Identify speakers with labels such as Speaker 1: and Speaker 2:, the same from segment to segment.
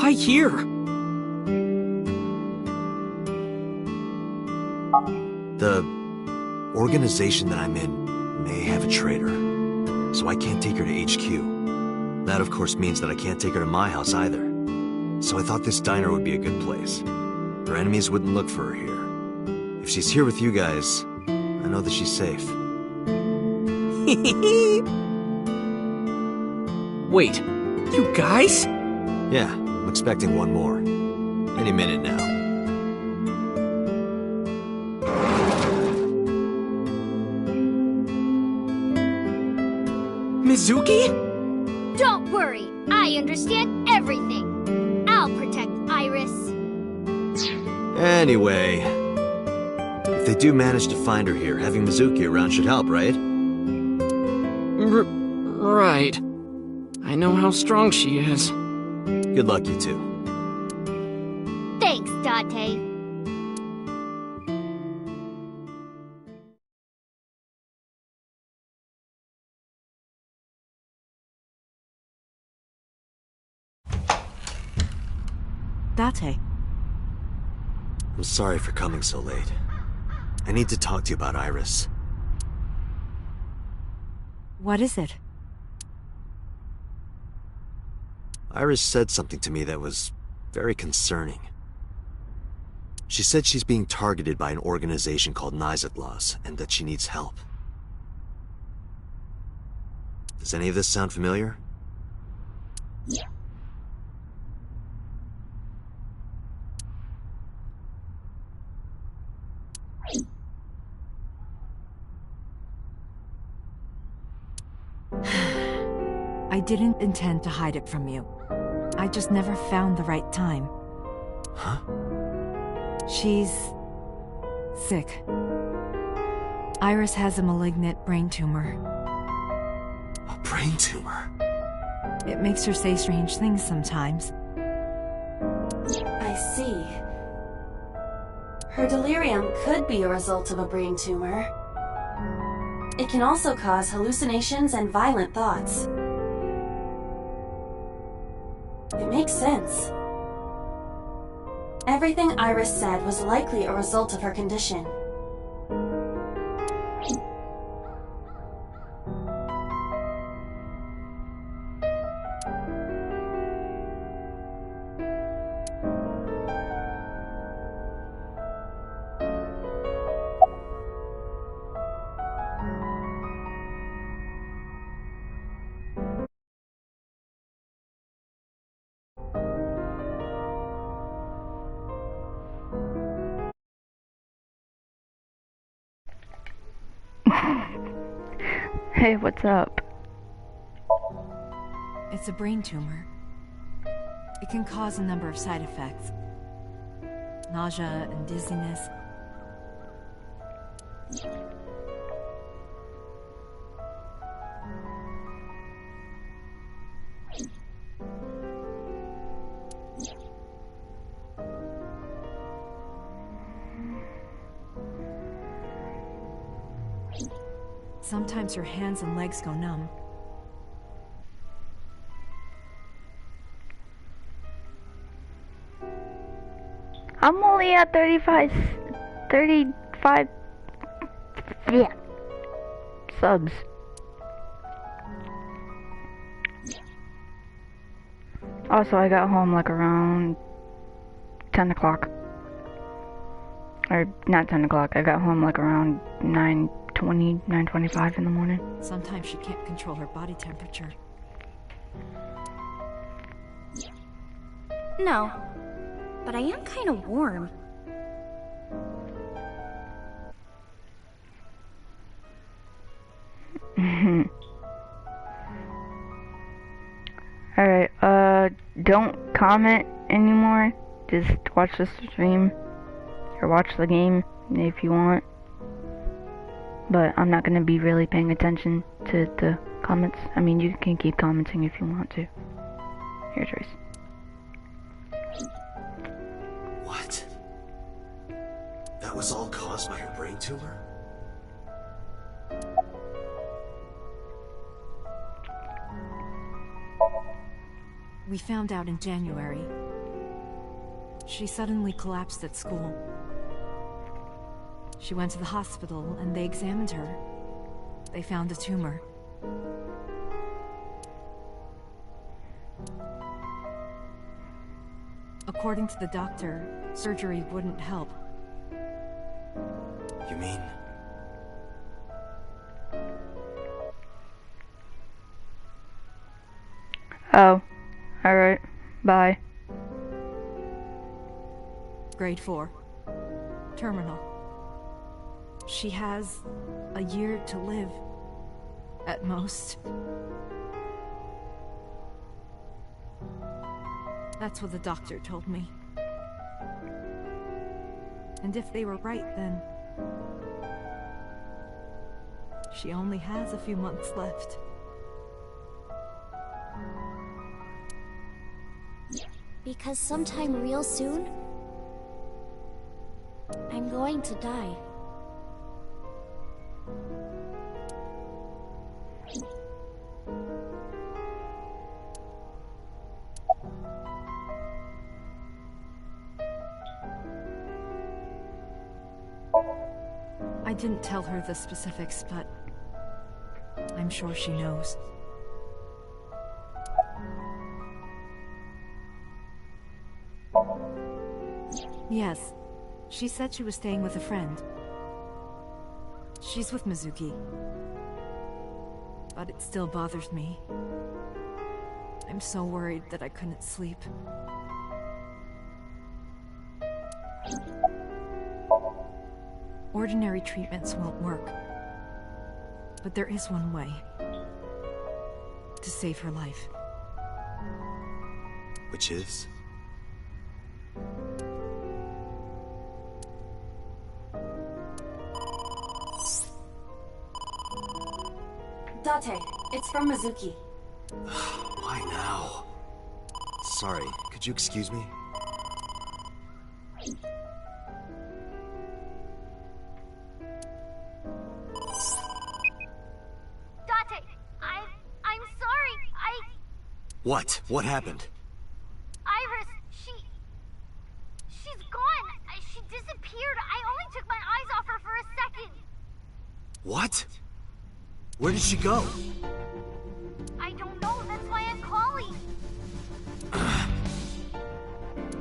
Speaker 1: Why here?
Speaker 2: The organization that I'm in may have a traitor, so I can't take her to HQ. That, of course, means that I can't take her to my house either. So I thought this diner would be a good place. Her enemies wouldn't look for her here. If she's here with you guys, I know that she's safe.
Speaker 1: Wait, you guys?
Speaker 2: Yeah, I'm expecting one more. Any minute now.
Speaker 1: Mizuki?
Speaker 3: Don't worry, I understand everything. I'll protect Iris.
Speaker 2: Anyway, if they do manage to find her here, having Mizuki around should help, right?
Speaker 1: Right. I know how strong she is.
Speaker 2: Good luck, you two.
Speaker 3: Thanks, Date.
Speaker 4: Date.
Speaker 2: I'm sorry for coming so late. I need to talk to you about Iris.
Speaker 4: What is it?
Speaker 2: Iris said something to me that was very concerning. She said she's being targeted by an organization called Nizatlas, and that she needs help. Does any of this sound familiar?
Speaker 3: Yeah.
Speaker 4: I didn't intend to hide it from you. I just never found the right time.
Speaker 2: Huh?
Speaker 4: She's sick. Iris has a malignant brain tumor.
Speaker 2: A brain tumor?
Speaker 4: It makes her say strange things sometimes.
Speaker 5: I see. Her delirium could be a result of a brain tumor. It can also cause hallucinations and violent thoughts. It makes sense. Everything Iris said was likely a result of her condition.
Speaker 6: Hey, what's up?
Speaker 4: It's a brain tumor. It can cause a number of side effects. Nausea and dizziness. Sometimes her hands and legs go numb.
Speaker 6: I'm only at 35 yeah, subs. Also, I got home like around 10 o'clock. Or, not 10 o'clock. I got home like around 9:20, 9:25 in the morning.
Speaker 4: Sometimes she can't control her body temperature.
Speaker 7: No, but I am kind of warm.
Speaker 6: Alright, don't comment anymore. Just watch the stream. Or watch the game if you want. But I'm not gonna be really paying attention to the comments. I mean, you can keep commenting if you want to. Your choice.
Speaker 2: What? That was all caused by her brain tumor?
Speaker 4: We found out in January. She suddenly collapsed at school. She went to the hospital and they examined her. They found a tumor. According to the doctor, surgery wouldn't help.
Speaker 2: You mean?
Speaker 6: Oh. Alright. Bye.
Speaker 4: Grade 4. Terminal. She has a year to live. At most. That's what the doctor told me. And if they were right, then... she only has a few months left.
Speaker 7: Because sometime real soon, I'm going to die.
Speaker 4: I didn't tell her the specifics, but I'm sure she knows. Yes, she said she was staying with a friend. She's with Mizuki. But it still bothers me. I'm so worried that I couldn't sleep. Ordinary treatments won't work. But there is one way. To save her life.
Speaker 2: Which is?
Speaker 5: Date, it's from Mizuki.
Speaker 2: Why now? Sorry, could you excuse me?
Speaker 3: Date, I'm sorry.
Speaker 2: What? What happened?
Speaker 3: Iris, she's gone. She disappeared. I only took my eyes off her for a second.
Speaker 2: What? Where did she go?
Speaker 3: I don't know. That's why I'm calling.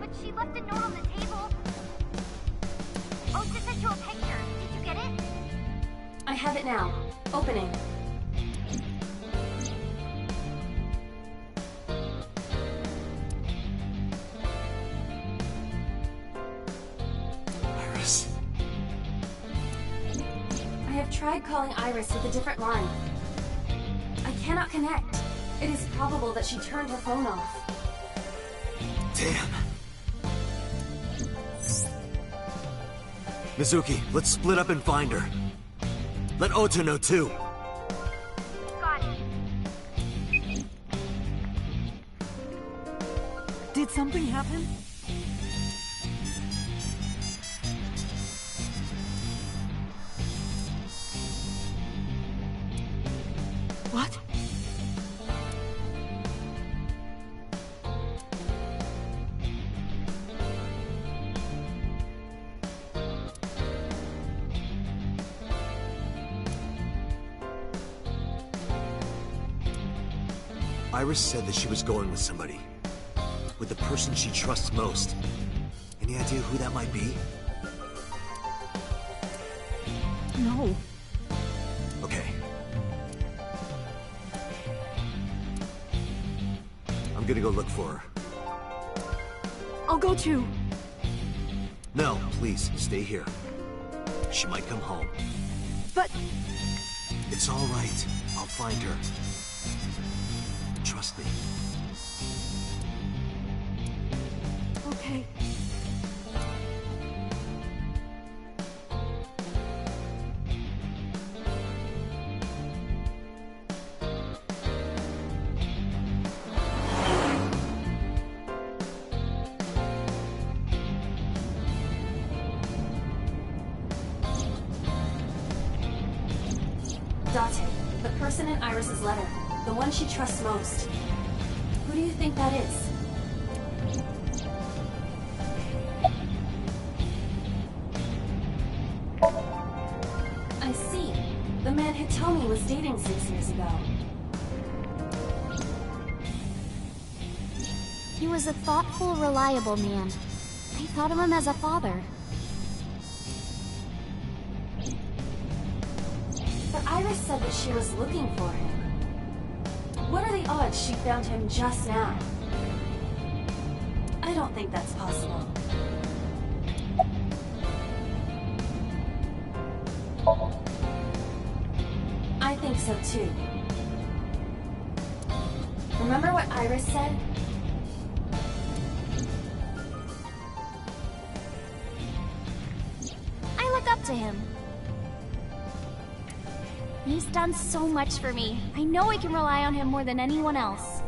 Speaker 3: But she left a note on the table. Oh, just sent you a picture. Did you get it?
Speaker 5: I have it now. Opening.
Speaker 2: Iris.
Speaker 5: I have tried calling Iris with a different line. I cannot connect. It is probable that she turned her phone off.
Speaker 2: Damn. Mizuki, let's split up and find her. Let Ota know too.
Speaker 3: Got it.
Speaker 4: Did something happen? What?
Speaker 2: Iris said that she was going with somebody. With the person she trusts most. Any idea who that might be?
Speaker 4: No.
Speaker 2: Okay. I'm gonna go look for her.
Speaker 4: I'll go too.
Speaker 2: No, please, stay here. She might come home.
Speaker 4: But
Speaker 2: It's all right. I'll find her. Trust me.
Speaker 4: okay.
Speaker 5: Date, the person in Iris's letter. The one she trusts most. Who do you think that is? I see. The man Hitomi was dating 6 years ago.
Speaker 7: He was a thoughtful, reliable man. I thought of him as a father.
Speaker 5: But Iris said that she was looking for him. What are the odds she found him just now? I don't think that's possible. I think so too. Remember what Iris said?
Speaker 7: I look up to him. He's done so much for me. I know I can rely on him more than anyone else.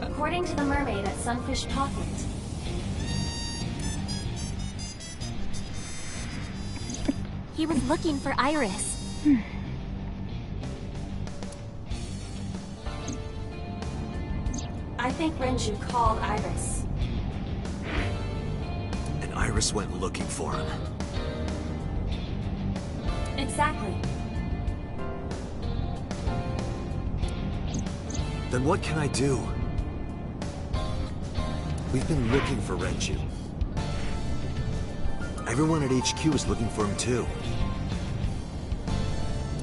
Speaker 5: According to the mermaid at Sunfish Pocket,
Speaker 7: He was looking for Iris.
Speaker 5: I think Renju called Iris.
Speaker 2: And Iris went looking for him.
Speaker 5: Exactly.
Speaker 2: Then what can I do? We've been looking for Renju. Everyone at HQ is looking for him too.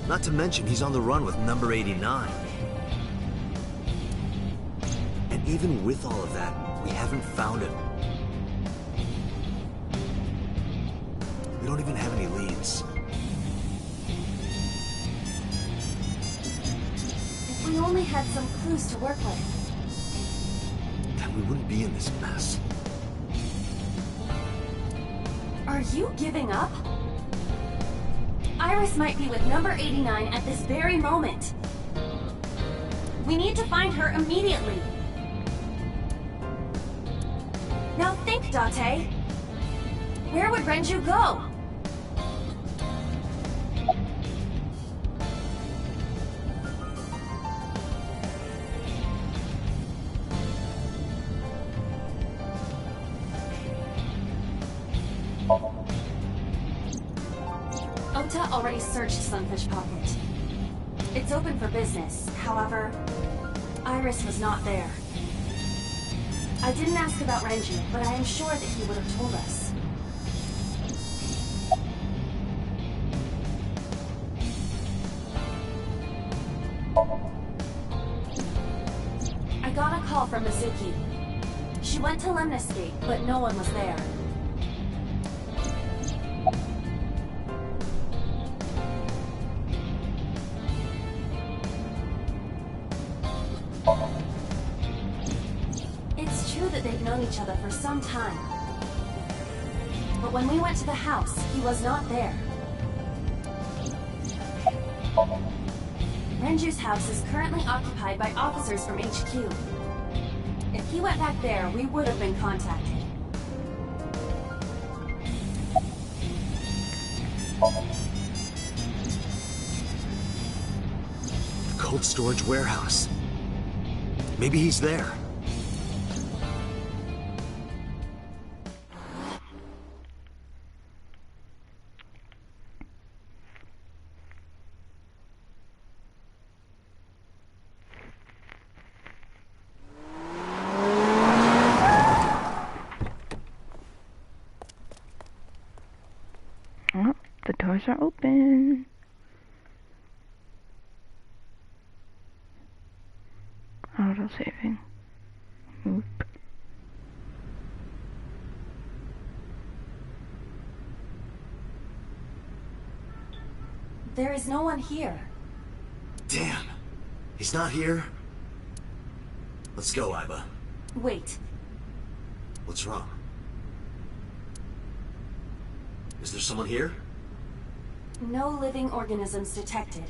Speaker 2: Not to mention, he's on the run with number 89. And even with all of that, we haven't found him. We don't even have any leads.
Speaker 5: If we only had some clues to work with.
Speaker 2: Then we wouldn't be in this mess.
Speaker 5: Are you giving up? Iris might be with number 89 at this very moment. We need to find her immediately. Now think, Date. Where would Renju go? Ota already searched Sunfish Pocket. It's open for business. However, Iris was not there. I didn't ask about Renju, but I am sure that he would have told us. I got a call from Mizuki. She went to Lemniscate, but no one was there. It's true that they've known each other for some time. But when we went to the house, he was not there. Renju's house is currently occupied by officers from HQ. If he went back there, we would have been contacted.
Speaker 2: The cold storage warehouse. Maybe he's there.
Speaker 6: doors are open. Auto saving. Oop.
Speaker 5: There is no one here.
Speaker 2: Damn. He's not here? Let's go, Iba.
Speaker 5: Wait.
Speaker 2: What's wrong? Is there someone here?
Speaker 5: No living organisms detected.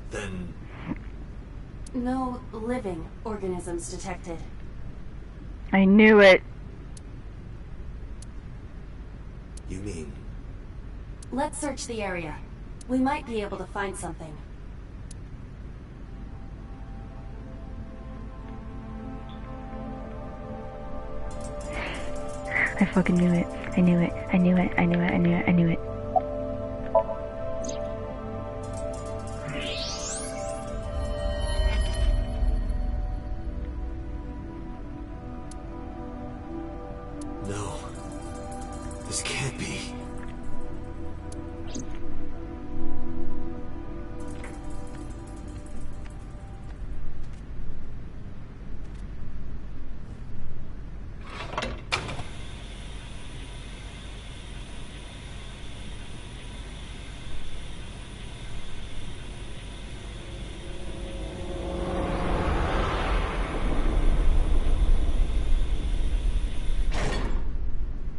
Speaker 2: Then...
Speaker 5: No living organisms detected.
Speaker 6: I knew it.
Speaker 2: You mean...
Speaker 5: Let's search the area. We might be able to find something.
Speaker 6: I fucking knew it. I knew it. I knew it. I knew it. I knew it. I knew it.
Speaker 2: No. This can't be.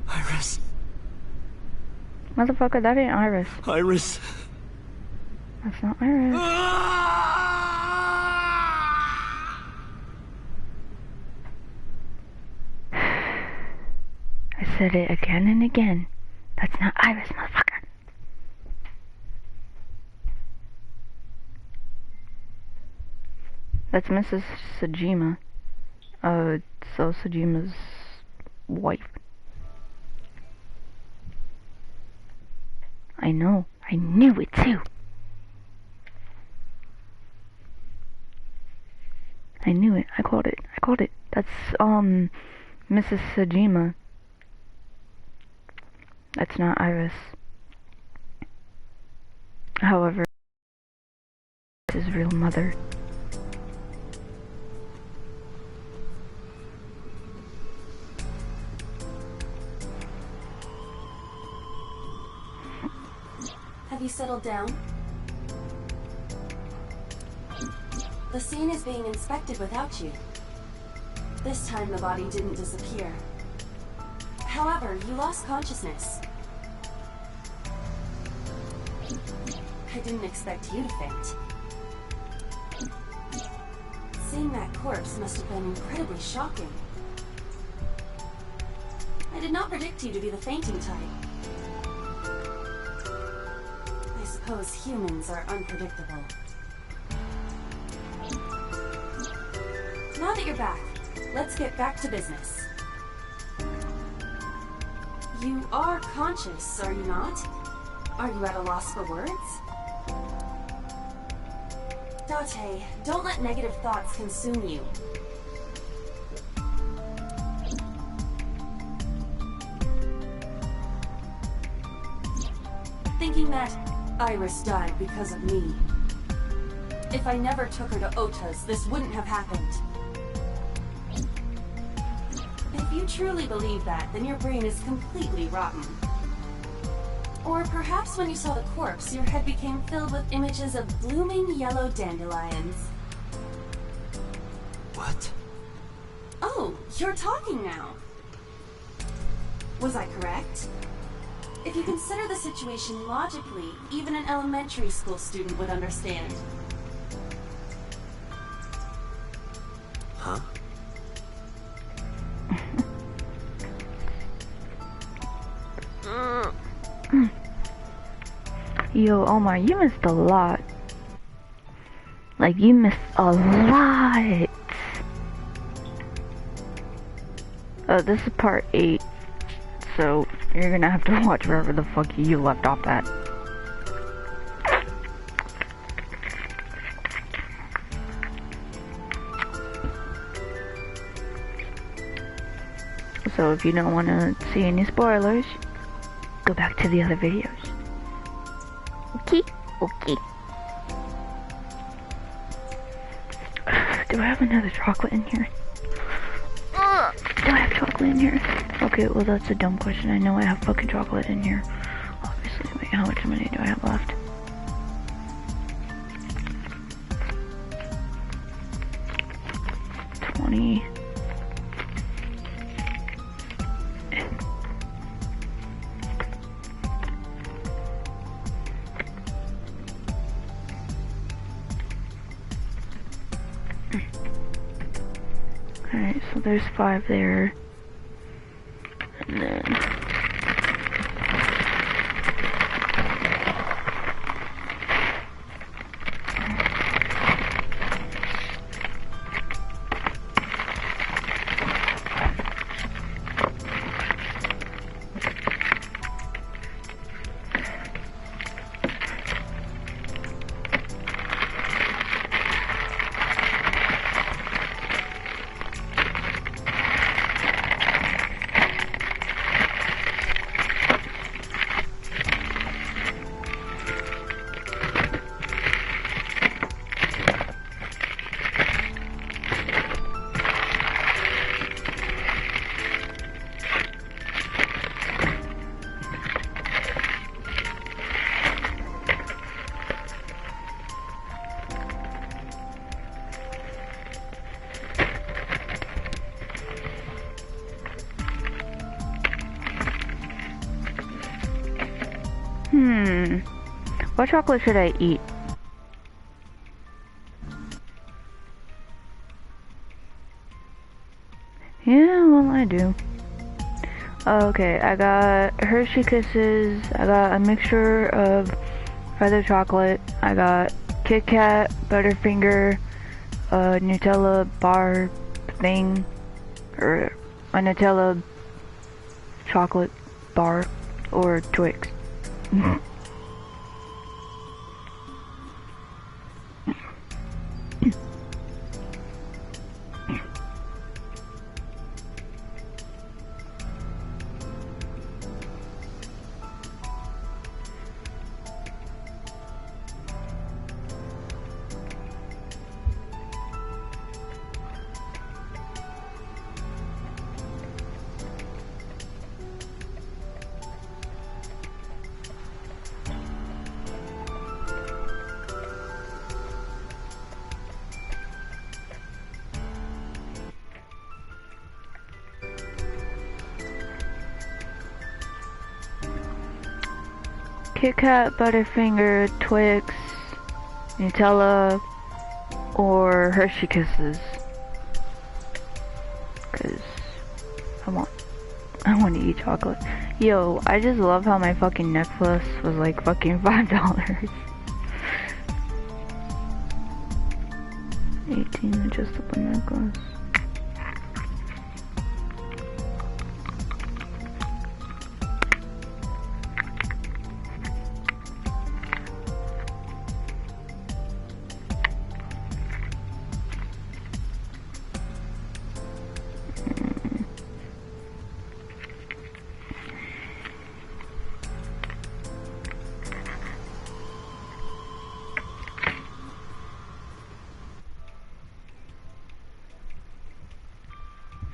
Speaker 2: Iris.
Speaker 6: Motherfucker, that ain't Iris.
Speaker 2: Iris.
Speaker 6: That's not Iris. I said it again and again. That's not Iris, motherfucker. That's Mrs. Sajima. So Sajima's wife. I know. I knew it too. I knew it. I called it. I called it. That's, Mrs. Sajima. That's not Iris. However, his real mother.
Speaker 5: Have you settled down? The scene is being inspected without you. This time the body didn't disappear. However, you lost consciousness. I didn't expect you to faint. Seeing that corpse must have been incredibly shocking. I did not predict you to be the fainting type. I suppose humans are unpredictable. Now that you're back, let's get back to business. You are conscious, are you not? Are you at a loss for words? Date, don't let negative thoughts consume you. Thinking that Iris died because of me. If I never took her to Ota's, this wouldn't have happened. If you truly believe that, then your brain is completely rotten. Or perhaps when you saw the corpse, your head became filled with images of blooming yellow dandelions.
Speaker 2: What?
Speaker 5: Oh, you're talking now. Was I correct? If you consider the situation logically, even an elementary school student would understand.
Speaker 2: Huh?
Speaker 6: Yo, Omar, you missed a lot. Like, you missed a lot. This is part 8. So, you're gonna have to watch wherever the fuck you left off at. So if you don't want to see any spoilers, go back to the other videos. Okay. Do I have another chocolate in here? Do I have chocolate in here? Okay, well that's a dumb question. I know I have fucking chocolate in here. Obviously, wait, how much money do I have left? $20. Alright, so there's 5 there. And then... What chocolate should I eat? Yeah, well I do. Okay, I got Hershey Kisses, I got a mixture of feather chocolate, I got Kit Kat, Butterfinger, Nutella bar thing, or a Nutella chocolate bar, or Twix. Kit Kat, Butterfinger, Twix, Nutella, or Hershey Kisses. Cause I want to eat chocolate. Yo, I just love how my fucking necklace was like fucking $5. 18 adjustable necklace.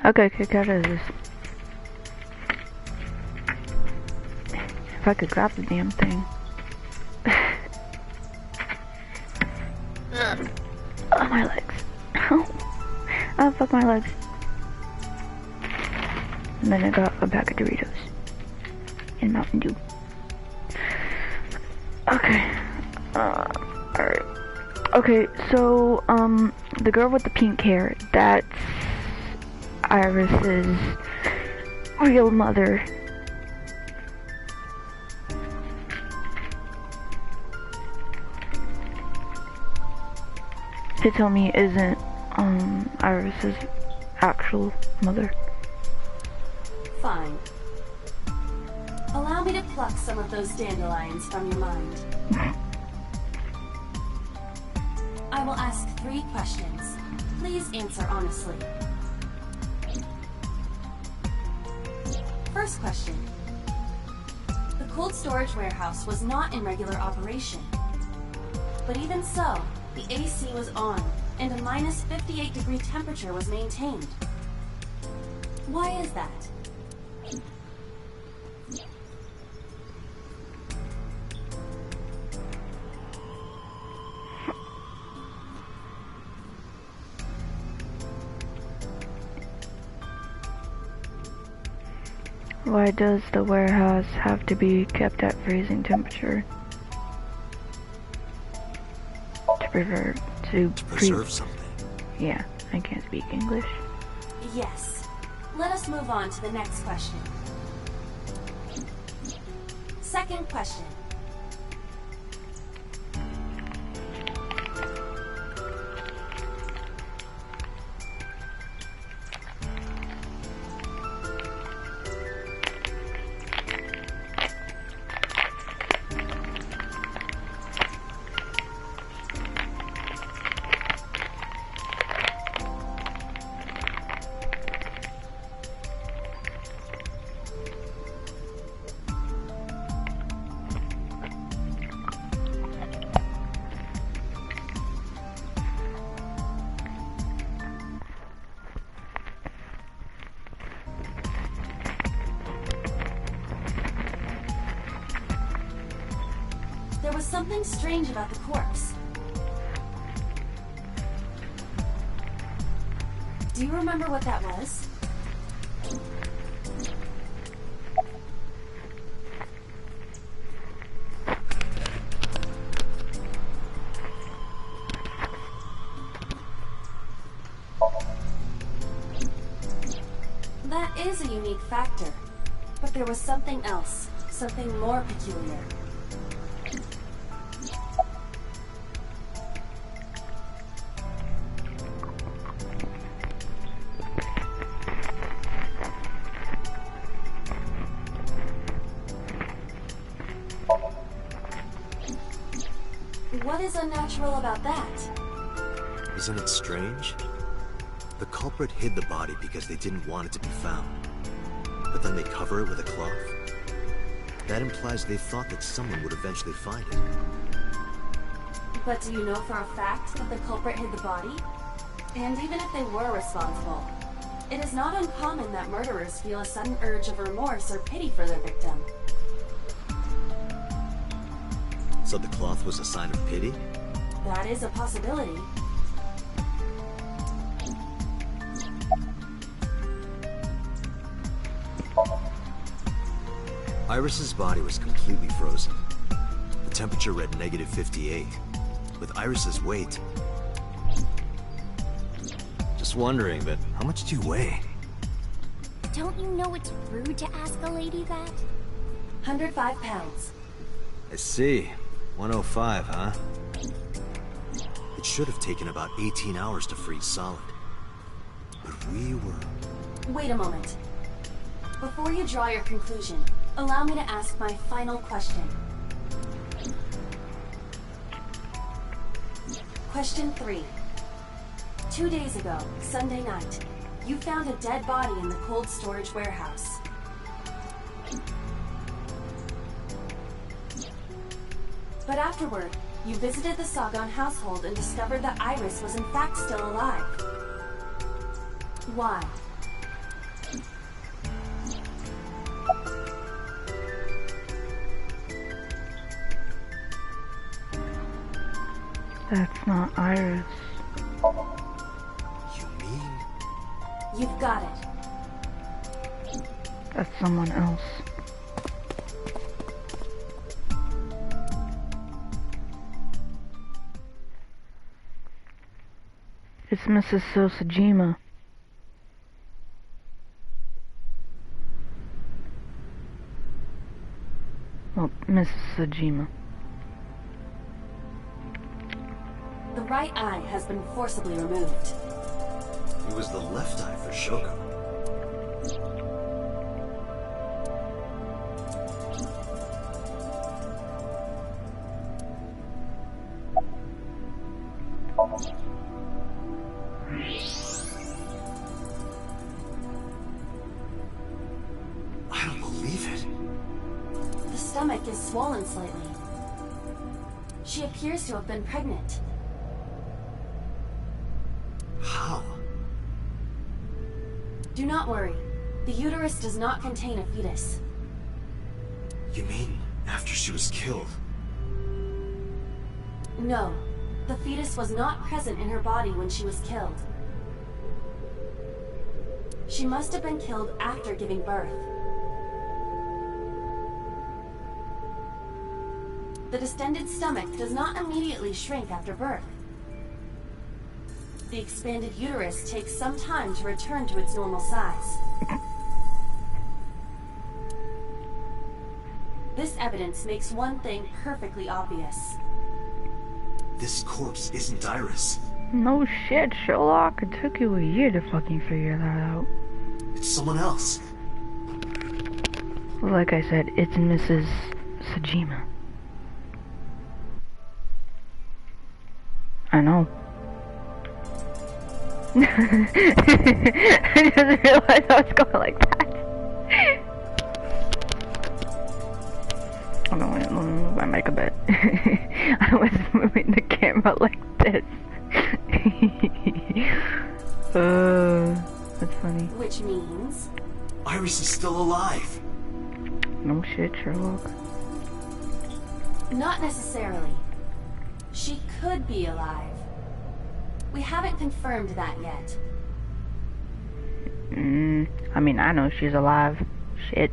Speaker 6: Okay, kick out of this. If I could grab the damn thing. Oh, my legs. Oh, fuck my legs. And then I got a bag of Doritos. And Mountain Dew. Okay. Alright. Okay, so, the girl with the pink hair, that's Iris's real mother. Hitomi isn't Iris's actual mother.
Speaker 5: Fine. Allow me to pluck some of those dandelions from your mind. I will ask 3 questions. Please answer honestly. First question. The cold storage warehouse was not in regular operation. But even so, the AC was on, and a minus 58-degree temperature was maintained. Why is that?
Speaker 6: Why does the warehouse have to be kept at freezing temperature? To
Speaker 2: preserve something.
Speaker 6: Yeah, I can't speak English.
Speaker 5: Yes. Let us move on to the next question. Second question. There was something strange about the corpse. Do you remember what that was? That is a unique factor. But there was something else, something more peculiar. What is unnatural about that?
Speaker 2: Isn't it strange? The culprit hid the body because they didn't want it to be found. But then they cover it with a cloth? That implies they thought that someone would eventually find it.
Speaker 5: But do you know for a fact that the culprit hid the body? And even if they were responsible, it is not uncommon that murderers feel a sudden urge of remorse or pity for their victim.
Speaker 2: So the cloth was a sign of pity?
Speaker 5: That is a possibility.
Speaker 2: Iris's body was completely frozen. The temperature read negative 58. With Iris's weight... Just wondering, but how much do you weigh?
Speaker 7: Don't you know it's rude to ask a lady that?
Speaker 5: 105 pounds.
Speaker 2: I see. 105, huh? It should have taken about 18 hours to freeze solid. But we were...
Speaker 5: Wait a moment. Before you draw your conclusion, allow me to ask my final question. Question 3. 2 days ago, Sunday night, you found a dead body in the cold storage warehouse. But afterward, you visited the Sagan household and discovered that Iris was in fact still alive. Why?
Speaker 6: That's not Iris.
Speaker 2: You mean...
Speaker 5: You've got it.
Speaker 6: That's someone else. It's Mrs. Sosajima. Well, Mrs. Sojima.
Speaker 5: The right eye has been forcibly removed.
Speaker 2: It was the left eye for Shoko. I don't believe it.
Speaker 5: The stomach is swollen slightly. She appears to have been pregnant.
Speaker 2: How?
Speaker 5: Do not worry. The uterus does not contain a fetus.
Speaker 2: You mean after she was killed?
Speaker 5: No. The fetus was not present in her body when she was killed. She must have been killed after giving birth. The distended stomach does not immediately shrink after birth. The expanded uterus takes some time to return to its normal size. This evidence makes one thing perfectly obvious.
Speaker 2: This corpse isn't Iris.
Speaker 6: No shit, Sherlock. It took you a year to fucking figure that out.
Speaker 2: It's someone else.
Speaker 6: Like I said, it's Mrs. Sajima. I know. I just realized I was going like that. Hold on, let me move my mic a bit. I was moving the camera like this. That's funny.
Speaker 5: Which means...
Speaker 2: Iris is still alive.
Speaker 6: No shit, Sherlock.
Speaker 5: Not necessarily. She could be alive. We haven't confirmed that yet.
Speaker 6: I mean, I know she's alive. Shit.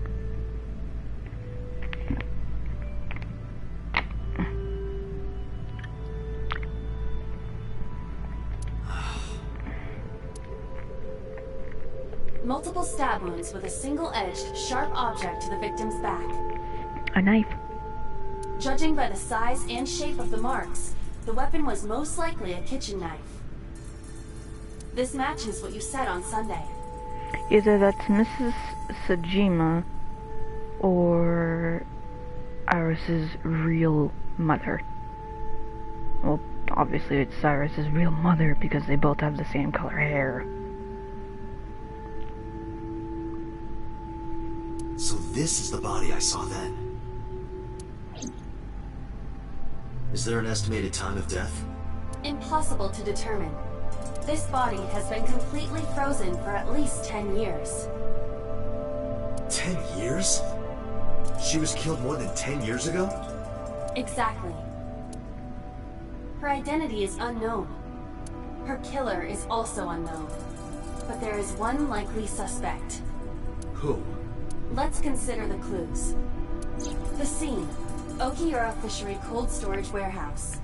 Speaker 5: Multiple stab wounds with a single-edged, sharp object to the victim's back.
Speaker 6: A knife.
Speaker 5: Judging by the size and shape of the marks, the weapon was most likely a kitchen knife. This matches what you said on Sunday.
Speaker 6: Either that's Mrs. Sajima or Iris's real mother. Well, obviously it's Iris's real mother because they both have the same color hair.
Speaker 2: So this is the body I saw then. Is there an estimated time of death?
Speaker 5: Impossible to determine. This body has been completely frozen for at least 10 years.
Speaker 2: 10 years? She was killed more than 10 years ago?
Speaker 5: Exactly. Her identity is unknown. Her killer is also unknown. But there is one likely suspect.
Speaker 2: Who?
Speaker 5: Let's consider the clues. The scene. Okiura Fishery Cold Storage Warehouse.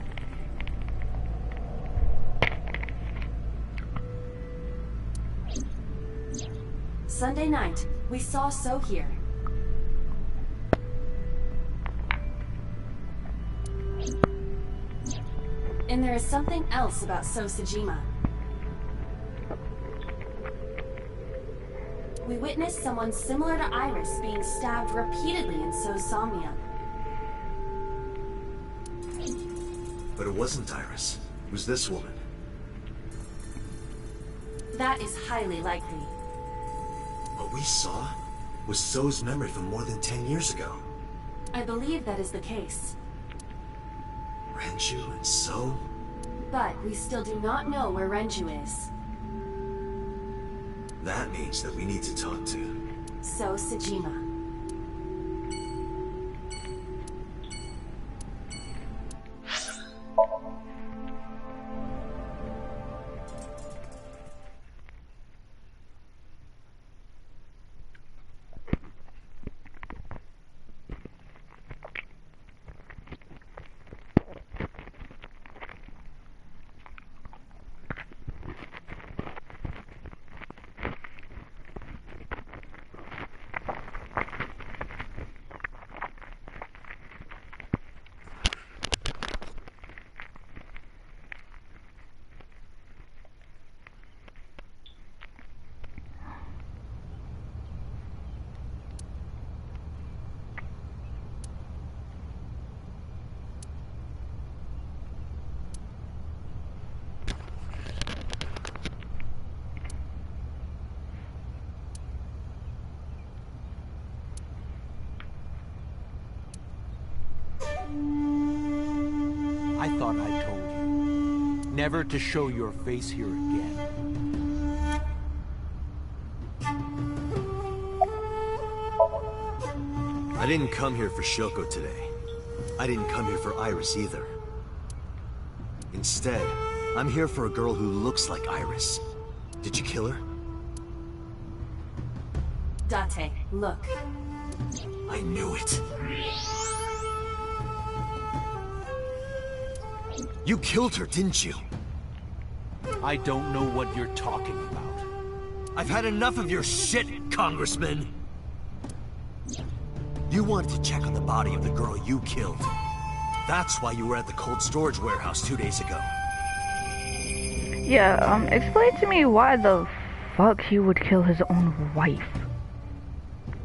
Speaker 5: Sunday night, we saw So here. And there is something else about So Sajima. We witnessed someone similar to Iris being stabbed repeatedly in So's somnia.
Speaker 2: But it wasn't Iris. It was this woman.
Speaker 5: That is highly likely.
Speaker 2: What we saw was So's memory from more than 10 years ago.
Speaker 5: I believe that is the case.
Speaker 2: Renju and So?
Speaker 5: But we still do not know where Renju is.
Speaker 2: That means that we need to talk to
Speaker 5: So Sajima.
Speaker 8: thought I told you. Never to show your face here again.
Speaker 2: I didn't come here for Shoko today. I didn't come here for Iris either. Instead, I'm here for a girl who looks like Iris. Did you kill her?
Speaker 5: Date, look.
Speaker 2: I knew it. You killed her, didn't you?
Speaker 8: I don't know what you're talking about.
Speaker 2: I've had enough of your shit, Congressman! You wanted to check on the body of the girl you killed. That's why you were at the cold storage warehouse 2 days ago.
Speaker 6: Yeah, explain to me why the fuck he would kill his own wife.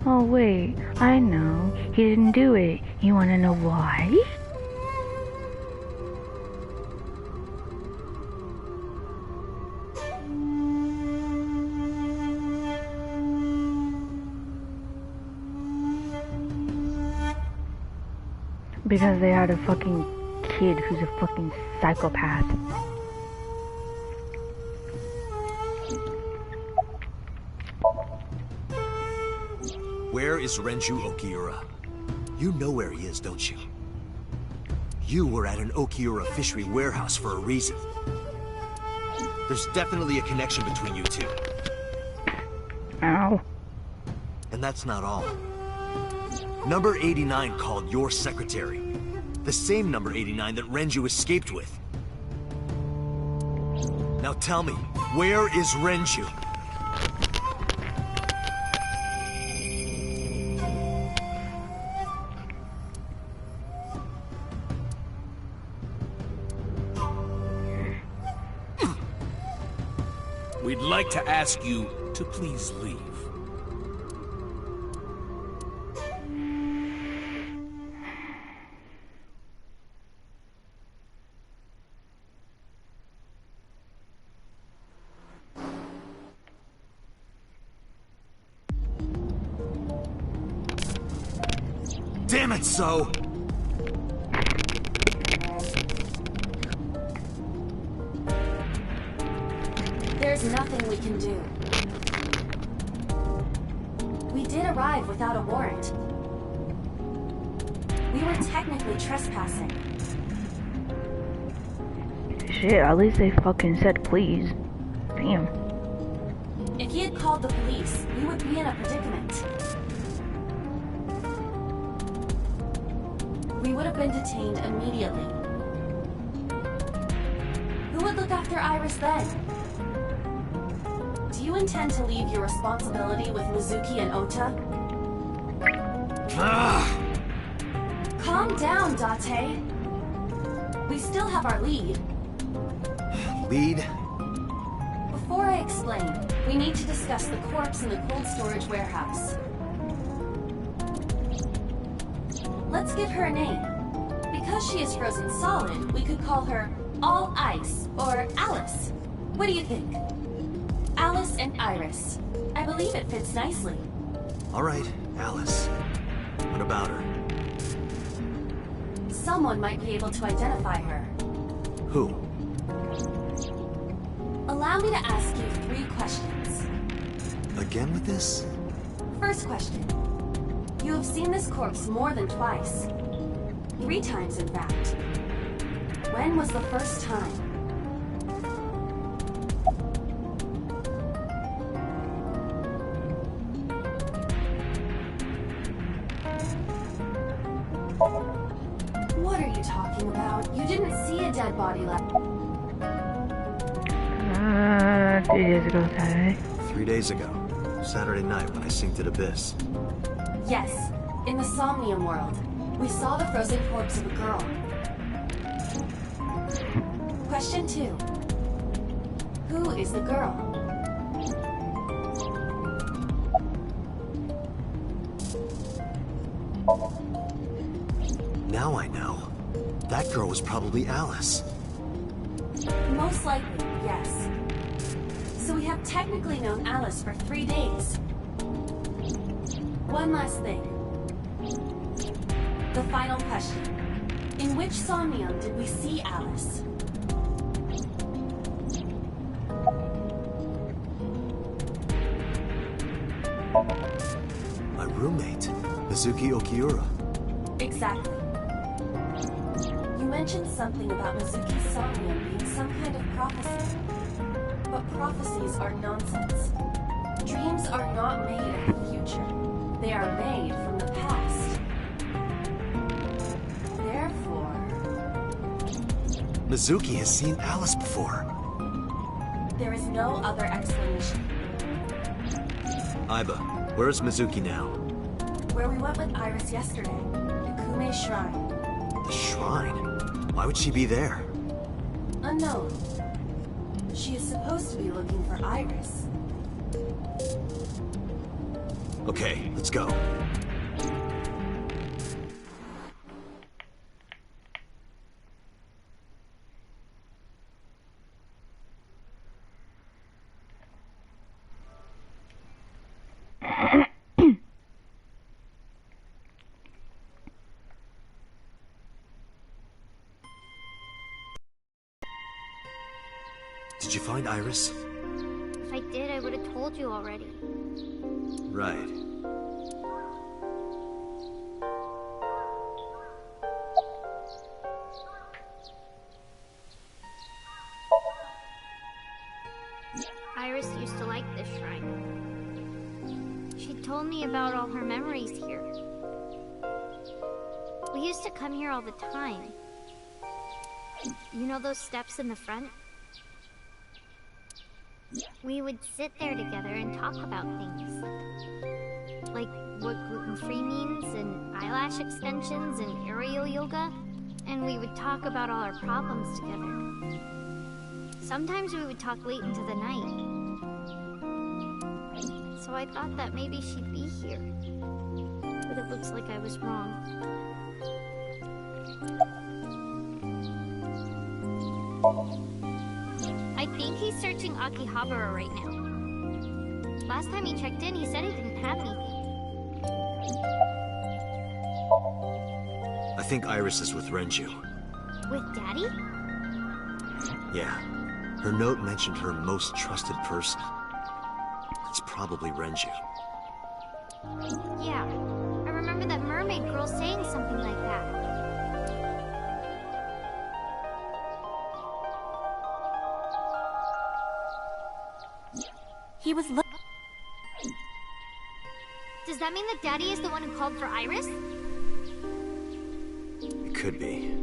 Speaker 6: Oh wait, I know. He didn't do it. You wanna know why? Because they had a fucking kid who's a fucking psychopath.
Speaker 2: Where is Renju Okiura? You know where he is, don't you? You were at an Okiura fishery warehouse for a reason. There's definitely a connection between you two.
Speaker 6: Ow.
Speaker 2: And that's not all. Number 89 called your secretary. The same number 89 that Renju escaped with. Now tell me, where is Renju?
Speaker 8: We'd like to ask you to please leave.
Speaker 2: Damn it, So!
Speaker 5: There's nothing we can do. We did arrive without a warrant. We were technically trespassing.
Speaker 6: Shit, at least they fucking said please. Damn.
Speaker 5: If he had called the police, we would be in a predicament. We would have been detained immediately. Who would look after Iris then? Do you intend to leave your responsibility with Mizuki and Ota? Calm down, Date. We still have our lead.
Speaker 2: Lead?
Speaker 5: Before I explain, we need to discuss the corpse in the cold storage warehouse. Let's give her a name. Because she is frozen solid, we could call her All Ice or Alice. What do you think? Alice and Iris. I believe it fits nicely.
Speaker 2: Alright, Alice. What about her?
Speaker 5: Someone might be able to identify her.
Speaker 2: Who?
Speaker 5: Allow me to ask you 3 questions.
Speaker 2: Again with this?
Speaker 5: First question. You have seen this corpse more than twice. 3 times, in fact. When was the first time? What are you talking about? You didn't see a dead body left.
Speaker 6: 2 days ago Saturday.
Speaker 2: 3 days ago. Saturday night when I synced at Abyss.
Speaker 5: Yes, in the Somnium world. We saw the frozen corpse of a girl. Question 2. Who is the girl?
Speaker 2: Now I know. That girl was probably Alice.
Speaker 5: Most likely, yes. So we have technically known Alice for 3 days. One last thing. The final question. In which Somnium did we see Alice?
Speaker 2: My roommate, Mizuki Okiura.
Speaker 5: Exactly. You mentioned something about Mizuki's Somnium being some kind of prophecy. But prophecies are nonsense. Dreams are not made of the future. They are made from the past. Therefore...
Speaker 2: Mizuki has seen Alice before.
Speaker 5: there is no other explanation.
Speaker 2: Aiba, where is Mizuki now?
Speaker 5: Where we went with Iris yesterday, the Kume Shrine.
Speaker 2: The shrine? Why would she be there?
Speaker 5: Unknown. She is supposed to be looking for Iris.
Speaker 2: Okay, let's go. Did you find Iris?
Speaker 3: If I did, I would have told you already.
Speaker 2: Right.
Speaker 3: Iris used to like this shrine. She told me about all her memories here. We used to come here all the time. You know those steps in the front? We would sit there together and talk about things. Like what gluten-free means, and eyelash extensions, and aerial yoga. And we would talk about all our problems together. Sometimes we would talk late into the night. So I thought that maybe she'd be here. But it looks like I was wrong. I think he's searching Akihabara right now. Last time he checked in, he said he didn't have anything.
Speaker 2: I think Iris is with Renju.
Speaker 3: With Daddy?
Speaker 2: Yeah. Her note mentioned her most trusted person. It's probably Renju.
Speaker 3: Yeah. I remember that mermaid girl saying something like that.
Speaker 5: He was
Speaker 3: Does that mean that Daddy is the one who called for Iris?
Speaker 2: It could be.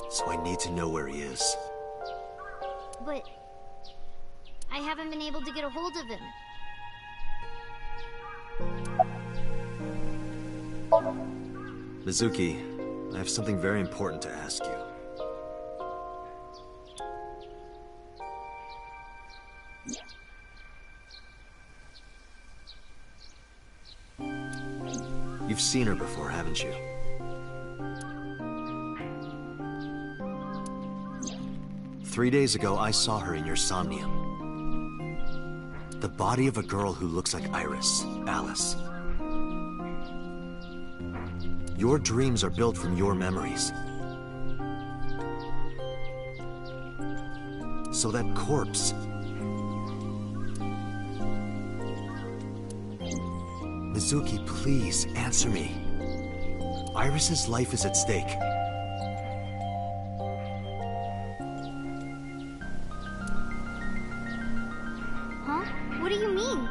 Speaker 2: So I need to know where he is.
Speaker 3: But I haven't been able to get a hold of him.
Speaker 2: Mizuki, I have something very important to ask you. You've seen her before, haven't you? Three days ago, I saw her in your somnium. The body of a girl who looks like Iris, Alice. Your dreams are built from your memories. So that corpse... Mizuki, please, answer me. Iris's life is at stake.
Speaker 3: Huh? What do you mean?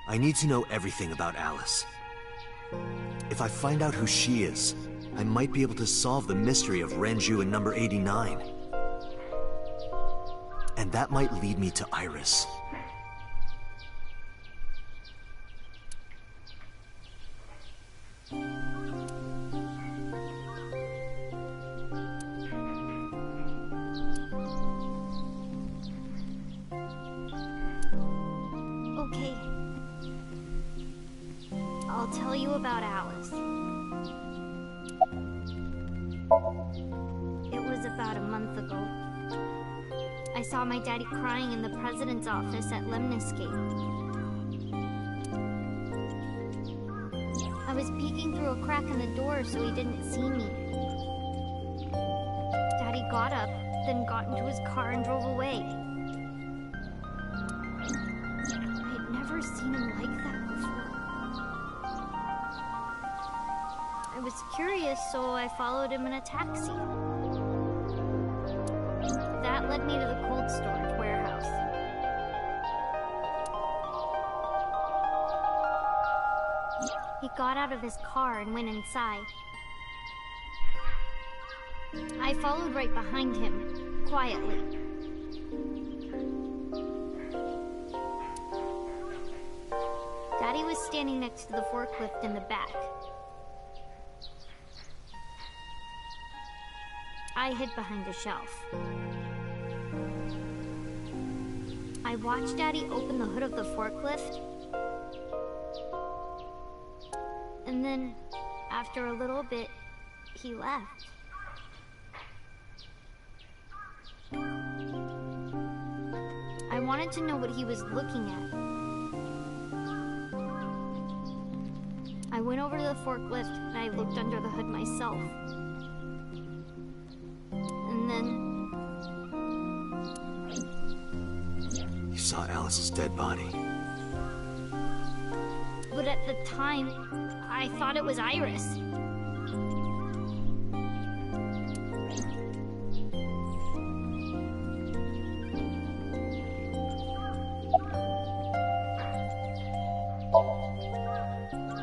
Speaker 2: I need to know everything about Alice. If I find out who she is, I might be able to solve the mystery of Renju and number 89. And that might lead me to Iris.
Speaker 3: about Alice. It was about a month ago. I saw my daddy crying in the president's office at Lemniscate. I was peeking through a crack in the door so he didn't see me. Daddy got up, then got into his car and drove away. I'd never seen him like that before. I was curious, so I followed him in a taxi. That led me to the cold storage warehouse. He got out of his car and went inside. I followed right behind him, quietly. Daddy was standing next to the forklift in the back. I hid behind a shelf. I watched Daddy open the hood of the forklift. And then, after a little bit, he left. I wanted to know what he was looking at. I went over to the forklift and I looked under the hood myself. And then...
Speaker 2: You saw Alice's dead body.
Speaker 3: But at the time, I thought it was Iris.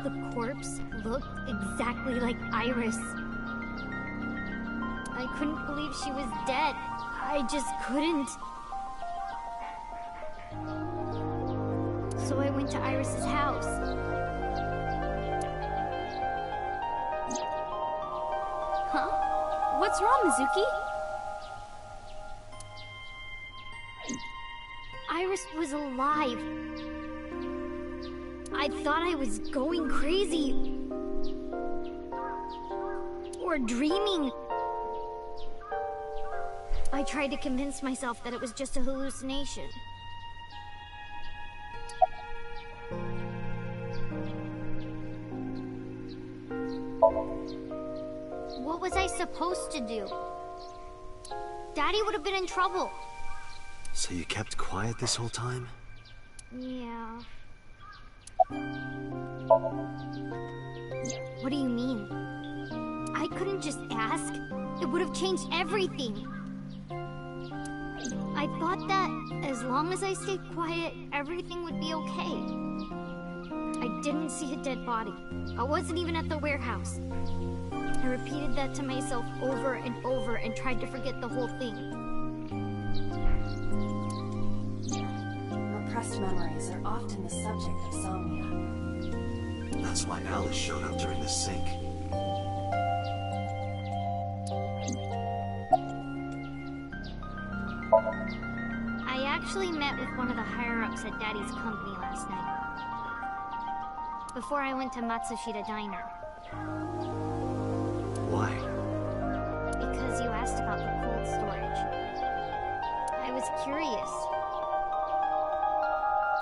Speaker 3: The corpse looked exactly like Iris. I couldn't believe she was dead. I just couldn't. So I went to Iris's house.
Speaker 7: Huh? What's wrong, Mizuki?
Speaker 3: Iris was alive. I thought I was going crazy. Or dreaming. I tried to convince myself that it was just a hallucination. What was I supposed to do? Daddy would have been in trouble.
Speaker 2: So you kept quiet this whole time?
Speaker 3: Yeah. What do you mean? I couldn't just ask. It would have changed everything. I thought that as long as I stayed quiet, everything would be okay. I didn't see a dead body. I wasn't even at the warehouse. I repeated that to myself over and over and tried to forget the whole thing.
Speaker 5: Repressed memories are often the subject of Somnia.
Speaker 2: That's why Alice showed up during the sync.
Speaker 3: I actually met with one of the higher-ups at Daddy's company last night. Before I went to Matsushita Diner.
Speaker 2: Why?
Speaker 3: Because you asked about the cold storage. I was curious.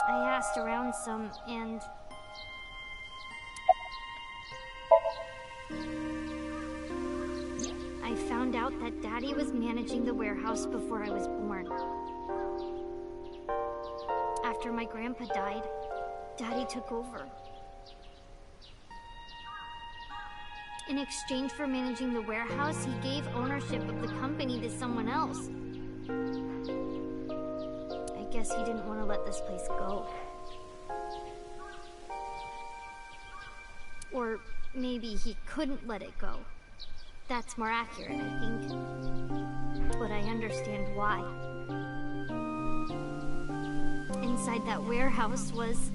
Speaker 3: I asked around some, and... I found out that Daddy was managing the warehouse before I was born. After my grandpa died, Daddy took over. In exchange for managing the warehouse, he gave ownership of the company to someone else. I guess he didn't want to let this place go. Or maybe he couldn't let it go. That's more accurate, I think. But I understand why. Inside that warehouse was...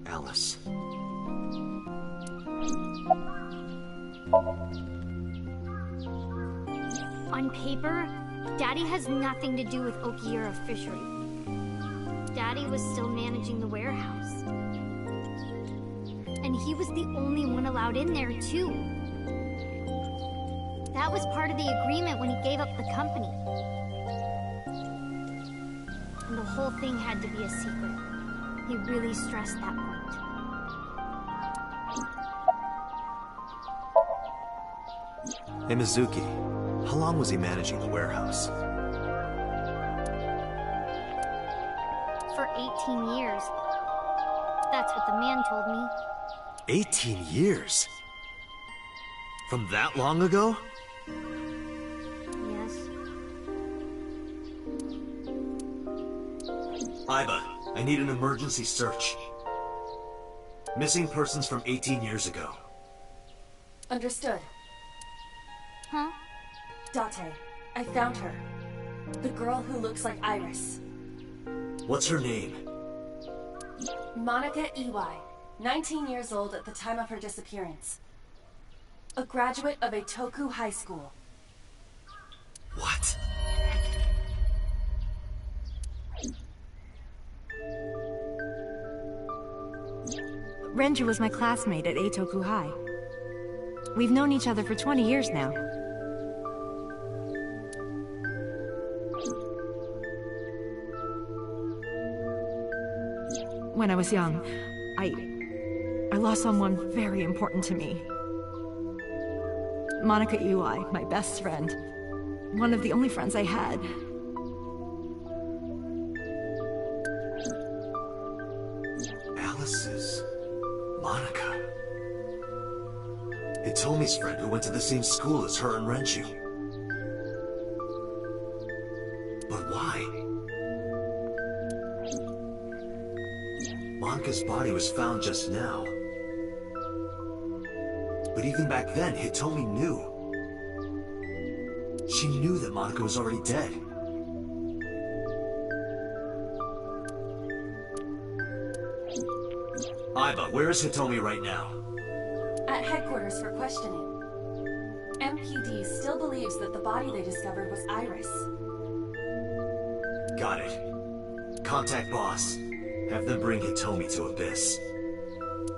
Speaker 2: Alice.
Speaker 3: On paper, Daddy has nothing to do with Okiura Fishery. Daddy Daddy was still managing the warehouse. And he was the only one allowed in there, too. That was part of the agreement when he gave up the company. And the whole thing had to be a secret. He really stressed that point.
Speaker 2: Hey, Mizuki, how long was he managing the warehouse?
Speaker 3: For 18 years. That's what the man told me.
Speaker 2: 18 years? From that long ago?
Speaker 3: Yes.
Speaker 2: Aiba, I need an emergency search. Missing persons from 18 years ago.
Speaker 5: Understood.
Speaker 3: Huh?
Speaker 5: Date, I found her. The girl who looks like Iris.
Speaker 2: What's her name?
Speaker 5: Monica Iwai, 19 years old at the time of her disappearance. A graduate of Eitoku High School.
Speaker 2: What?
Speaker 4: Renju was my classmate at Eitoku High. We've known each other for 20 years now. When I was young, I lost someone very important to me. Monica Iwai, my best friend. One of the only friends I had.
Speaker 2: Alice's Monica. Hitomi's friend who went to the same school as her and Renju. But why? Monica's body was found just now. But even back then, Hitomi knew. She knew that Monica was already dead. Aiba, where is Hitomi right now?
Speaker 5: At headquarters for questioning. MPD still believes that the body they discovered was Iris.
Speaker 2: Got it. Contact boss. Have them bring Hitomi to Abyss.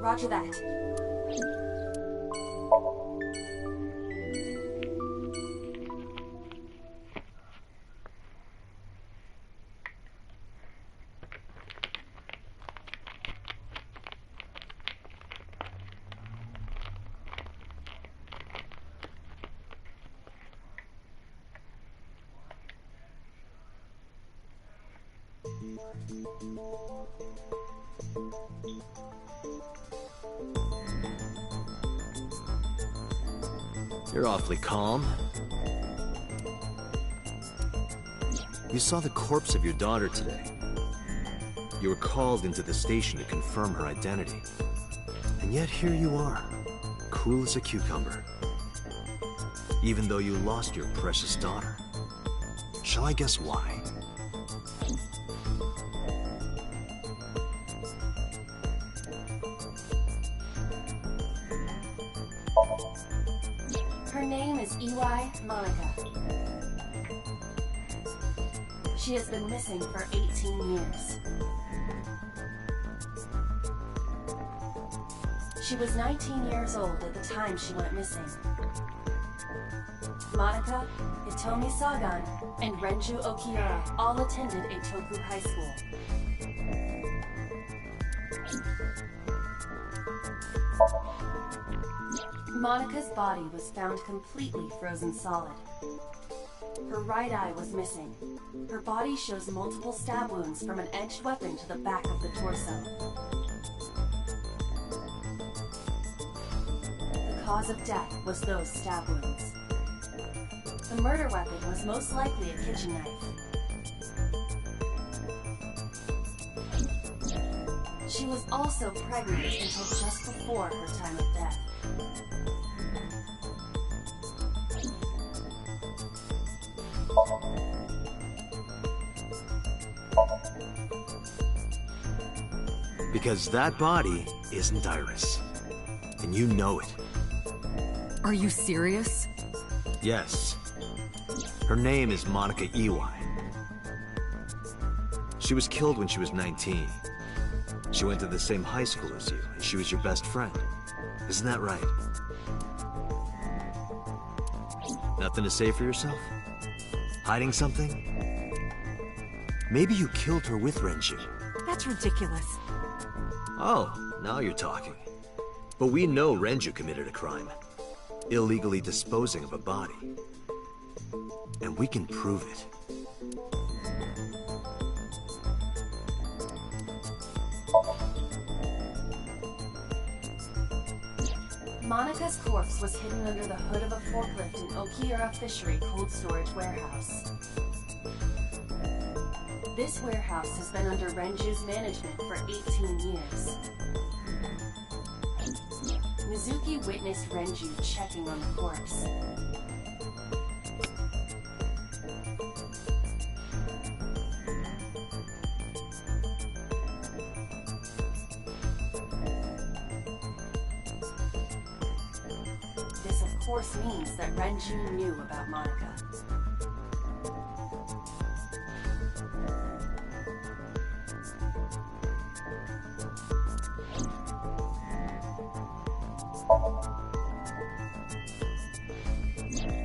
Speaker 5: Roger that.
Speaker 2: You're awfully calm. You saw the corpse of your daughter today. You were called into the station to confirm her identity. And yet here you are, cool as a cucumber. Even though you lost your precious daughter. Shall I guess why?
Speaker 5: Her name is Iwai Monica. She has been missing for 18 years. She was 19 years old at the time she went missing. Monica, Hitomi Sagan, and Renju Okiura all attended Eitoku High School. Monica's body was found completely frozen solid. Her right eye was missing. Her body shows multiple stab wounds from an edged weapon to the back of the torso. The cause of death was those stab wounds. The murder weapon was most likely a kitchen knife. She was also pregnant until just before her time of death.
Speaker 2: Because that body isn't Iris. And you know it.
Speaker 4: Are you serious?
Speaker 2: Yes. Her name is Monica Iwai. She was killed when she was 19. She went to the same high school as you, and she was your best friend. Isn't that right? Nothing to say for yourself? Hiding something? Maybe you killed her with Renju.
Speaker 4: That's ridiculous.
Speaker 2: Oh, now you're talking. But we know Renju committed a crime. Illegally disposing of a body. And we can prove it.
Speaker 5: Monika's corpse was hidden under the hood of a forklift in Okiura Fishery cold storage warehouse. This warehouse has been under Renju's management for 18 years. Mizuki witnessed Renju checking on the corpse. This, of course, means that Renju knew about Monika.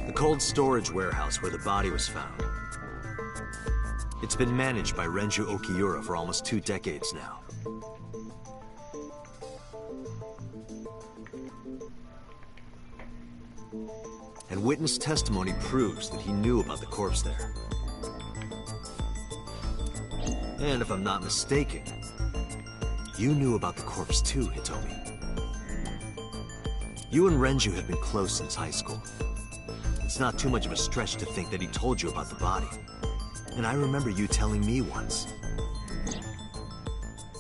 Speaker 2: The cold storage warehouse where the body was found. It's been managed by Renju Okiura for almost 2 decades now. And witness testimony proves that he knew about the corpse there. And if I'm not mistaken, you knew about the corpse too, Hitomi. You and Renju have been close since high school. It's not too much of a stretch to think that he told you about the body. And I remember you telling me once.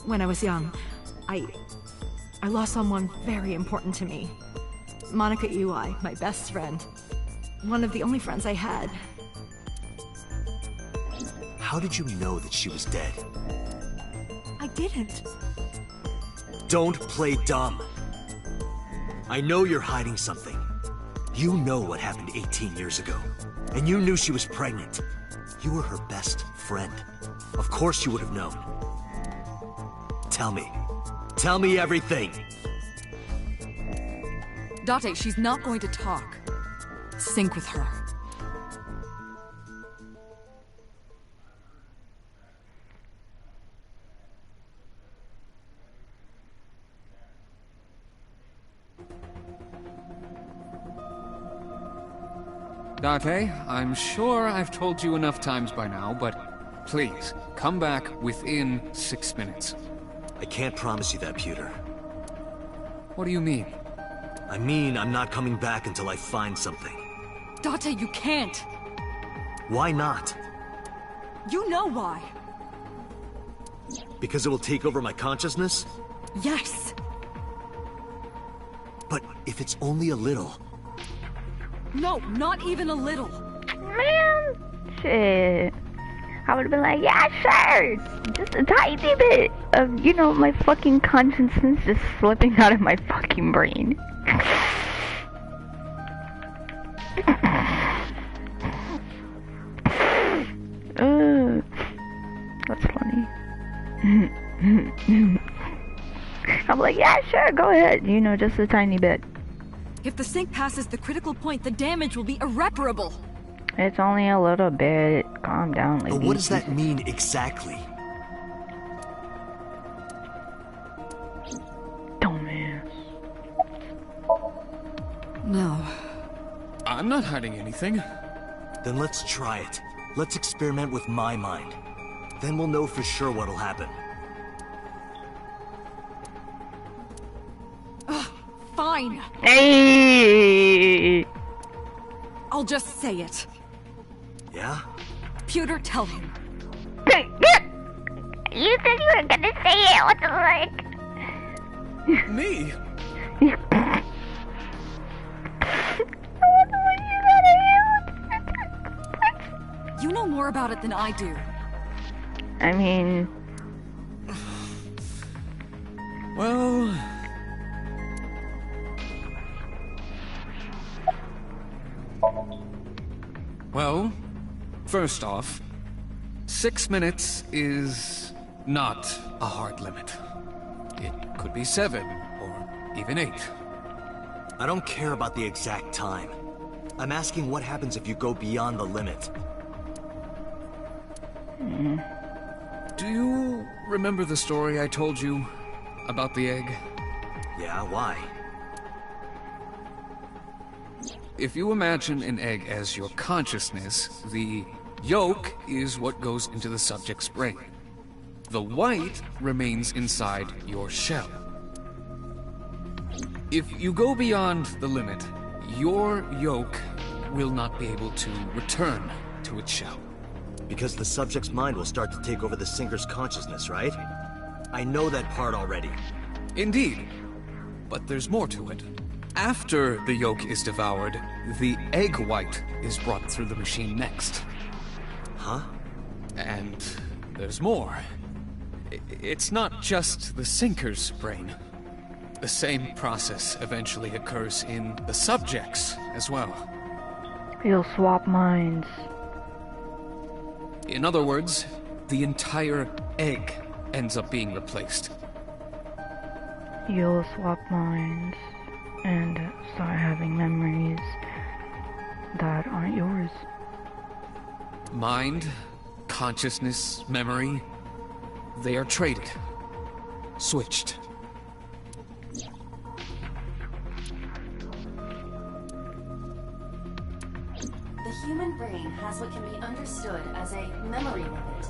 Speaker 4: When I was young, I lost someone very important to me. Monika Iwai, my best friend. One of the only friends I had.
Speaker 2: How did you know that she was dead?
Speaker 4: I didn't.
Speaker 2: Don't play dumb. I know you're hiding something. You know what happened 18 years ago. And you knew she was pregnant. You were her best friend. Of course you would have known. Tell me. Tell me everything!
Speaker 4: Date, she's not going to talk. Sync with her.
Speaker 9: Date, I'm sure I've told you enough times by now, but please, come back within 6 minutes.
Speaker 2: I can't promise you that, Pewter.
Speaker 9: What do you mean?
Speaker 2: I mean, I'm not coming back until I find something.
Speaker 4: Date, you can't!
Speaker 2: Why not?
Speaker 4: You know why!
Speaker 2: Because it will take over my consciousness?
Speaker 4: Yes!
Speaker 2: But if it's only a little...
Speaker 4: No, not even a little!
Speaker 6: Man, shit. I would have been like, yeah, sure! Just a tiny bit of, you know, my fucking consciousness just slipping out of my fucking brain. That's funny. I'm like, yeah, sure, go ahead. You know, just a tiny bit.
Speaker 4: If the sync passes the critical point, the damage will be irreparable.
Speaker 6: It's only a little bit. Calm down, lady.
Speaker 2: But what does that mean exactly?
Speaker 6: Dumbass.
Speaker 4: No.
Speaker 9: I'm not hiding anything.
Speaker 2: Then let's try it. Let's experiment with my mind. Then we'll know for sure what'll happen.
Speaker 4: Fine.
Speaker 6: Hey!
Speaker 4: I'll just say it.
Speaker 2: Yeah?
Speaker 4: Pewter, tell him.
Speaker 6: You said you were gonna say it. What the fuck?
Speaker 9: Me?
Speaker 4: You know more about it than I do.
Speaker 6: I mean...
Speaker 9: Well... Well, first off, 6 minutes is not a hard limit. It could be 7, or even 8.
Speaker 2: I don't care about the exact time. I'm asking what happens if you go beyond the limit.
Speaker 9: Do you remember the story I told you about the egg?
Speaker 2: Yeah, why?
Speaker 9: If you imagine an egg as your consciousness, the yolk is what goes into the subject's brain. The white remains inside your shell. If you go beyond the limit, your yolk will not be able to return to its shell.
Speaker 2: Because the subject's mind will start to take over the sinker's consciousness, right? I know that part already.
Speaker 9: Indeed. But there's more to it. After the yolk is devoured, the egg white is brought through the machine next.
Speaker 2: Huh?
Speaker 9: And there's more. It's not just the sinker's brain. The same process eventually occurs in the subject's as well.
Speaker 6: You'll swap minds.
Speaker 9: In other words, the entire egg ends up being replaced.
Speaker 6: You'll swap minds and start having memories that aren't yours.
Speaker 9: Mind, consciousness, memory, they are traded. Switched.
Speaker 5: The human brain has what can be understood as a memory limit.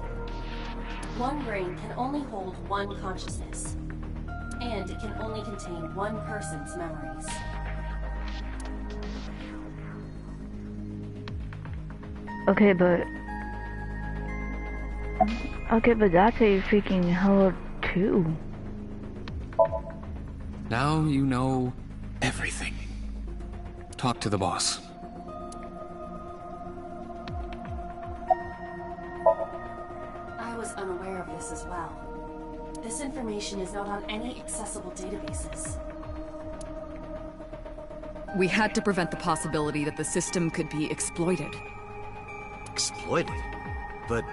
Speaker 5: One brain can only hold one consciousness, and it can only contain one person's memories.
Speaker 6: Okay, but that's a freaking hell too.
Speaker 9: Now you know everything. Talk to the boss.
Speaker 5: I was unaware of this as well. This information is not on any accessible databases.
Speaker 10: We had to prevent the possibility that the system could be exploited.
Speaker 2: Exploited? But...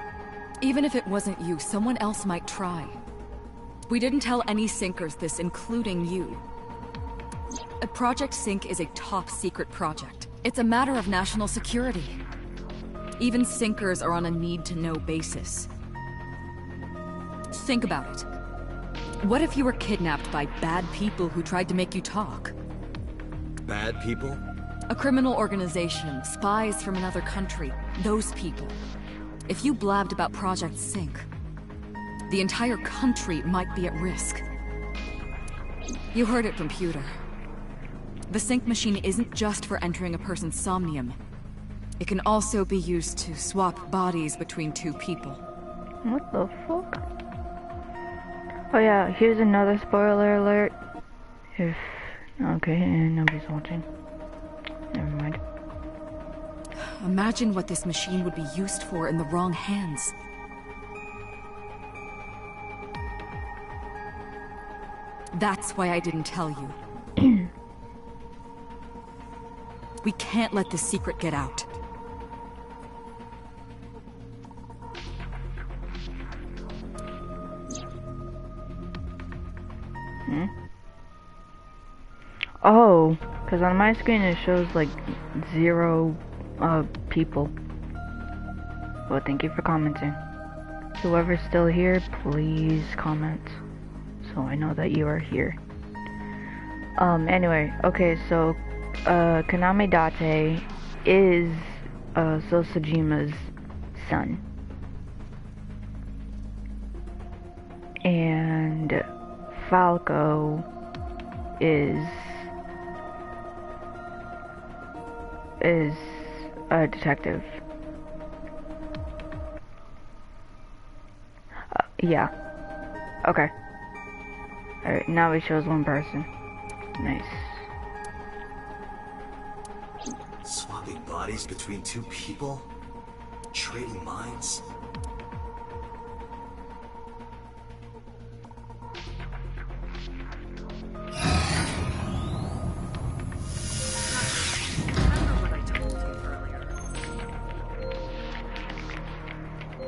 Speaker 10: Even if it wasn't you, someone else might try. We didn't tell any Sinkers this, including you. Project Sync is a top-secret project. It's a matter of national security. Even Sinkers are on a need-to-know basis. Think about it. What if you were kidnapped by bad people who tried to make you talk?
Speaker 2: Bad people?
Speaker 10: A criminal organization, spies from another country, those people. If you blabbed about Project Sync, the entire country might be at risk. You heard it from Pewter. The Sync machine isn't just for entering a person's somnium. It can also be used to swap bodies between two people.
Speaker 6: What the fuck? Oh yeah, here's another spoiler alert. If... Okay, and nobody's watching. Never mind.
Speaker 10: Imagine what this machine would be used for in the wrong hands. That's why I didn't tell you. We can't let this secret get out.
Speaker 6: Hmm? Oh, because on my screen it shows like 0 people. Well, thank you for commenting. Whoever's still here, please comment so I know that you are here. Anyway, okay, so Kaname Date is Sosajima's son. And Falco is a detective. Yeah. Okay. Alright, now it shows one person. Nice.
Speaker 2: Swapping bodies between two people? Trading minds?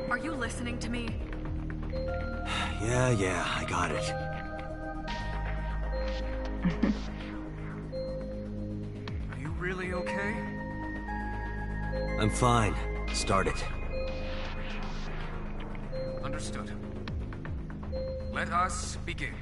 Speaker 10: Are you listening? listening to me?
Speaker 2: Yeah, I got it.
Speaker 9: Are you really okay?
Speaker 2: I'm fine. Start it.
Speaker 9: Understood. Let us begin.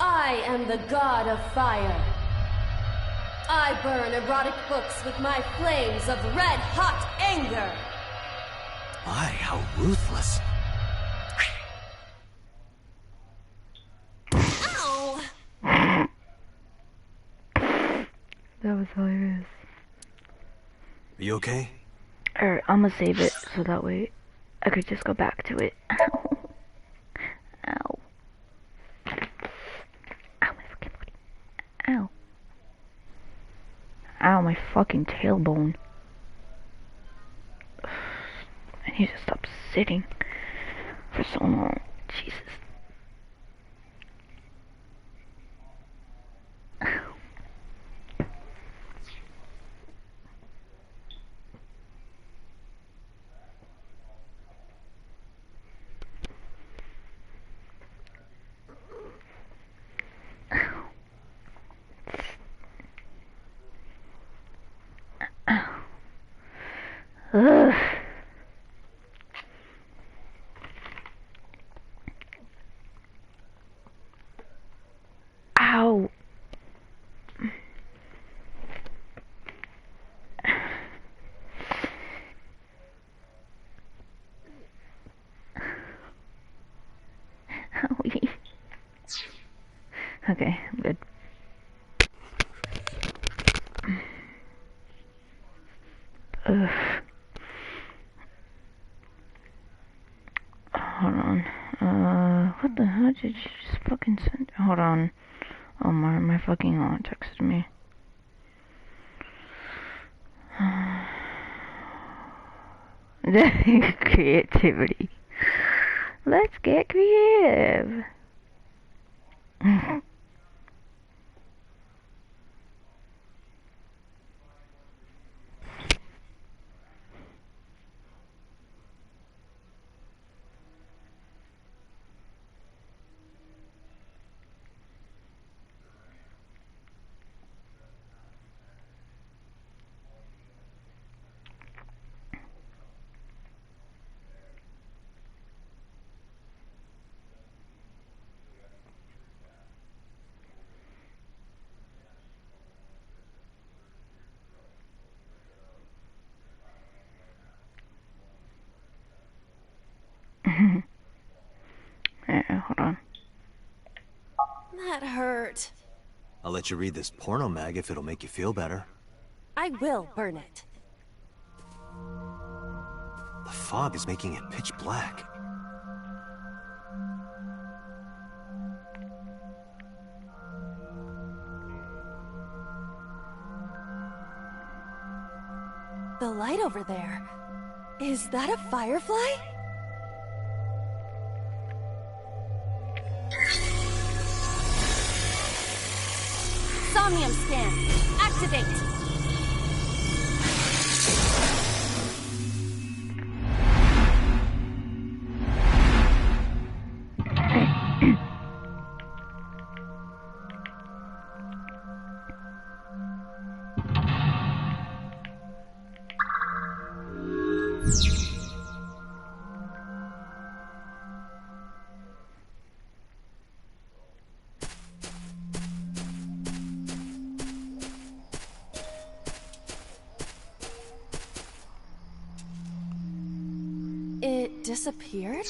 Speaker 11: I am the god of fire. I burn erotic books with my flames of red-hot anger.
Speaker 2: My, how ruthless.
Speaker 11: Ow!
Speaker 6: That was hilarious.
Speaker 2: Are you okay?
Speaker 6: Alright, I'm gonna save it so that way I could just go back to it. Ow. Ow, my fucking body. Ow. Ow, my fucking tailbone. I need to stop sitting for so long. Jesus. Ugh. Ow. Owie. Okay, I'm good. Ugh. Hold on. What the hell did you just fucking send? Hold on. Oh, my fucking aunt texted me. Creativity. Let's get creative. Yeah, hold on.
Speaker 11: That hurt.
Speaker 2: I'll let you read this porno mag if it'll make you feel better.
Speaker 11: I will burn it.
Speaker 2: The fog is making it pitch black.
Speaker 11: The light over there. Is that a firefly? Somnium scan. Activate. It disappeared?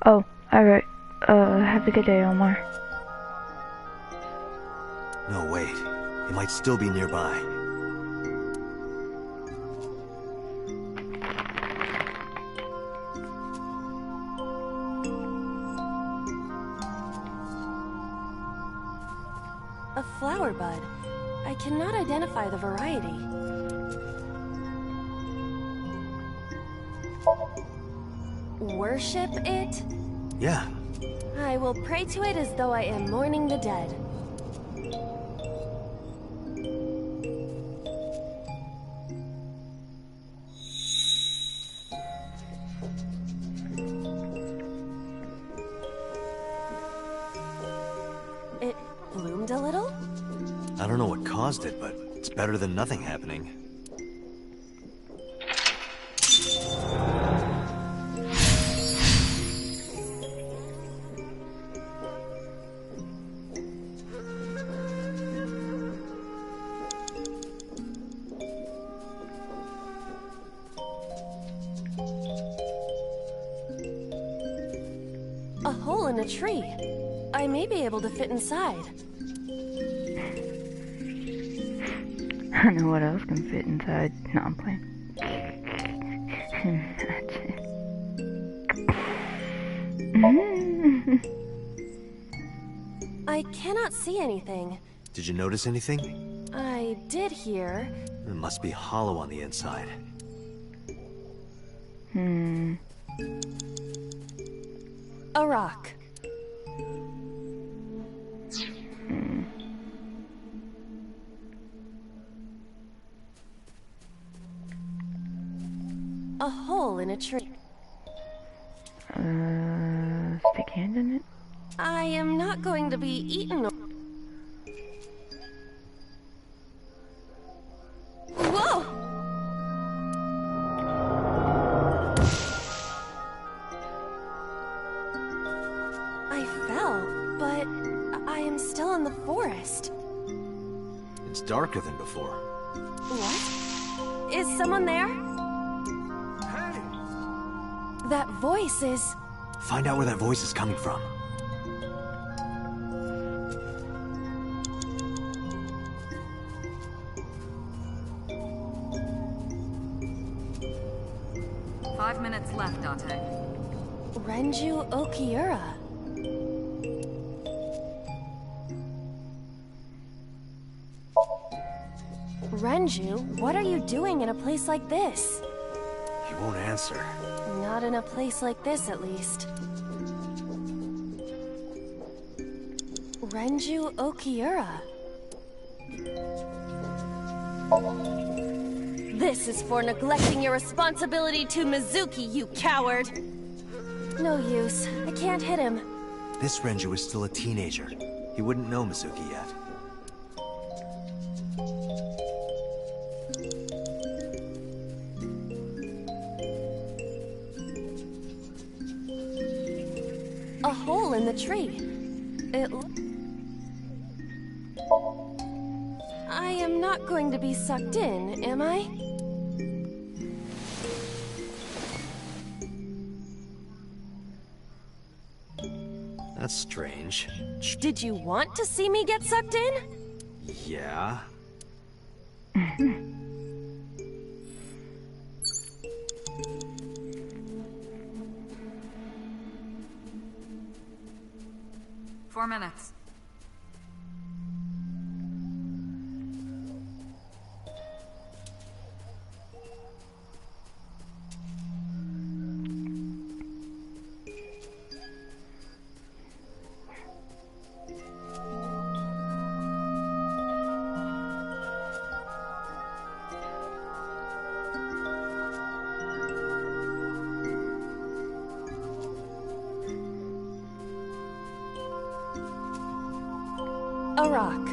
Speaker 6: Oh, alright. Have a good day, Omar.
Speaker 2: No, wait. It might still be nearby.
Speaker 11: A flower bud. I cannot identify the variety. Worship it?
Speaker 2: Yeah.
Speaker 11: I will pray to it as though I am mourning the dead. It bloomed a little?
Speaker 2: I don't know what caused it, but it's better than nothing happening.
Speaker 11: A hole in a tree. I may be able to fit inside.
Speaker 6: I know what else can fit inside. No, I'm playing.
Speaker 11: I cannot see anything.
Speaker 2: Did you notice anything?
Speaker 11: I did hear.
Speaker 2: It must be hollow on the inside.
Speaker 11: A rock. A hole in a tree.
Speaker 6: Stick hand in it?
Speaker 11: I am not going to be eaten. Whoa! I fell, but I am still in the forest.
Speaker 2: It's darker than before.
Speaker 11: What? Is someone there? That voice is...
Speaker 2: Find out where that voice is coming from.
Speaker 10: Five minutes left, Dante.
Speaker 11: Renju Okiura. Renju, what are you doing in a place like this?
Speaker 2: He won't answer.
Speaker 11: Not in a place like this, at least. Renju Okiura. This is for neglecting your responsibility to Mizuki, you coward! No use. I can't hit him.
Speaker 2: This Renju is still a teenager. He wouldn't know Mizuki yet.
Speaker 11: A hole in the tree. I am not going to be sucked in, am I?
Speaker 2: That's strange.
Speaker 11: Did you want to see me get sucked in?
Speaker 2: Yeah.
Speaker 10: Four minutes.
Speaker 11: A rock.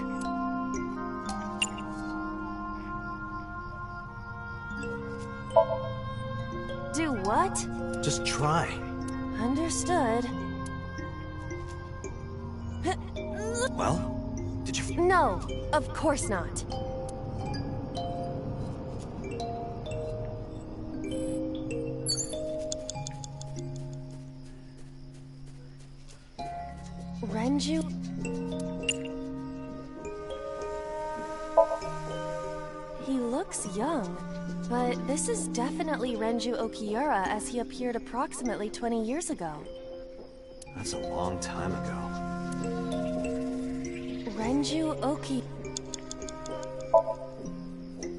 Speaker 11: Do what?
Speaker 2: Just try.
Speaker 11: Understood.
Speaker 2: Well, did you...
Speaker 11: No, of course not. Renju... looks young, but this is definitely Renju Okiura as he appeared approximately 20 years ago.
Speaker 2: That's a long time ago.
Speaker 11: Renju Oki...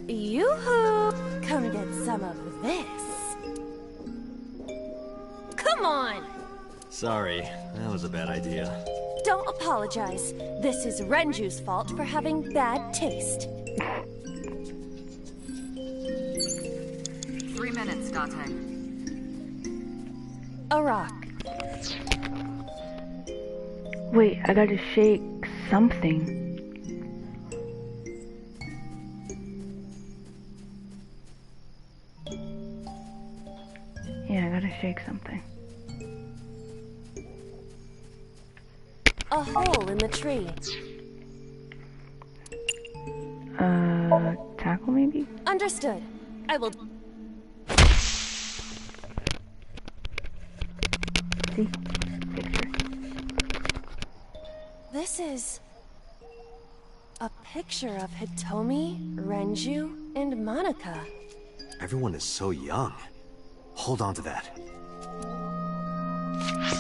Speaker 11: Yoo-hoo! Come get some of this. Come on!
Speaker 2: Sorry, that was a bad idea.
Speaker 11: Don't apologize. This is Renju's fault for having bad taste.
Speaker 10: 3 minutes, Date.
Speaker 11: A rock.
Speaker 6: Wait, I gotta shake something. Yeah, I gotta shake something.
Speaker 11: A hole in the tree.
Speaker 6: Tackle maybe?
Speaker 11: Understood. I will...
Speaker 6: See? Picture.
Speaker 11: This is... a picture of Hitomi, Renju, and Monika.
Speaker 2: Everyone is so young. Hold on to that.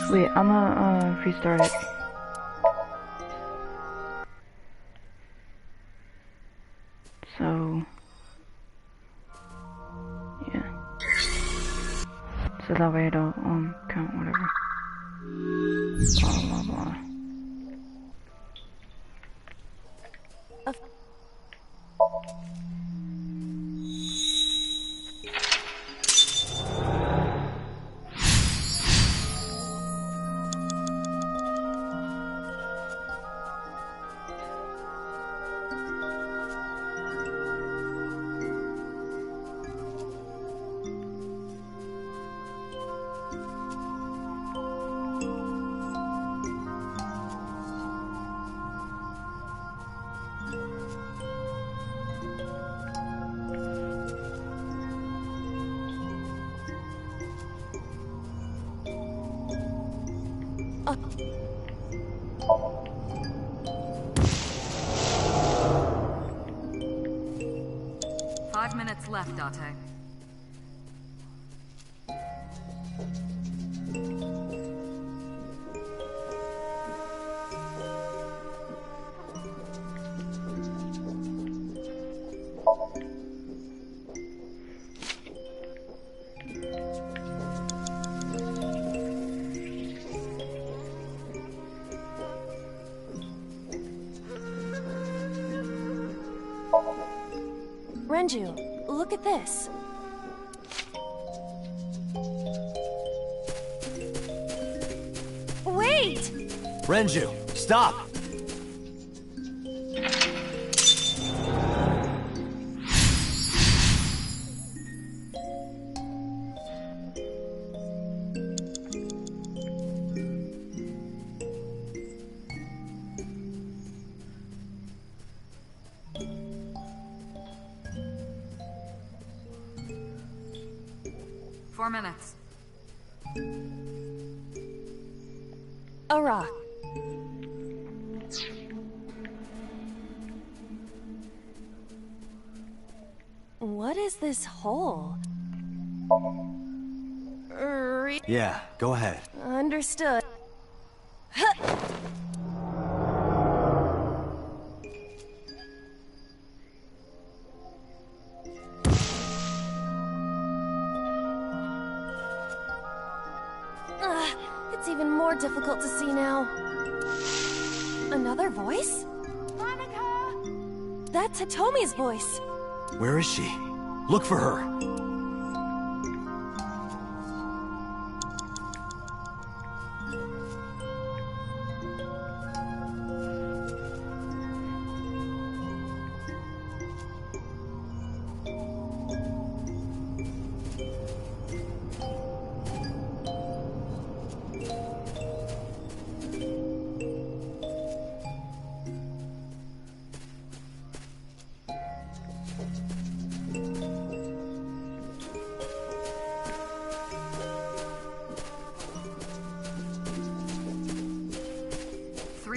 Speaker 6: Wait, I'ma restart it. So... yeah. So that way it'll, count whatever. Blah, blah, blah.
Speaker 10: Left, Date.
Speaker 11: Renju, look at this. Wait!
Speaker 2: Renju, stop!
Speaker 10: Minutes.
Speaker 11: A rock. What is this hole?
Speaker 2: Yeah, go ahead.
Speaker 11: Understood. It's even more difficult to see now. Another voice? Monika! That's Hitomi's voice.
Speaker 2: Where is she? Look for her.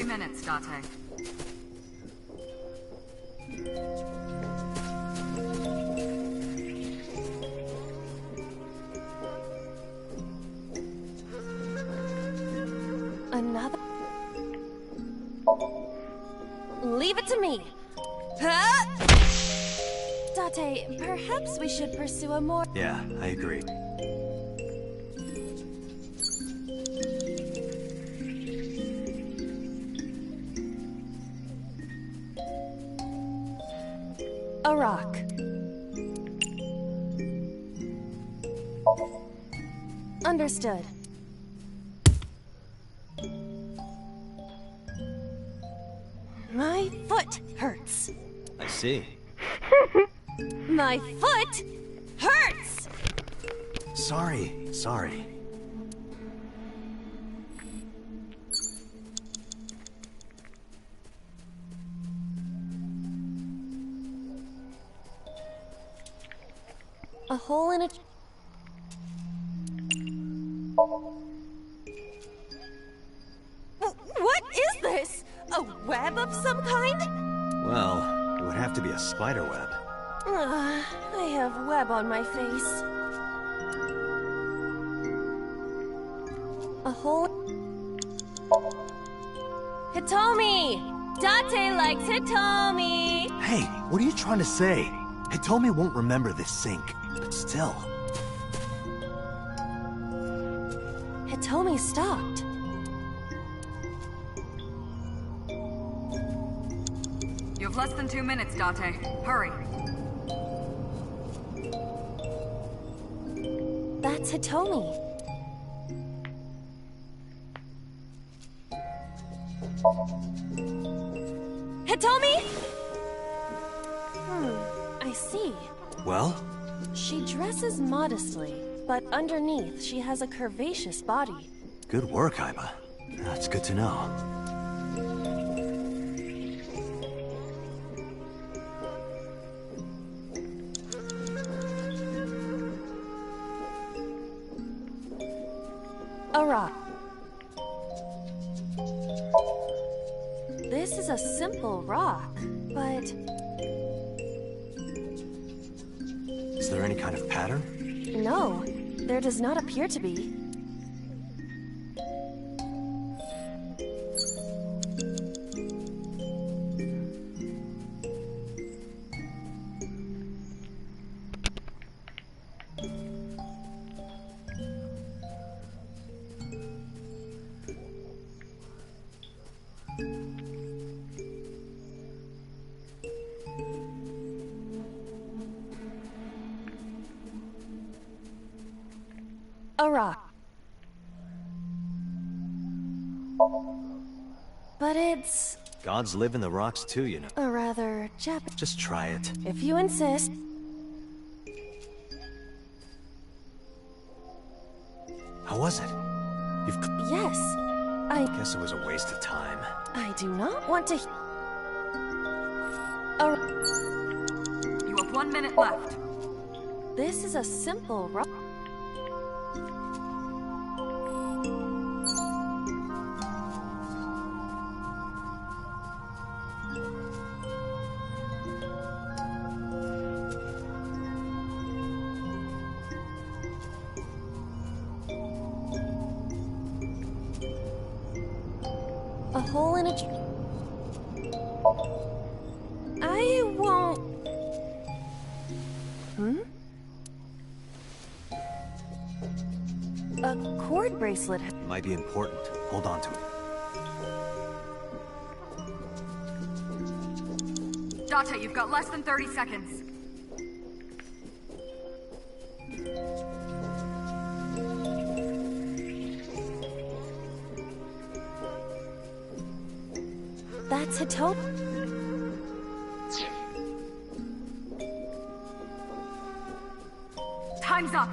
Speaker 10: Minutes, Date.
Speaker 11: get to me! Huh? Date, perhaps we should pursue a more...
Speaker 2: Yeah, I agree.
Speaker 11: A rock. Understood. My foot hurts.
Speaker 2: I see.
Speaker 11: My foot hurts!
Speaker 2: Sorry.
Speaker 11: A hole in a... What is this? A web of some kind?
Speaker 2: Well, it would have to be a spider web.
Speaker 11: I have web on my face. A hole... Hitomi! Date likes Hitomi!
Speaker 2: Hey, what are you trying to say? Hitomi won't remember this sink, but still.
Speaker 11: Hitomi stopped.
Speaker 10: You have less than 2 minutes, Date. Hurry.
Speaker 11: That's Hitomi. Hitomi? I see.
Speaker 2: Well?
Speaker 11: She dresses modestly, but underneath she has a curvaceous body.
Speaker 2: Good work, Aiba. That's good to know.
Speaker 11: A rock. This is a simple rock, but...
Speaker 2: Is there any kind of pattern?
Speaker 11: No, there does not appear to be. A rock. But it's...
Speaker 2: Gods live in the rocks too, you know.
Speaker 11: a rather Japanese...
Speaker 2: Just try it.
Speaker 11: If you insist.
Speaker 2: How was it?
Speaker 11: Yes, I...
Speaker 2: Guess it was a waste of time.
Speaker 11: I do not want to...
Speaker 10: You have 1 minute left.
Speaker 11: This is a simple rock. A hole in a... I won't... A cord bracelet.
Speaker 2: Might be important. Hold on to it.
Speaker 10: Date, you've got less than 30 seconds.
Speaker 11: That's Hitomi.
Speaker 10: Time's up.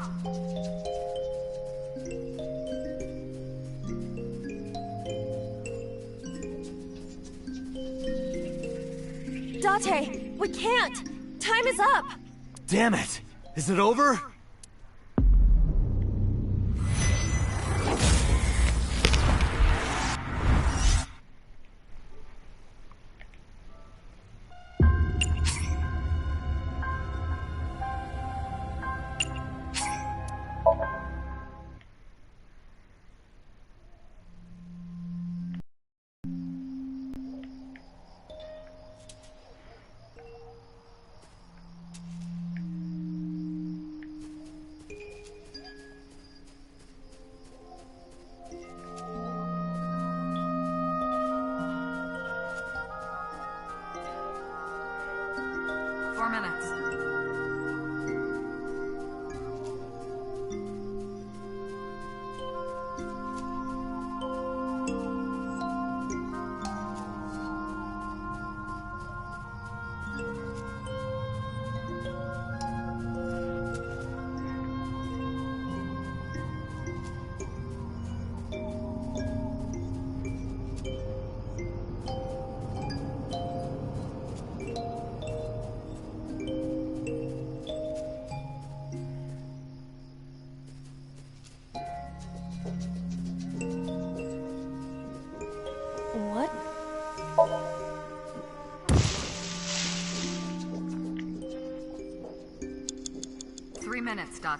Speaker 11: Date, we can't. Time is up.
Speaker 2: Damn it! Is it over?
Speaker 11: What?
Speaker 10: 3 minutes, Date.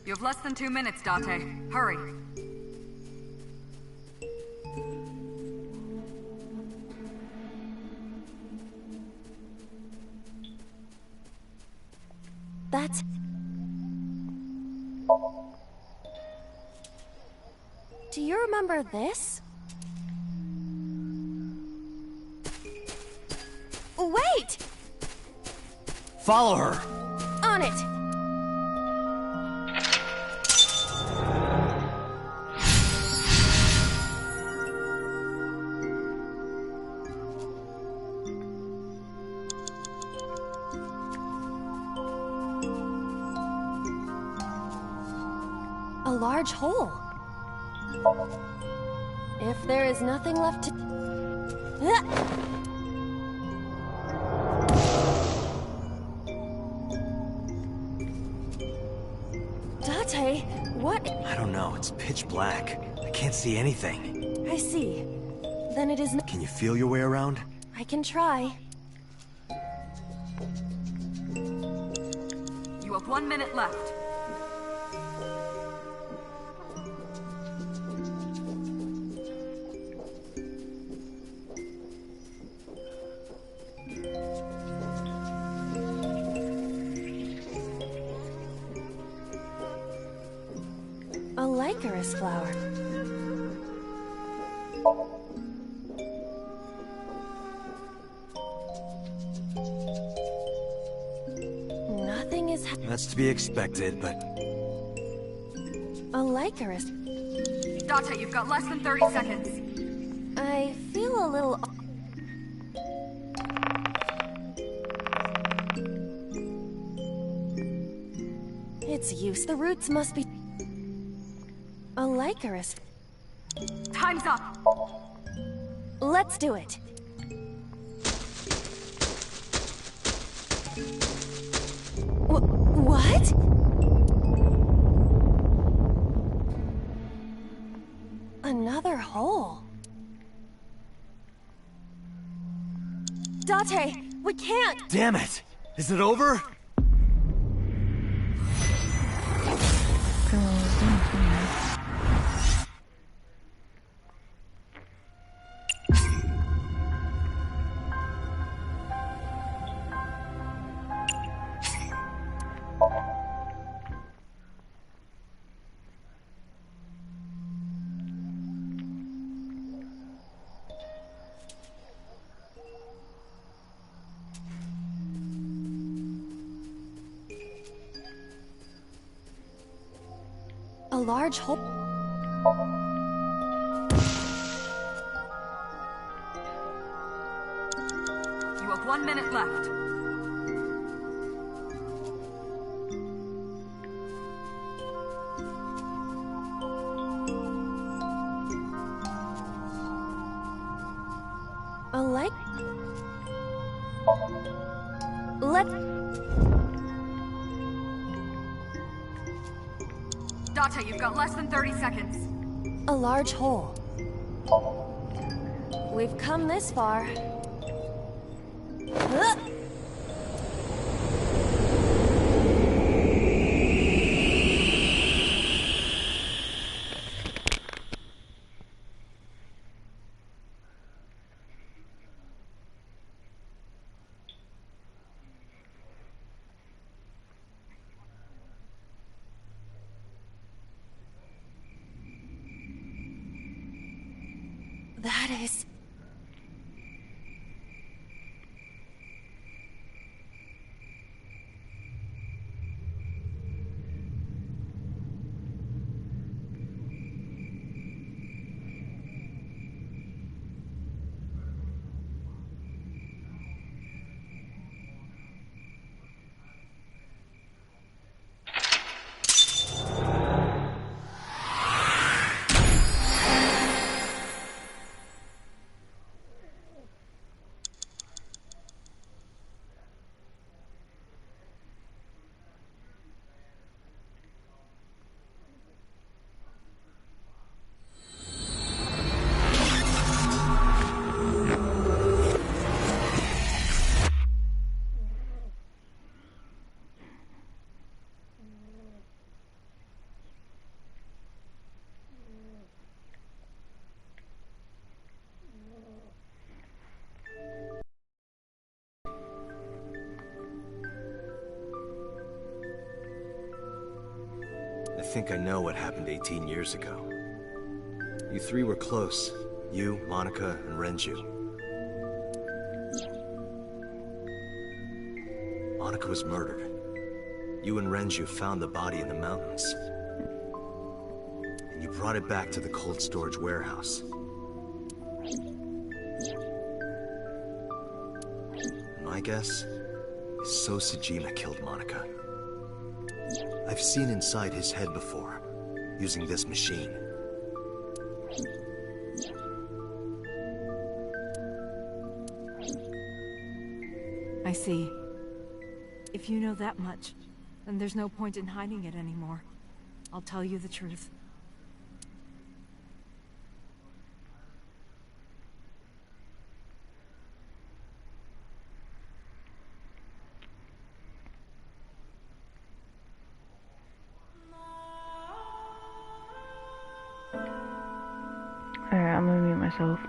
Speaker 10: You have less than 2 minutes, Date. Hurry.
Speaker 11: That's... Do you remember this? Wait!
Speaker 2: Follow her!
Speaker 11: On it! A large hole. If there is nothing left to... Date, what?
Speaker 2: I don't know, it's pitch black. I can't see anything.
Speaker 11: I see. Then it is...
Speaker 2: Can you feel your way around?
Speaker 11: I can try.
Speaker 10: You have 1 minute left.
Speaker 11: A Lycoris flower. Nothing is...
Speaker 2: That's to be expected, but...
Speaker 11: A Lycoris.
Speaker 10: Date, you've got less than 30 seconds.
Speaker 11: I feel a little... Its use. The roots must be... A Lycoris.
Speaker 10: Time's up!
Speaker 11: Let's do it. What? Another hole. Date, we can't!
Speaker 2: Damn it! Is it over?
Speaker 11: A large hole.
Speaker 10: You have 1 minute left.
Speaker 11: A light. Let.
Speaker 10: Date, you've got less than 30 seconds.
Speaker 11: A large hole. We've come this far. that is.
Speaker 2: I think I know what happened 18 years ago. You three were close. You, Monica, and Renju. Monica was murdered. You and Renju found the body in the mountains. And you brought it back to the cold storage warehouse. My guess is So Sejima killed Monica. I've seen inside his head before, using this machine.
Speaker 4: I see. If you know that much, then there's no point in hiding it anymore. I'll tell you the truth.
Speaker 6: Alright, I'm gonna mute myself.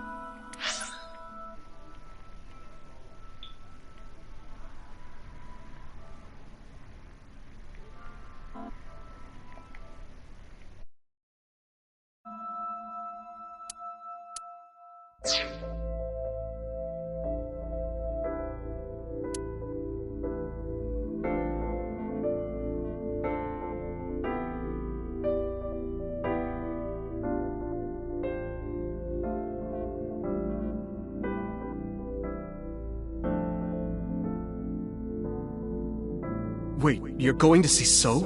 Speaker 12: Wait, you're going to see So?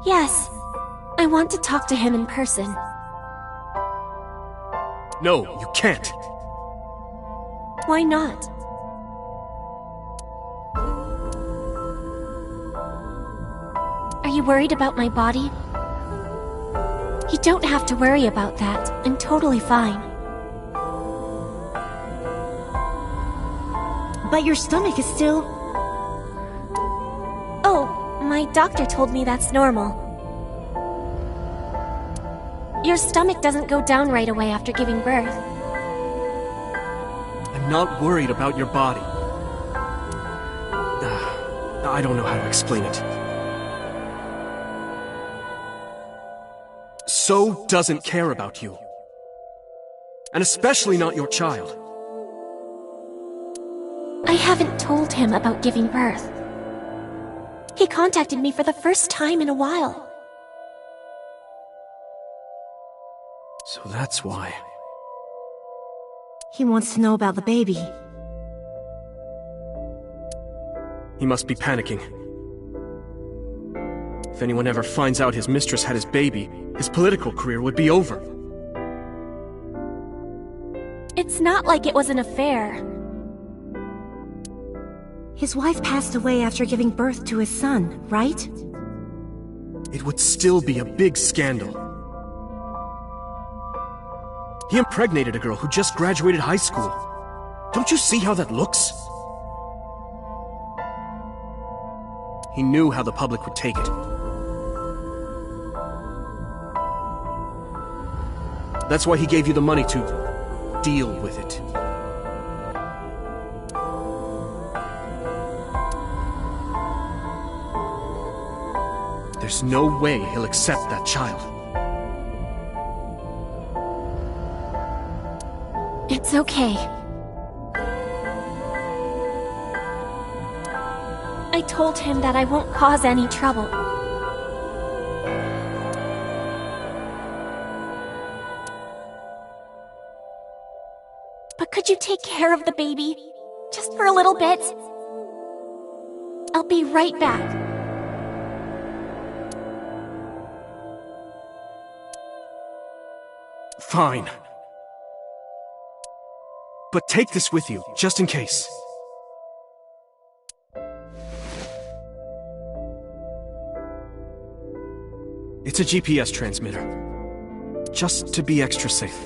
Speaker 11: Yes. I want to talk to him in person.
Speaker 12: No, you can't.
Speaker 11: Why not? Are you worried about my body? You don't have to worry about that. I'm totally fine.
Speaker 13: But your stomach is still...
Speaker 11: Oh, my doctor told me that's normal. Your stomach doesn't go down right away after giving birth.
Speaker 12: I'm not worried about your body. I don't know how to explain it. So doesn't care about you. And especially not your child.
Speaker 11: I haven't told him about giving birth. He contacted me for the first time in a while.
Speaker 12: So that's why.
Speaker 13: He wants to know about the baby.
Speaker 12: He must be panicking. If anyone ever finds out his mistress had his baby, his political career would be over.
Speaker 11: It's not like it was an affair.
Speaker 13: His wife passed away after giving birth to his son, right?
Speaker 12: It would still be a big scandal. He impregnated a girl who just graduated high school. Don't you see how that looks? He knew how the public would take it. That's why he gave you the money to deal with it. There's no way he'll accept that child.
Speaker 7: It's okay. I told him that I won't cause any trouble. But could you take care of the baby? Just for a little bit? I'll be right back.
Speaker 12: Fine. But take this with you, just in case. It's a GPS transmitter. Just to be extra safe.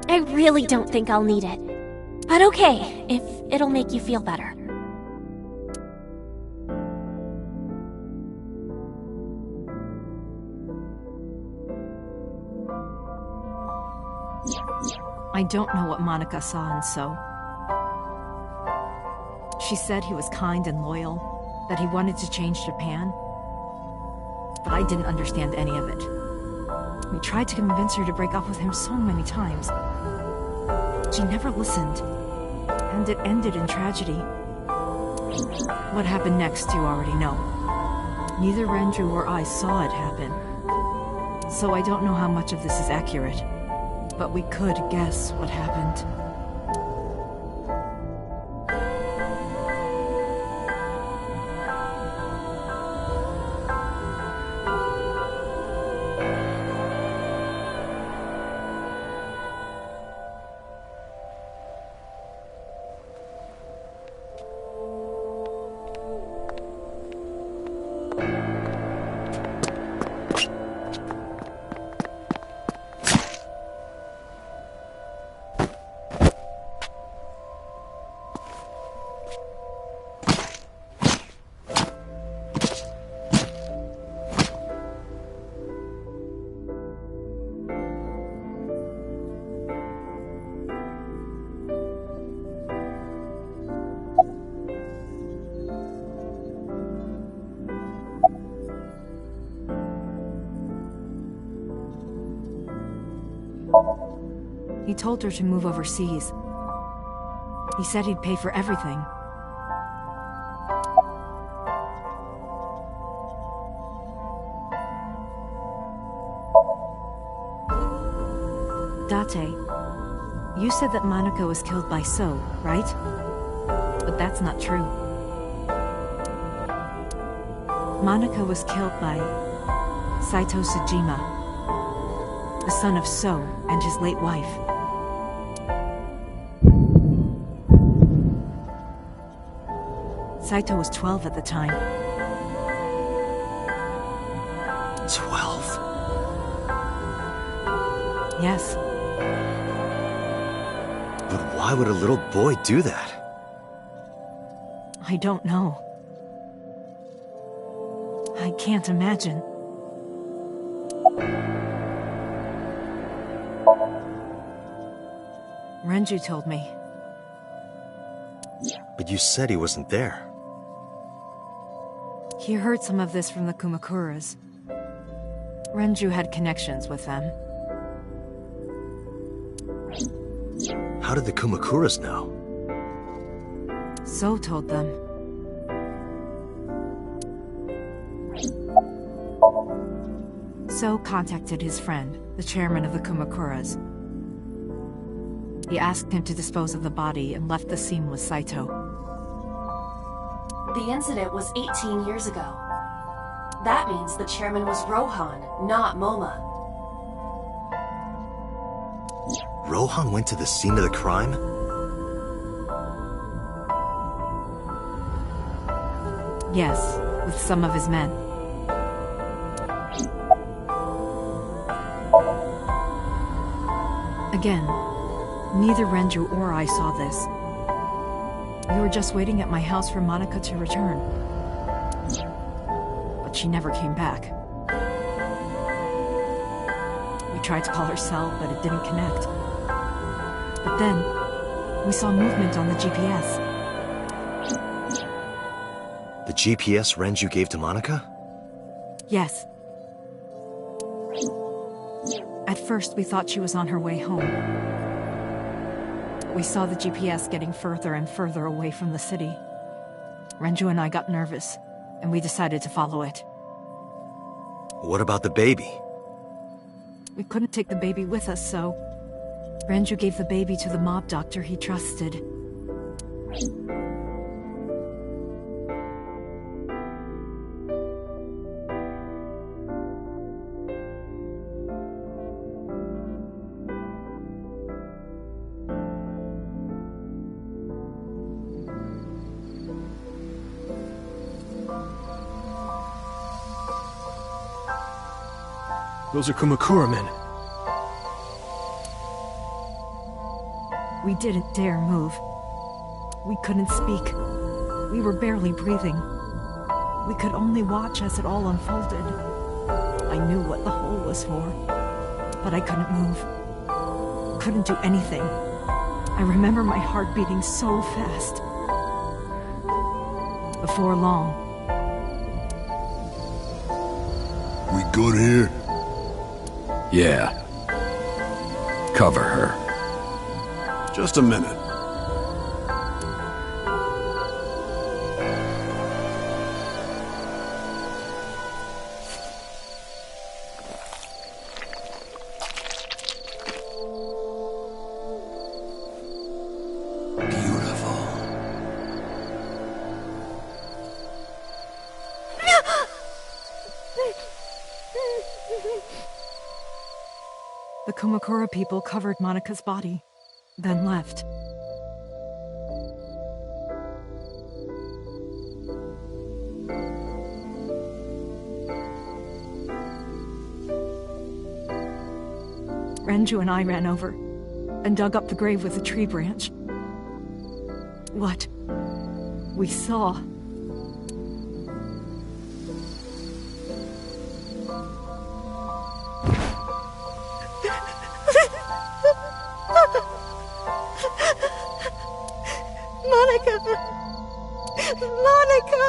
Speaker 7: I really don't think I'll need it. But okay, if it'll make you feel better.
Speaker 4: I don't know what Monica saw in So. She said he was kind and loyal, that he wanted to change Japan. But I didn't understand any of it. We tried to convince her to break up with him so many times. She never listened, and it ended in tragedy. What happened next, you already know. Neither Renju or I saw it happen, so I don't know how much of this is accurate. But we could guess what happened. He told her to move overseas. He said he'd pay for everything. Date, you said that Monica was killed by So, right? But that's not true. Monica was killed by Saito Sejima, the son of So and his late wife. Saito was 12 at the time.
Speaker 2: 12?
Speaker 4: Yes.
Speaker 2: But why would a little boy do that?
Speaker 4: I don't know. I can't imagine. Renju told me.
Speaker 2: But you said he wasn't there.
Speaker 4: He heard some of this from the Kumakuras. Renju had connections with them.
Speaker 2: How did the Kumakuras know?
Speaker 4: So told them. So contacted his friend, the chairman of the Kumakuras. He asked him to dispose of the body and left the scene with Saito.
Speaker 5: The incident was 18 years ago. That means the chairman was Rohan, not Moma.
Speaker 2: Rohan went to the scene of the crime?
Speaker 4: Yes, with some of his men. Again, neither Renju or I saw this. We were just waiting at my house for Monica to return. But she never came back. We tried to call her cell, but it didn't connect. But then, we saw movement on the GPS.
Speaker 2: The GPS Renju gave to Monica?
Speaker 4: Yes. At first, we thought she was on her way home. We saw the GPS getting further and further away from the city. Renju and I got nervous, and we decided to follow it.
Speaker 2: What about the baby?
Speaker 4: We couldn't take the baby with us, so Renju gave the baby to the mob doctor he trusted.
Speaker 12: Those are Kumakura men.
Speaker 4: We didn't dare move. We couldn't speak. We were barely breathing. We could only watch as it all unfolded. I knew what the hole was for, but I couldn't move. Couldn't do anything. I remember my heart beating so fast. Before long.
Speaker 14: We good here?
Speaker 15: Yeah. Cover her.
Speaker 14: Just a minute.
Speaker 4: The Kumakura people covered Monika's body, then left. Renju and I ran over and dug up the grave with a tree branch. What we saw.
Speaker 13: Monika! Monika!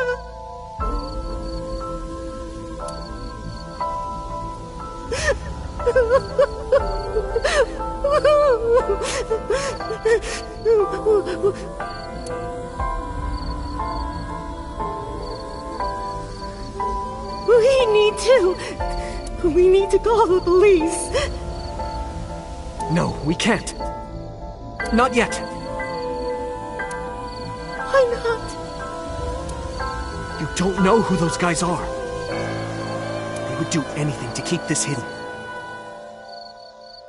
Speaker 13: We need to call the police.
Speaker 12: No, we can't. Not yet.
Speaker 13: Why not?
Speaker 12: You don't know who those guys are. They would do anything to keep this hidden.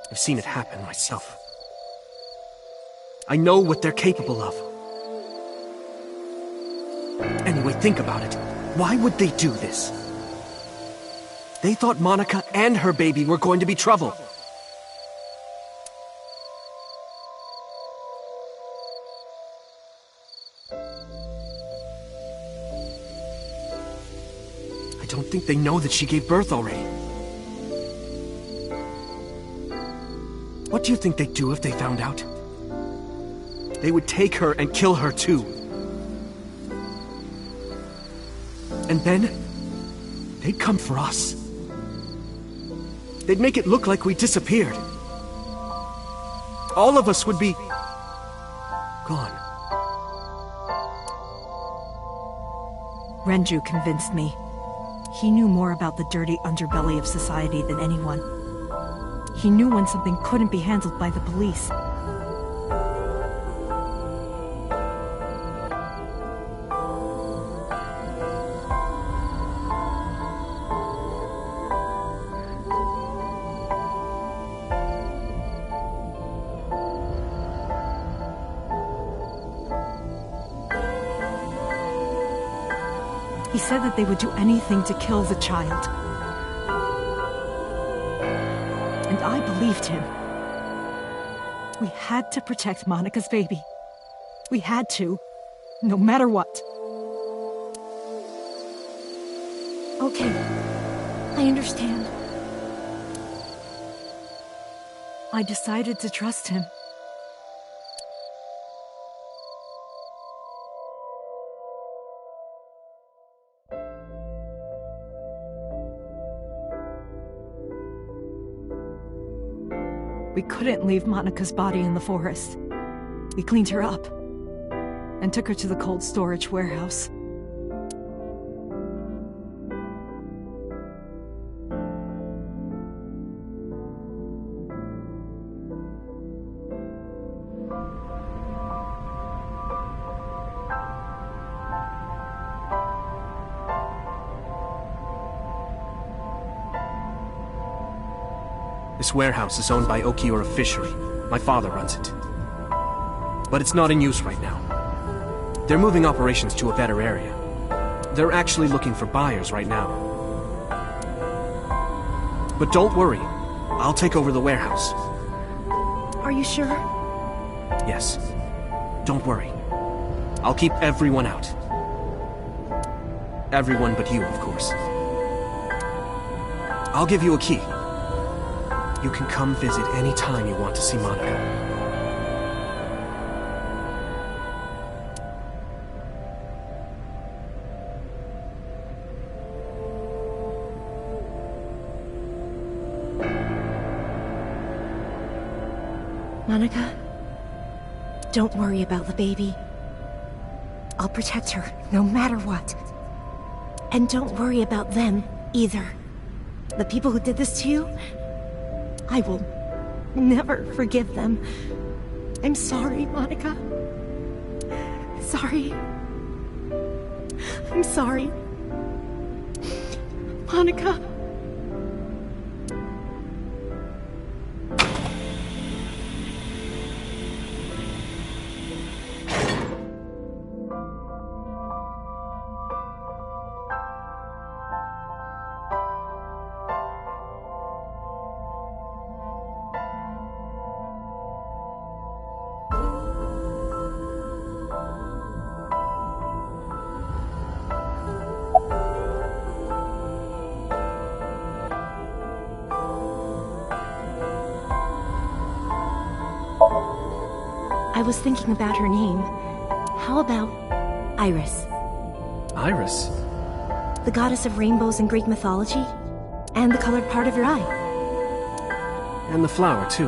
Speaker 12: I've seen it happen myself. I know what they're capable of. Anyway, think about it. Why would they do this? They thought Monika and her baby were going to be trouble. I don't think they know that she gave birth already. What do you think they'd do if they found out? They would take her and kill her too. And then, they'd come for us. They'd make it look like we disappeared. All of us would be gone.
Speaker 4: Renju convinced me. He knew more about the dirty underbelly of society than anyone. He knew when something couldn't be handled by the police. He said that they would do anything to kill the child. And I believed him. We had to protect Monika's baby. We had to, no matter what.
Speaker 13: Okay, I understand.
Speaker 4: I decided to trust him. We couldn't leave Monika's body in the forest. We cleaned her up and took her to the cold storage warehouse.
Speaker 12: This warehouse is owned by Okiura Fishery. My father runs it. But it's not in use right now. They're moving operations to a better area. They're actually looking for buyers right now. But don't worry. I'll take over the warehouse.
Speaker 13: Are you sure?
Speaker 12: Yes. Don't worry. I'll keep everyone out. Everyone but you, of course. I'll give you a key. You can come visit any time you want to see Monika.
Speaker 13: Monika, don't worry about the baby. I'll protect her, no matter what. And don't worry about them, either. The people who did this to you, I will never forgive them. I'm sorry, Monika. Sorry. I'm sorry. Monika. I was thinking about her name. How about Iris?
Speaker 12: Iris?
Speaker 13: The goddess of rainbows in Greek mythology, and the colored part of your eye.
Speaker 12: And the flower, too.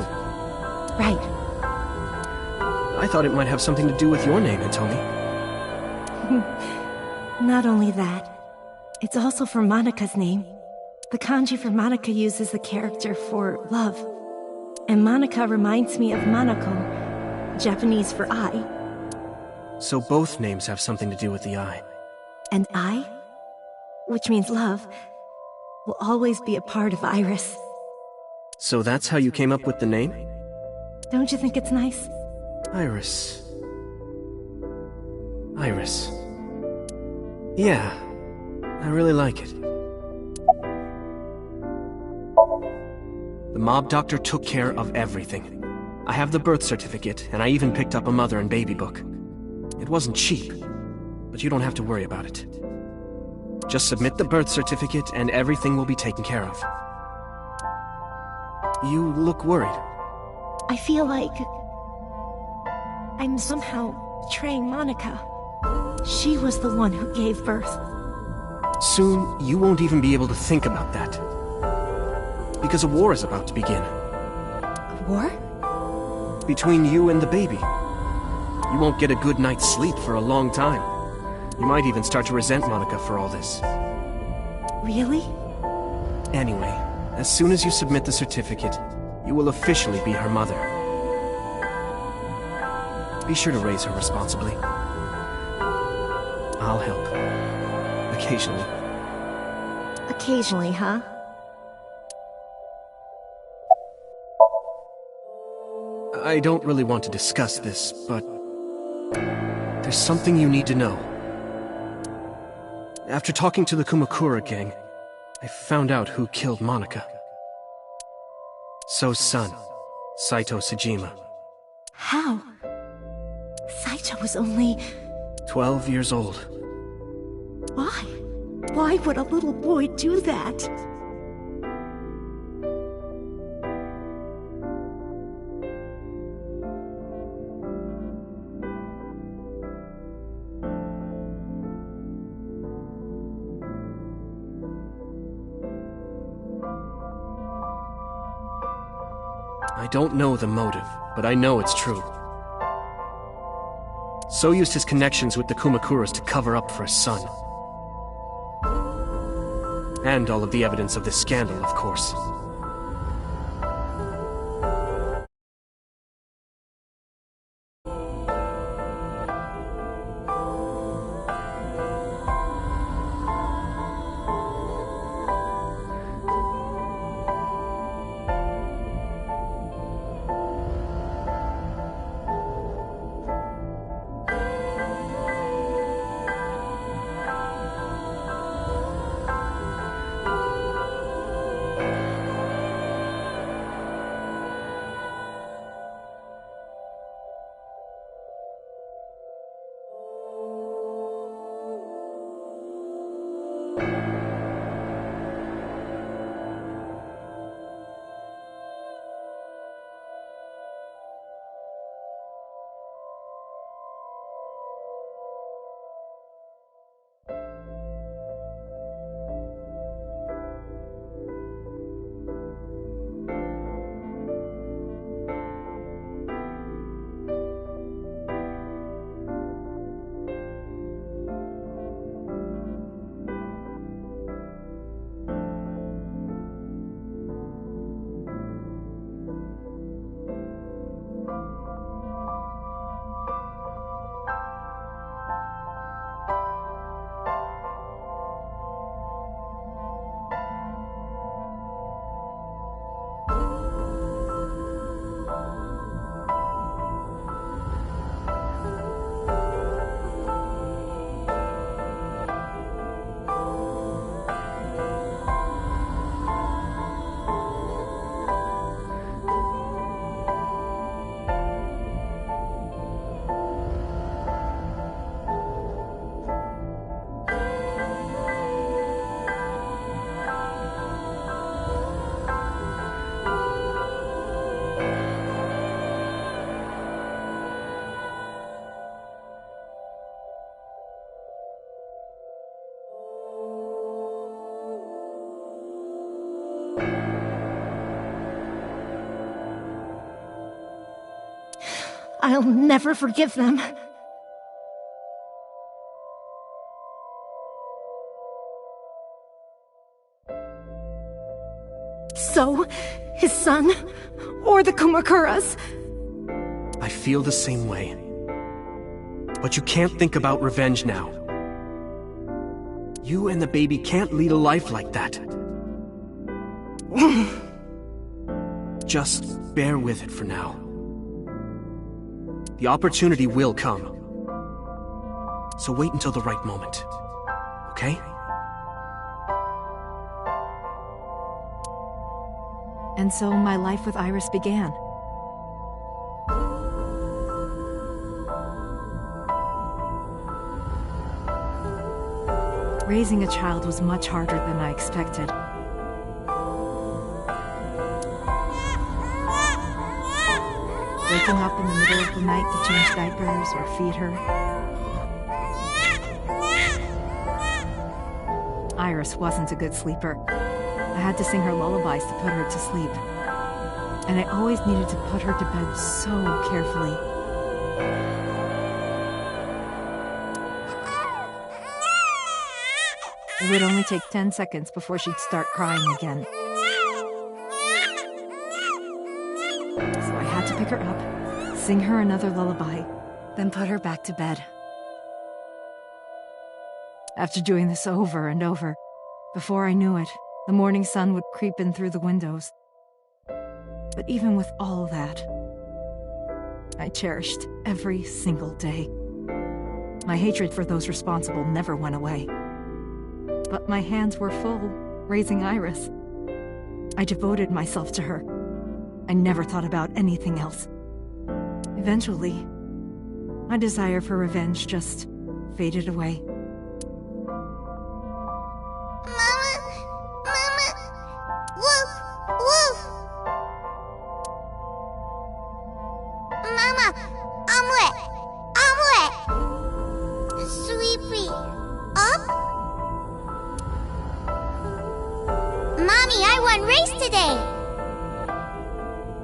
Speaker 13: Right.
Speaker 12: I thought it might have something to do with your name, Hitomi.
Speaker 13: Not only that, it's also for Monika's name. The kanji for Monika uses the character for love. And Monika reminds me of Monoko, Japanese for eye.
Speaker 12: So both names have something to do with the eye.
Speaker 13: And I, which means love, will always be a part of Iris.
Speaker 12: So that's how you came up with the name?
Speaker 13: Don't you think it's nice?
Speaker 12: Iris. Iris. Yeah, I really like it. The mob doctor took care of everything. I have the birth certificate, and I even picked up a mother and baby book. It wasn't cheap, but you don't have to worry about it. Just submit the birth certificate, and everything will be taken care of. You look worried.
Speaker 13: I feel like I'm somehow betraying Monika. She was the one who gave birth.
Speaker 12: Soon, you won't even be able to think about that. Because a war is about to begin.
Speaker 13: A war?
Speaker 12: Between you and the baby. You won't get a good night's sleep for a long time. You might even start to resent Monika for all this.
Speaker 13: Really?
Speaker 12: Anyway, as soon as you submit the certificate, you will officially be her mother. Be sure to raise her responsibly. I'll help. Occasionally.
Speaker 13: Occasionally, huh?
Speaker 12: I don't really want to discuss this, but there's something you need to know. After talking to the Kumakura gang, I found out who killed Monika. So's son, Saito Sejima.
Speaker 13: How? Saito was only
Speaker 12: 12 years old.
Speaker 13: Why? Why would a little boy do that?
Speaker 12: I don't know the motive, but I know it's true. So used his connections with the Kumakuras to cover up for his son. And all of the evidence of this scandal, of course.
Speaker 13: I'll never forgive them. So, his son, or the Kumakuras.
Speaker 12: I feel the same way. But you can't think about revenge now. You and the baby can't lead a life like that. Just bear with it for now. The opportunity will come. So wait until the right moment. Okay?
Speaker 4: And so my life with Iris began. Raising a child was much harder than I expected. Waking up in the middle of the night to change diapers or feed her. Iris wasn't a good sleeper. I had to sing her lullabies to put her to sleep. And I always needed to put her to bed so carefully. It would only take 10 seconds before she'd start crying again. So I had to pick her up, sing her another lullaby, then put her back to bed. After doing this over and over, before I knew it, the morning sun would creep in through the windows. But even with all that, I cherished every single day. My hatred for those responsible never went away. But my hands were full, raising Iris. I devoted myself to her. I never thought about anything else. Eventually, my desire for revenge just faded away.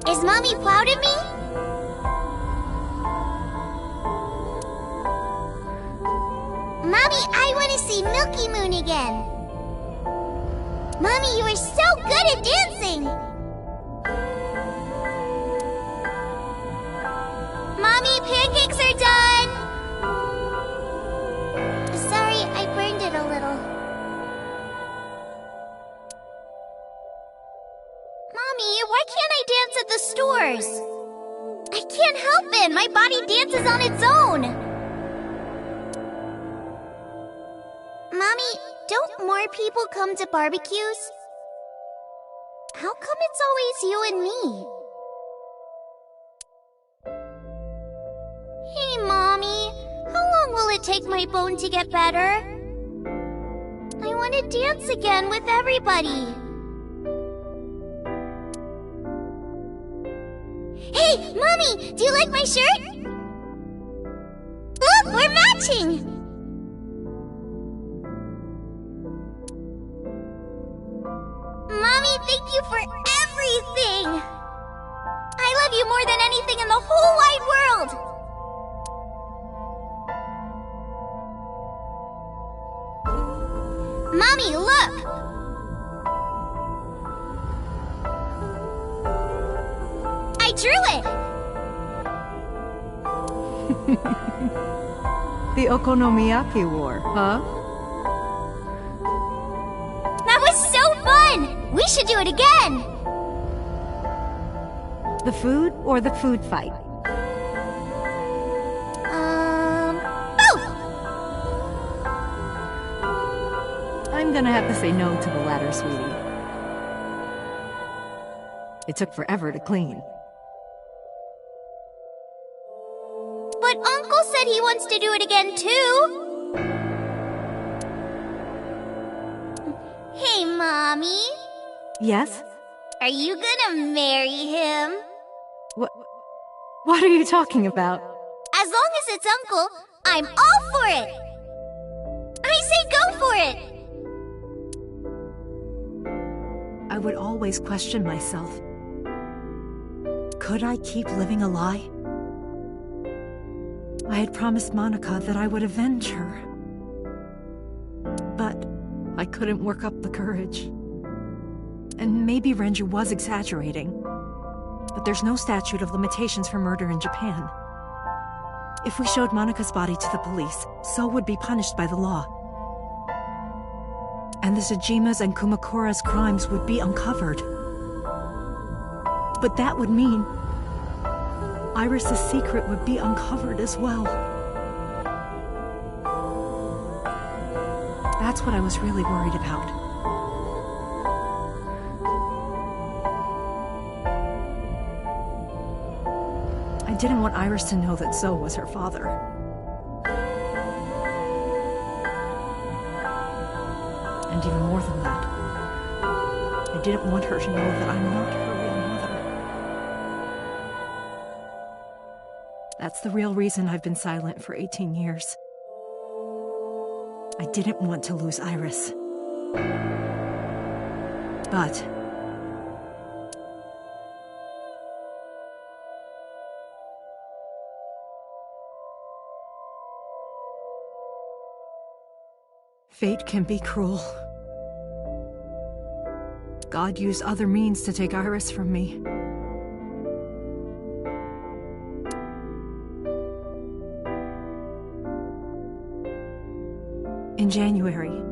Speaker 3: Is Mommy proud of me? Mommy, I want to see Milky Moon again. Mommy, you are so good at dancing. Mommy, pancakes are done. Sorry, I burned it a little. Mommy, why can't I dance at the stores? I can't help it. My body dances on its own. Mommy, don't more people come to barbecues? How come it's always you and me? Hey, Mommy. How long will it take my bone to get better? I want to dance again with everybody. Hey, Mommy! Do you like my shirt? Look, we're matching! Mommy, thank you for everything! I love you more than anything in the whole wide world! Mommy, look! I drew it!
Speaker 4: The Okonomiyaki War, huh?
Speaker 3: That was so fun! We should do it again!
Speaker 4: The food or the food fight?
Speaker 3: Both!
Speaker 4: I'm gonna have to say no to the latter, sweetie. It took forever to clean.
Speaker 3: But Uncle said he wants to do it again, too! Hey, Mommy.
Speaker 4: Yes?
Speaker 3: Are you gonna marry him?
Speaker 4: What are you talking about?
Speaker 3: As long as it's Uncle, I'm all for it! I say go for it!
Speaker 4: I would always question myself. Could I keep living a lie? I had promised Monica that I would avenge her. But I couldn't work up the courage. And maybe Renju was exaggerating. But there's no statute of limitations for murder in Japan. If we showed Monica's body to the police, So would be punished by the law. And the Tsujima's and Kumakura's crimes would be uncovered. But that would mean Iris' secret would be uncovered as well. That's what I was really worried about. I didn't want Iris to know that Zoe was her father. And even more than that, I didn't want her to know that I'm not her real mother. That's the real reason I've been silent for 18 years. I didn't want to lose Iris. But fate can be cruel. God used other means to take Iris from me. In January,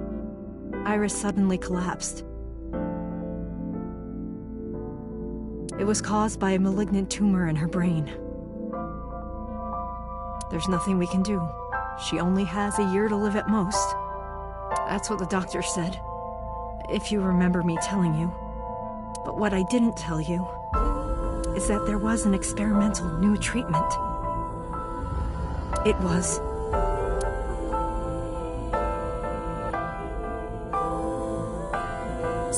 Speaker 4: Iris suddenly collapsed. It was caused by a malignant tumor in her brain. There's nothing we can do. She only has a year to live at most. That's what the doctor said, if you remember me telling you. But what I didn't tell you is that there was an experimental new treatment. It was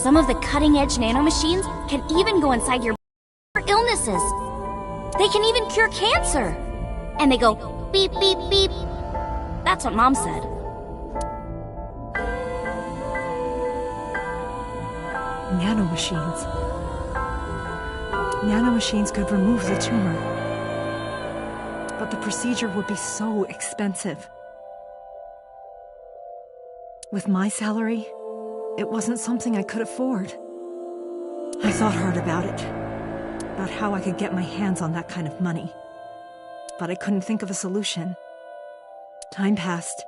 Speaker 7: some of the cutting-edge nanomachines can even go inside your for illnesses. They can even cure cancer. And they go beep, beep, beep. That's what Mom said.
Speaker 4: nanomachines. nanomachines could remove the tumor. But the procedure would be so expensive. With my salary, it wasn't something I could afford. I thought hard about it, about how I could get my hands on that kind of money. But I couldn't think of a solution. Time passed.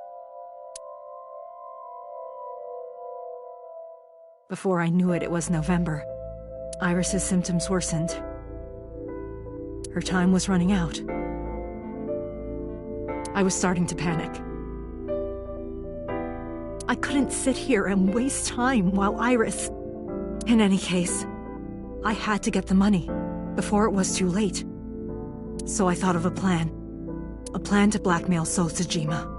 Speaker 4: Before I knew it, it was November. Iris's symptoms worsened. Her time was running out. I was starting to panic. I couldn't sit here and waste time while Iris... In any case, I had to get the money before it was too late. So I thought of a plan. A plan to blackmail Sosajima.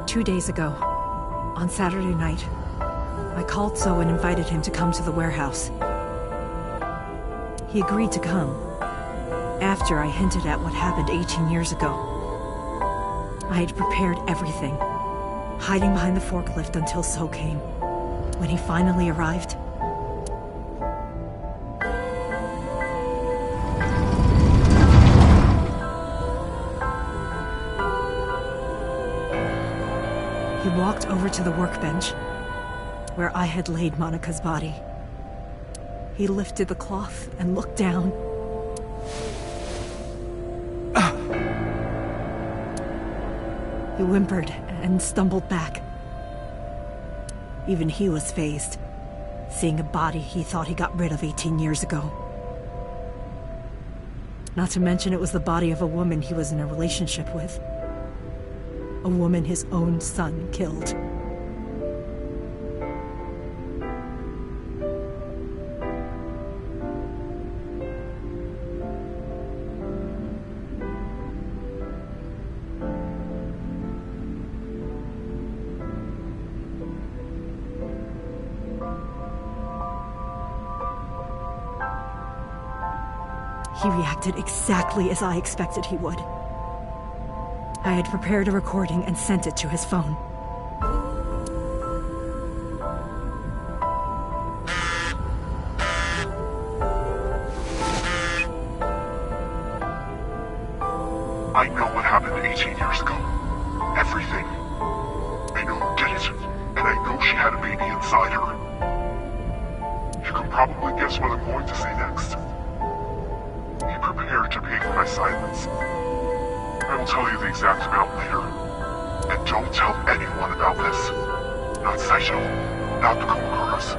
Speaker 4: Two days ago, on Saturday night, I called So and invited him to come to the warehouse. He agreed to come, after I hinted at what happened 18 years ago. I had prepared everything, hiding behind the forklift until So came. When he finally arrived, he walked over to the workbench, where I had laid Monika's body. He lifted the cloth and looked down. He whimpered and stumbled back. Even he was fazed, seeing a body he thought he got rid of 18 years ago. Not to mention it was the body of a woman he was in a relationship with. A woman his own son killed. He reacted exactly as I expected he would. I had prepared a recording and sent it to his phone.
Speaker 16: I know what happened 18 years ago. Everything. I know who did it, and I know she had a baby inside her. You can probably guess what I'm going to say next. Be prepared to pay for my silence. I will tell you the exact amount later. And don't tell anyone about this. Not Saito, not the Kumakuras.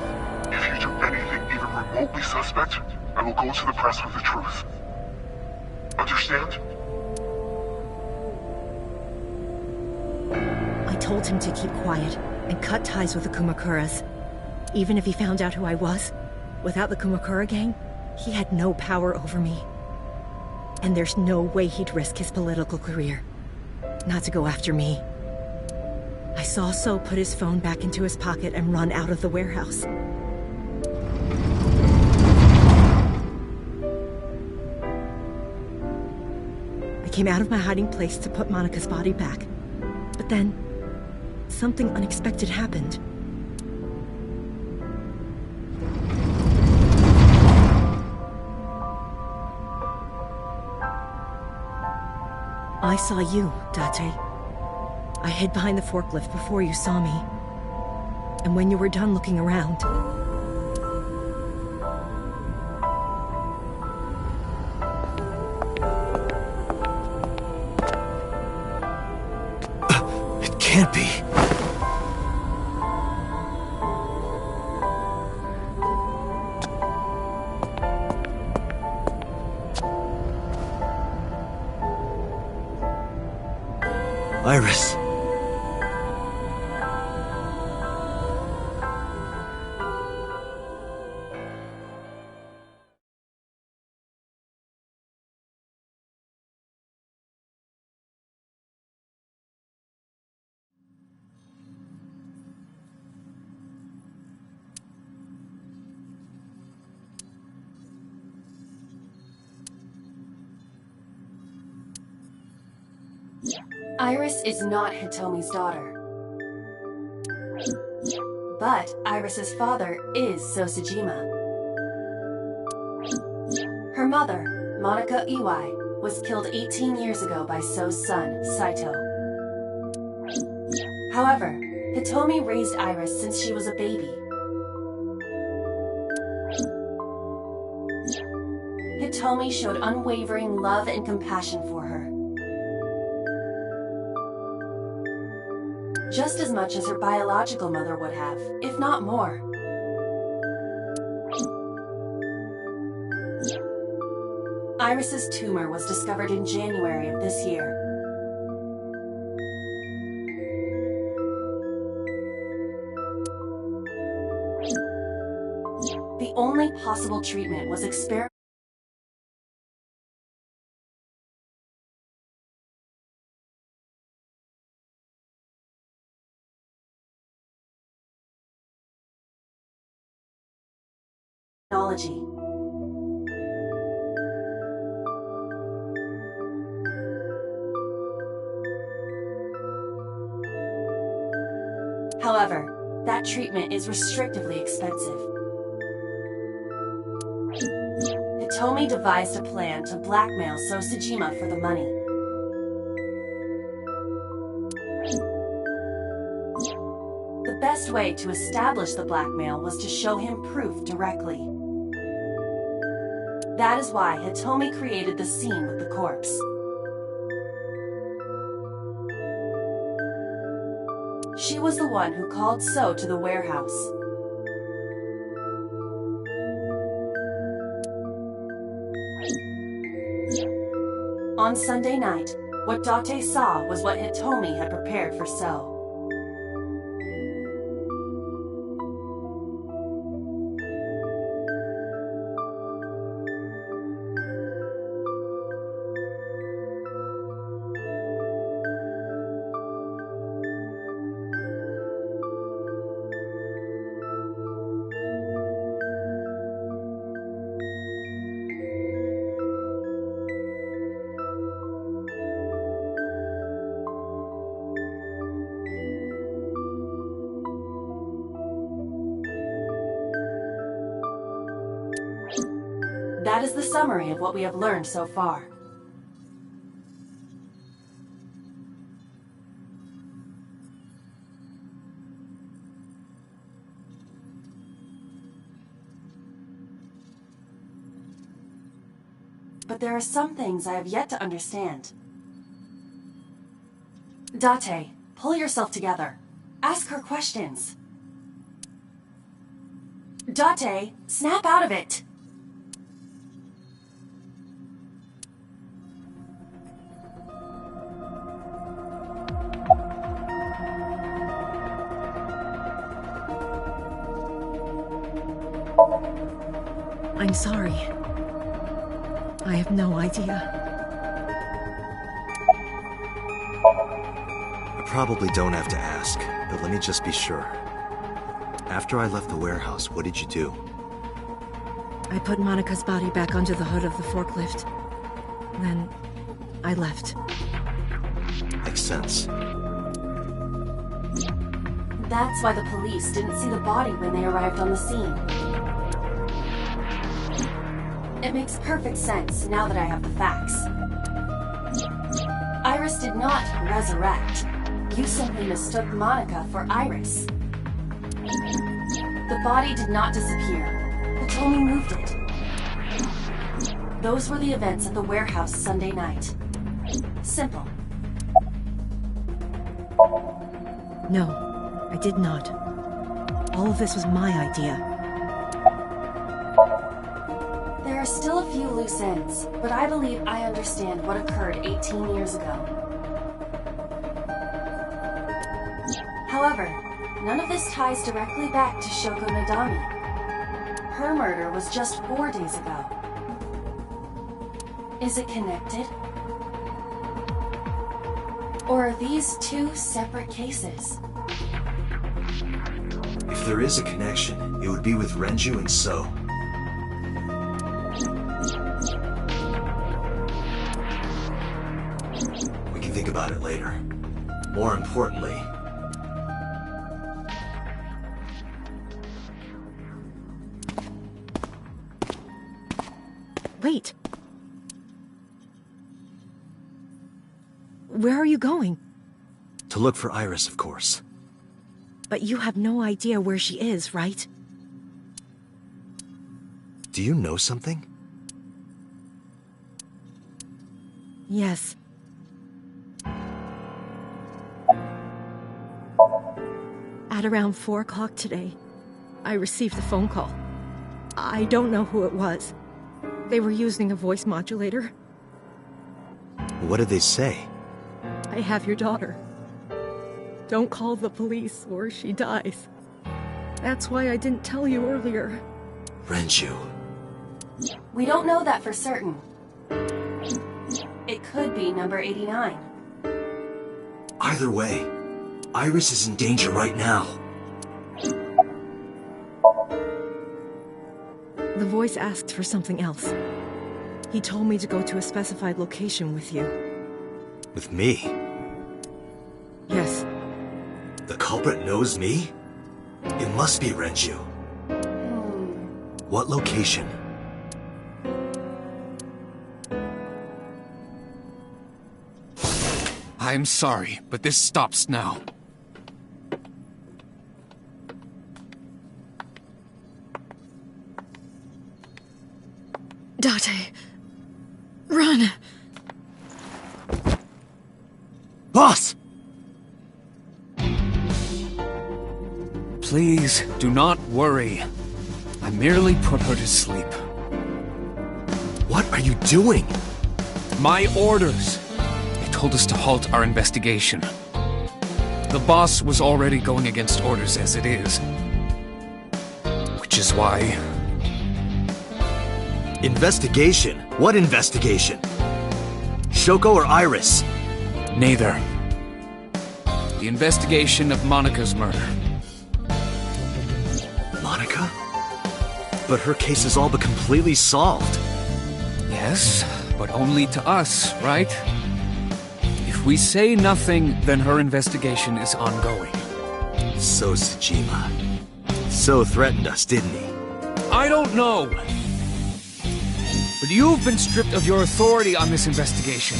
Speaker 16: If you do anything even remotely suspect, I will go to the press with the truth. Understand?
Speaker 13: I told him to keep quiet and cut ties with the Kumakuras. Even if he found out who I was, without the Kumakura gang, he had no power over me. And there's no way he'd risk his political career. Not to go after me. I saw So put his phone back into his pocket and run out of the warehouse. I came out of my hiding place to put Monika's body back. But then, something unexpected happened. I saw you, Date. I hid behind the forklift before you saw me. And when you were done looking around...
Speaker 2: It can't be. Iris.
Speaker 5: Iris is not Hitomi's daughter. But Iris's father is Sosajima. Her mother, Monica Iwai, was killed 18 years ago by So's son, Saito. However, Hitomi raised Iris since she was a baby. Hitomi showed unwavering love and compassion for her. Just as much as her biological mother would have, if not more. Iris's tumor was discovered in January of this year. The only possible treatment was experimental. Technology. However, that treatment is restrictively expensive. Hitomi devised a plan to blackmail Sosajima for the money. The best way to establish the blackmail was to show him proof directly. That is why Hitomi created the scene with the corpse. She was the one who called So to the warehouse. On Sunday night, what Date saw was what Hitomi had prepared for So. That is the summary of what we have learned so far. But there are some things I have yet to understand. Date, pull yourself together. Ask her questions. Date, snap out of it!
Speaker 13: I'm sorry. I have no idea.
Speaker 2: I probably don't have to ask, but let me just be sure. After I left the warehouse, what did you do?
Speaker 13: I put Monica's body back onto the hood of the forklift. Then, I left.
Speaker 2: Makes sense.
Speaker 5: That's why the police didn't see the body when they arrived on the scene. It makes perfect sense now that I have the facts. Iris did not resurrect. You simply mistook Monica for Iris. The body did not disappear. Hitomi moved it. Those were the events at the warehouse Sunday night. Simple.
Speaker 13: No, I did not. All of this was my idea.
Speaker 5: There are still a few loose ends, but I believe I understand what occurred 18 years ago. However, none of this ties directly back to Shoko Nadami. Her murder was just 4 days ago. Is it connected? Or are these two separate cases?
Speaker 2: If there is a connection, it would be with Renju and So. can think about it later. More importantly...
Speaker 13: Wait. Where are you going?
Speaker 2: To look for Iris, of course.
Speaker 13: But you have no idea where she is, right?
Speaker 2: Do you know something?
Speaker 13: Yes. At around 4 o'clock today, I received a phone call. I don't know who it was. They were using a voice modulator.
Speaker 2: What did they say?
Speaker 13: I have your daughter. Don't call the police or she dies. That's why I didn't tell you earlier.
Speaker 2: Renju.
Speaker 5: We don't know that for certain. It could be number 89.
Speaker 2: Either way, Iris is in danger right now.
Speaker 13: The voice asked for something else. He told me to go to a specified location with you.
Speaker 2: With me?
Speaker 13: Yes.
Speaker 2: The culprit knows me? It must be Renju. What location?
Speaker 9: I'm sorry, but this stops now.
Speaker 10: Date. Run!
Speaker 2: Boss!
Speaker 9: Please, do not worry. I merely put her to sleep.
Speaker 2: What are you doing?
Speaker 9: My orders. They told us to halt our investigation. The boss was already going against orders as it is. Which is why...
Speaker 2: Investigation? What investigation? Shoko or Iris?
Speaker 9: Neither. The investigation of Monika's murder.
Speaker 2: Monika? But her case is all but completely solved.
Speaker 9: Yes, but only to us, right? If we say nothing, then her investigation is ongoing.
Speaker 2: So Tsushima. So threatened us, didn't he?
Speaker 9: I don't know. But you've been stripped of your authority on this investigation,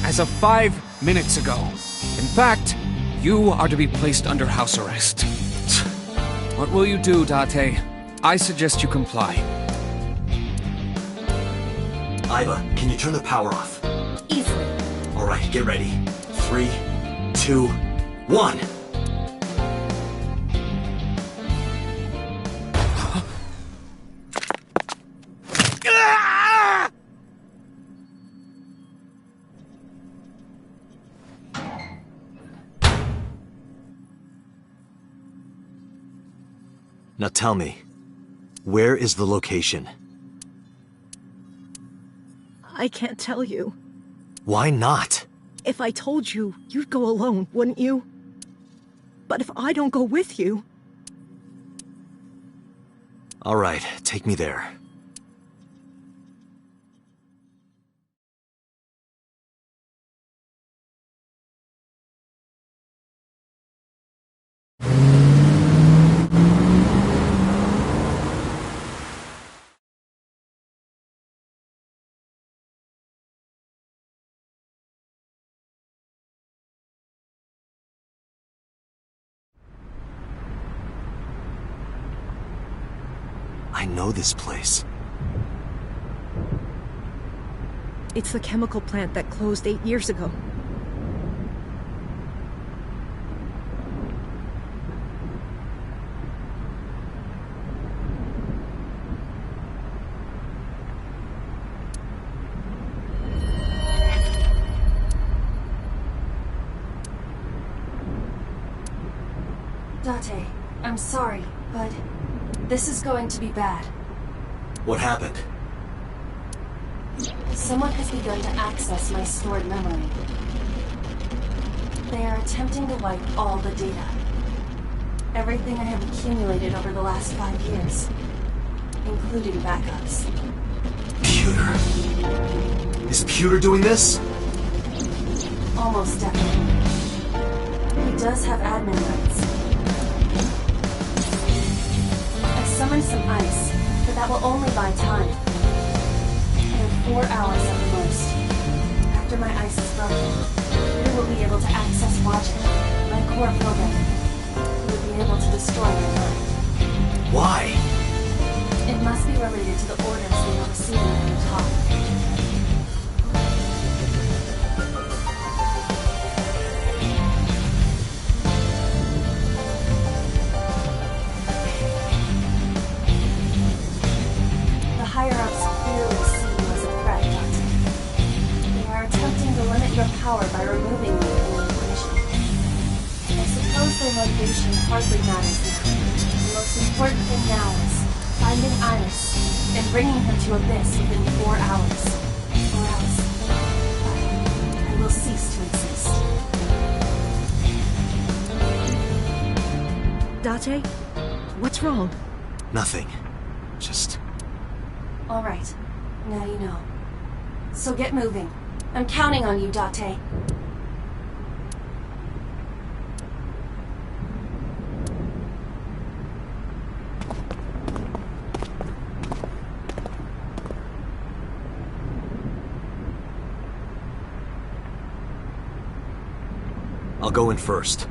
Speaker 9: as of 5 minutes ago. In fact, you are to be placed under house arrest. What will you do, Date? I suggest you comply.
Speaker 2: Aiba, can you turn the power off?
Speaker 5: Easily.
Speaker 2: Alright, get ready. 3, 2, 1! Now tell me, where is the location?
Speaker 13: I can't tell you.
Speaker 2: Why not?
Speaker 13: If I told you, you'd go alone, wouldn't you? But if I don't go with you...
Speaker 2: Alright, take me there. I know this place.
Speaker 13: It's the chemical plant that closed 8 years ago.
Speaker 5: Date, I'm sorry, but this is going to be bad.
Speaker 2: What happened?
Speaker 5: Someone has begun to access my stored memory. They are attempting to wipe all the data. Everything I have accumulated over the last 5 years, including backups.
Speaker 2: Pewter. Is Pewter doing this?
Speaker 5: Almost definitely. He does have admin rights. I summoned some ice, but that will only buy time. I have 4 hours at the most. After my ice is broken, we will be able to access Logic, my core programming. We will be able to destroy my mind.
Speaker 2: Why?
Speaker 5: It must be related to the orders they are receiving from the top. The higher-ups clearly see you as a threat, Doctor. They are attempting to limit your power by removing you from the equation. I suppose their motivation hardly matters now. The most important thing now is finding Iris and bringing her to Abyss within 4 hours. Or else, I will cease to exist.
Speaker 13: Date? What's wrong?
Speaker 2: Nothing. Just...
Speaker 5: Alright, now you know. So get moving. I'm counting on you, Date.
Speaker 2: I'll go in first.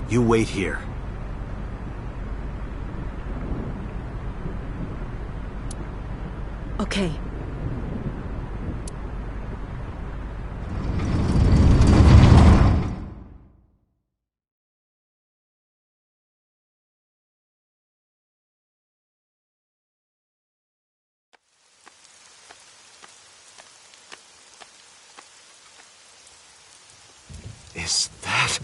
Speaker 2: You wait here.
Speaker 13: Okay.
Speaker 2: Is that...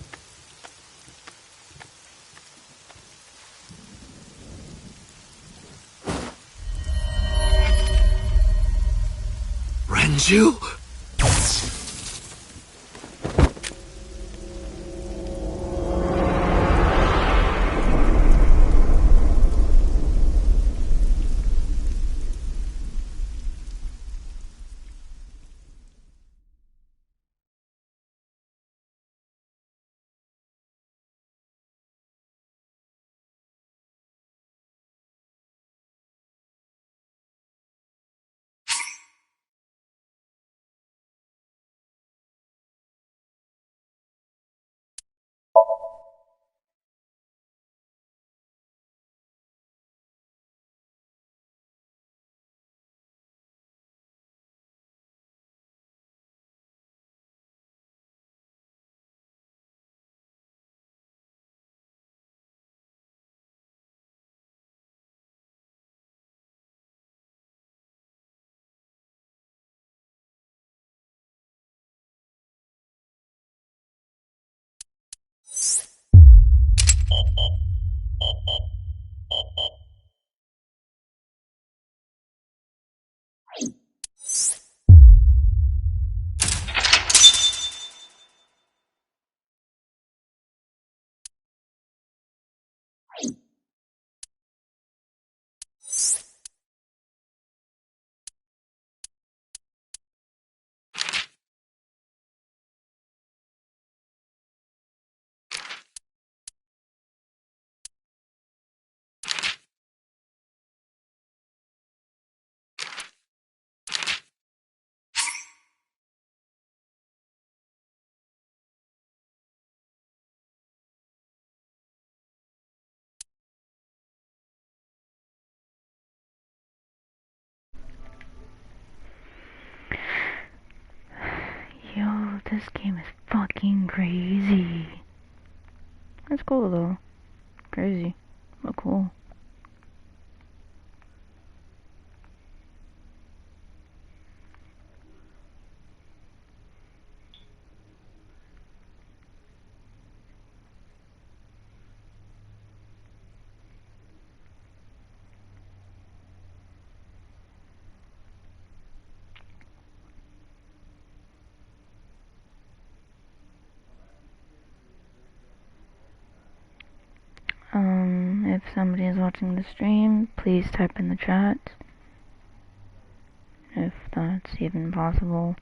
Speaker 2: Renju?
Speaker 6: Yo, this game is fucking crazy. That's cool though. Crazy. But cool. If somebody is watching the stream, please type in the chat. If that's even possible.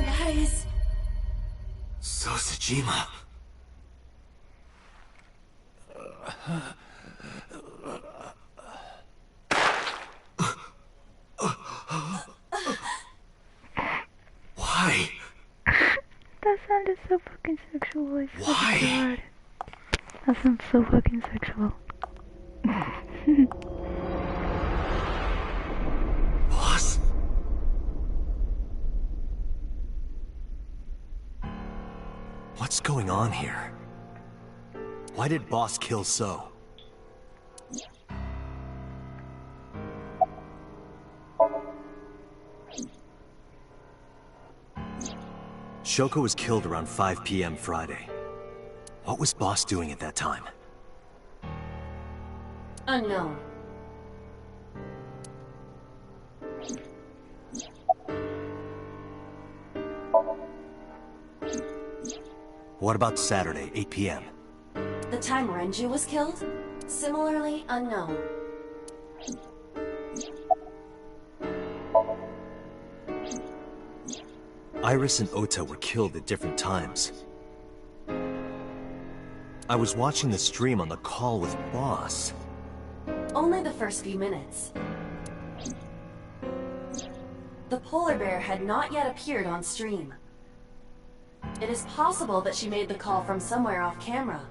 Speaker 5: Guys.
Speaker 2: Sosajima. Why?
Speaker 6: That sounded so fucking sexual. I swear
Speaker 2: Why?
Speaker 6: to God. That sounds so fucking sexual.
Speaker 2: Boss? What's going on here? Why did Boss kill So? Shoko was killed around 5 p.m. Friday. What was Boss doing at that time?
Speaker 5: Unknown.
Speaker 2: What about Saturday, 8 p.m.?
Speaker 5: The time Renju was killed? Similarly unknown.
Speaker 2: Iris and Ota were killed at different times. I was watching the stream on the call with Boss.
Speaker 5: Only the first few minutes. The polar bear had not yet appeared on stream. It is possible that she made the call from somewhere off camera.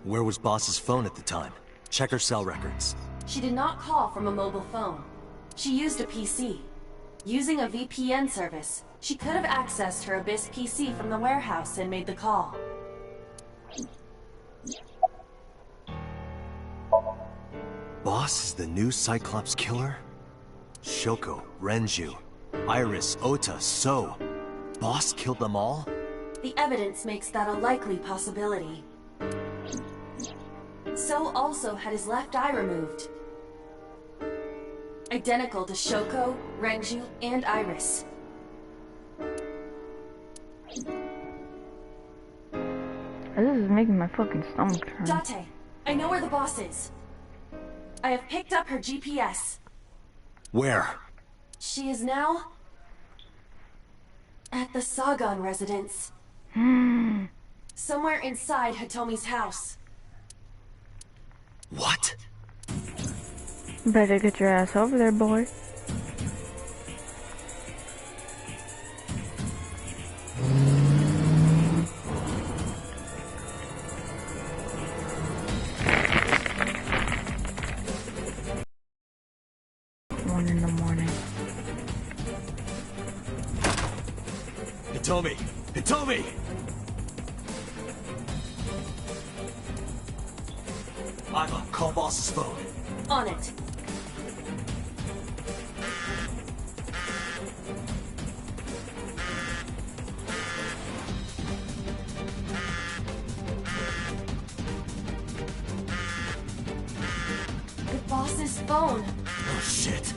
Speaker 2: Where was Boss's phone at the time? Check her cell records.
Speaker 5: She did not call from a mobile phone. She used a PC. Using a VPN service, she could have accessed her Abyss PC from the warehouse and made the call.
Speaker 2: Boss is the new Cyclops killer? Shoko, Renju, Iris, Ota, So. Boss killed them all?
Speaker 5: The evidence makes that a likely possibility. So also had his left eye removed. Identical to Shoko, Renju, and Iris.
Speaker 6: This is making my fucking stomach turn.
Speaker 5: Date, I know where the boss is. I have picked up her GPS.
Speaker 2: Where?
Speaker 5: She is now at the Sagan residence. Somewhere inside Hitomi's house.
Speaker 2: What?
Speaker 6: Better get your ass over there, boy.
Speaker 2: Hitomi! Hitomi! Iva, call boss's phone.
Speaker 5: On it. The boss's phone.
Speaker 2: Oh, shit.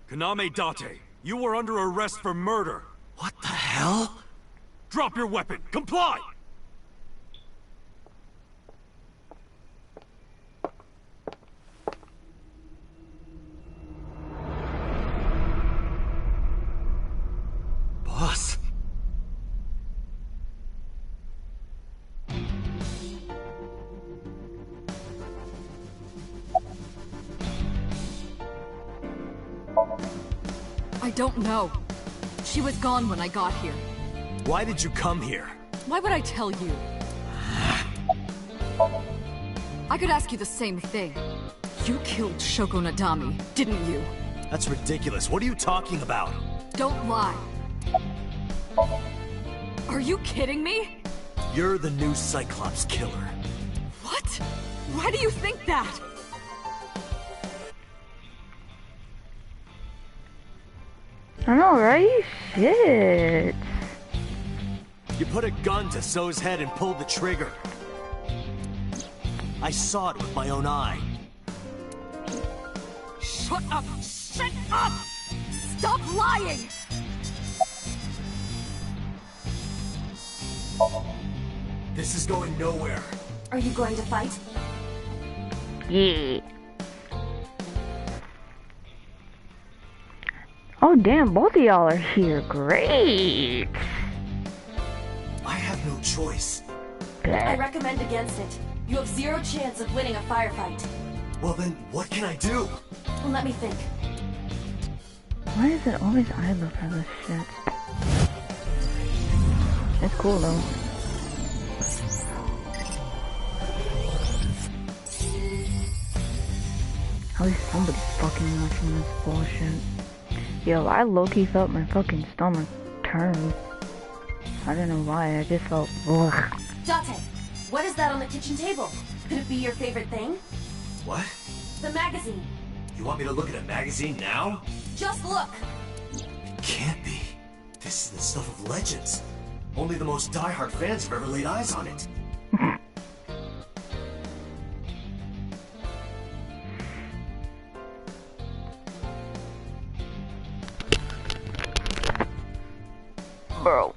Speaker 17: Kaname Date, you are under arrest for murder.
Speaker 2: What the hell?
Speaker 17: Drop your weapon. Comply!
Speaker 2: Boss?
Speaker 10: I don't know. She was gone when I got here.
Speaker 2: Why did you come here?
Speaker 10: Why would I tell you? I could ask you the same thing. You killed Shoko Nadami, didn't you?
Speaker 2: That's ridiculous. What are you talking about?
Speaker 10: Don't lie. Are you kidding me?
Speaker 2: You're the new Cyclops killer.
Speaker 10: What? Why do you think that?
Speaker 6: I know, right? Shit.
Speaker 2: You put a gun to So's head and pulled the trigger. I saw it with my own eye.
Speaker 10: Shut up! Shut up! Stop lying!
Speaker 2: This is going nowhere.
Speaker 5: Are you going to fight?
Speaker 6: Yeah. Oh damn, both of y'all are here. Great.
Speaker 2: I have no choice.
Speaker 5: I recommend against it. You have 0 chance of winning a firefight.
Speaker 2: Well then, what can I do?
Speaker 5: Let me think.
Speaker 6: Why is it always I look for this shit? It's cool though. At least somebody's fucking watching this bullshit. Yo, I low-key felt my fucking stomach turn. I don't know why, I just felt ugh.
Speaker 5: Date, what is that on the kitchen table? Could it be your favorite thing?
Speaker 2: What?
Speaker 5: The magazine.
Speaker 2: You want me to look at a magazine now?
Speaker 5: Just look.
Speaker 2: It can't be. This is the stuff of legends. Only the most diehard fans have ever laid eyes on it.
Speaker 6: Bro.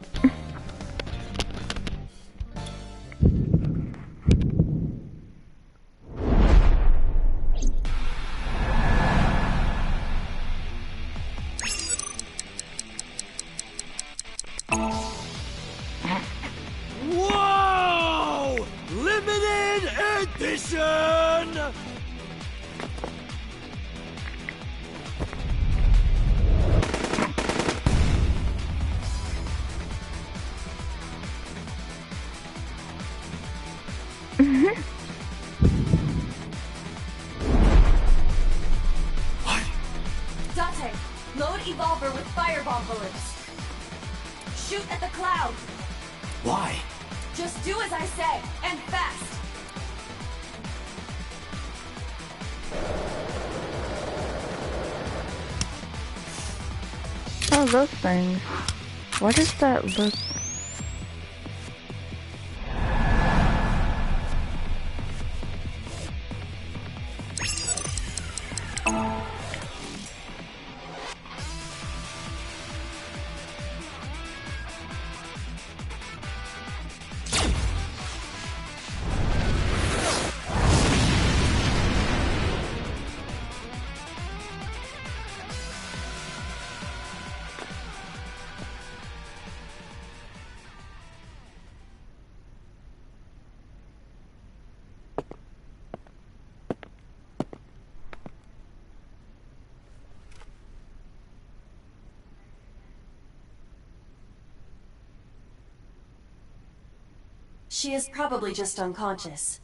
Speaker 17: Whoa! Limited edition!
Speaker 5: Date, load Evolver with fireball bullets. Shoot at the cloud.
Speaker 2: Why?
Speaker 5: Just do as I say, and fast.
Speaker 6: Oh, those things. What does that look?
Speaker 5: She is probably just unconscious.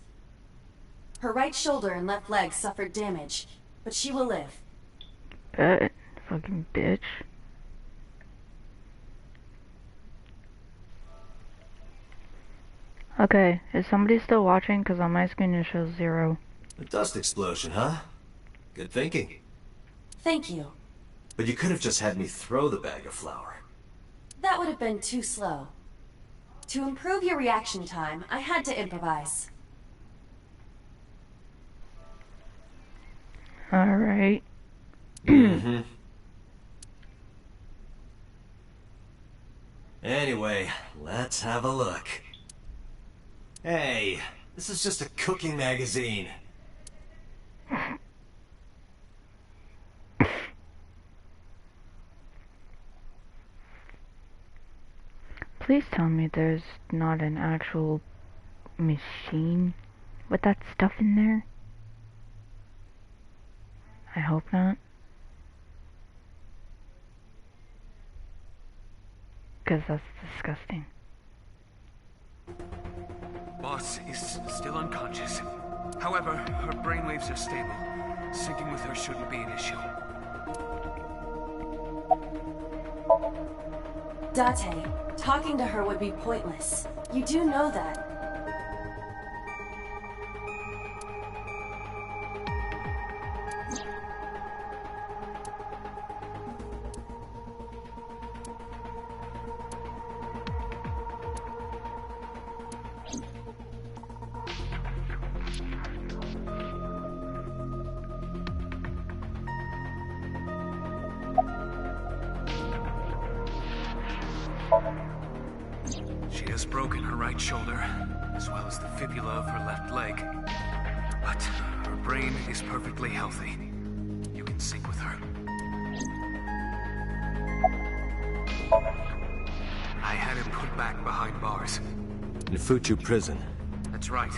Speaker 5: Her right shoulder and left leg suffered damage, but she will live.
Speaker 6: Fucking bitch. Okay, is somebody still watching? Because on my screen it shows 0.
Speaker 2: A dust explosion, huh? Good thinking.
Speaker 5: Thank you.
Speaker 2: But you could have just had me throw the bag of flour.
Speaker 5: That would have been too slow. To improve your reaction time, I had to improvise.
Speaker 6: Alright.
Speaker 2: Anyway, let's have a look. Hey, this is just a cooking magazine.
Speaker 6: Please tell me there's not an actual machine with that stuff in there. I hope not. Because that's disgusting.
Speaker 9: Boss is still unconscious. However, her brainwaves are stable. Syncing with her shouldn't be an issue.
Speaker 5: Date, talking to her would be pointless. You do know that.
Speaker 9: She has broken her right shoulder, as well as the fibula of her left leg. But her brain is perfectly healthy. You can sync with her. I had him put back behind bars.
Speaker 2: In Fuchu prison.
Speaker 9: That's right.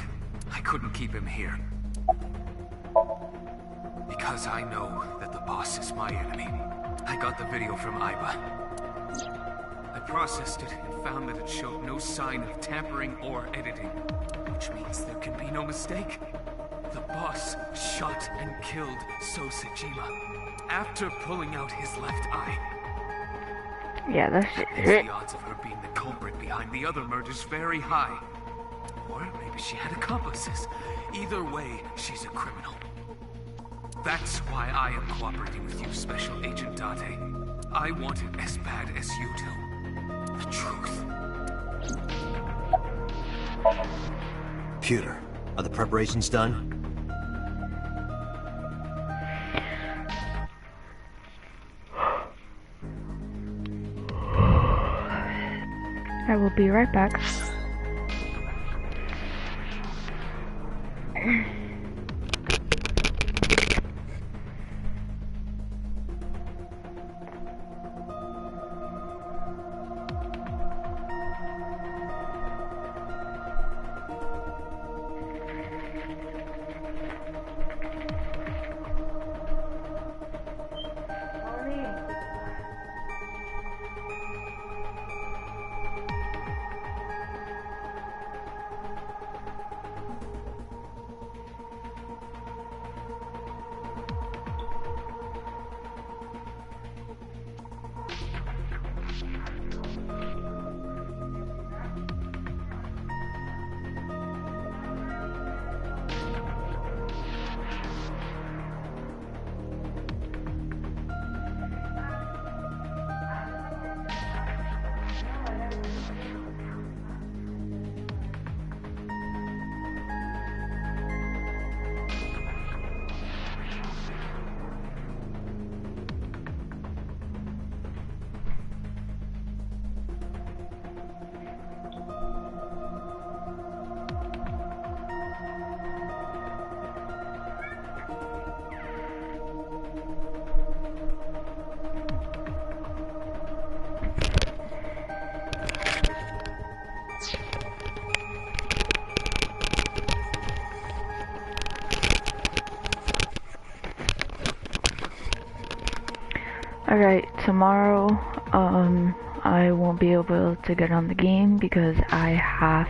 Speaker 9: I couldn't keep him here. Because I know that the boss is my enemy. I got the video from Aiba. I processed it and found that it showed no sign of tampering or editing, which means there can be no mistake. The boss shot and killed So Sejima after pulling out his left eye.
Speaker 6: Yeah, that's
Speaker 9: it. The odds of her being the culprit behind the other murders very high. Or maybe she had accomplices. Either way, she's a criminal. That's why I am cooperating with you, Special Agent Date. I want it as bad as you do. The truth.
Speaker 2: Pewter, are the preparations done?
Speaker 6: I will be right back. Alright, tomorrow, I won't be able to get on the game because I have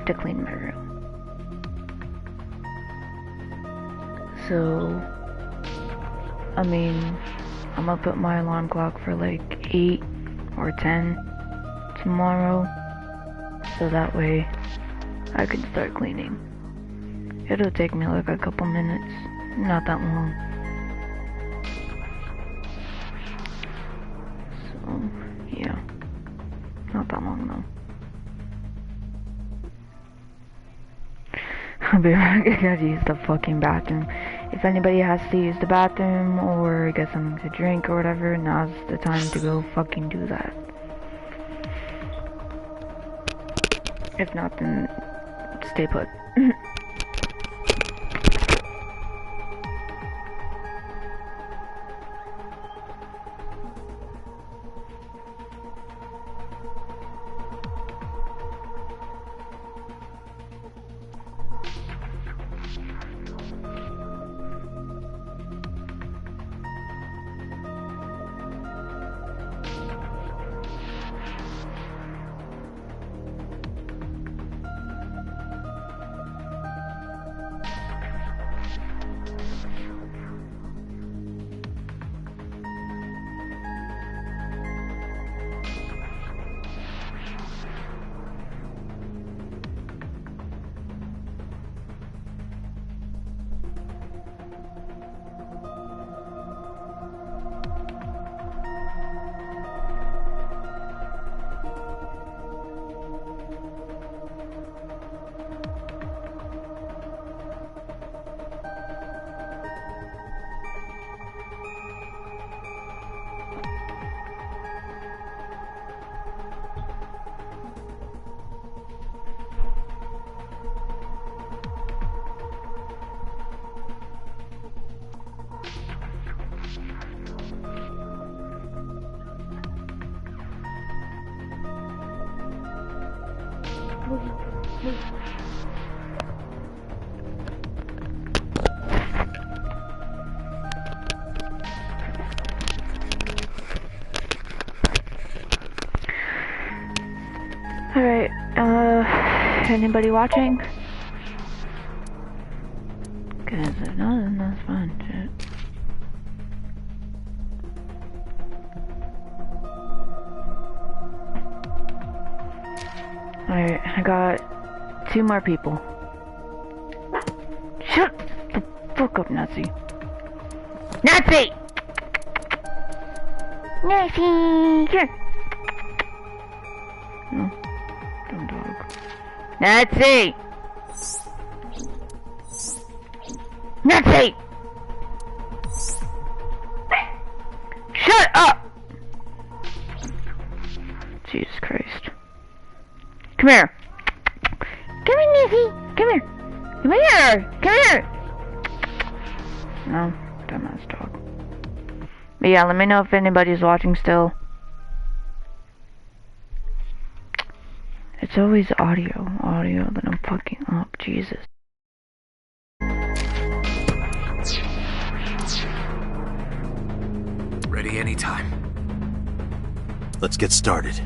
Speaker 6: to clean my room. So, I mean, I'm gonna put my alarm clock for like 8 or 10 tomorrow, so that way I can start cleaning. It'll take me like a couple minutes, not that long. So, yeah, not that long though. I'll be right back. I gotta use the fucking bathroom. If anybody has to use the bathroom or get something to drink or whatever, now's the time to go fucking do that. If not, then stay put. Alright, anybody watching? Cause if not, then that's fine, shit. Alright, I got 2 more people. Shut the fuck up, Nazi. Nazi! Nazi! Here! No. Dumb dog. Nazi! Nazi! Shut up! Jesus Christ. Come here. Come here, Nazi. Come here. Come here. Come here. No, dumbass dog. But yeah, let me know if anybody's watching still. It's always audio that I'm fucking up. Jesus.
Speaker 12: Ready anytime.
Speaker 2: Let's get started.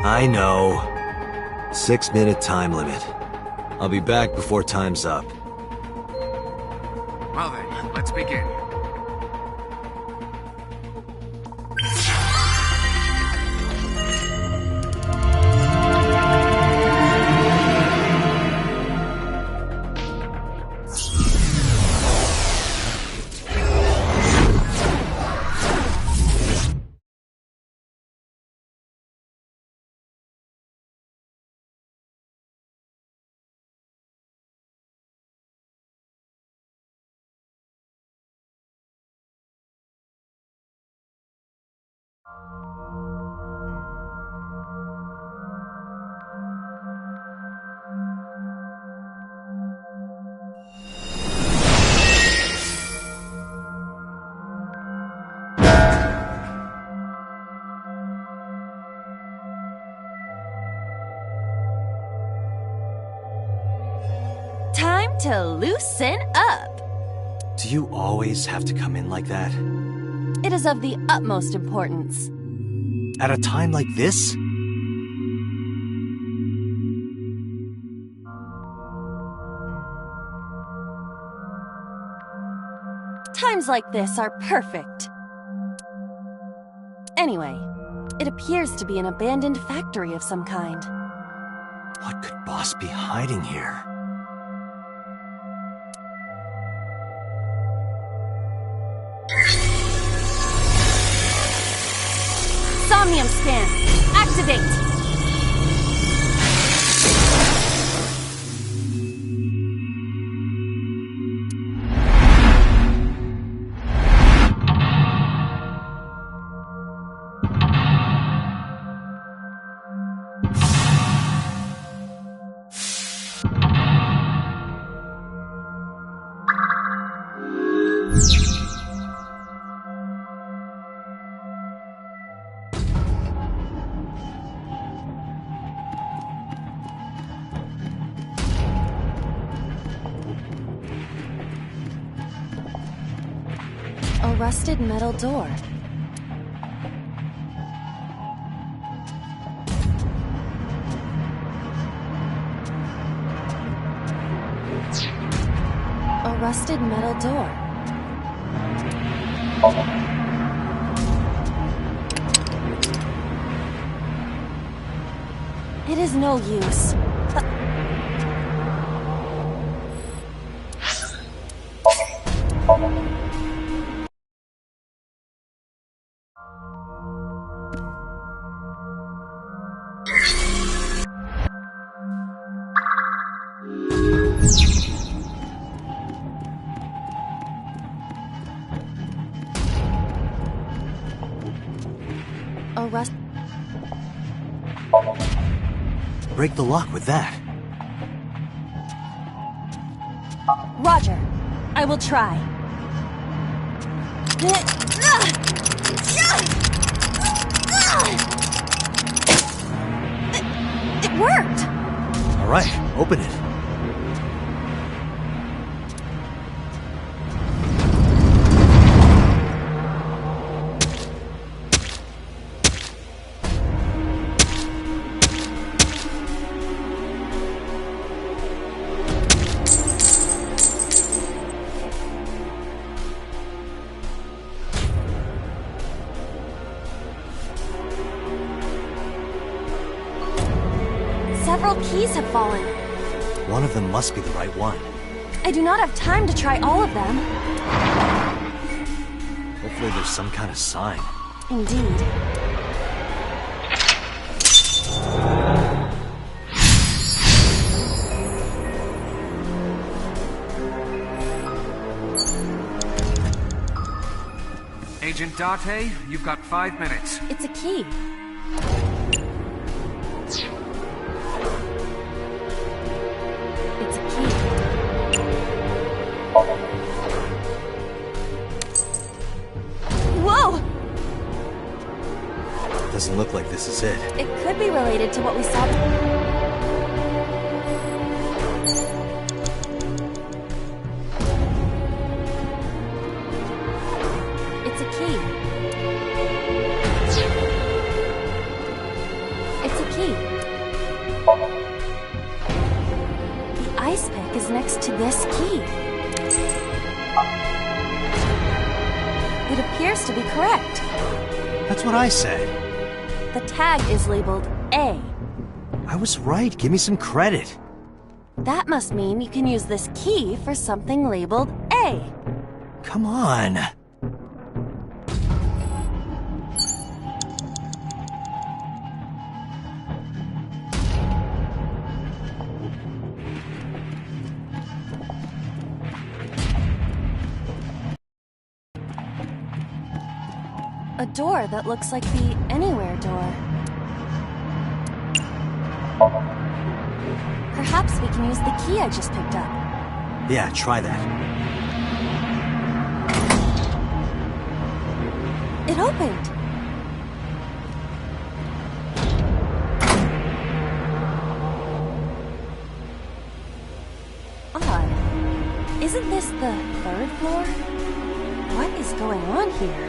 Speaker 2: I know. 6-minute time limit. I'll be back before time's up.
Speaker 9: Well then, let's begin.
Speaker 11: to loosen up.
Speaker 2: Do you always have to come in like that?
Speaker 11: It is of the utmost importance.
Speaker 2: At a time like this?
Speaker 11: Times like this are perfect. Anyway, it appears to be an abandoned factory of some kind.
Speaker 2: What could Boss be hiding here?
Speaker 11: Somnium scan, activate! A rusted metal door. A rusted metal door. It is no use. A rust.
Speaker 2: Break the lock with that.
Speaker 11: Roger. I will try. It worked!
Speaker 2: All right, open it.
Speaker 11: Several keys have fallen.
Speaker 2: One of them must be the right one.
Speaker 11: I do not have time to try all of them.
Speaker 2: Hopefully there's some kind of sign.
Speaker 11: Indeed.
Speaker 9: Agent Date, you've got 5 minutes.
Speaker 11: It's a key. It's a key. Whoa!
Speaker 2: Doesn't look like this is it.
Speaker 11: It could be related to what we saw. It's a key. It's a key. The ice pick is next to this key. It appears to be correct.
Speaker 2: That's what I said.
Speaker 11: The tag is labeled A.
Speaker 2: I was right. Give me some credit.
Speaker 11: That must mean you can use this key for something labeled A.
Speaker 2: Come on.
Speaker 11: A door that looks like the Anywhere door. Perhaps we can use the key I just picked up.
Speaker 2: Yeah, try that.
Speaker 11: It opened! Odd. Isn't this the 3rd floor? What is going on here?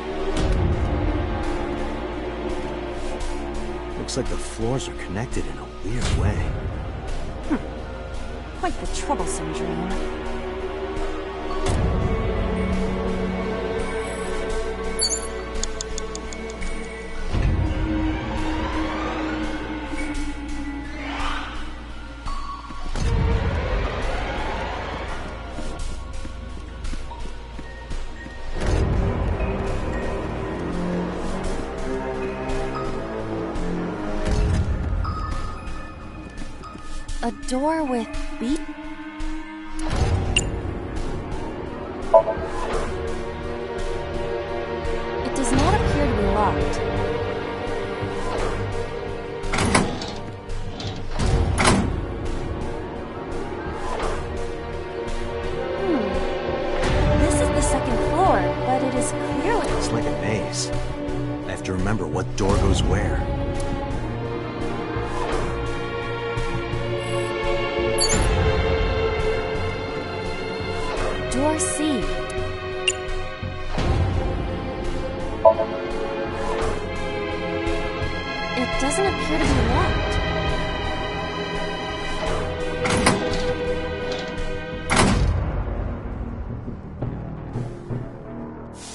Speaker 2: Looks like the floors are connected in a weird way.
Speaker 11: Quite the troublesome dream. A door with beat. It does not appear to be locked. This is the 2nd floor, but it is clearly...
Speaker 2: It's like a maze. I have to remember what door goes where.
Speaker 11: Door C. It doesn't appear to be locked.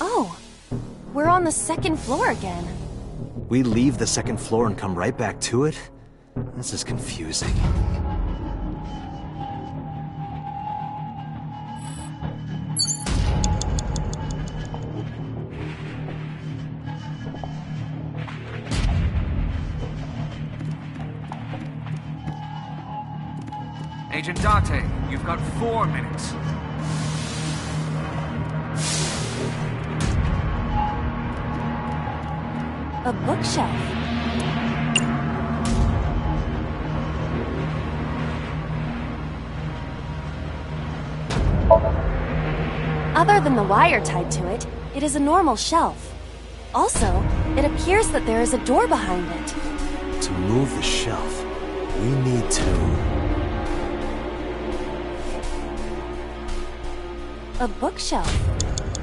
Speaker 11: Oh, we're on the 2nd floor again.
Speaker 2: We leave the 2nd floor and come right back to it? This is confusing.
Speaker 9: Agent Date, you've got 4 minutes.
Speaker 11: A bookshelf. Other than the wire tied to it, it is a normal shelf. Also, it appears that there is a door behind it.
Speaker 2: To move the shelf, we need to...
Speaker 11: A bookshelf.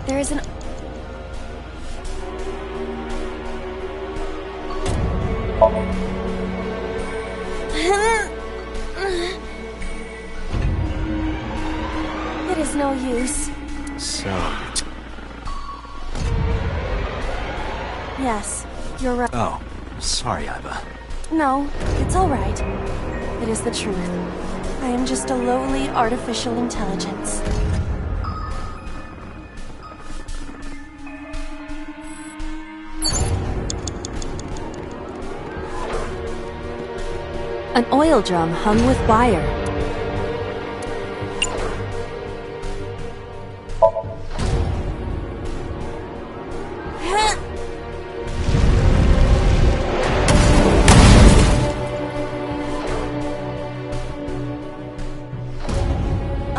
Speaker 11: There is an... It is no use.
Speaker 2: So...
Speaker 11: Yes, you're right.
Speaker 2: Oh, sorry, Iva.
Speaker 11: No, it's all right. It is the truth. I am just a lowly artificial intelligence. An oil drum hung with wire.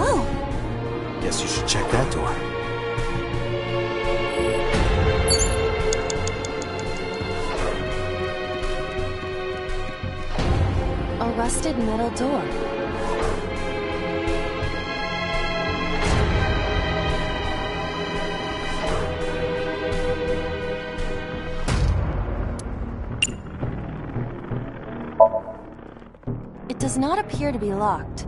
Speaker 11: Oh!
Speaker 2: Guess you should check that door.
Speaker 11: A rusted metal door. It does not appear to be locked.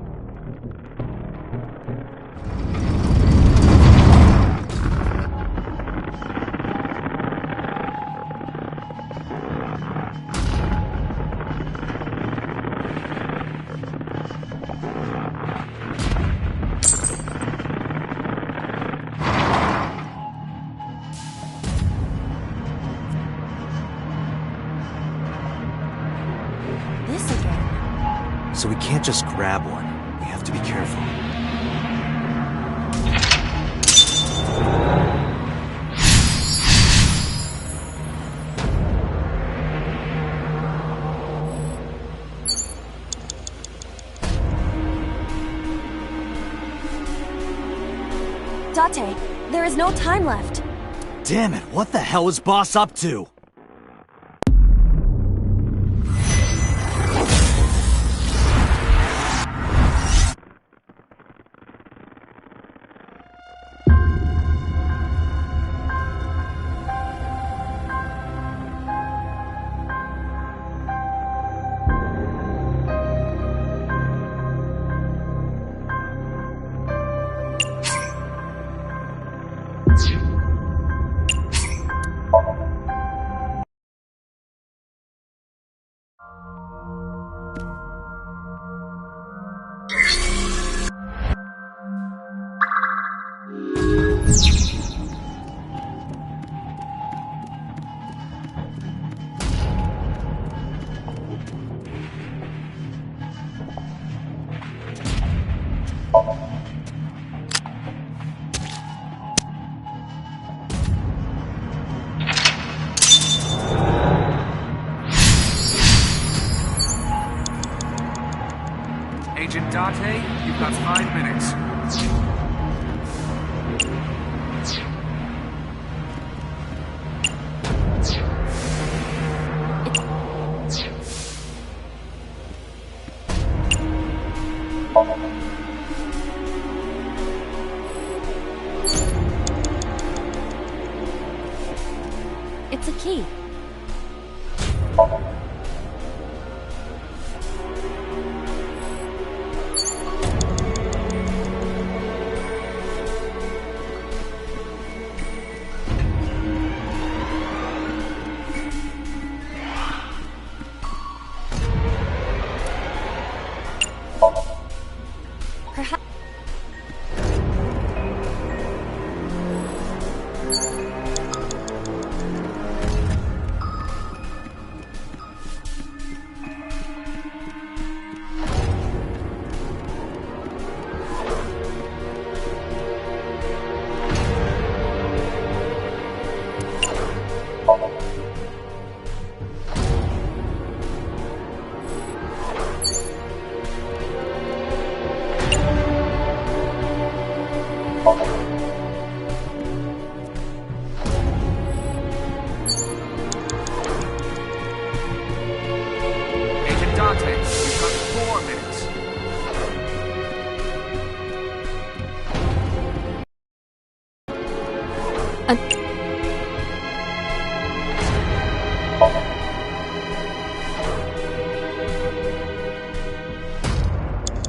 Speaker 11: This again.
Speaker 2: So we can't just grab one. We have to be careful.
Speaker 11: Date, there is no time left.
Speaker 2: Damn it, what the hell is Boss up to?
Speaker 7: It's a key. Perhaps.
Speaker 9: Agent Dante, you've got 4 minutes.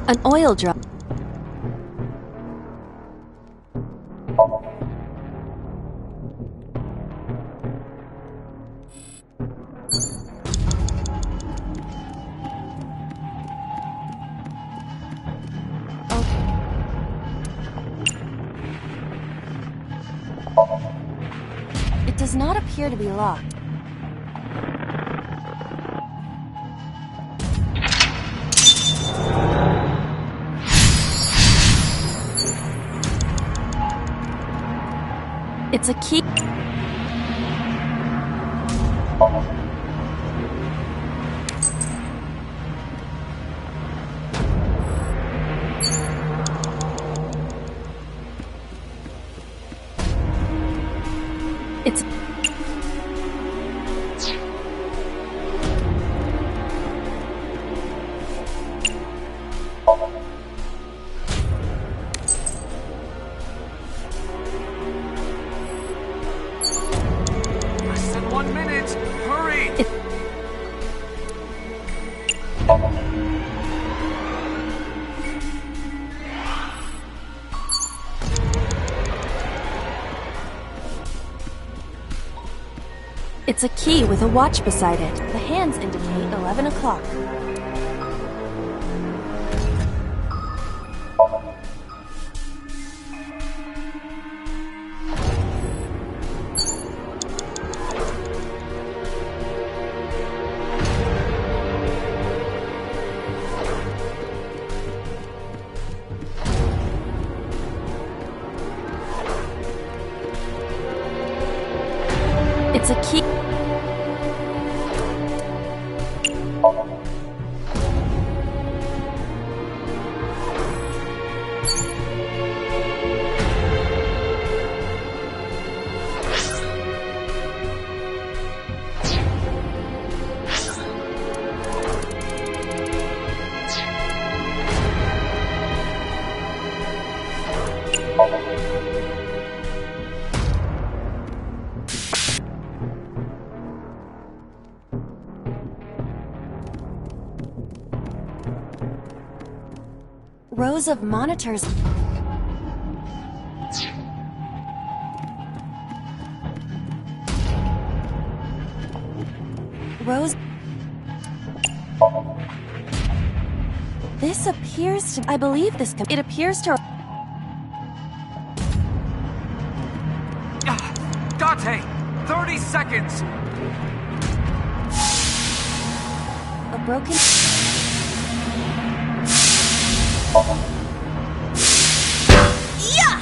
Speaker 7: An oil drum. It does not appear to be locked. It's a key. It's
Speaker 9: Less than 1 minute. Hurry!
Speaker 7: It's a key with a watch beside it. The hands indicate 11 o'clock. It's a key. Rows of monitors. Rows. This appears to. I believe this. It appears to.
Speaker 9: Dante, 30 seconds.
Speaker 7: A broken. Yeah!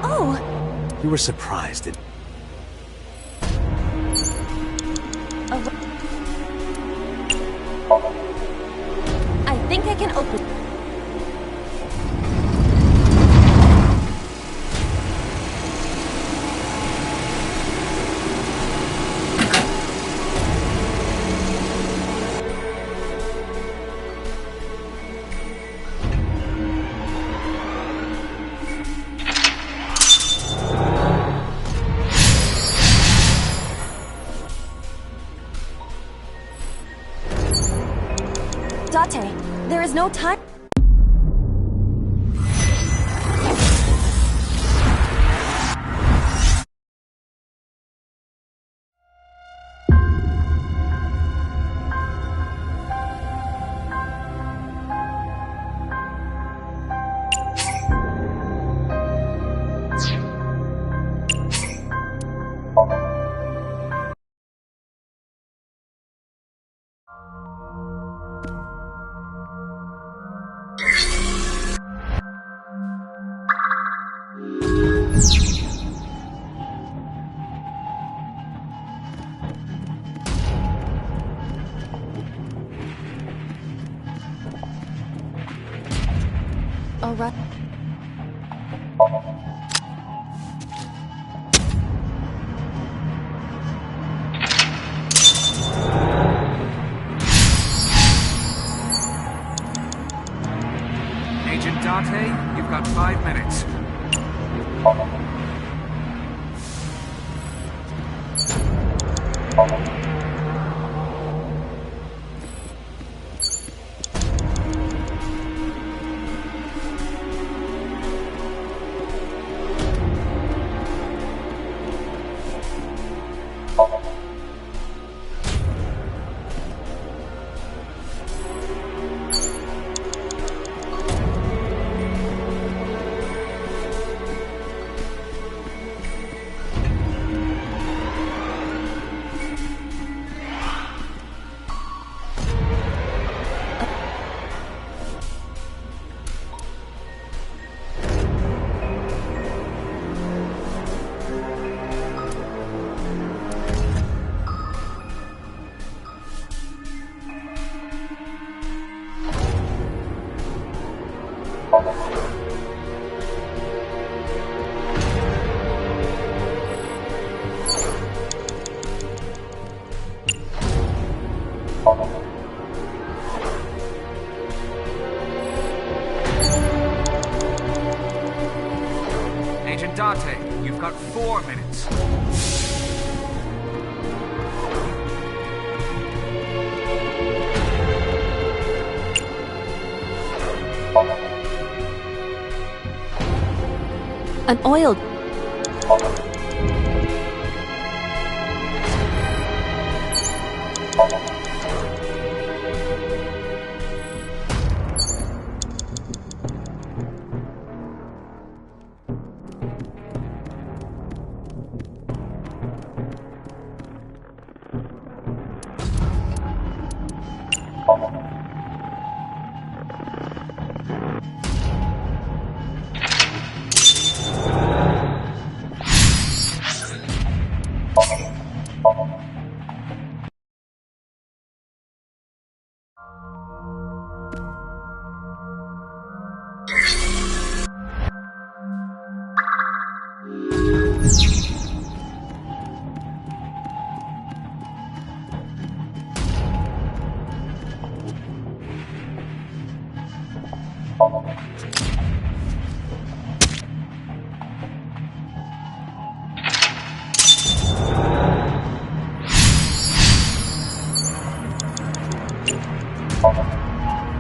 Speaker 7: Oh!
Speaker 2: You were surprised at...
Speaker 7: I think I can open.
Speaker 10: no time. All right.
Speaker 9: Agent Date, you've got 5 minutes. Agent Date, you've got 4 minutes.
Speaker 7: An oil...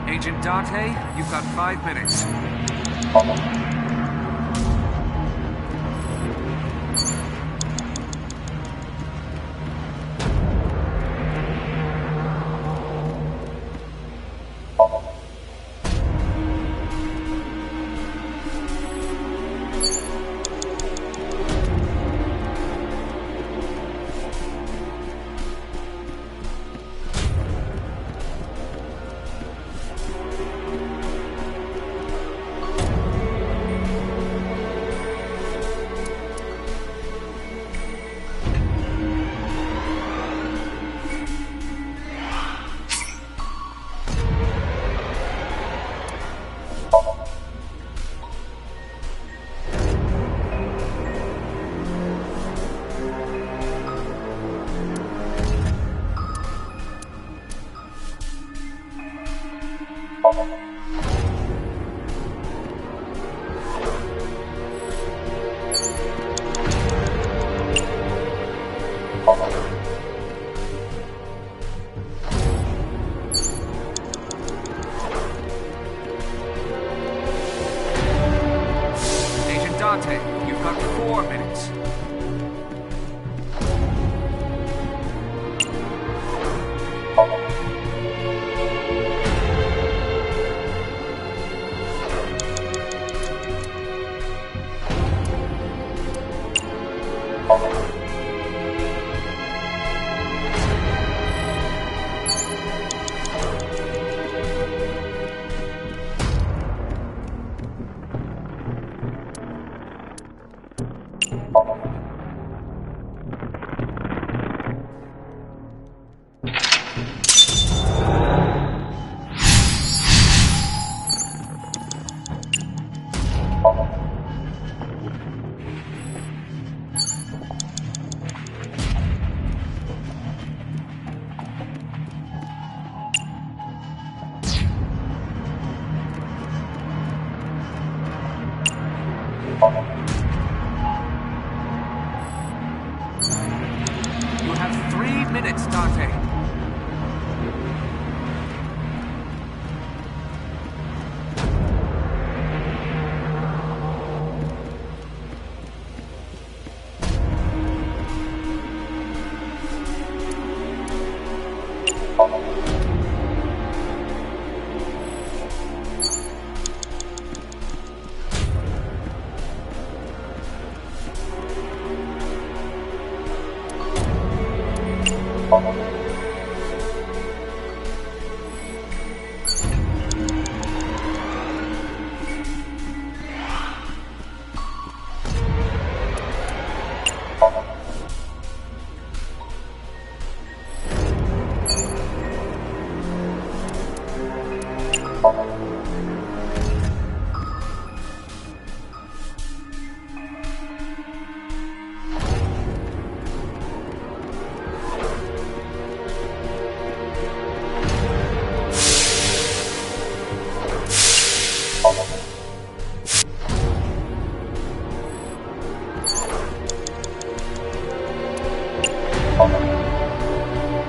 Speaker 9: Agent Date, you've got 5 minutes. Date, you've got 4 minutes. You have 3 minutes, Date.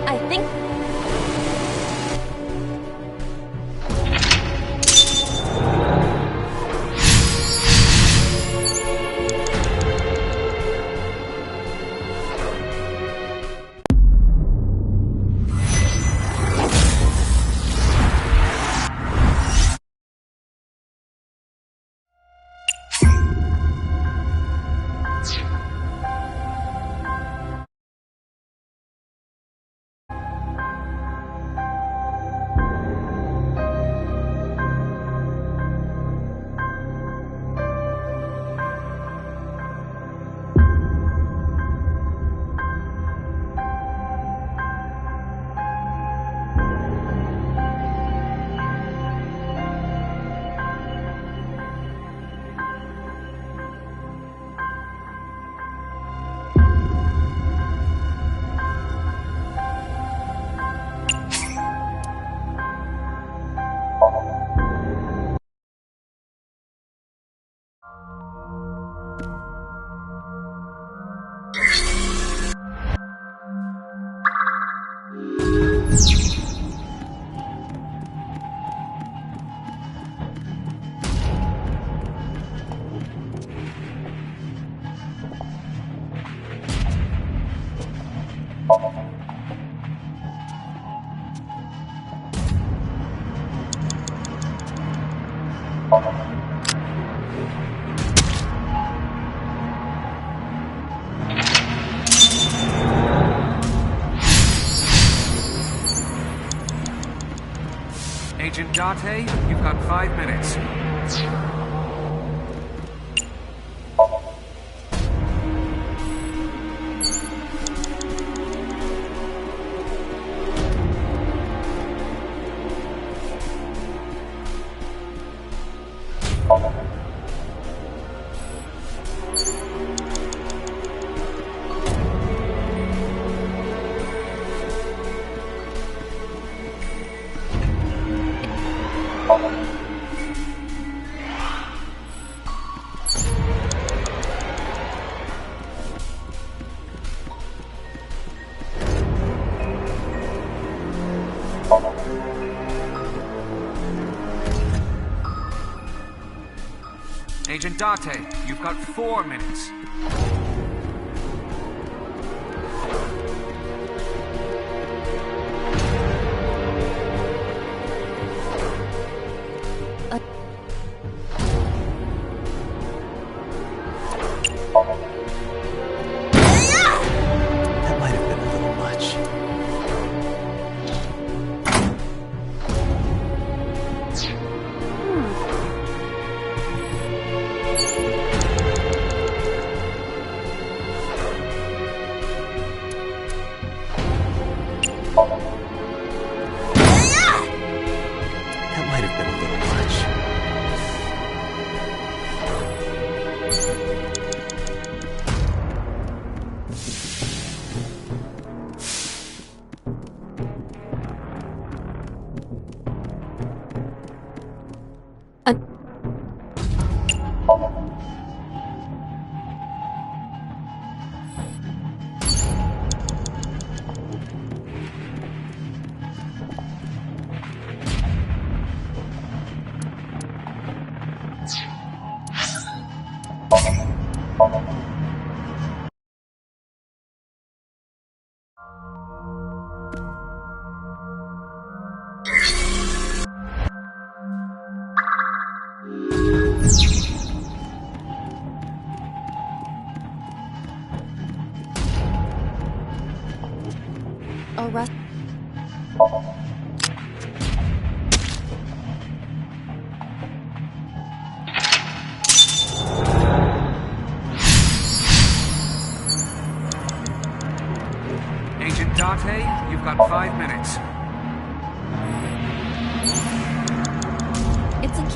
Speaker 7: I think... Agent Date, you've got 5 minutes.
Speaker 9: Agent Date, you've got 4 minutes.
Speaker 2: That might have been a little much. That might have been a little much.
Speaker 7: Arrest.
Speaker 9: Agent Date, you've got 5 minutes.
Speaker 7: It's a...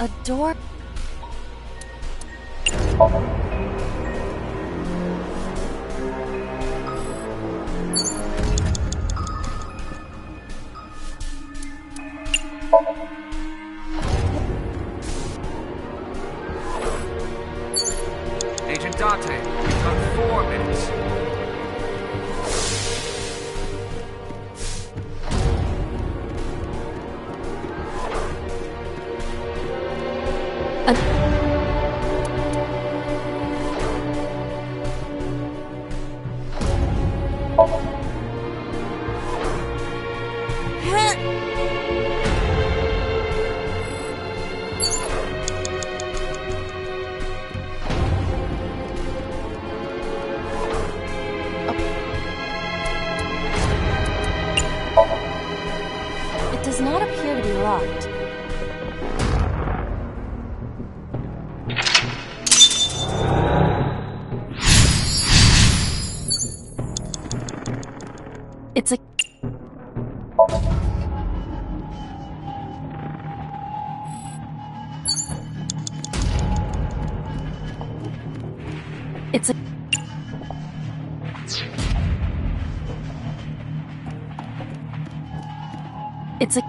Speaker 7: A door?
Speaker 9: Agent Date, you've got 4 minutes.
Speaker 7: It does not appear to be locked. It's a... It's a... It's a...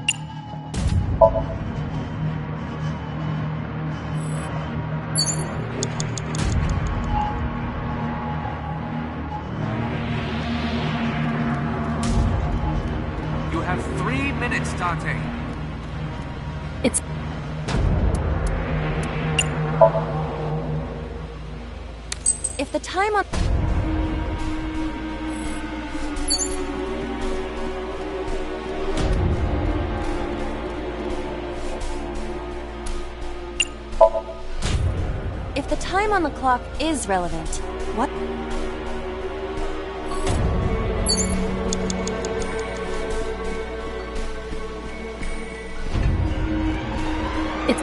Speaker 9: You have 3 minutes, Date.
Speaker 7: It's... If the time on... If the time on the clock is relevant, what? It's...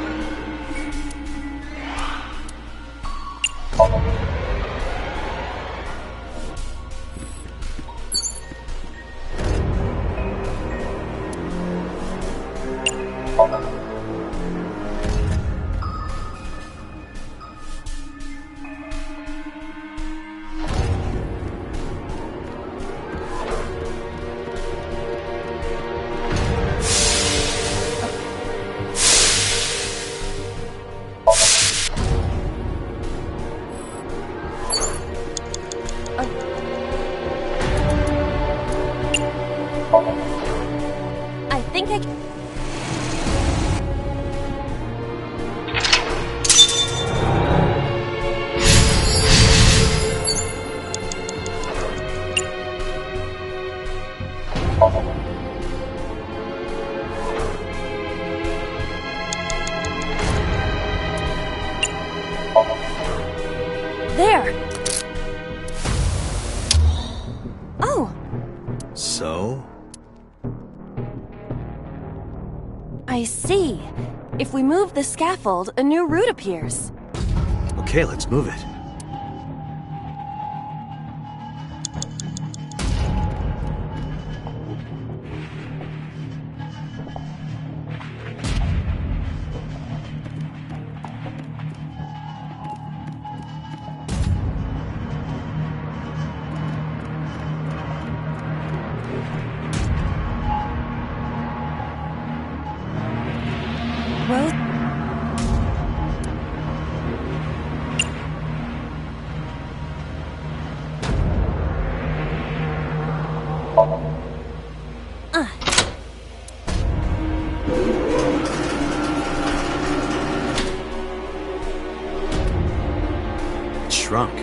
Speaker 11: There! Oh!
Speaker 2: So?
Speaker 11: I see. If we move the scaffold, a new route appears.
Speaker 2: Okay, let's move it.
Speaker 11: Rose?
Speaker 2: Shrunk.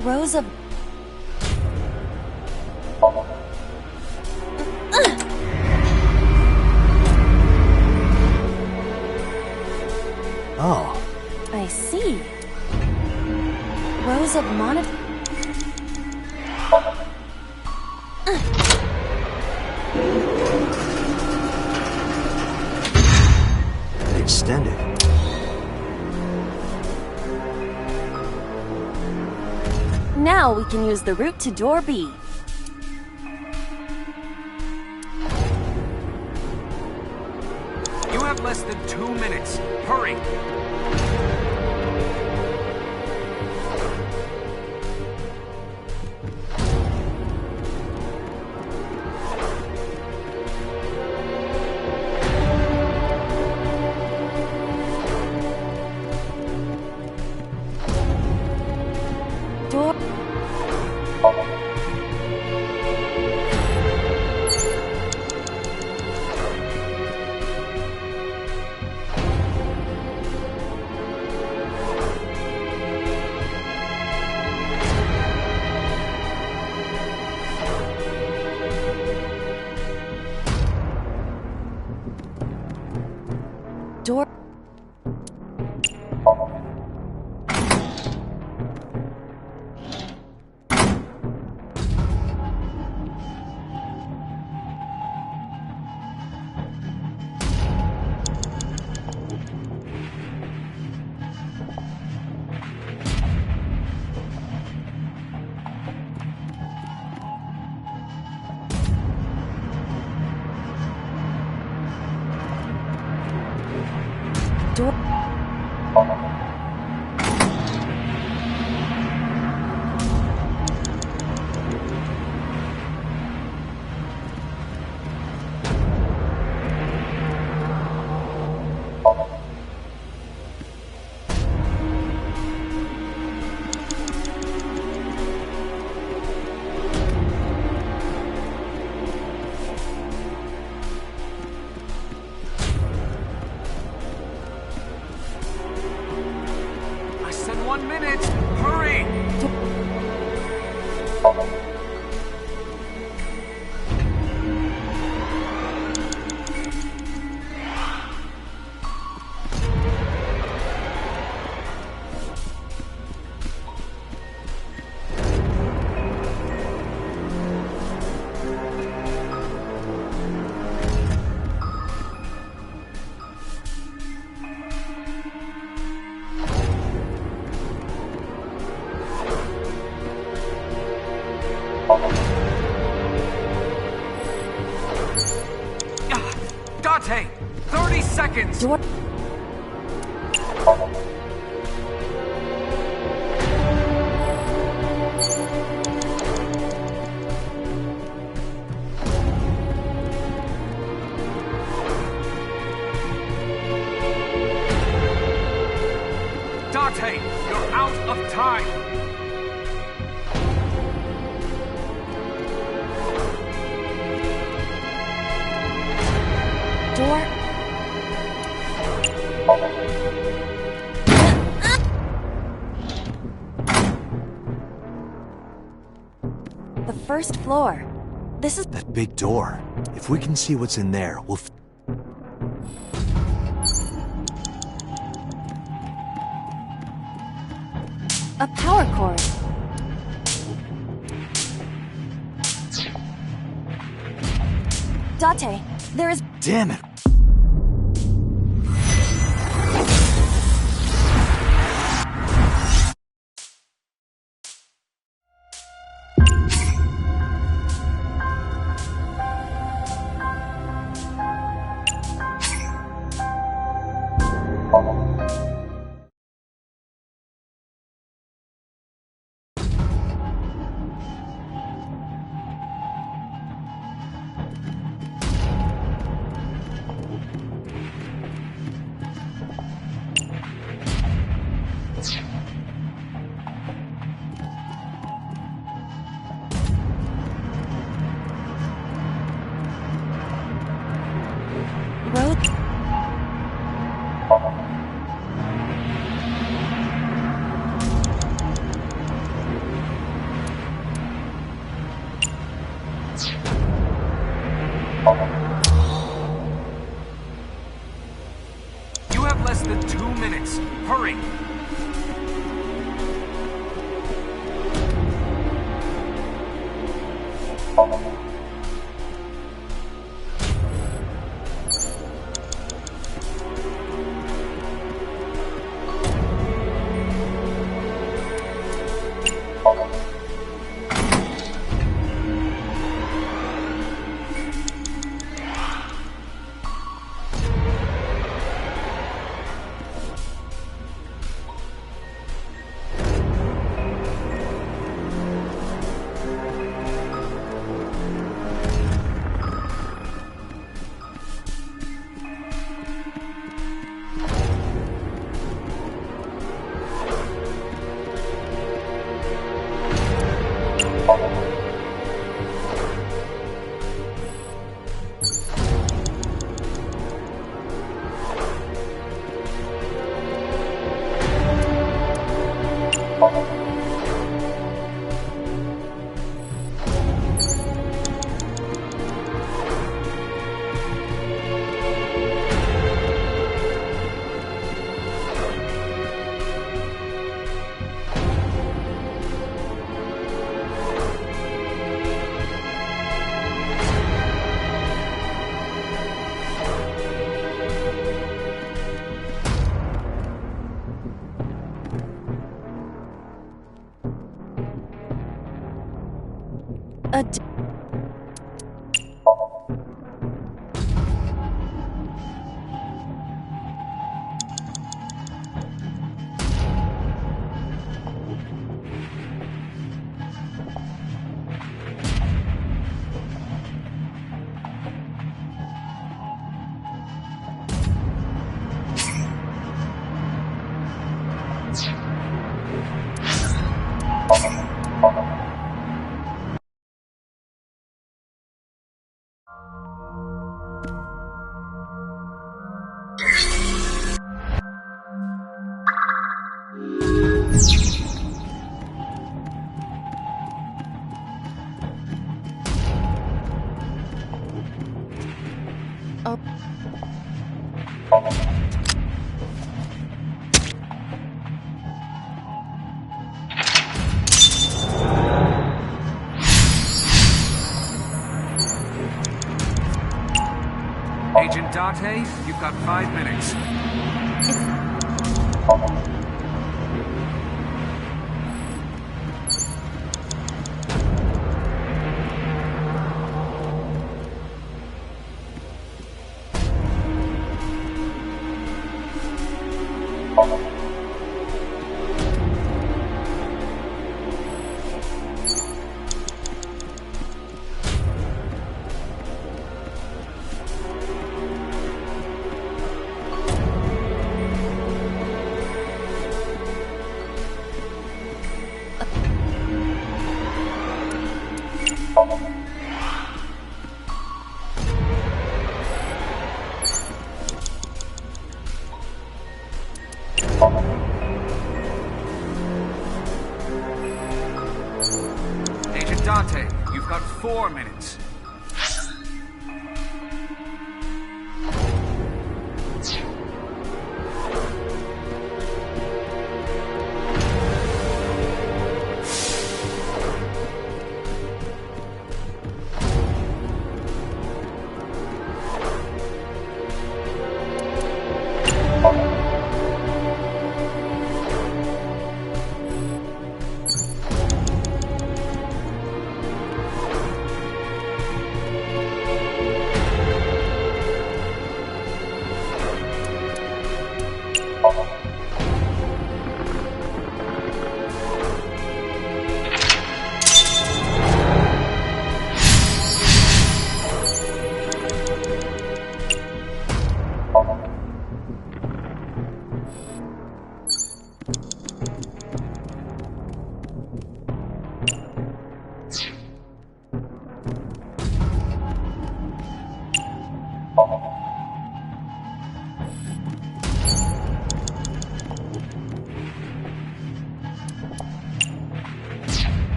Speaker 11: Rose of...
Speaker 2: Oh.
Speaker 11: I see. Rose of Monad...
Speaker 2: It extended.
Speaker 11: Now we can use the route to Door B.
Speaker 9: You have less than 2 minutes. Hurry!
Speaker 11: Door... Door... Door...
Speaker 9: I said 1 minute! Hurry! Dante! 30 seconds!
Speaker 11: Door...
Speaker 9: Dante, you're out of time!
Speaker 11: Door... The first floor. This is...
Speaker 2: That big door. If we can see what's in there, we'll...
Speaker 7: A power cord. Date, there is...
Speaker 2: Damn it!
Speaker 7: Road?
Speaker 17: You have less than 2 minutes. Hurry!
Speaker 9: Agent Date, you've got 5 minutes. Agent Date, you've got 4 minutes.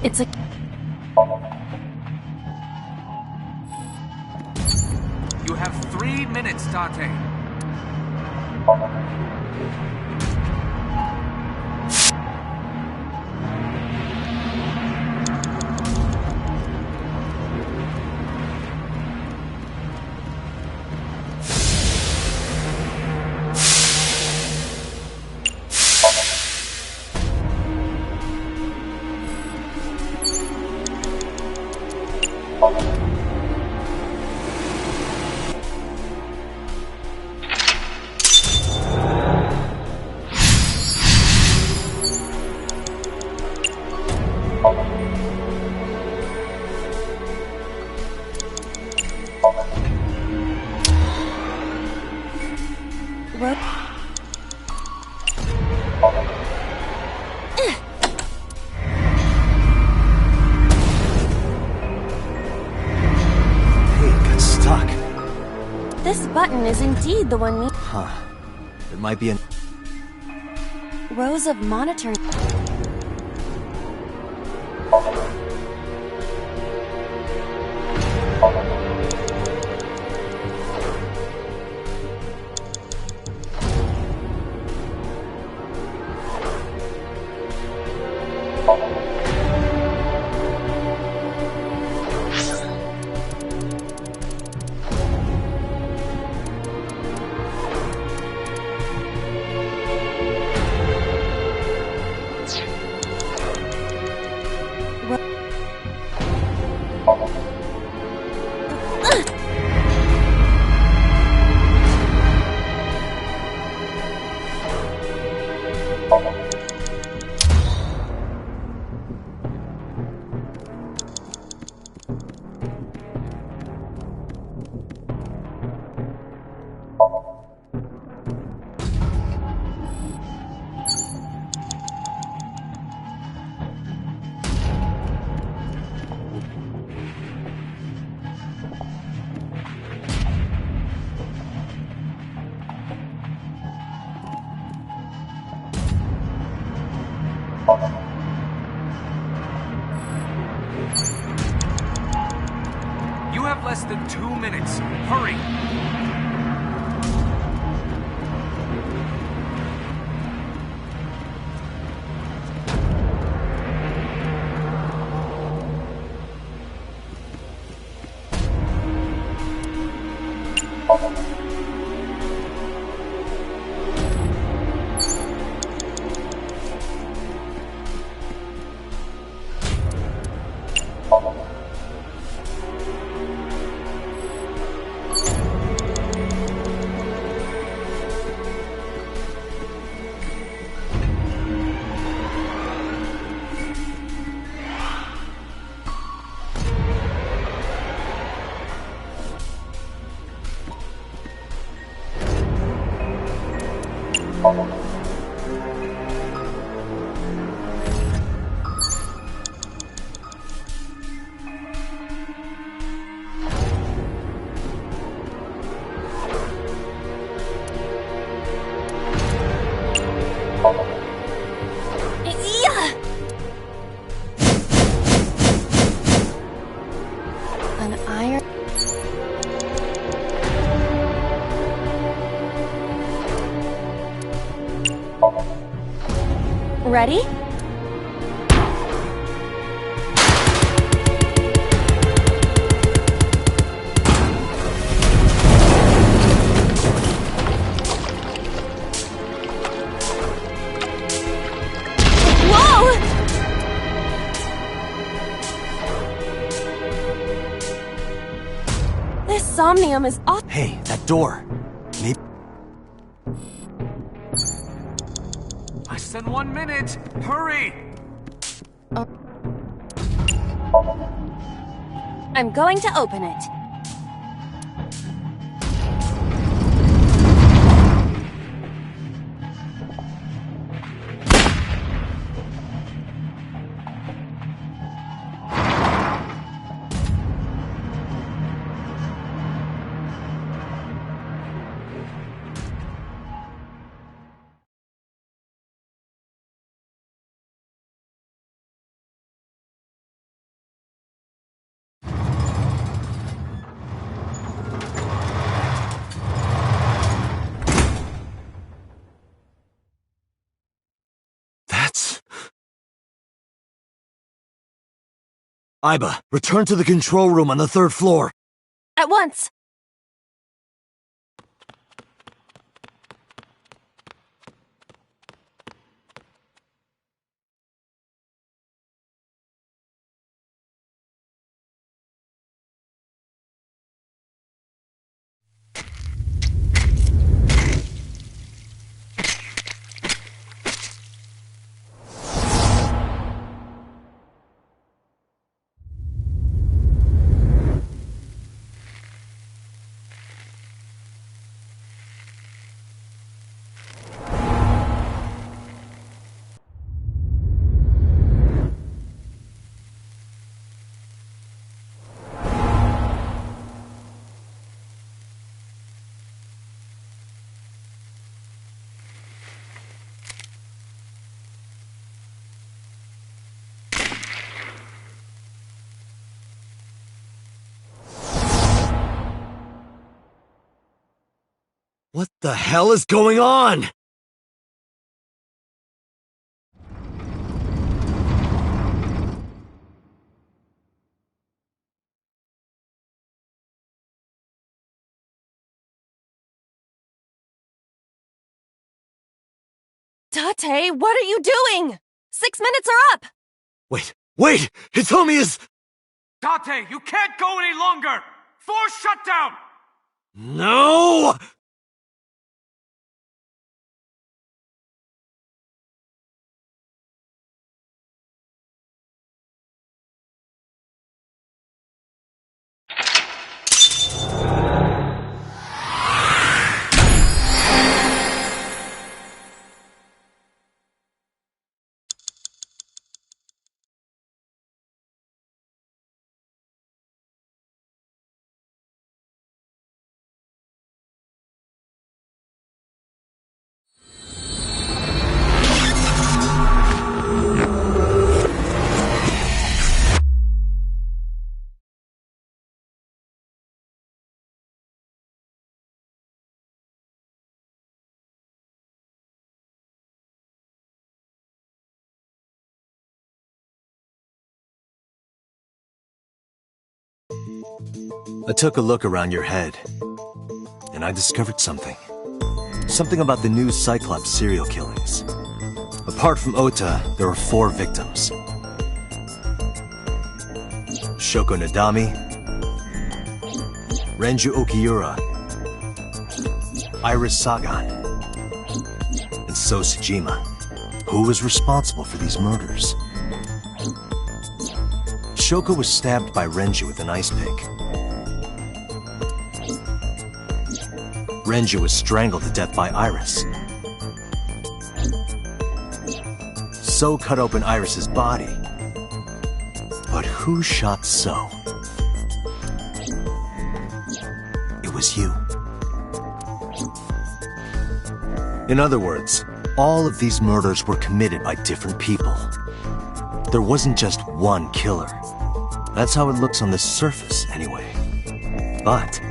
Speaker 5: It's a...
Speaker 9: You have 3 minutes, Date.
Speaker 5: This button is indeed the one we...
Speaker 2: Huh. There might be a...
Speaker 5: Rows of monitors. You have less than 2 minutes. Hurry! An iron... Ready? Whoa! This somnium is awesome.
Speaker 2: Hey, that door. Maybe...
Speaker 9: Less than 1 minute. Hurry!
Speaker 5: I'm going to open it.
Speaker 2: Aiba, return to the control room on the 3rd floor.
Speaker 11: At once!
Speaker 2: What the hell is going on?
Speaker 11: Tate, what are you doing? 6 minutes are up!
Speaker 2: Wait! Hitomi is...
Speaker 17: Tate, you can't go any longer! Force shutdown!
Speaker 2: No! I took a look around your head, and I discovered something. Something about the new Cyclops serial killings. Apart from Ota, there are 4 victims. Shoko Nadami, Renju Okiura, Iris Sagan, and So Tsujima. Who was responsible for these murders? Shoko was stabbed by Renju with an ice pick. Renju was strangled to death by Iris. So cut open Iris's body. But who shot So? It was you. In other words, all of these murders were committed by different people. There wasn't just one killer. That's how it looks on the surface, anyway. But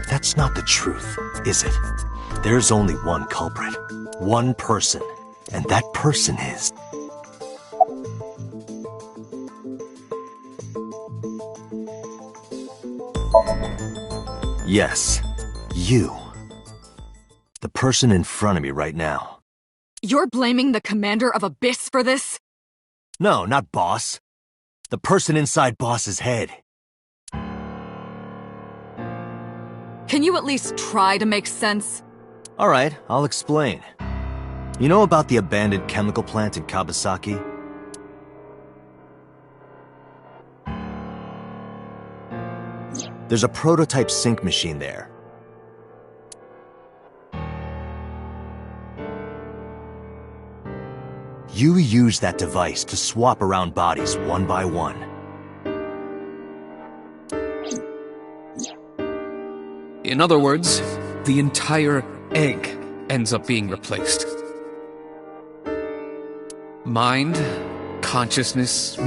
Speaker 2: that's not the truth, is it? There's only one culprit, one person, and that person is... Yes, you. The person in front of me right now.
Speaker 10: You're blaming the commander of Abyss for this?
Speaker 2: No, not Boss. The person inside Boss's head.
Speaker 10: Can you at least try to make sense?
Speaker 2: Alright, I'll explain. You know about the abandoned chemical plant in Kawasaki? There's a prototype sync machine there. You use that device to swap around bodies one by one.
Speaker 9: In other words, the entire egg ends up being replaced. Mind, consciousness,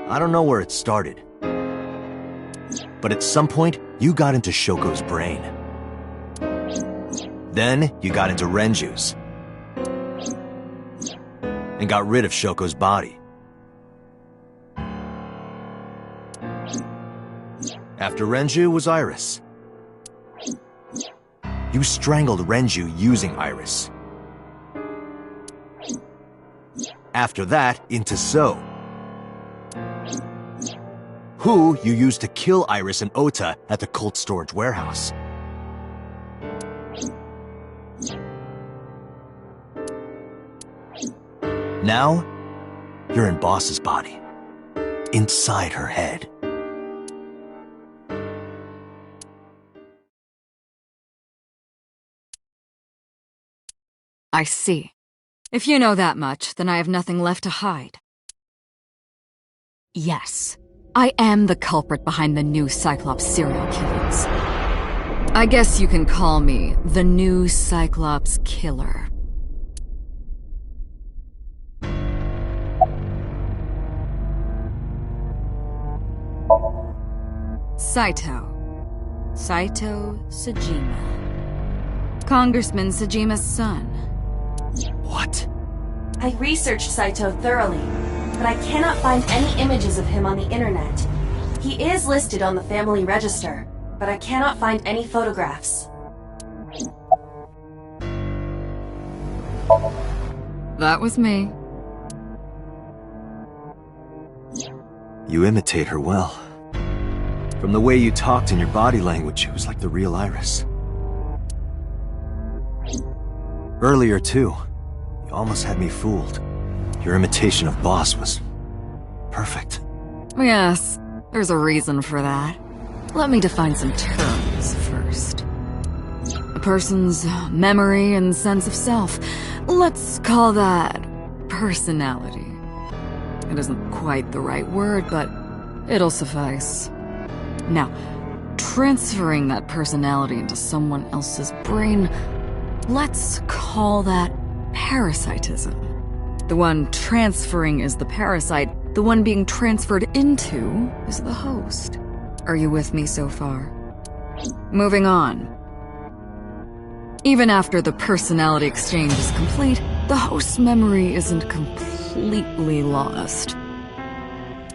Speaker 2: I don't know where it started. But at some point, you got into Shoko's brain. Then, you got into Renju's. and got rid of Shoko's body. After Renju was Iris. You strangled Renju using Iris. After that, into So. Who you used to kill Iris and Ota at the cold storage warehouse. Now, you're in Boss's body. Inside her head.
Speaker 10: I see. If you know that much, then I have nothing left to hide. Yes, I am the culprit behind the new Cyclops serial killings. I guess you can call me the new Cyclops killer. Saito Sajima. Congressman Sajima's son.
Speaker 2: What?
Speaker 5: I researched Saito thoroughly, but I cannot find any images of him on the internet. He is listed on the family register, but I cannot find any photographs.
Speaker 10: That was me.
Speaker 2: You imitate her well. From the way you talked and your body language, it was like the real Iris. Earlier, too, you almost had me fooled. Your imitation of Boss was perfect.
Speaker 10: Yes, there's a reason for that. Let me define some terms first. A person's memory and sense of self. Let's call that personality. It isn't quite the right word, but it'll suffice. Now, transferring that personality into someone else's brain, let's call that parasitism. The one transferring is the parasite, the one being transferred into is the host. Are you with me so far? Moving on. Even after the personality exchange is complete, the host's memory isn't completely lost.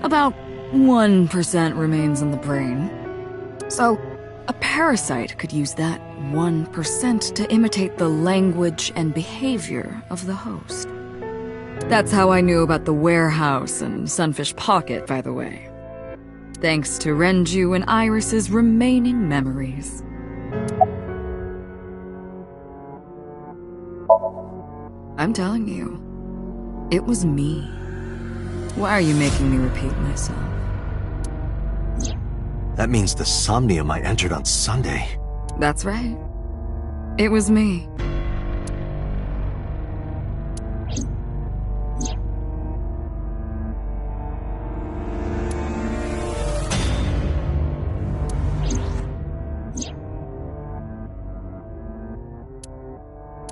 Speaker 10: About 1% remains in the brain. So, a parasite could use that 1% to imitate the language and behavior of the host. That's how I knew about the warehouse and Sunfish Pocket, by the way. Thanks to Renju and Iris's remaining memories. I'm telling you, it was me. Why are you making me repeat myself?
Speaker 2: That means the Somnium I entered on Sunday.
Speaker 10: That's right. It was me.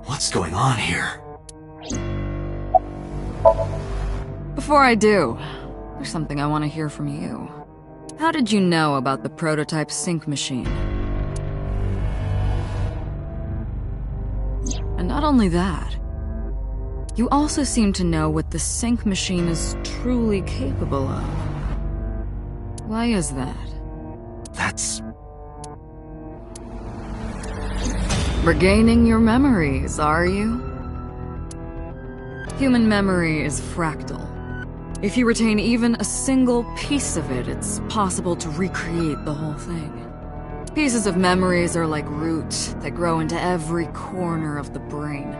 Speaker 2: What's going on here?
Speaker 10: Before I do, there's something I want to hear from you. How did you know about the prototype sync machine? And not only that, you also seem to know what the sync machine is truly capable of. Why is that?
Speaker 2: That's...
Speaker 10: Regaining your memories, are you? Human memory is fractal. If you retain even a single piece of it, it's possible to recreate the whole thing. Pieces of memories are like roots that grow into every corner of the brain,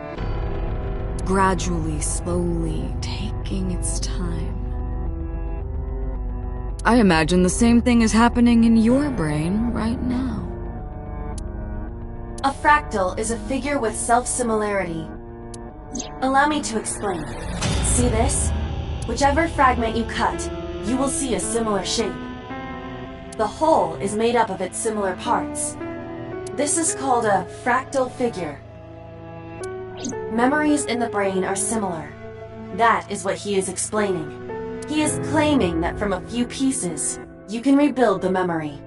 Speaker 10: gradually, slowly, taking its time. I imagine the same thing is happening in your brain right now.
Speaker 5: A fractal is a figure with self-similarity. Allow me to explain. See this? Whichever fragment you cut, you will see a similar shape. The whole is made up of its similar parts. This is called a fractal figure. Memories in the brain are similar. That is what he is explaining. He is claiming that from a few pieces, you can rebuild the memory.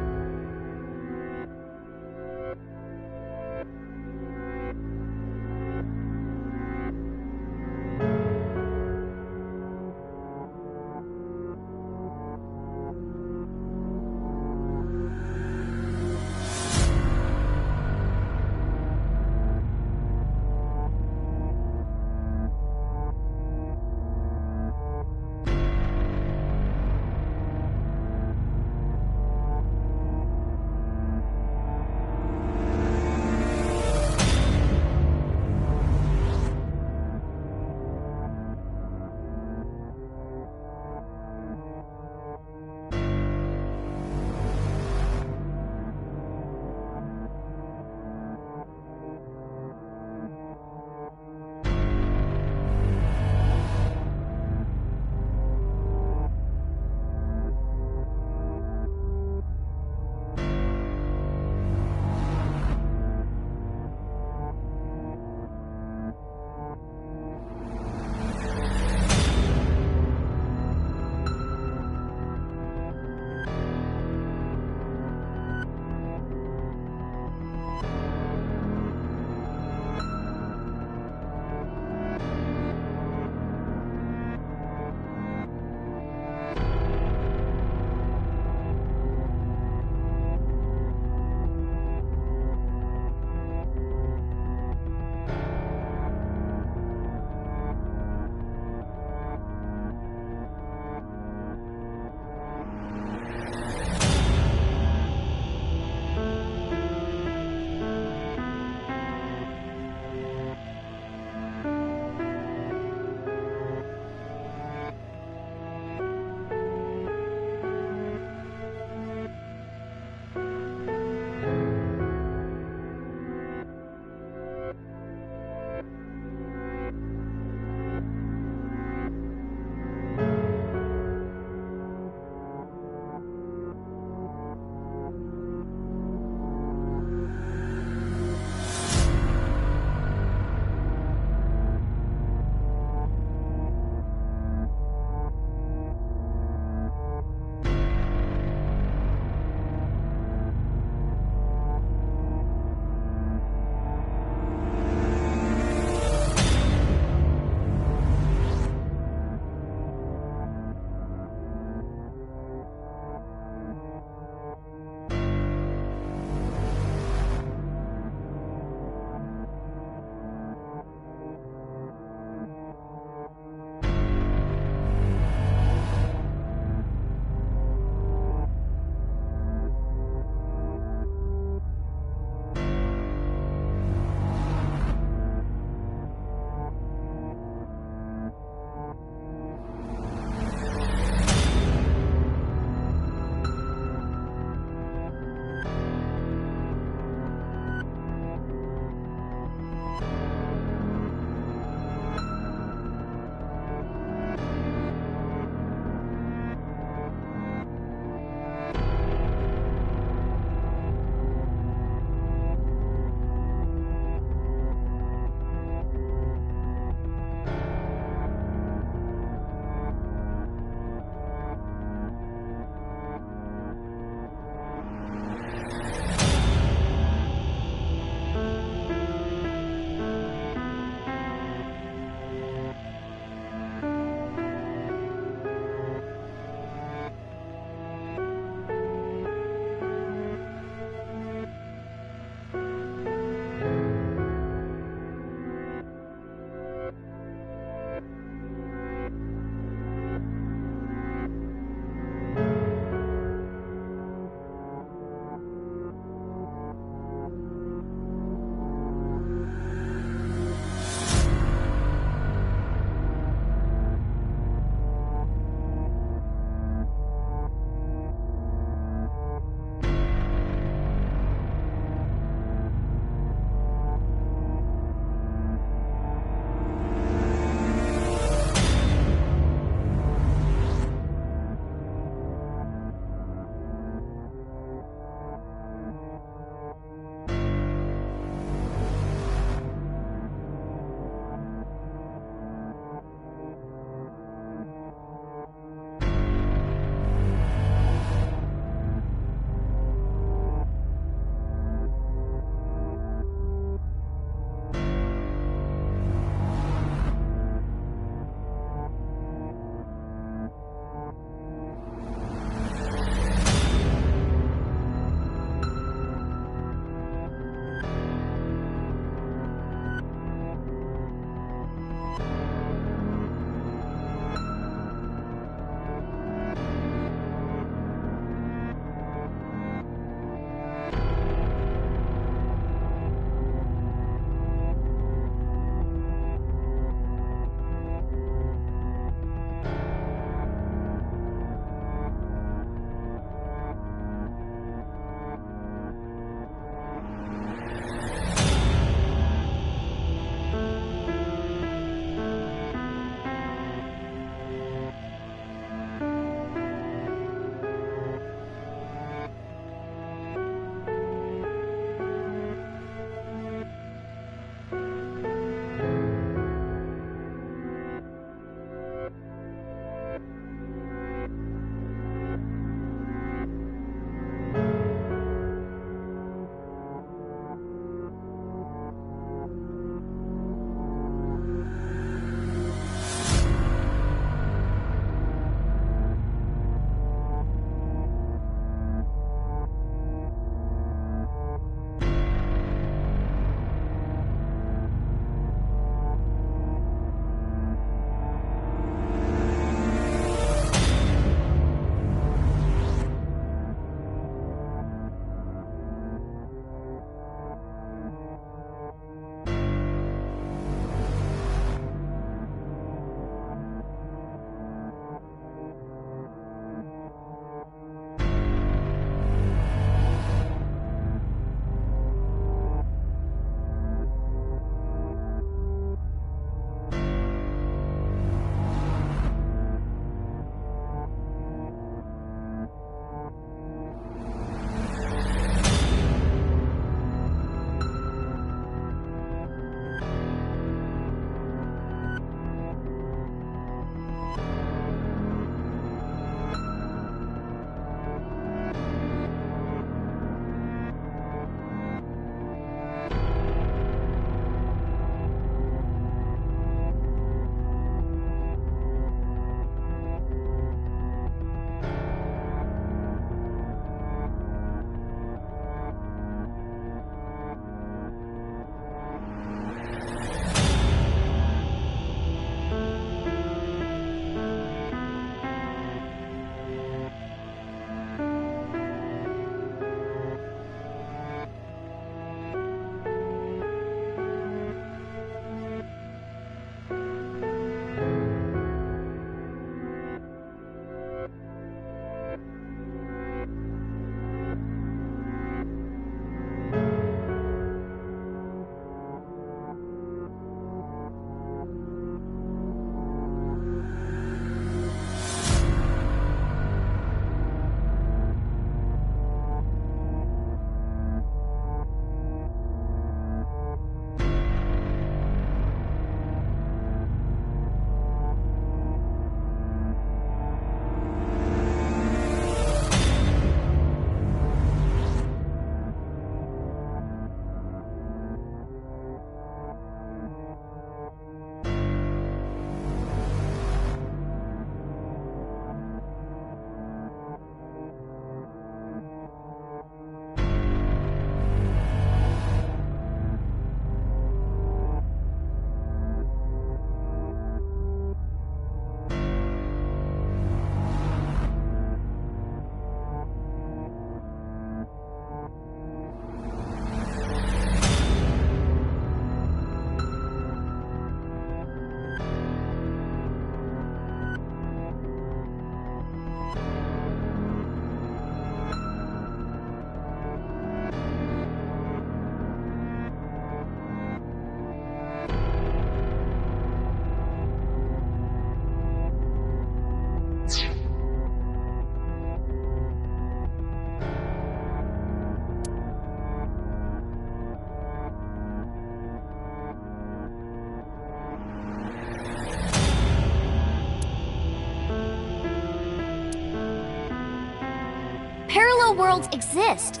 Speaker 7: real worlds exist.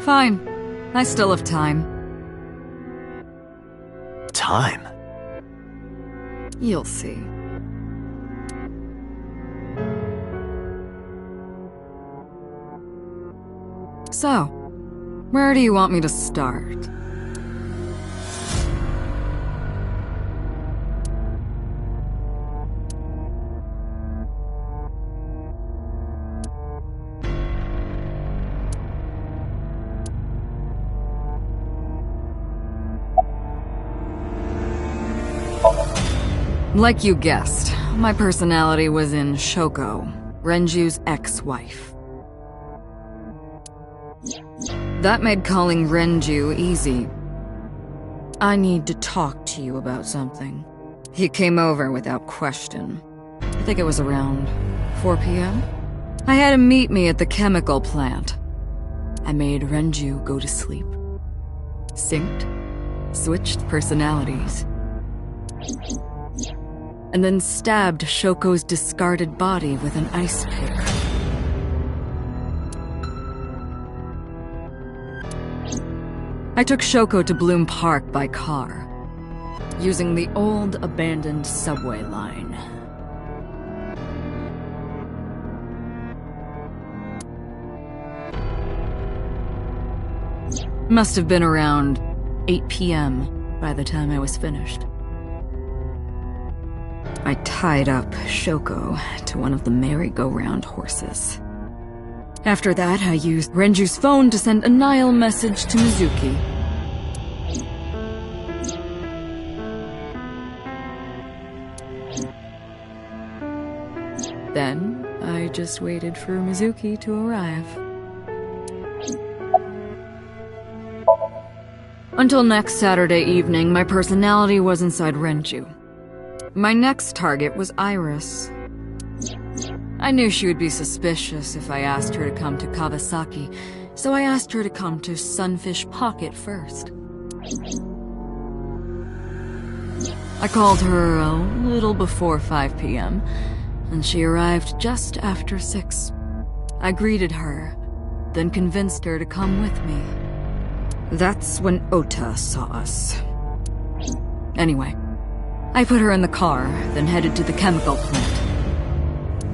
Speaker 10: Fine. I still have time.
Speaker 2: Time?
Speaker 10: You'll see. So, where do you want me to start? Like you guessed, my personality was in Shoko, Renju's ex-wife. That made calling Renju easy. I need to talk to you about something. He came over without question. I think it was around 4 p.m. I had him meet me at the chemical plant. I made Renju go to sleep. Synced, switched personalities. And then stabbed Shoko's discarded body with an ice pick. I took Shoko to Bloom Park by car, using the old abandoned subway line. Must have been around 8 p.m. by the time I was finished. I tied up Shoko to one of the merry-go-round horses. After that, I used Renju's phone to send a Nile message to Mizuki. Then, I just waited for Mizuki to arrive. Until next Saturday evening, my personality was inside Renju. My next target was Iris. I knew she would be suspicious if I asked her to come to Kawasaki, so I asked her to come to Sunfish Pocket first. I called her a little before 5 p.m., and she arrived just after 6. I greeted her, then convinced her to come with me. That's when Ota saw us. Anyway, I put her in the car, then headed to the chemical plant.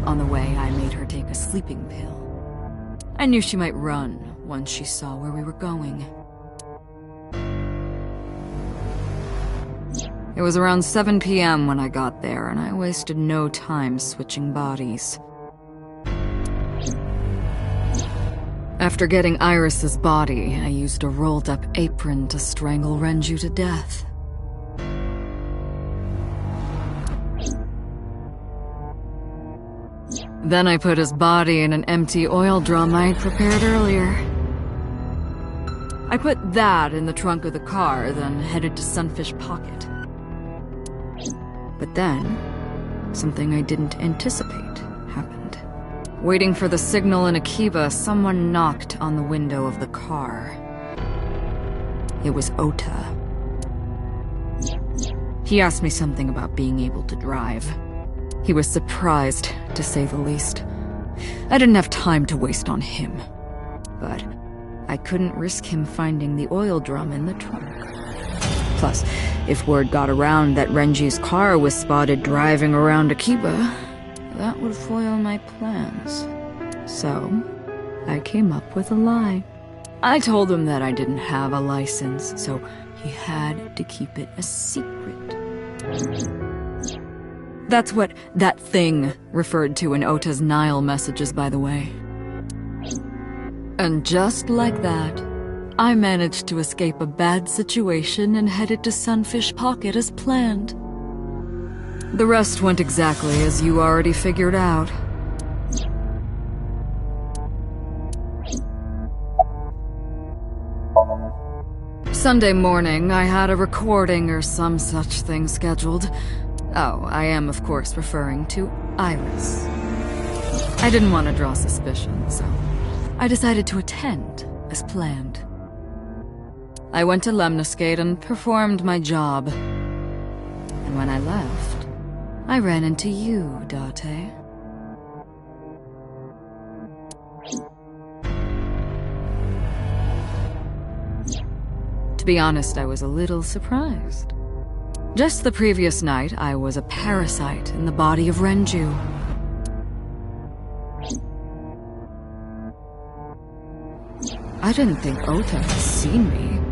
Speaker 10: On the way, I made her take a sleeping pill. I knew she might run once she saw where we were going. It was around 7 p.m. when I got there, and I wasted no time switching bodies. After getting Iris's body, I used a rolled-up apron to strangle Renju to death. Then I put his body in an empty oil drum I had prepared earlier. I put that in the trunk of the car, then headed to Sunfish Pocket. But then, something I didn't anticipate happened. Waiting for the signal in Akiba, someone knocked on the window of the car. It was Ota. He asked me something about being able to drive. He was surprised, to say the least. I didn't have time to waste on him. But I couldn't risk him finding the oil drum in the trunk. Plus, if word got around that Renji's car was spotted driving around Akiba, that would foil my plans. So, I came up with a lie. I told him that I didn't have a license, so he had to keep it a secret. That's what that thing referred to in Ota's Nile messages, by the way. And just like that, I managed to escape a bad situation and headed to Sunfish Pocket as planned. The rest went exactly as you already figured out. Sunday morning, I had a recording or some such thing scheduled. Oh, I am, of course, referring to Iris. I didn't want to draw suspicion, so I decided to attend as planned. I went to Lemniscate and performed my job. And when I left, I ran into you, Date. To be honest, I was a little surprised. Just the previous night, I was a parasite in the body of Renju. I didn't think Ota had seen me.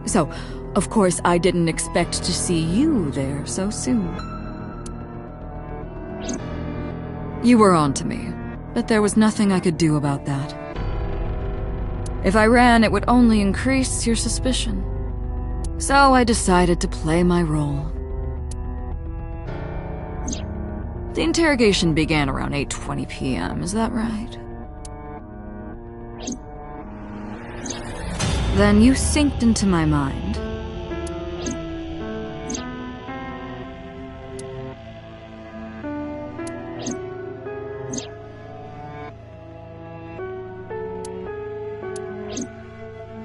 Speaker 10: So, of course, I didn't expect to see you there so soon. You were on to me, but there was nothing I could do about that. If I ran, it would only increase your suspicion. So I decided to play my role. The interrogation began around 8:20 p.m., is that right? Then you synced into my mind.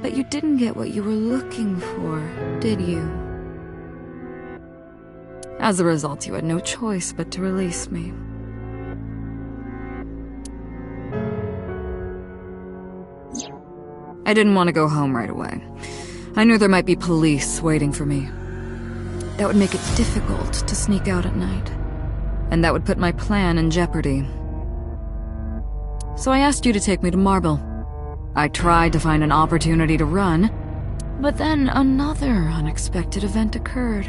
Speaker 10: But you didn't get what you were looking for, did you? As a result, you had no choice but to release me. I didn't want to go home right away. I knew there might be police waiting for me. That would make it difficult to sneak out at night. And that would put my plan in jeopardy. So I asked you to take me to Marble. I tried to find an opportunity to run, but then another unexpected event occurred.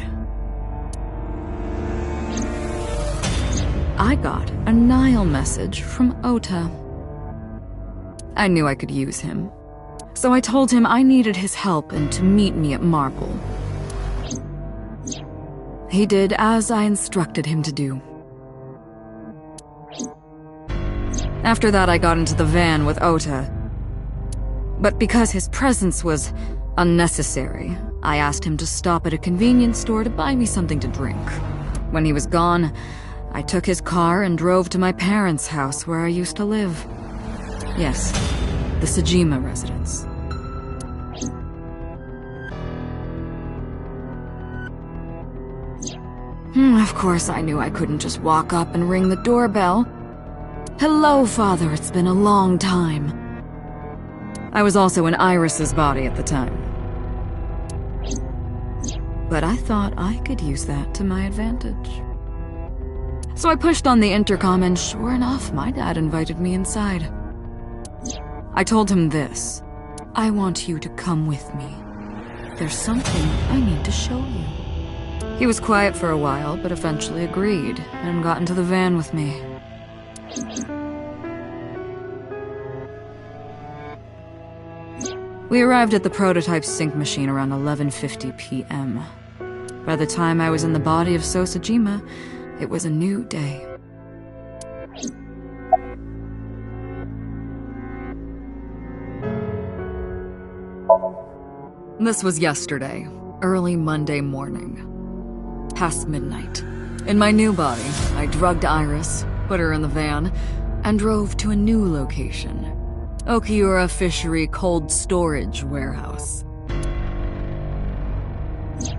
Speaker 10: I got a Nile message from Ota. I knew I could use him, so I told him I needed his help and to meet me at Marble. He did as I instructed him to do. After that, I got into the van with Ota. But because his presence was unnecessary, I asked him to stop at a convenience store to buy me something to drink. When he was gone, I took his car and drove to my parents' house where I used to live. Yes, the Sejima residence. Of course, I knew I couldn't just walk up and ring the doorbell. Hello, Father, it's been a long time. I was also in Iris's body at the time. But I thought I could use that to my advantage. So I pushed on the intercom and sure enough, my dad invited me inside. I told him this. I want you to come with me. There's something I need to show you. He was quiet for a while, but eventually agreed and got into the van with me. We arrived at the prototype sync machine around 11:50 p.m. By the time I was in the body of Sosejima, it was a new day. This was yesterday, early Monday morning. Past midnight. In my new body, I drugged Iris, put her in the van, and drove to a new location. Okiura Fishery Cold Storage Warehouse.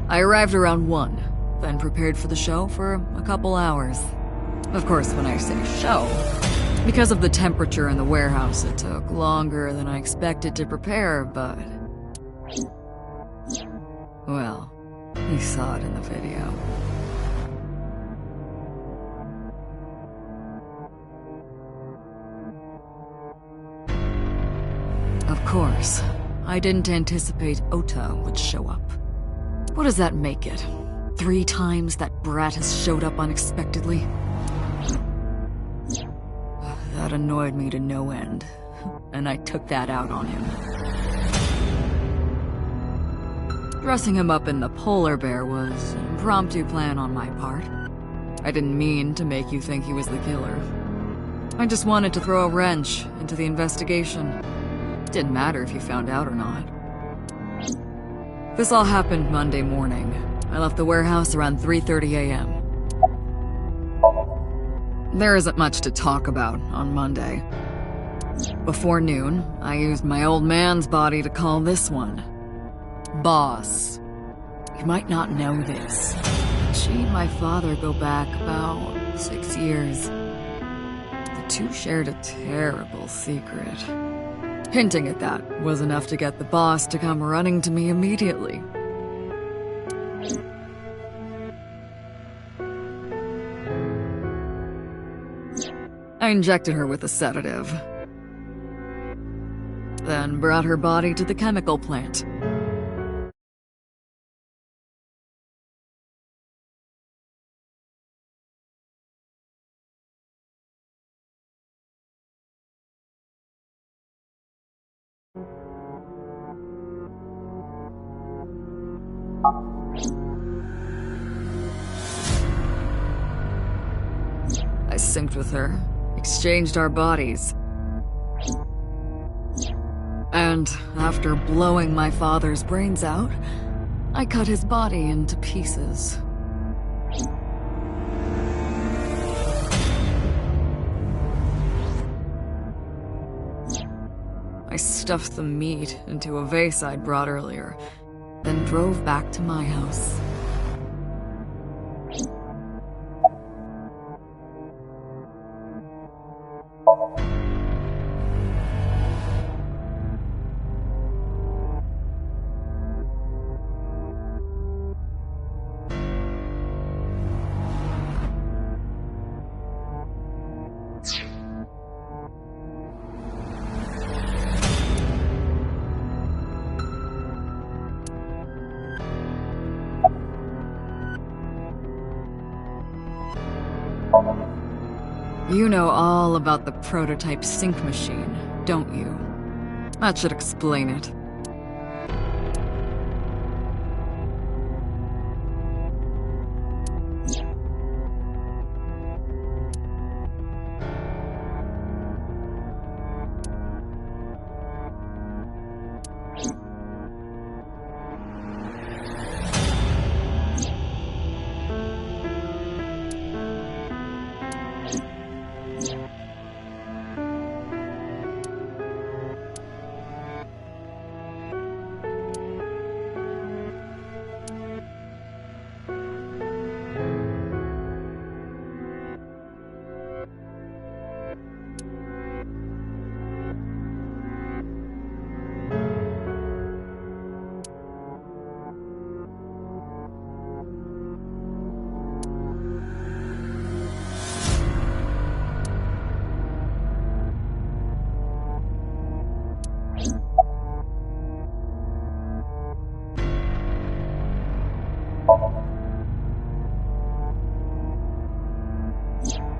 Speaker 10: I arrived around 1, then prepared for the show for a couple hours. Of course, when I say show, because of the temperature in the warehouse, it took longer than I expected to prepare, but... well, you saw it in the video. Of course, I didn't anticipate Ota would show up. What does that make it? 3 times that brat has showed up unexpectedly? That annoyed me to no end, and I took that out on him. Dressing him up in the polar bear was an impromptu plan on my part. I didn't mean to make you think he was the killer. I just wanted to throw a wrench into the investigation. Didn't matter if you found out or not. This all happened Monday morning. I left the warehouse around 3:30 a.m. There isn't much to talk about on Monday. Before noon, I used my old man's body to call this one Boss. You might not know this. She and my father go back about 6 years. The two shared a terrible secret. Hinting at that was enough to get the boss to come running to me immediately. I injected her with a sedative, then brought her body to the chemical plant. I synced with her, exchanged our bodies. And after blowing my father's brains out, I cut his body into pieces. I stuffed the meat into a vase I'd brought earlier, then drove back to my house. You know all about the prototype sync machine, don't you? That should explain it.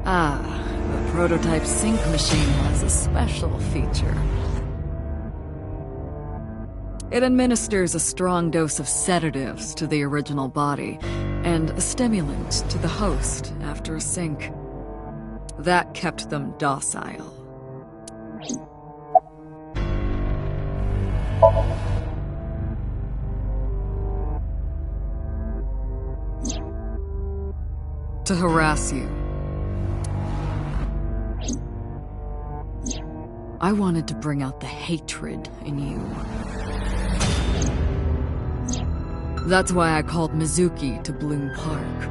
Speaker 10: The prototype sync machine has a special feature. It administers a strong dose of sedatives to the original body, and a stimulant to the host after a sync. That kept them docile. To harass you. I wanted to bring out the hatred in you. That's why I called Mizuki to Bloom Park.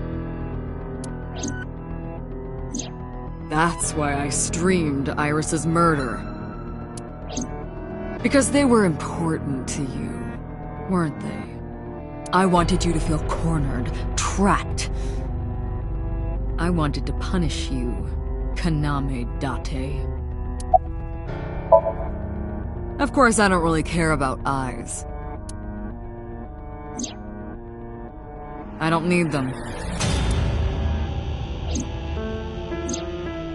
Speaker 10: That's why I streamed Iris's murder. Because they were important to you, weren't they? I wanted you to feel cornered, trapped. I wanted to punish you, Kaname Date. Of course, I don't really care about eyes. I don't need them.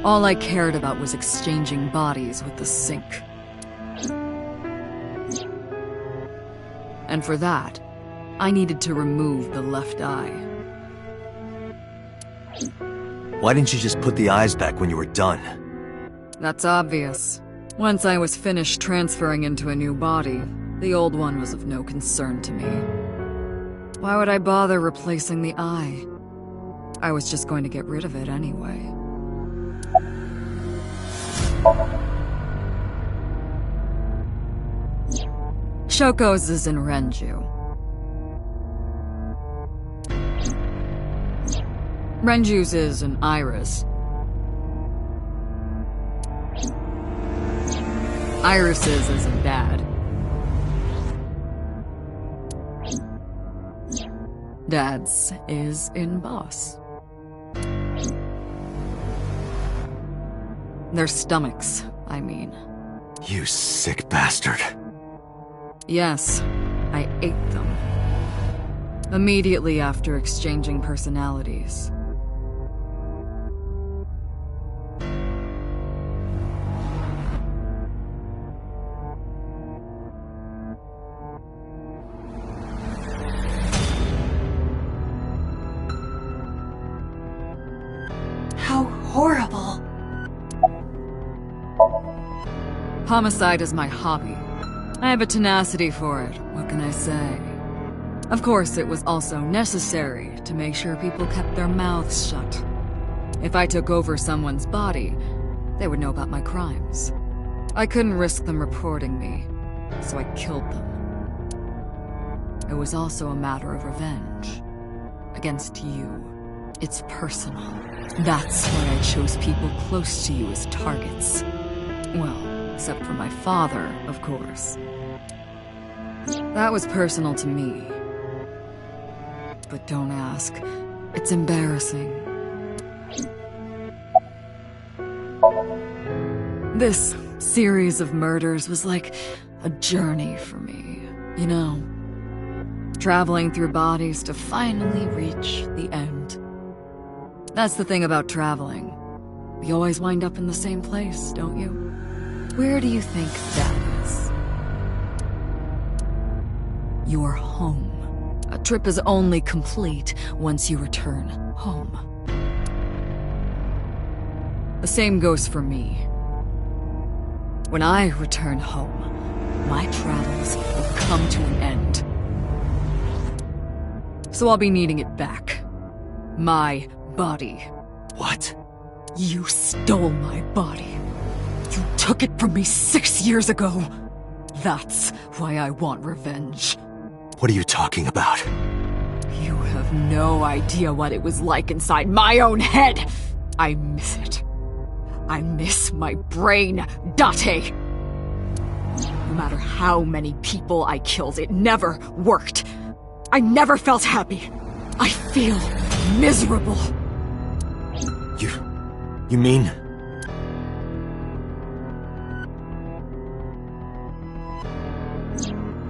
Speaker 10: All I cared about was exchanging bodies with the sync. And for that, I needed to remove the left eye.
Speaker 2: Why didn't you just put the eyes back when you were done?
Speaker 10: That's obvious. Once I was finished transferring into a new body, the old one was of no concern to me. Why would I bother replacing the eye? I was just going to get rid of it anyway. Shoko's is in Renju. Renju's is in Iris. Iris's is in Dad. Dad's is in Boss. Their stomachs, I mean.
Speaker 2: You sick bastard.
Speaker 10: Yes, I ate them. Immediately after exchanging personalities.
Speaker 5: How horrible.
Speaker 10: Homicide is my hobby. I have a tenacity for it, what can I say? Of course, it was also necessary to make sure people kept their mouths shut. If I took over someone's body, they would know about my crimes. I couldn't risk them reporting me, so I killed them. It was also a matter of revenge. Against you. It's personal. That's why I chose people close to you as targets. Well, except for my father, of course. That was personal to me. But don't ask. It's embarrassing. This series of murders was like a journey for me, you know? Traveling through bodies to finally reach the end. That's the thing about traveling. We always wind up in the same place, don't you? Where do you think that is? Your home. A trip is only complete once you return home. The same goes for me. When I return home, my travels will come to an end. So I'll be needing it back. My body.
Speaker 2: What?
Speaker 10: You stole my body. You took it from me 6 years ago. That's why I want revenge.
Speaker 2: What are you talking about?
Speaker 10: You have no idea what it was like inside my own head. I miss it. I miss my brain, Date. No matter how many people I killed, it never worked. I never felt happy. I feel miserable.
Speaker 2: You mean?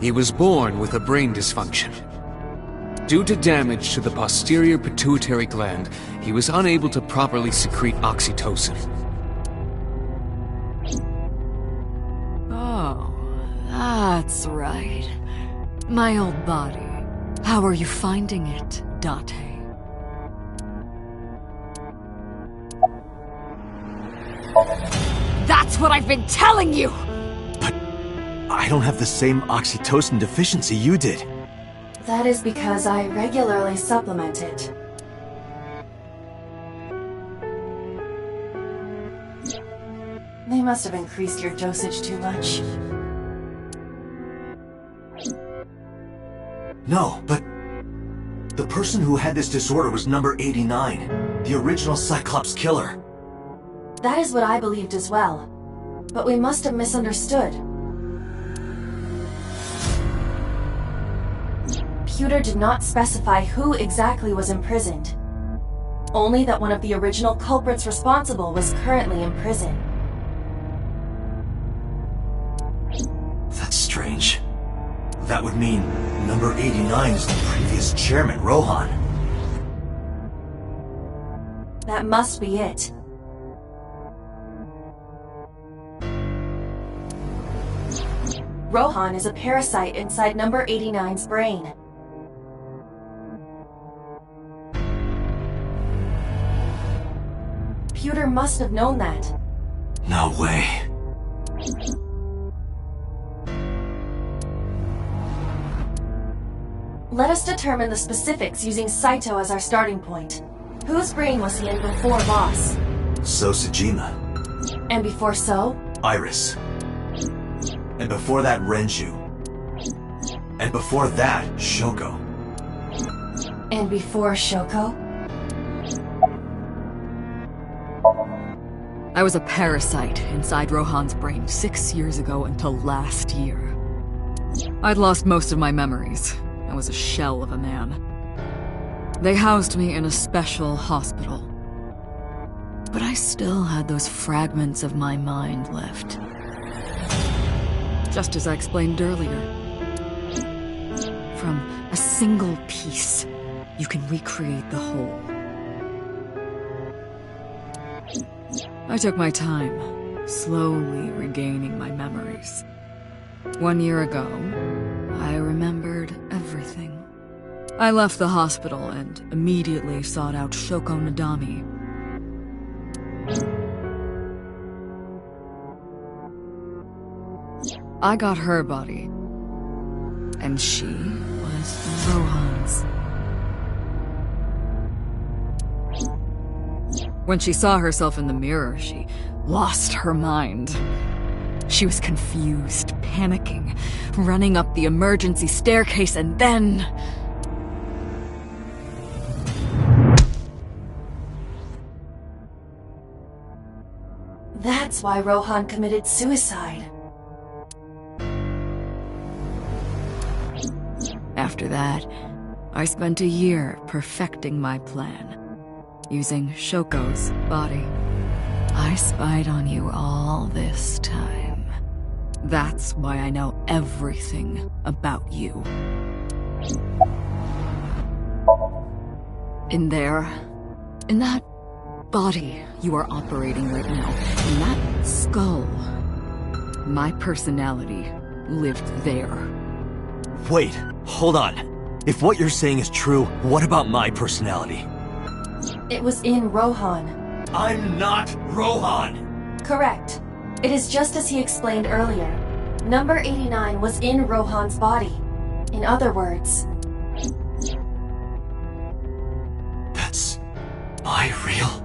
Speaker 9: He was born with a brain dysfunction. Due to damage to the posterior pituitary gland, he was unable to properly secrete oxytocin.
Speaker 10: Oh, that's right. My old body. How are you finding it, Date? That's what I've been telling you!
Speaker 2: But I don't have the same oxytocin deficiency you did.
Speaker 5: That is because I regularly supplement it. They must have increased your dosage too much.
Speaker 2: No, but the person who had this disorder was number 89, the original Cyclops killer.
Speaker 5: That is what I believed as well. But we must have misunderstood. Pewter did not specify who exactly was imprisoned. Only that one of the original culprits responsible was currently in prison.
Speaker 2: That's strange. That would mean number 89 is the previous chairman, Rohan.
Speaker 5: That must be it. Rohan is a parasite inside number 89's brain. Pewter must have known that.
Speaker 2: No way.
Speaker 5: Let us determine the specifics using Saito as our starting point. Whose brain was he in before Boss?
Speaker 2: So Sejima.
Speaker 5: And before So?
Speaker 2: Iris. And before that, Renju. And before that, Shoko.
Speaker 5: And before Shoko?
Speaker 10: I was a parasite inside Rohan's brain 6 years ago until last year. I'd lost most of my memories. I was a shell of a man. They housed me in a special hospital. But I still had those fragments of my mind left. Just as I explained earlier. From a single piece, you can recreate the whole. I took my time, slowly regaining my memories. 1 year ago, I remembered everything. I left the hospital and immediately sought out Shoko Nadami. I got her body, and she was Rohan's. When she saw herself in the mirror, she lost her mind. She was confused, panicking, running up the emergency staircase, and then...
Speaker 5: That's why Rohan committed suicide.
Speaker 10: After that, I spent a year perfecting my plan, using Shoko's body. I spied on you all this time. That's why I know everything about you. In there, in that body you are operating right now, in that skull, my personality lived there.
Speaker 2: Wait, hold on. If what you're saying is true, what about my personality?
Speaker 5: It was in Rohan.
Speaker 2: I'm not Rohan!
Speaker 5: Correct. It is just as he explained earlier. Number 89 was in Rohan's body. In other words...
Speaker 2: That's... my real...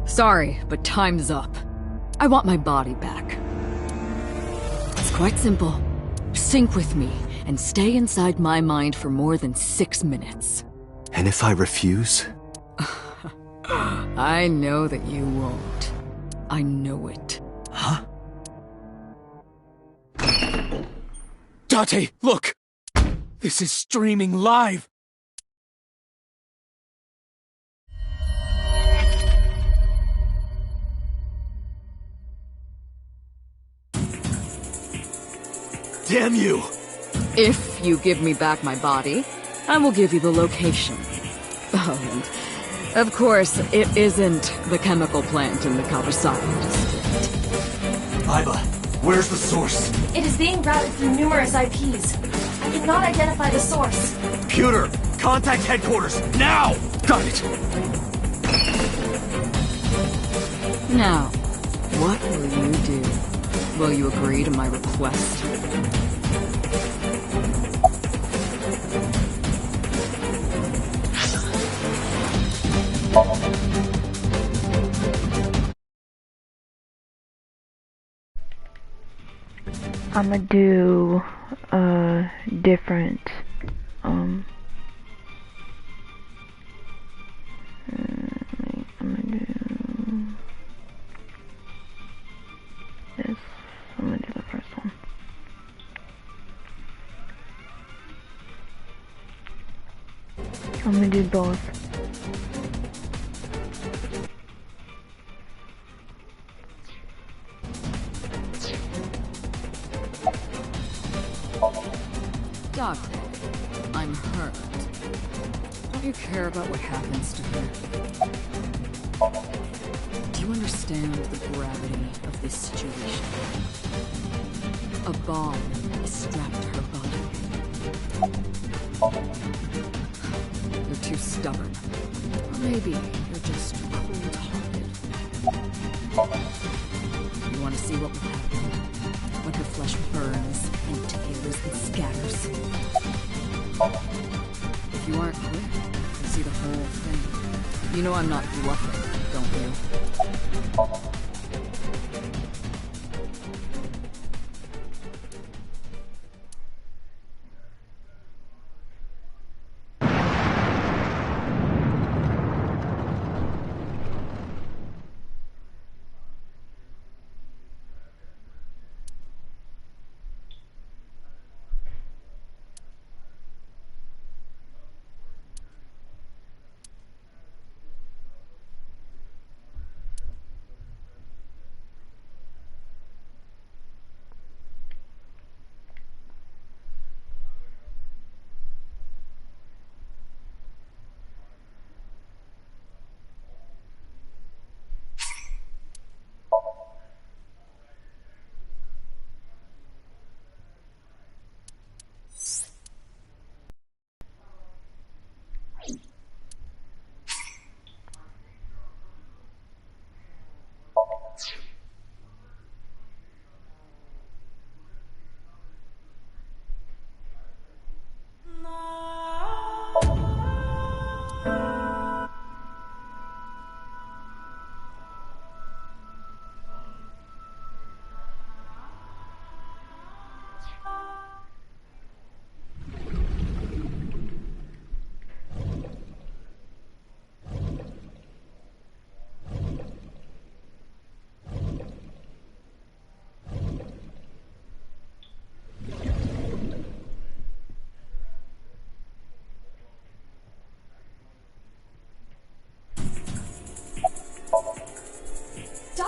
Speaker 10: Sorry, but time's up. I want my body back. It's quite simple. Sync with me, and stay inside my mind for more than 6 minutes.
Speaker 2: And if I refuse?
Speaker 10: I know that you won't. I know it.
Speaker 2: Huh?
Speaker 17: Date, look! This is streaming live!
Speaker 2: Damn you!
Speaker 10: If you give me back my body, I will give you the location. Oh, and of course, it isn't the chemical plant in the Kawasaki district.
Speaker 2: Aiba, where's the source?
Speaker 5: It is being routed through numerous IPs. I cannot identify the source.
Speaker 2: Computer, contact headquarters, now!
Speaker 17: Got it!
Speaker 10: Now, what will you do? Will you agree to my request?
Speaker 6: I'ma do different I'm gonna do this. I'm gonna do the first one. I'm gonna do both.
Speaker 10: Date, I'm hurt. Don't you care about what happens to her? Do you understand the gravity of this situation? A bomb is strapped to her body. You're too stubborn. Or maybe you're just cold-hearted. You want to see what will happen when her flesh burns and tears and scatters? If you aren't quick, you'll see the whole thing. You know I'm not bluffing, don't you?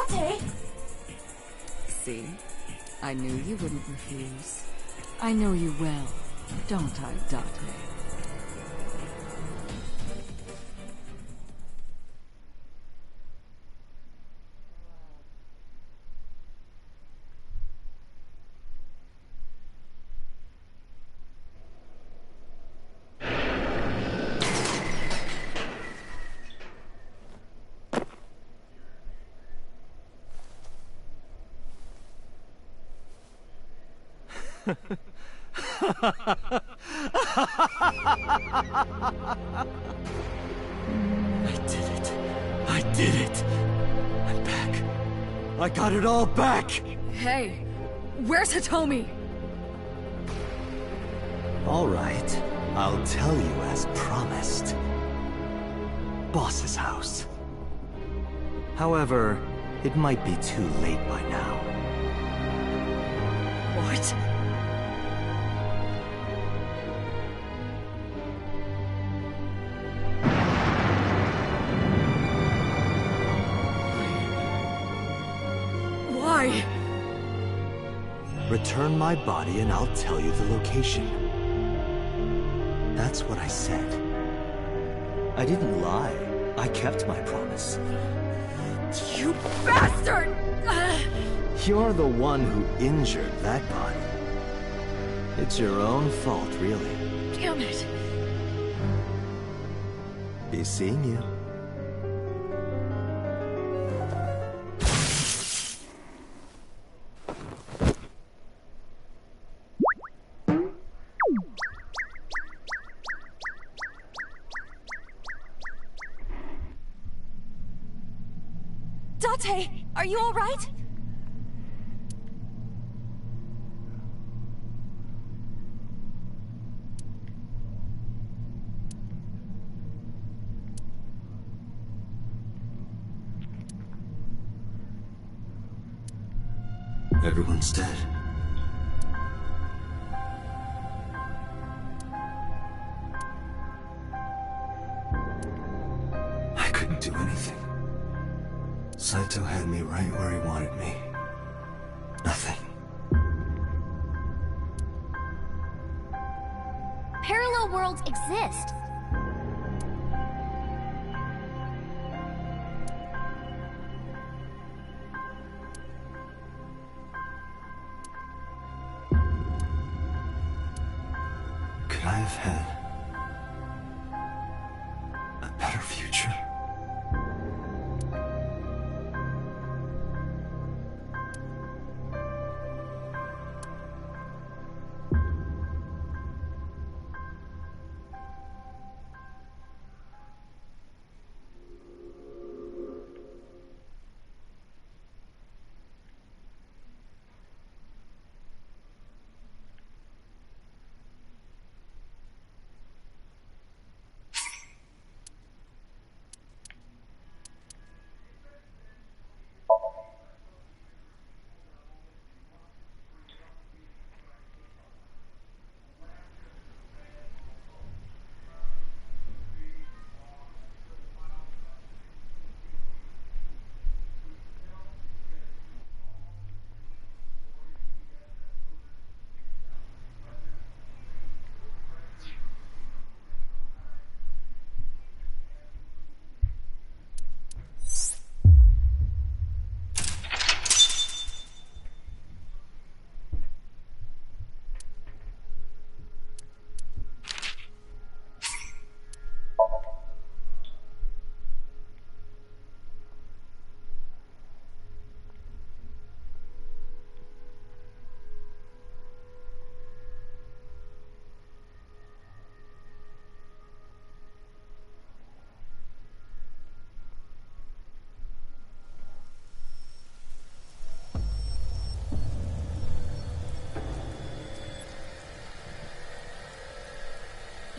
Speaker 5: Date!
Speaker 10: See? I knew you wouldn't refuse. I know you well, don't I, Date?
Speaker 2: I did it! I'm back. I got it all back!
Speaker 10: Hey, where's Hitomi?
Speaker 2: All right, I'll tell you as promised. Boss's house. However, it might be too late by now.
Speaker 10: What? Why?
Speaker 2: Return my body and I'll tell you the location. That's what I said. I didn't lie. I kept my promise.
Speaker 10: You bastard!
Speaker 2: You're the one who injured that body. It's your own fault, really.
Speaker 10: Damn it!
Speaker 2: Be seeing you.
Speaker 7: Date, are you all right?
Speaker 2: Everyone's dead. I couldn't do anything. Saito had me right where he wanted me. Nothing.
Speaker 7: worlds exist.
Speaker 2: Could I have had a better future?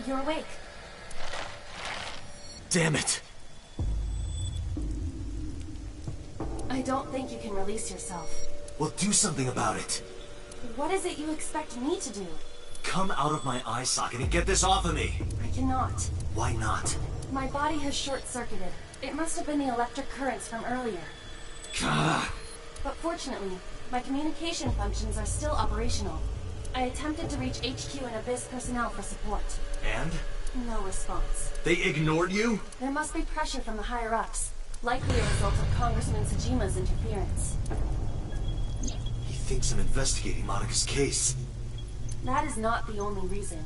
Speaker 5: You're awake.
Speaker 2: Damn it!
Speaker 5: I don't think you can release yourself.
Speaker 2: Well, do something about it.
Speaker 5: What is it you expect me to do?
Speaker 2: Come out of my eye socket and get this off of me!
Speaker 5: I cannot.
Speaker 2: Why not?
Speaker 5: My body has short-circuited. It must have been the electric currents from earlier.
Speaker 2: Gah.
Speaker 5: But fortunately, my communication functions are still operational. I attempted to reach HQ and Abyss personnel for support.
Speaker 2: And?
Speaker 5: No response.
Speaker 2: They ignored you?
Speaker 5: There must be pressure from the higher-ups. Likely a result of Congressman Tsujima's interference.
Speaker 2: He thinks I'm investigating Monika's case.
Speaker 5: That is not the only reason.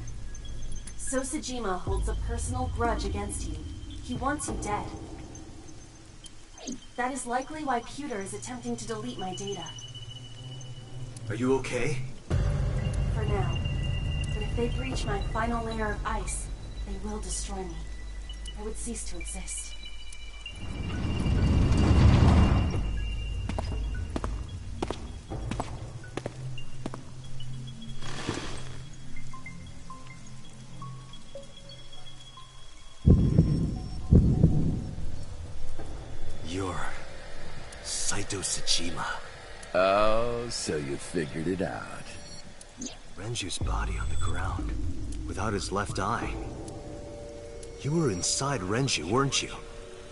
Speaker 5: So Tsujima holds a personal grudge against you. He wants you dead. That is likely why Pewter is attempting to delete my data.
Speaker 2: Are you okay?
Speaker 5: For now. But if they breach my final layer of ice, they will destroy me. I would cease to exist.
Speaker 2: You're Saito Tsujima.
Speaker 15: Oh, so you figured it out.
Speaker 2: Renju's body on the ground, without his left eye. You were inside Renju, weren't you?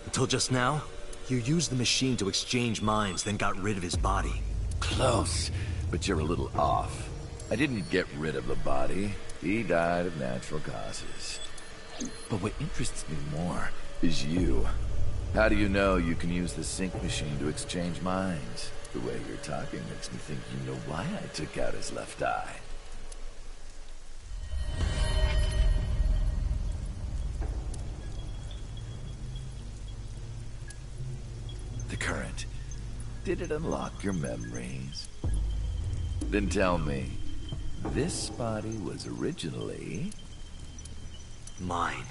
Speaker 2: Until just now? You used the machine to exchange minds, then got rid of his body.
Speaker 15: Close, but you're a little off. I didn't get rid of the body. He died of natural causes. But what interests me more is you. How do you know you can use the sync machine to exchange minds? The way you're talking makes me think you know why I took out his left eye. The current. Did it unlock your memories? Then tell me, this body was originally...
Speaker 2: mine.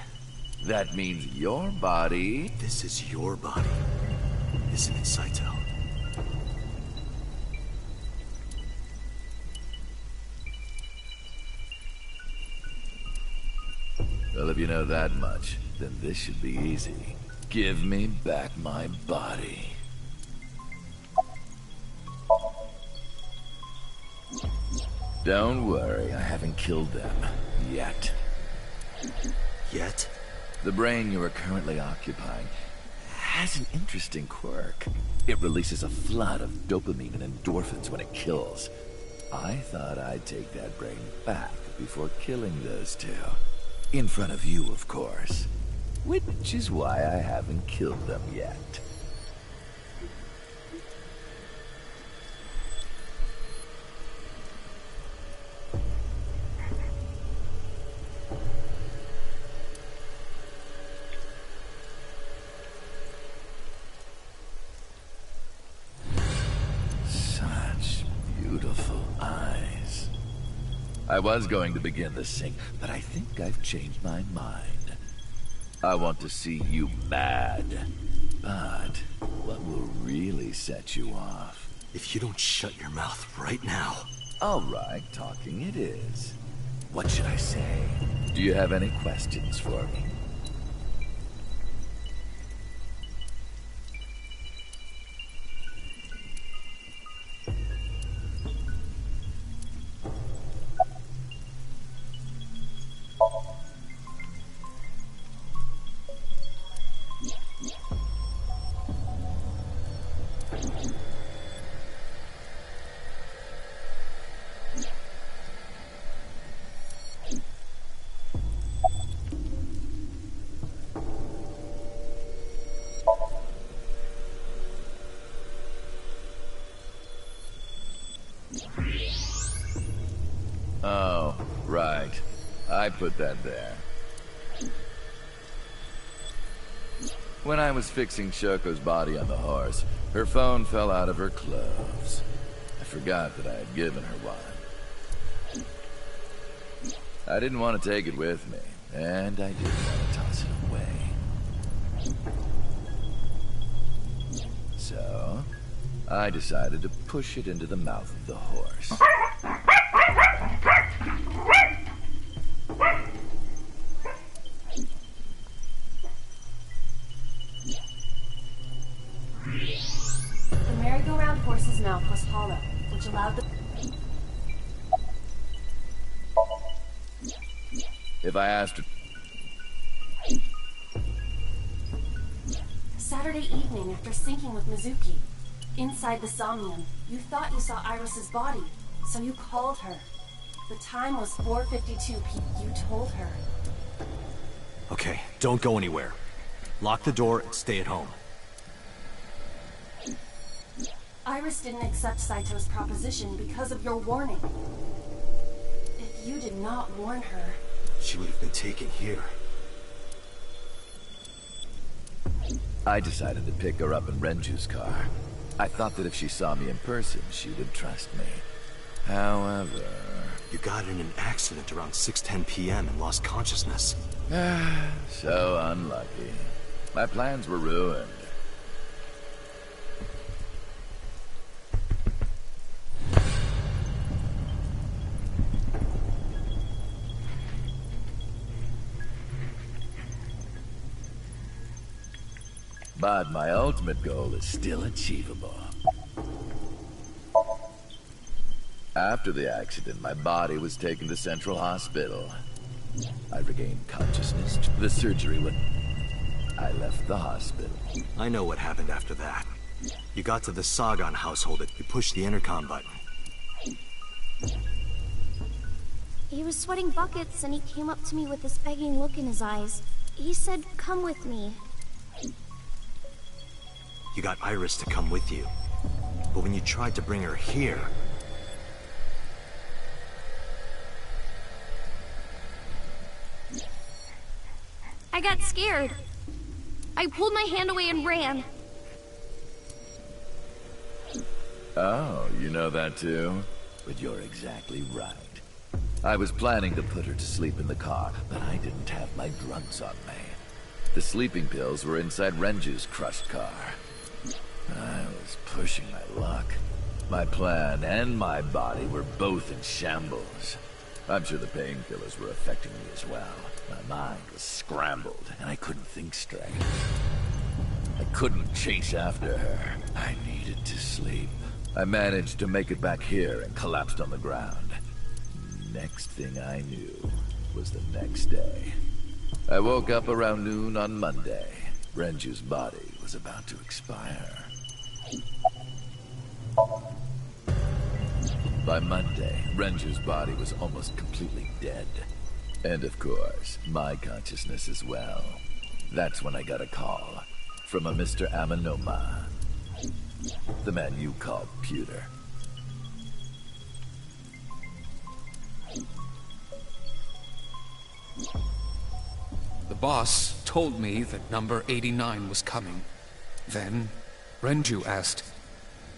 Speaker 15: That means your body...
Speaker 2: This is your body, isn't it, Saito?
Speaker 15: Well, if you know that much, then this should be easy. Give me back my body. Don't worry, I haven't killed them. Yet.
Speaker 2: Yet?
Speaker 15: The brain you are currently occupying has an interesting quirk. It releases a flood of dopamine and endorphins when it kills. I thought I'd take that brain back before killing those two. In front of you, of course. Which is why I haven't killed them yet. Such beautiful eyes. I was going to begin the sync, but I think I've changed my mind. I want to see you mad. But what will really set you off?
Speaker 2: If you don't shut your mouth right now.
Speaker 15: All right, talking it is. What should I say? Do you have any questions for me? Oh, right. I put that there. When I was fixing Shoko's body on the horse, her phone fell out of her clothes. I forgot that I had given her one. I didn't want to take it with me, and I didn't want to toss it away. So, I decided to push it into the mouth of the horse.
Speaker 5: The merry-go-round horse's mouth was hollow, which allowed the...
Speaker 15: If I asked her...
Speaker 5: Saturday evening after syncing with Mizuki, inside the Somnium, you thought you saw Iris's body, so you called her. The time was 4:52 p.m. You told her.
Speaker 2: Okay, don't go anywhere. Lock the door and stay at home.
Speaker 5: Iris didn't accept Saito's proposition because of your warning. If you did not warn her...
Speaker 2: She would have been taken here.
Speaker 15: I decided to pick her up in Renju's car. I thought that if she saw me in person, she would trust me. However...
Speaker 2: You got in an accident around 6:10 p.m. and lost consciousness.
Speaker 15: So unlucky. My plans were ruined. But my ultimate goal is still achievable. After the accident, my body was taken to Central Hospital. I regained consciousness. The surgery when I left the hospital.
Speaker 2: I know what happened after that. You got to the Sagan household. You pushed the intercom button.
Speaker 3: He was sweating buckets and he came up to me with this begging look in his eyes. He said, "Come with me."
Speaker 2: You got Iris to come with you. But when you tried to bring her here...
Speaker 3: I got scared. I pulled my hand away and ran.
Speaker 15: Oh, you know that too? But you're exactly right. I was planning to put her to sleep in the car, but I didn't have my drugs on me. The sleeping pills were inside Renju's crushed car. I was pushing my luck. My plan and my body were both in shambles. I'm sure the painkillers were affecting me as well. My mind was scrambled, and I couldn't think straight. I couldn't chase after her. I needed to sleep. I managed to make it back here and collapsed on the ground. Next thing I knew was the next day. I woke up around noon on Monday. Renju's body was about to expire. By Monday, Renju's body was almost completely dead. And of course, my consciousness as well. That's when I got a call from a Mr. Amanoma. The man you called Pewter.
Speaker 9: The boss told me that number 89 was coming. Then, Renju asked,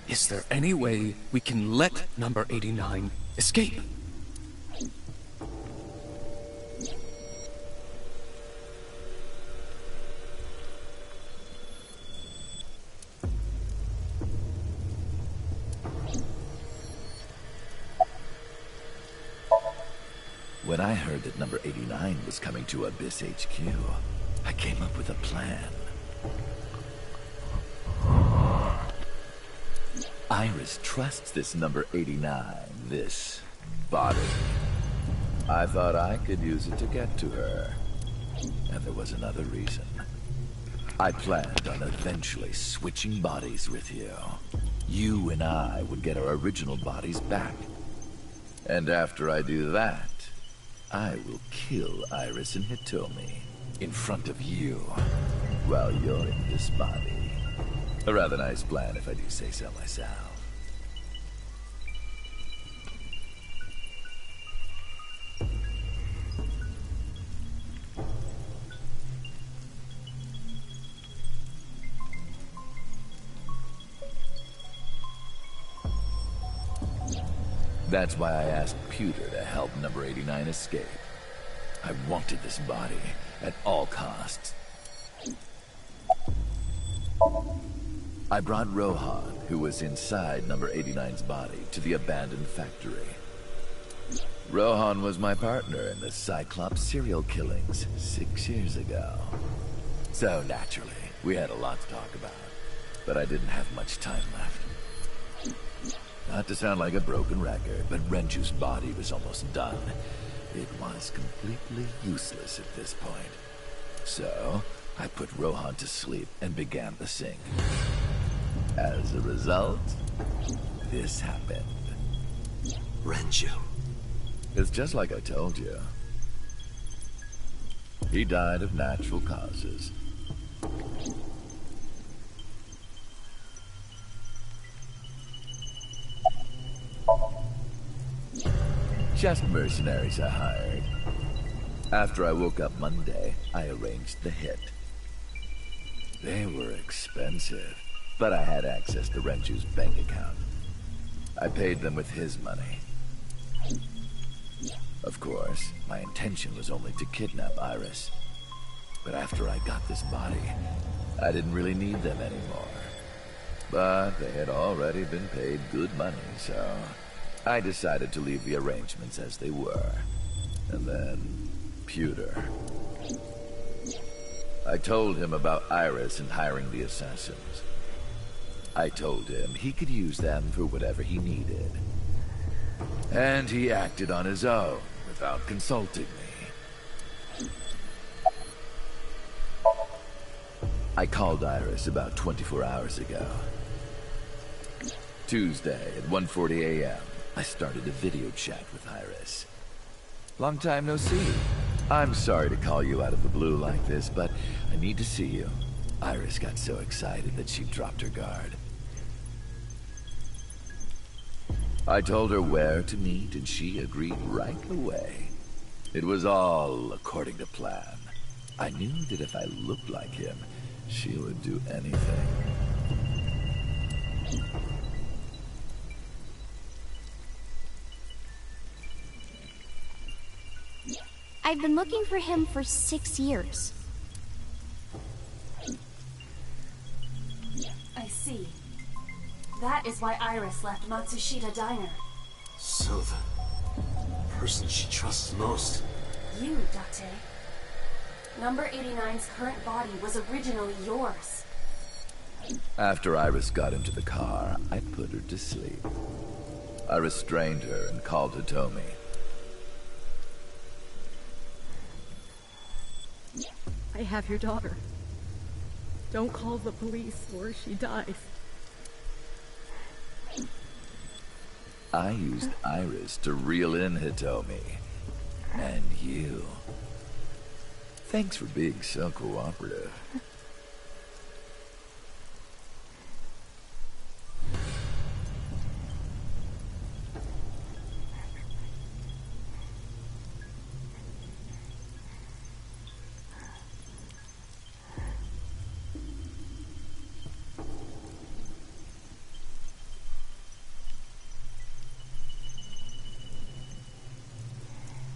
Speaker 9: "Is there any way we can let number 89 escape?"
Speaker 15: When I heard that number 89 was coming to Abyss HQ, I came up with a plan. Iris trusts this number 89, this body. I thought I could use it to get to her. And there was another reason. I planned on eventually switching bodies with you. You and I would get our original bodies back. And after I do that, I will kill Iris and Hitomi in front of you while you're in this body. A rather nice plan if I do say so myself. That's why I asked Pewter to help number 89 escape. I wanted this body at all costs. I brought Rohan, who was inside number 89's body, to the abandoned factory. Rohan was my partner in the Cyclops serial killings 6 years ago. So naturally, we had a lot to talk about, but I didn't have much time left. Not to sound like a broken record, but Renju's body was almost done. It was completely useless at this point. So, I put Rohan to sleep and began the sync. As a result, this happened.
Speaker 2: Renju.
Speaker 15: It's just like I told you. He died of natural causes. Just mercenaries I hired. After I woke up Monday, I arranged the hit. They were expensive, but I had access to Renju's bank account. I paid them with his money. Of course, my intention was only to kidnap Iris. But after I got this body, I didn't really need them anymore. But they had already been paid good money, so I decided to leave the arrangements as they were. And then, Pewter. I told him about Iris and hiring the assassins. I told him he could use them for whatever he needed. And he acted on his own, without consulting me. I called Iris about 24 hours ago. Tuesday at 1:40 a.m., I started a video chat with Iris. Long time no see. I'm sorry to call you out of the blue like this, but I need to see you. Iris got so excited that she dropped her guard. I told her where to meet, and she agreed right away. It was all according to plan. I knew that if I looked like him, she would do anything.
Speaker 7: I've been looking for him for 6 years.
Speaker 5: I see. That is why Iris left Matsushita Diner.
Speaker 2: So the person she trusts most.
Speaker 5: You, Date. Number 89's current body was originally yours.
Speaker 15: After Iris got into the car, I put her to sleep. I restrained her and called Hitomi.
Speaker 18: I have your daughter. Don't call the police or she dies.
Speaker 15: I used Iris to reel in Hitomi. And you. Thanks for being so cooperative.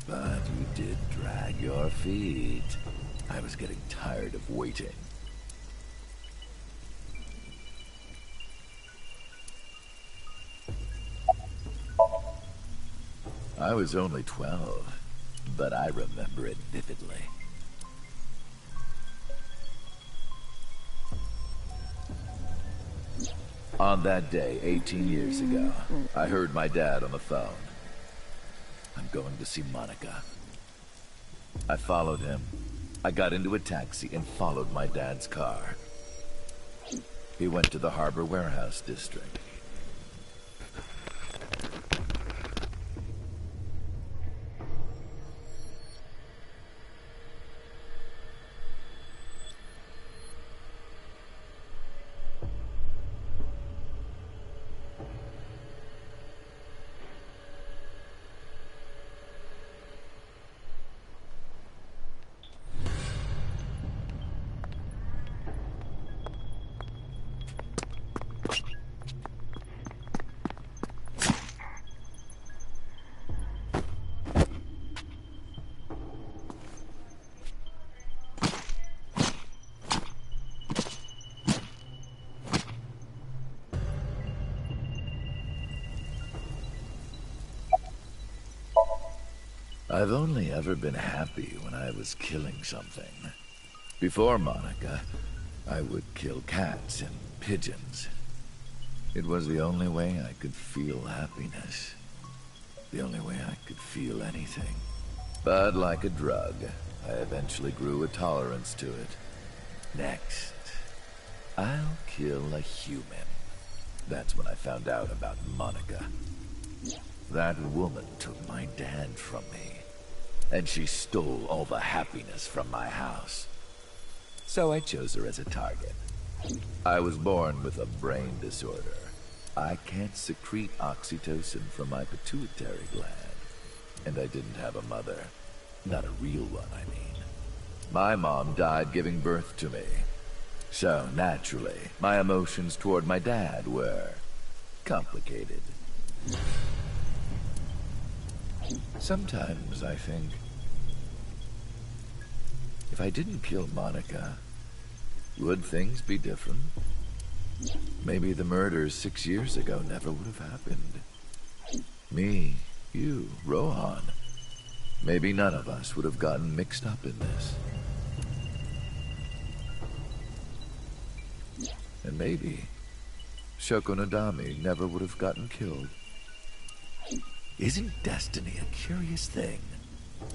Speaker 15: But you did drag your feet. I was getting tired of waiting. I was only 12, but I remember it vividly. On that day, 18 years ago, I heard my dad on the phone. I'm going to see Monica. I followed him. I got into a taxi and followed my dad's car. He went to the Harbor Warehouse District. I've only ever been happy when I was killing something. Before Monica, I would kill cats and pigeons. It was the only way I could feel happiness. The only way I could feel anything. But like a drug, I eventually grew a tolerance to it. Next, I'll kill a human. That's when I found out about Monica. That woman took my dad from me. And she stole all the happiness from my house. So I chose her as a target. I was born with a brain disorder. I can't secrete oxytocin from my pituitary gland. And I didn't have a mother. Not a real one, I mean. My mom died giving birth to me. So, naturally, my emotions toward my dad were complicated. Sometimes I think, if I didn't kill Monica, would things be different? Maybe the murders 6 years ago never would have happened. Me, you, Rohan. Maybe none of us would have gotten mixed up in this. And maybe Shoko Nadami never would have gotten killed. Isn't destiny a curious thing?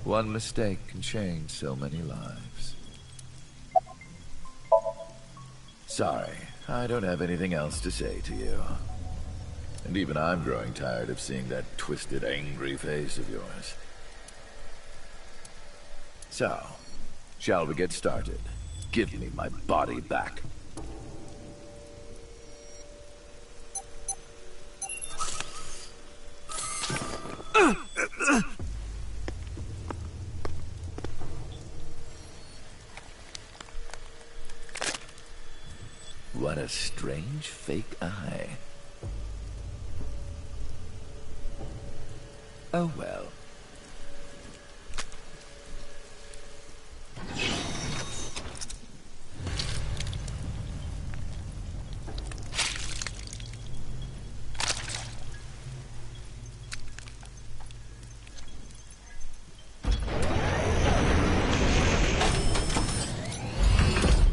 Speaker 15: One mistake can change so many lives. Sorry, I don't have anything else to say to you. And even I'm growing tired of seeing that twisted, angry face of yours. So, shall we get started? Give me my body back. What a strange fake eye. Oh well.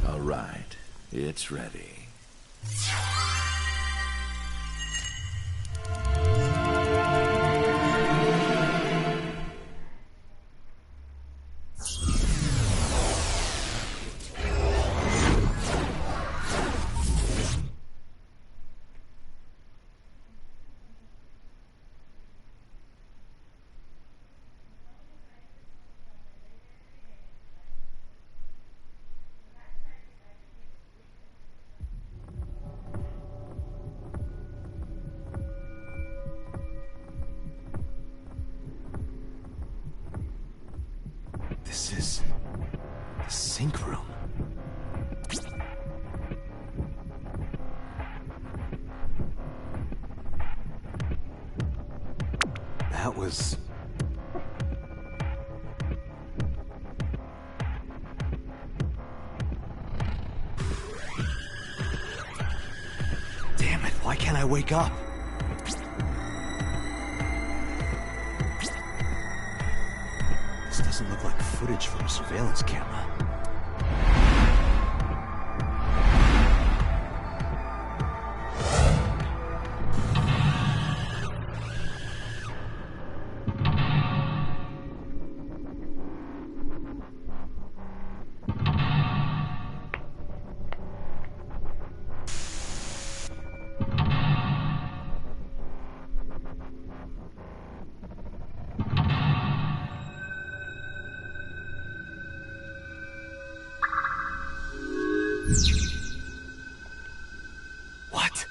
Speaker 15: All right, it's ready.
Speaker 2: This is the sink room. That was... Damn it, why can't I wake up? This doesn't look like footage from a surveillance camera. What?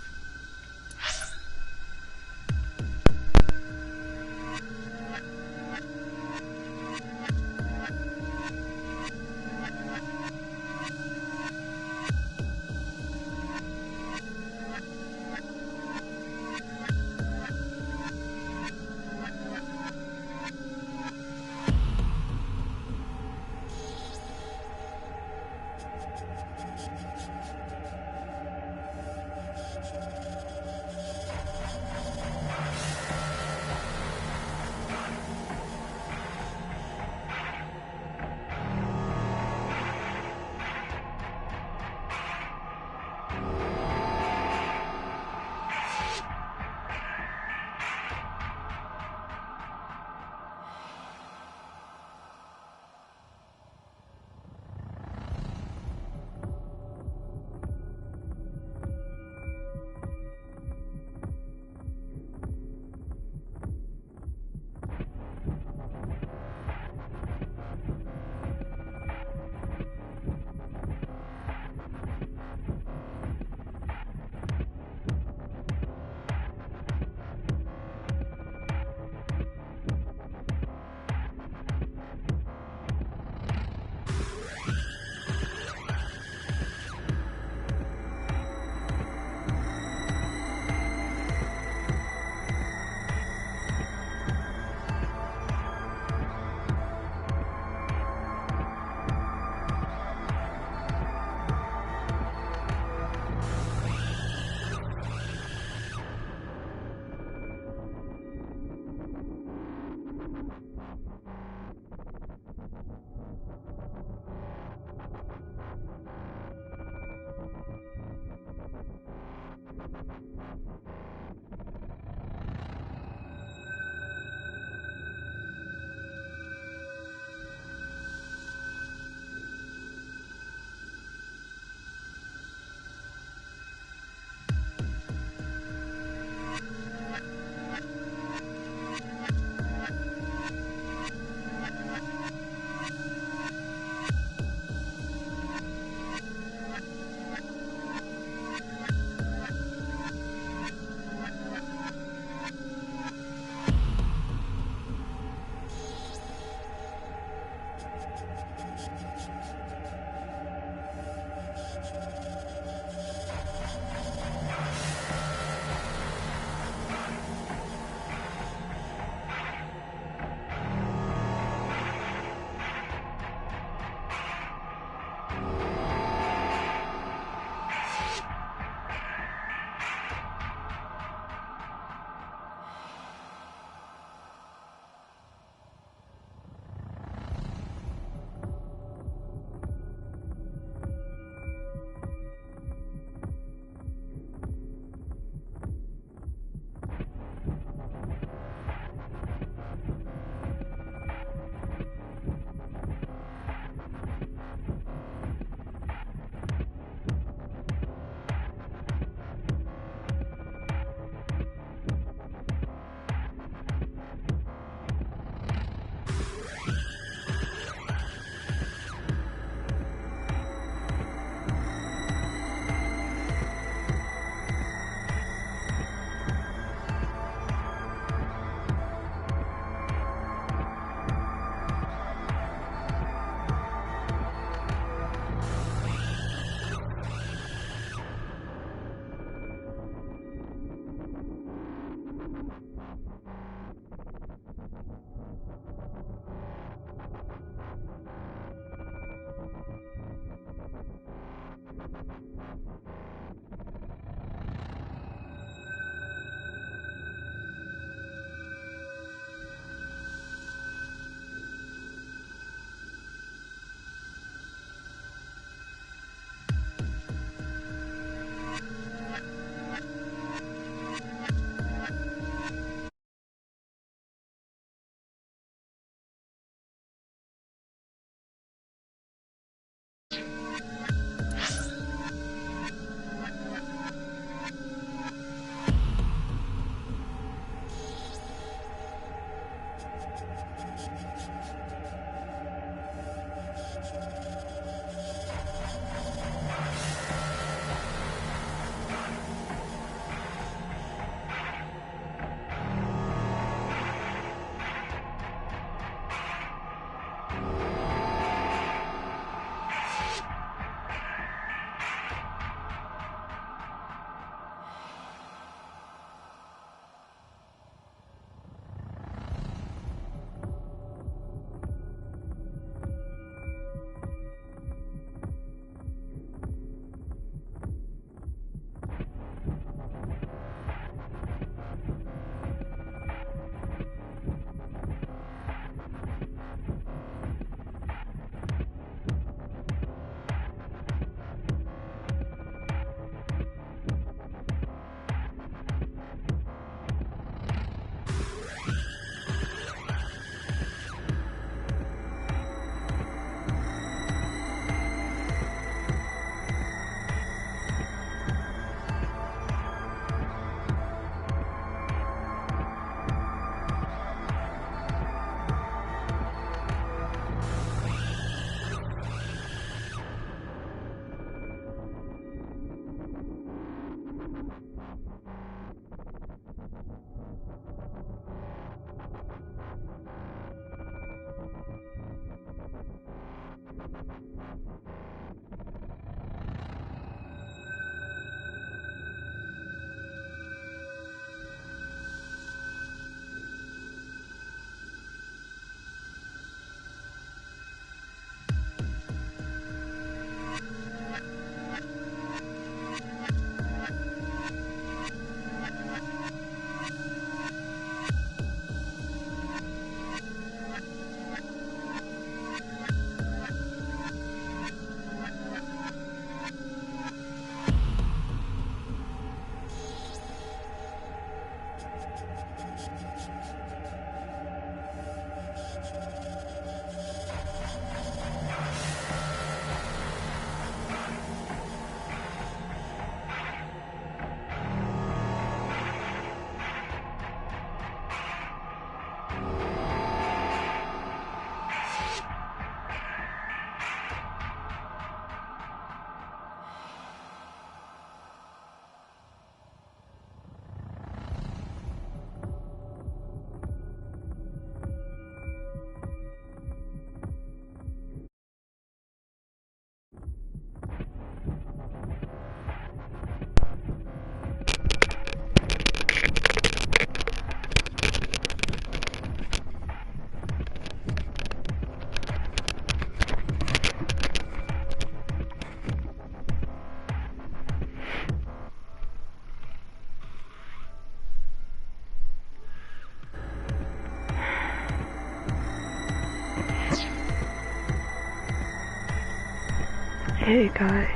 Speaker 6: Hey guys,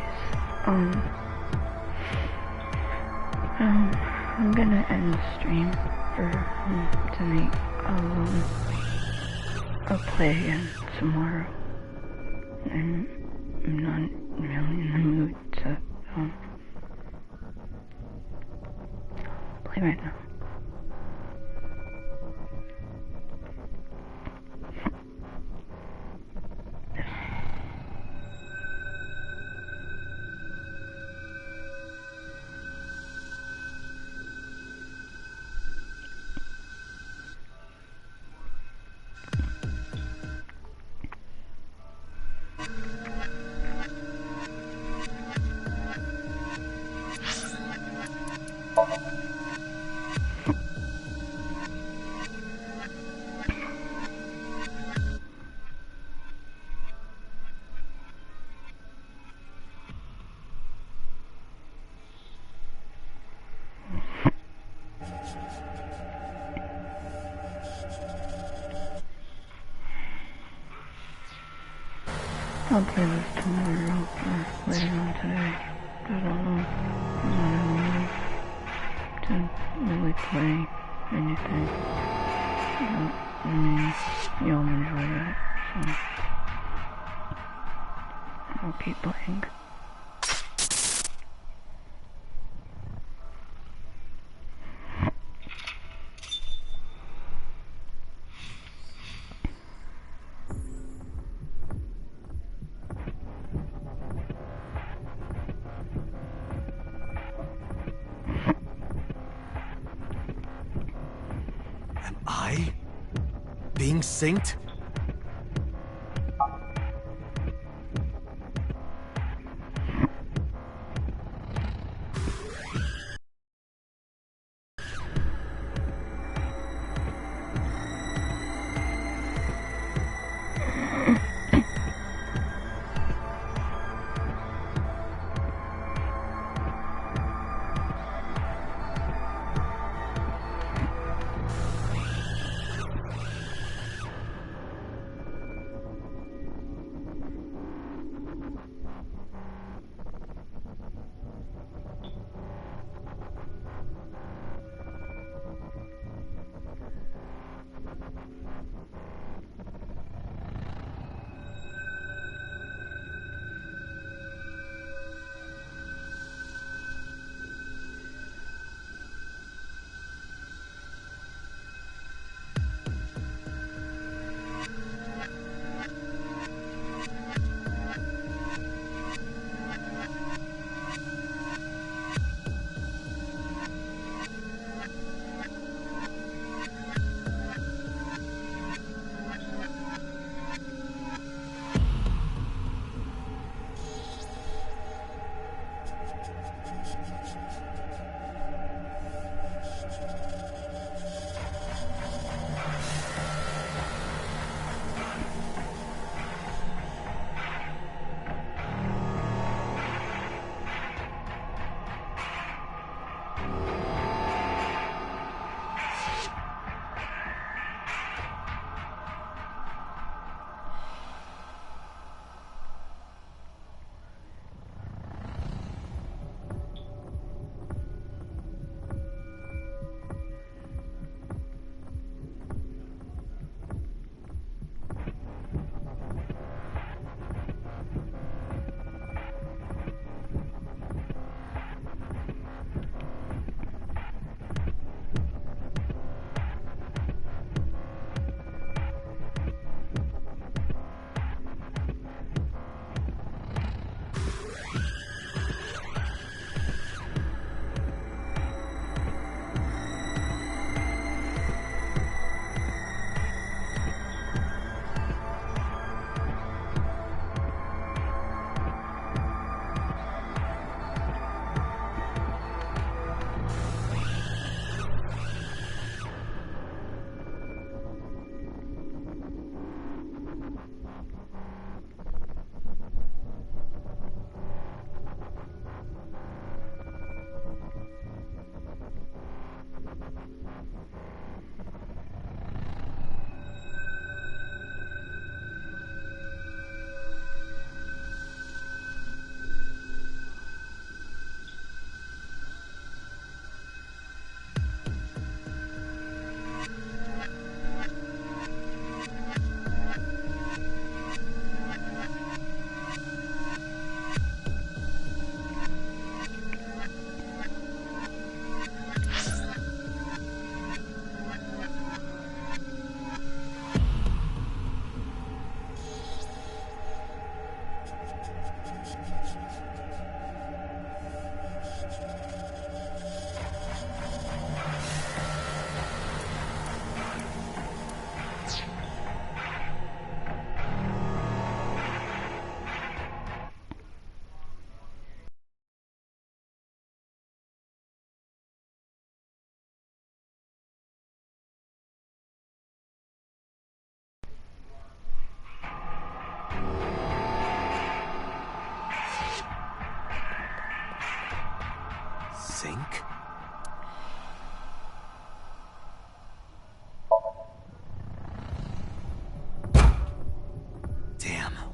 Speaker 6: I'm gonna end the stream for tonight. I'll play again tomorrow. I'm not really in the mood to play right now. I'll play this tomorrow or later on today. I don't know. I'm not in the mood to really play anything. I mean, y'all enjoy that, so I'll keep playing.
Speaker 2: Being synced?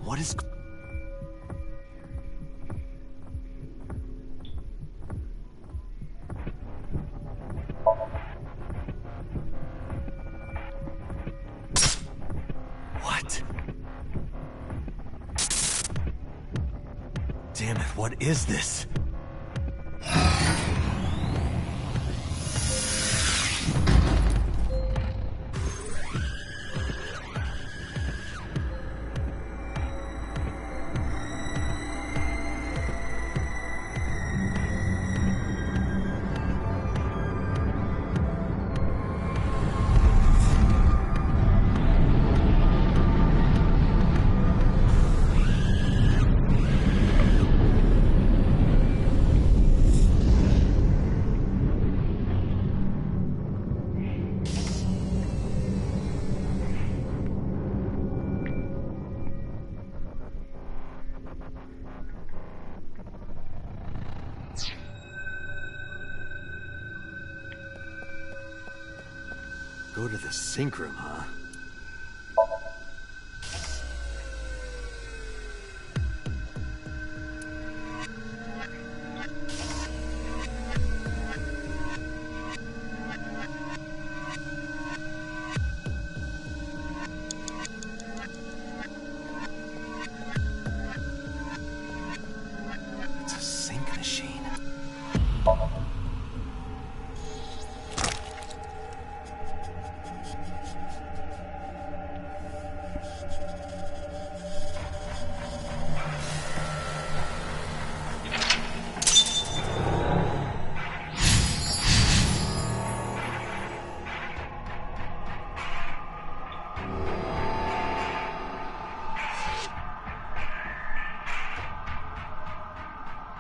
Speaker 2: What is... What? Damn it, what is this? Go to the sink room, huh? It's a sink machine.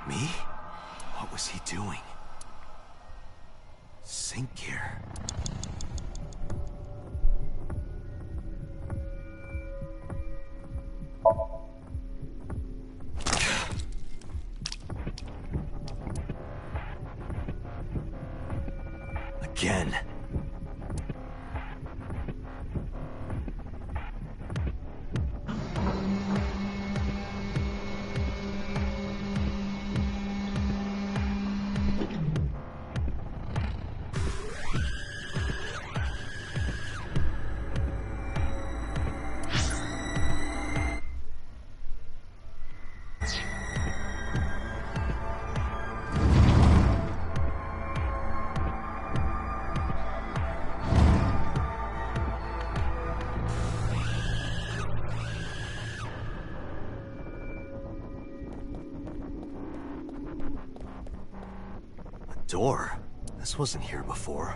Speaker 2: Me? What was he doing? Sink gear. Again. Door? This wasn't here before.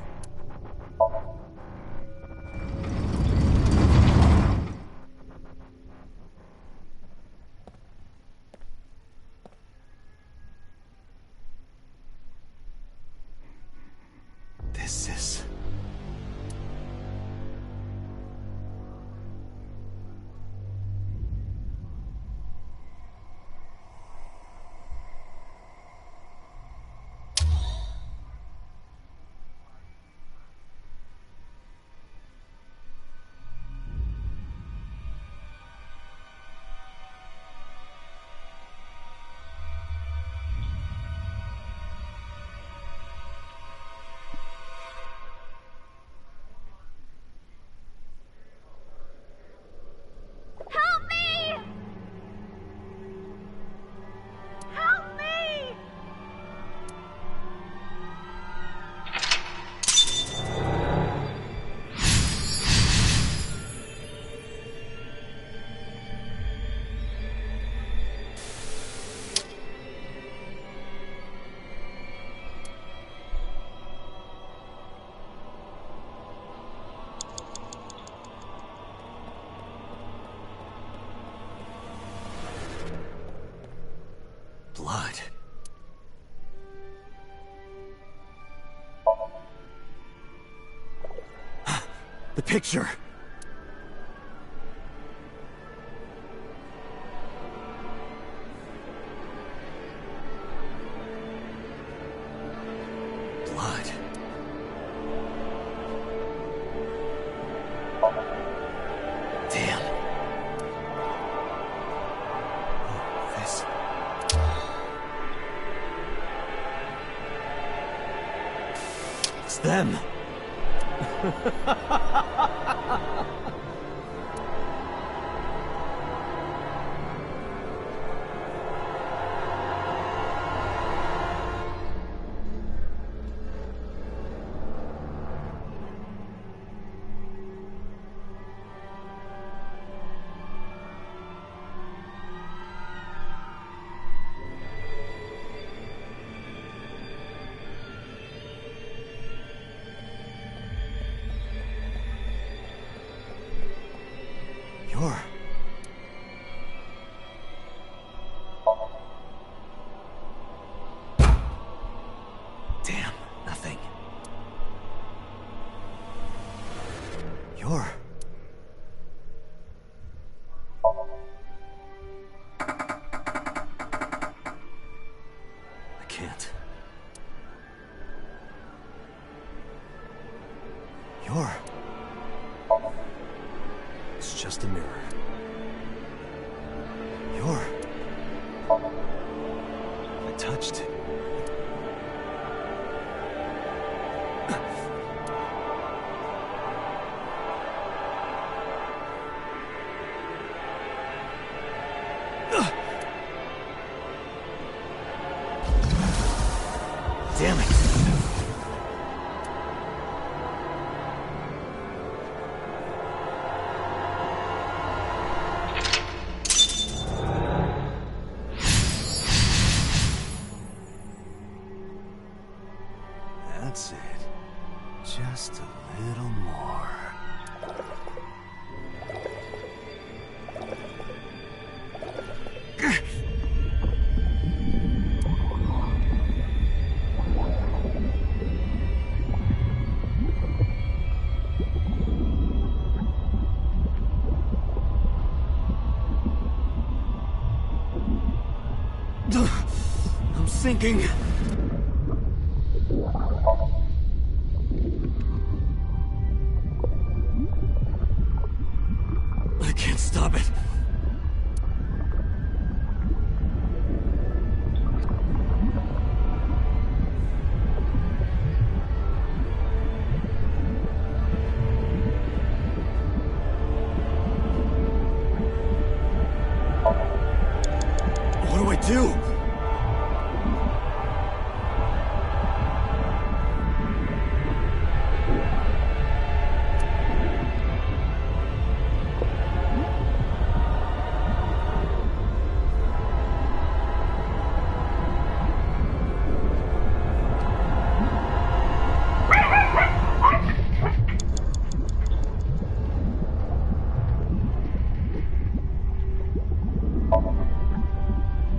Speaker 2: This is... blood. The picture. Blood. Damn. them. You're... Damn, nothing. You're... I can't. You're... It's just a mirror. You're... I touched it. Damn it! That's it. Just a little more. I'm sinking. I can't stop it. What do I do?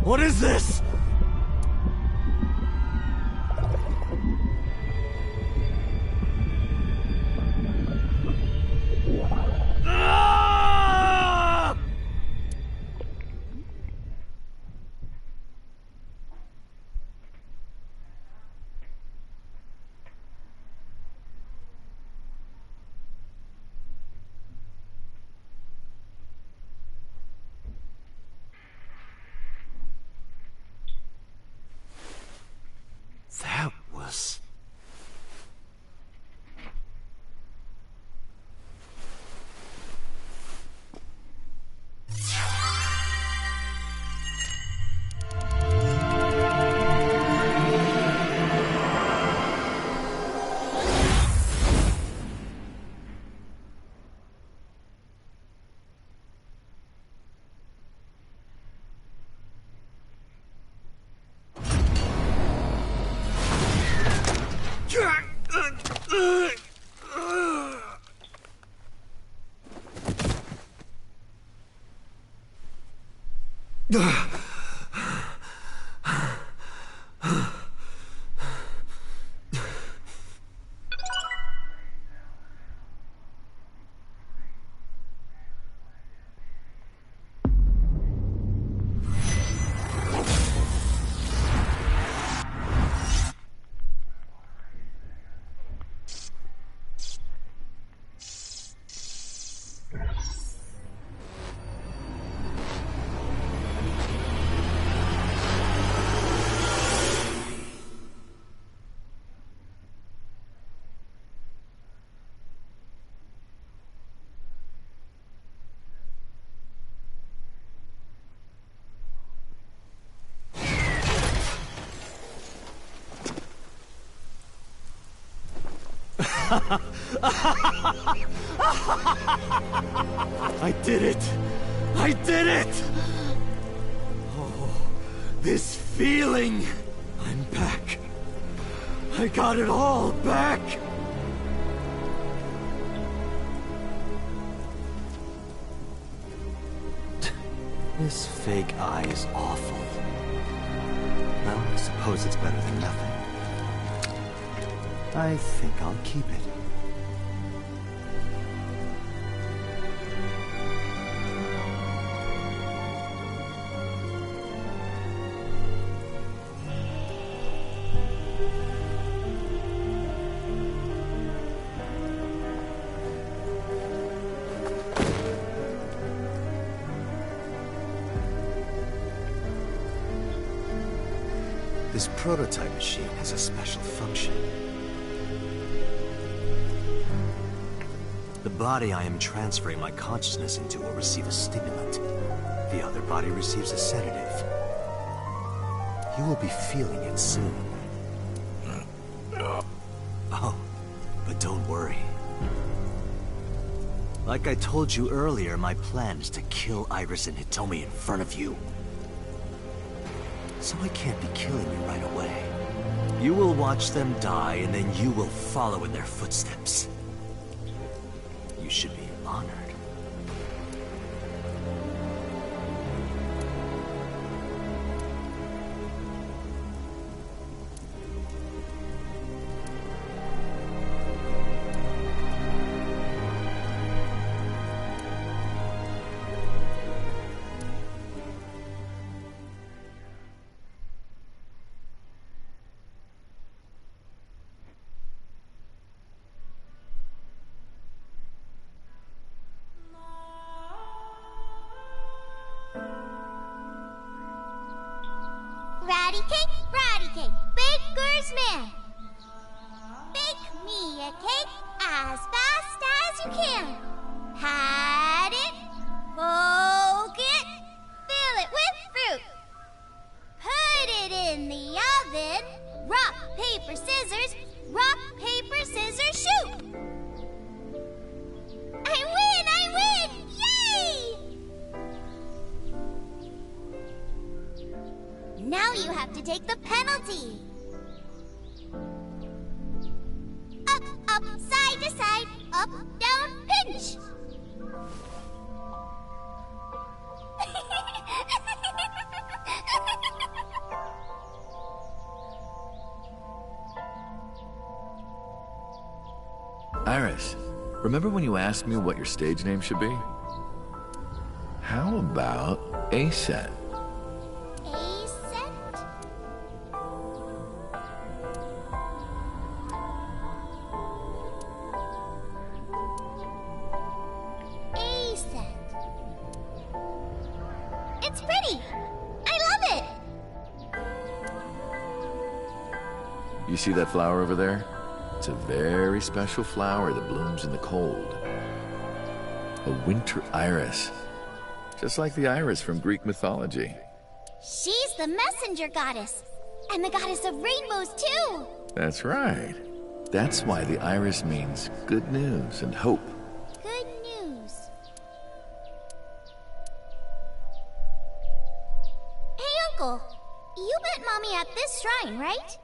Speaker 2: What is this? Ah! That was... I did it! I did it! Oh, this feeling! I'm back. I got it all back! This fake eye is awful. Well, I suppose it's better than nothing. I think I'll keep it. This prototype machine has a special function. The body I am transferring my consciousness into will receive a stimulant. The other body receives a sedative. You will be feeling it soon. Oh, but don't worry. Like I told you earlier, my plan is to kill Iris and Hitomi in front of you. So I can't be killing you right away. You will watch them die, and then you will follow in their footsteps. You should be honored.
Speaker 3: Ratty cake, baker's man. Bake me a cake as fast as you can. Pat it, poke it, fill it with fruit. Put it in the oven. Rock, paper, scissors, shoot. I win, yay! Now you have to take the penalty. Up, side to side, up, down, pinch.
Speaker 15: Iris, remember when you asked me what your stage name should be? How about Aset?
Speaker 3: It's pretty. I love it.
Speaker 15: You see that flower over there? It's a very special flower that blooms in the cold. A winter iris. Just like the iris from Greek mythology.
Speaker 3: She's the messenger goddess. And the goddess of rainbows, too.
Speaker 15: That's right. That's why the iris means good news and hope.
Speaker 3: Good news. Hey, Uncle. You met Mommy at this shrine, right?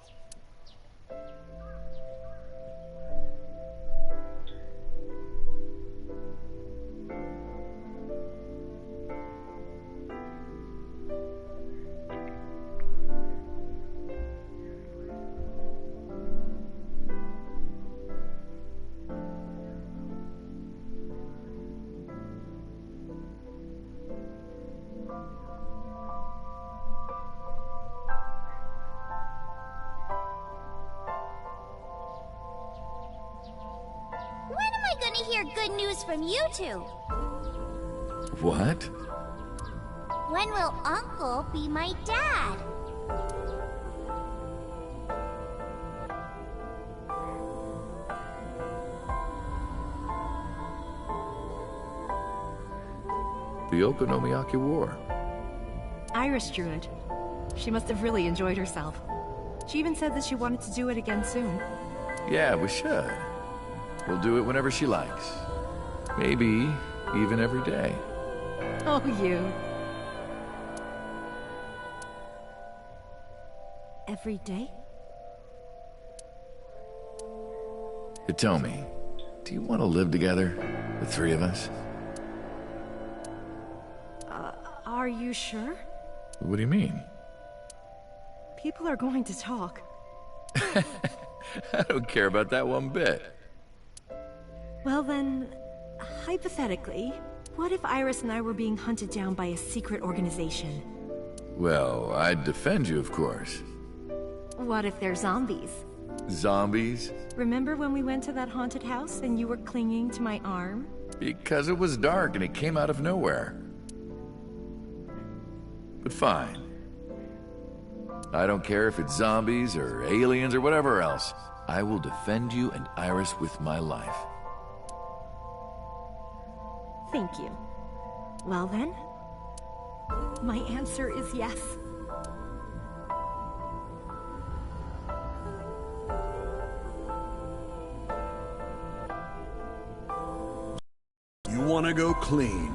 Speaker 3: Hear good news from you two.
Speaker 15: What?
Speaker 3: When will Uncle be my dad?
Speaker 15: The Okonomiyaki War.
Speaker 4: Iris drew it. She must have really enjoyed herself. She even said that she wanted to do it again soon.
Speaker 15: Yeah, we should. We'll do it whenever she likes. Maybe even every day.
Speaker 18: Oh, you.
Speaker 13: Every day?
Speaker 15: Hitomi, do you want to live together? The three of us?
Speaker 13: Are you sure?
Speaker 15: What do you mean?
Speaker 13: People are going to talk.
Speaker 15: I don't care about that one bit.
Speaker 13: Well then, hypothetically, what if Iris and I were being hunted down by a secret organization?
Speaker 15: Well, I'd defend you, of course.
Speaker 13: What if they're zombies?
Speaker 15: Zombies?
Speaker 13: Remember when we went to that haunted house and you were clinging to my arm?
Speaker 15: Because it was dark and it came out of nowhere. But fine. I don't care if it's zombies or aliens or whatever else. I will defend you and Iris with my life.
Speaker 13: Thank you. Well then, my answer is yes.
Speaker 14: You want to go clean?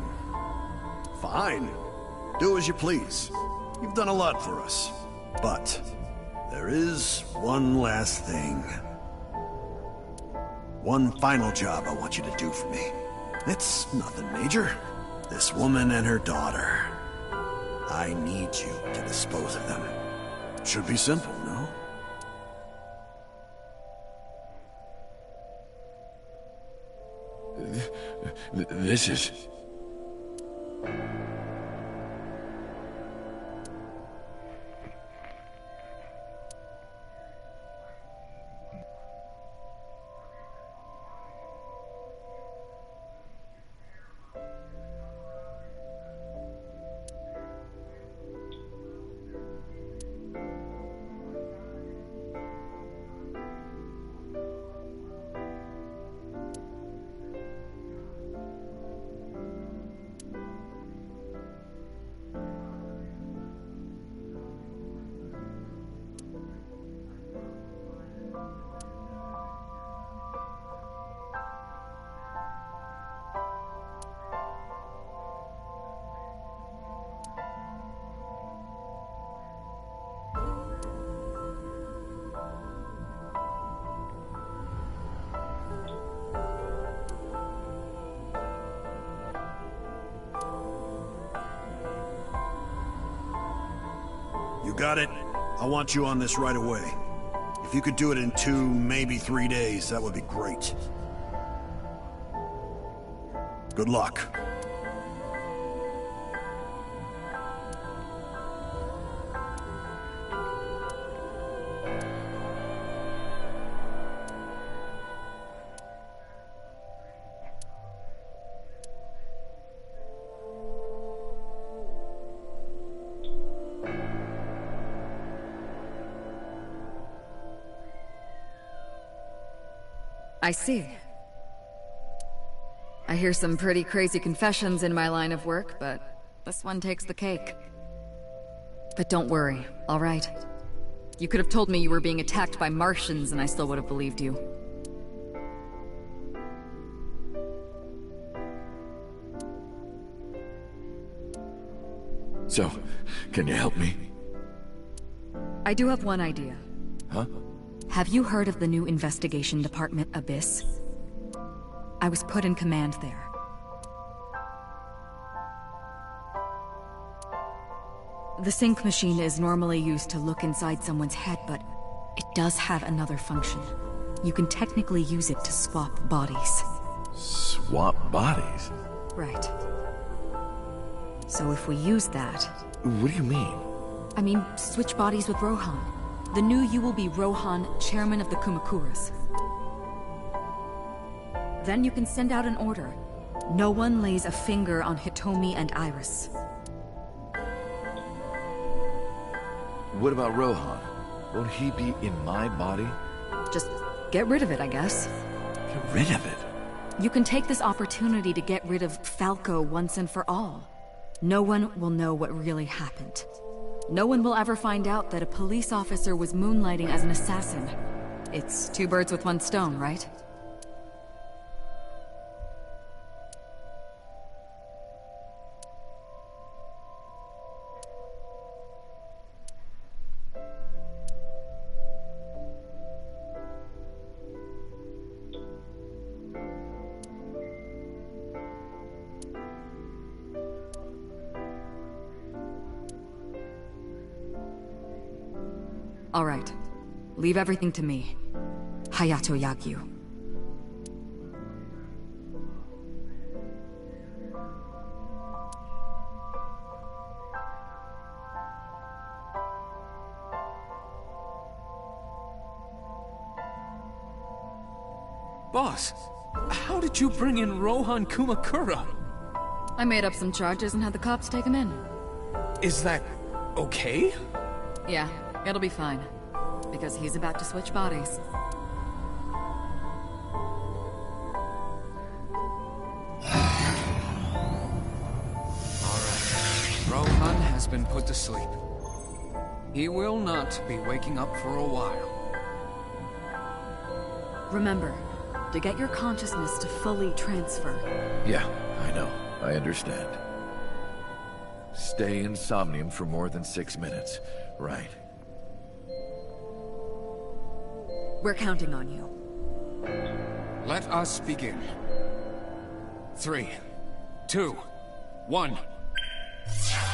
Speaker 14: Fine. Do as you please. You've done a lot for us. But there is one last thing. One final job I want you to do for me. It's nothing major. This woman and her daughter. I need you to dispose of them. Should be simple, no?
Speaker 15: This is...
Speaker 14: You got it? I want you on this right away. If you could do it in 2, maybe 3 days, that would be great. Good luck.
Speaker 10: I see. I hear some pretty crazy confessions in my line of work, but this one takes the cake. But don't worry, all right? You could have told me you were being attacked by Martians and I still would have believed you.
Speaker 15: So, can you help me?
Speaker 10: I do have one idea.
Speaker 15: Huh?
Speaker 10: Have you heard of the new investigation department, Abyss? I was put in command there. The sync machine is normally used to look inside someone's head, but it does have another function. You can technically use it to swap bodies.
Speaker 15: Swap bodies?
Speaker 10: Right. So if we use that...
Speaker 15: What do you mean?
Speaker 10: I mean, switch bodies with Rohan. The new you will be Rohan, chairman of the Kumakuras. Then you can send out an order. No one lays a finger on Hitomi and Iris.
Speaker 15: What about Rohan? Won't he be in my body?
Speaker 10: Just get rid of it, I guess.
Speaker 15: Get rid of it?
Speaker 10: You can take this opportunity to get rid of Falco once and for all. No one will know what really happened. No one will ever find out that a police officer was moonlighting as an assassin. It's 2 birds with 1 stone, right? Alright. Leave everything to me. Hayato Yagyu.
Speaker 9: Boss, how did you bring in Rohan Kumakura?
Speaker 10: I made up some charges and had the cops take him in.
Speaker 9: Is that okay?
Speaker 10: Yeah, it'll be fine. Because he's about to switch bodies.
Speaker 9: Alright. Rohan has been put to sleep. He will not be waking up for a while.
Speaker 10: Remember, to get your consciousness to fully transfer.
Speaker 15: Yeah, I know. I understand. Stay in Somnium for more than 6 minutes, right?
Speaker 10: We're counting on you.
Speaker 9: Let us begin. 3, 2, 1.
Speaker 3: Stop!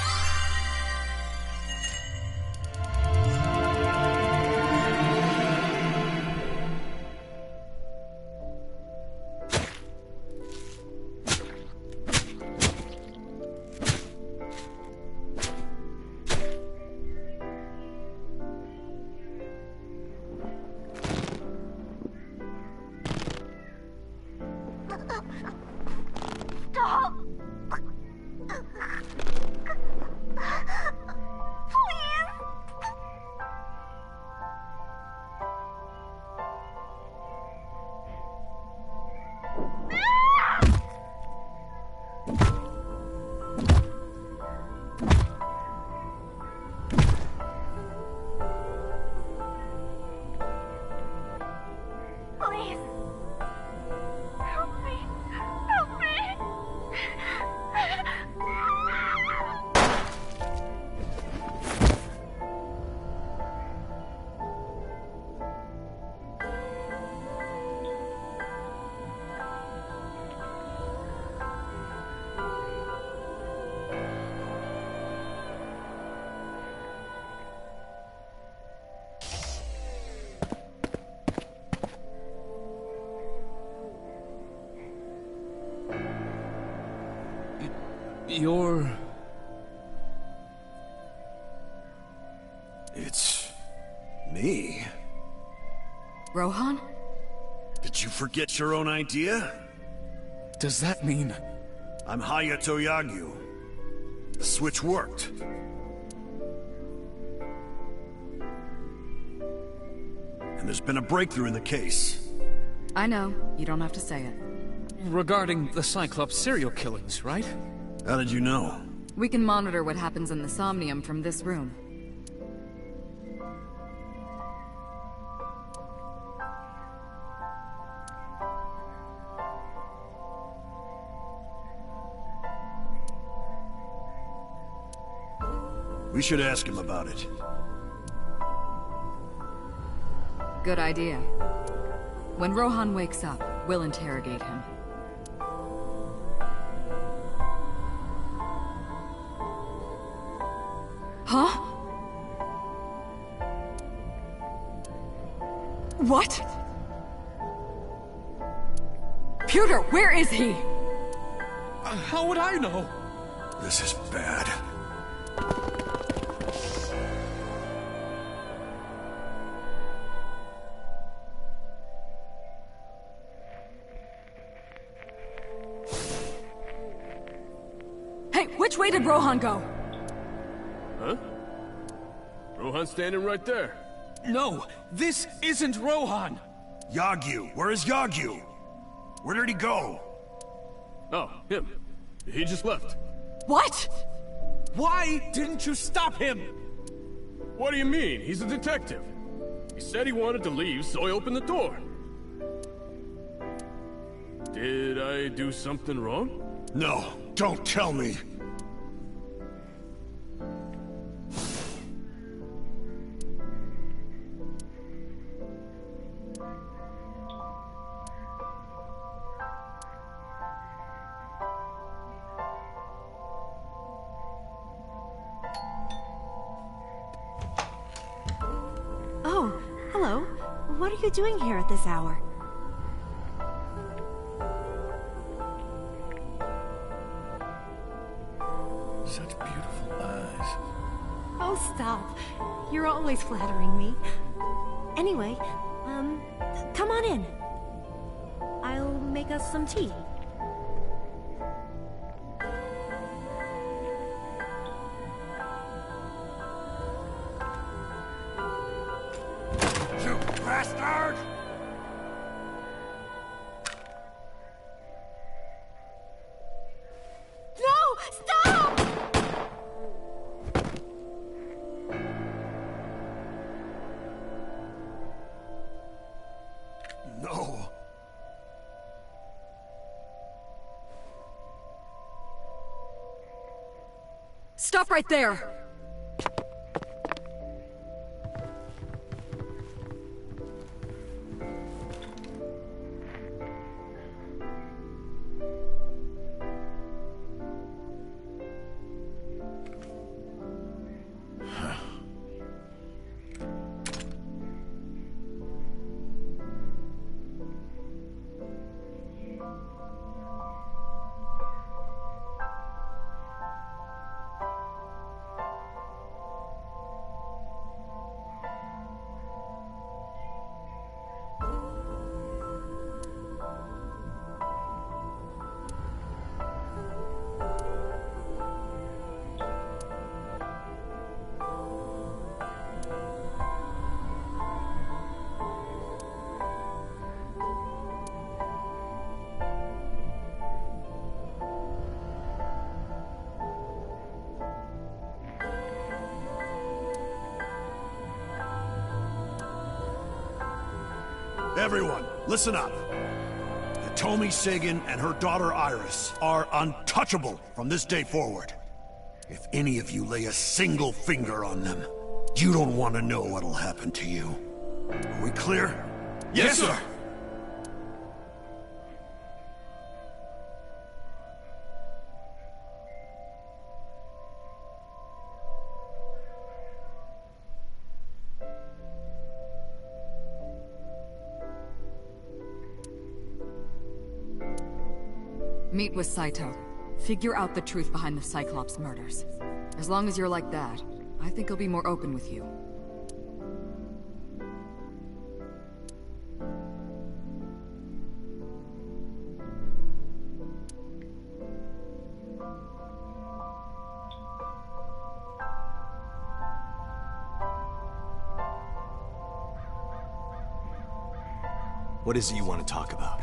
Speaker 3: Please! Help me! Help me!
Speaker 9: You're...
Speaker 14: It's... me.
Speaker 10: Rohan?
Speaker 14: Did you forget your own idea?
Speaker 9: Does that mean...
Speaker 14: I'm Hayato Yagyu. The switch worked. And there's been a breakthrough in the case.
Speaker 10: I know. You don't have to say it.
Speaker 9: Regarding the Cyclops serial killings, right?
Speaker 14: How did you know?
Speaker 10: We can monitor what happens in the Somnium from this room.
Speaker 14: We should ask him about it.
Speaker 10: Good idea. When Rohan wakes up, we'll interrogate him. Huh? What? Pewter, where is he?
Speaker 9: How would I know?
Speaker 14: This is bad.
Speaker 10: Hey, which way did Rohan go?
Speaker 17: Huh? Rohan's standing right there.
Speaker 9: No, this isn't Rohan!
Speaker 14: Yagyu! Where is Yagyu? Where did he go?
Speaker 17: Oh, him. He just left.
Speaker 10: What?
Speaker 9: Why didn't you stop him?
Speaker 17: What do you mean? He's a detective. He said he wanted to leave, so I opened the door. Did I do something wrong?
Speaker 14: No, don't tell me.
Speaker 13: what are you doing here at this hour?
Speaker 14: Such beautiful eyes.
Speaker 13: Oh, stop. You're always flattering me. Anyway, come on in. I'll make us some tea.
Speaker 14: You bastard!
Speaker 13: No! Stop!
Speaker 14: No.
Speaker 10: Stop right there!
Speaker 14: Everyone, listen up. Hitomi Sagan and her daughter Iris are untouchable from this day forward. If any of you lay a single finger on them, you don't want to know what'll happen to you. Are we clear?
Speaker 17: Yes, sir!
Speaker 10: Meet with Saito. Figure out the truth behind the Cyclops murders. As long as you're like that, I think he'll be more open with you.
Speaker 2: What is it you want to talk about?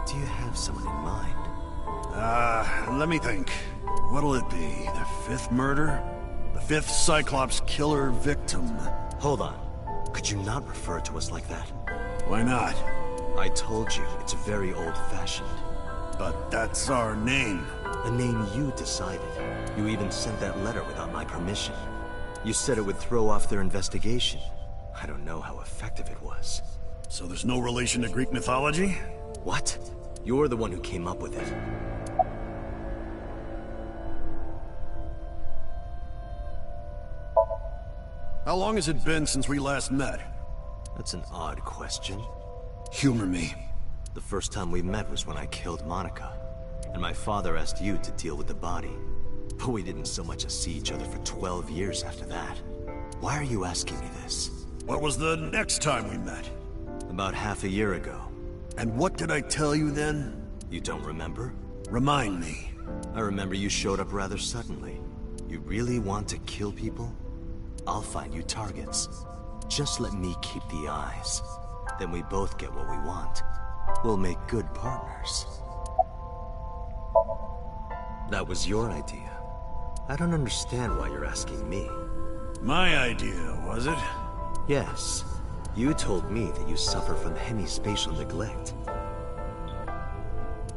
Speaker 2: Do you have someone in mind?
Speaker 14: Let me think. What'll it be? The fifth murder? The fifth Cyclops killer victim?
Speaker 2: Hold on. Could you not refer to us like that?
Speaker 14: Why not?
Speaker 2: I told you, it's very old-fashioned.
Speaker 14: But that's our name.
Speaker 2: A name you decided. You even sent that letter without my permission. You said it would throw off their investigation. I don't know how effective it was.
Speaker 14: So there's no relation to Greek mythology?
Speaker 2: What? You're the one who came up with it.
Speaker 14: How long has it been since we last met?
Speaker 2: That's an odd question.
Speaker 14: Humor me.
Speaker 2: The first time we met was when I killed Monica. And my father asked you to deal with the body. But we didn't so much as see each other for 12 years after that. Why are you asking me this?
Speaker 14: What was the next time we met?
Speaker 2: About half a year ago.
Speaker 14: And what did I tell you then?
Speaker 2: You don't remember?
Speaker 14: Remind me.
Speaker 2: I remember you showed up rather suddenly. You really want to kill people? I'll find you targets. Just let me keep the eyes. Then we both get what we want. We'll make good partners. That was your idea. I don't understand why you're asking me.
Speaker 14: My idea, was it?
Speaker 2: Yes. You told me that you suffer from hemispatial neglect.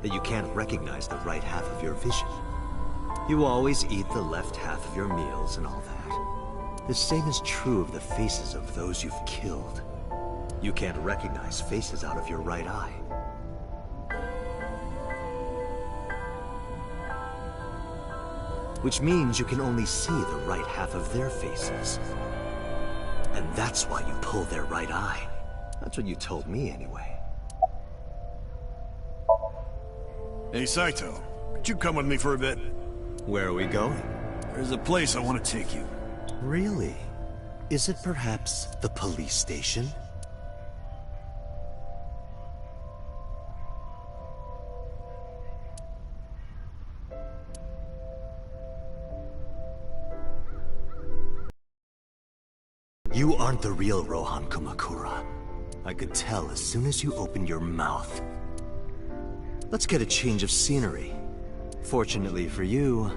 Speaker 2: That you can't recognize the right half of your vision. You always eat the left half of your meals and all that. The same is true of the faces of those you've killed. You can't recognize faces out of your right eye. which means you can only see the right half of their faces. And that's why you pull their right eye. That's what you told me anyway.
Speaker 14: Hey, Saito. Could you come with me for a bit?
Speaker 2: Where are we going?
Speaker 14: There's a place I want to take you.
Speaker 2: Really? Is it perhaps the police station? You aren't the real Rohan Kumakura. I could tell as soon as you opened your mouth. Let's get a change of scenery. Fortunately for you,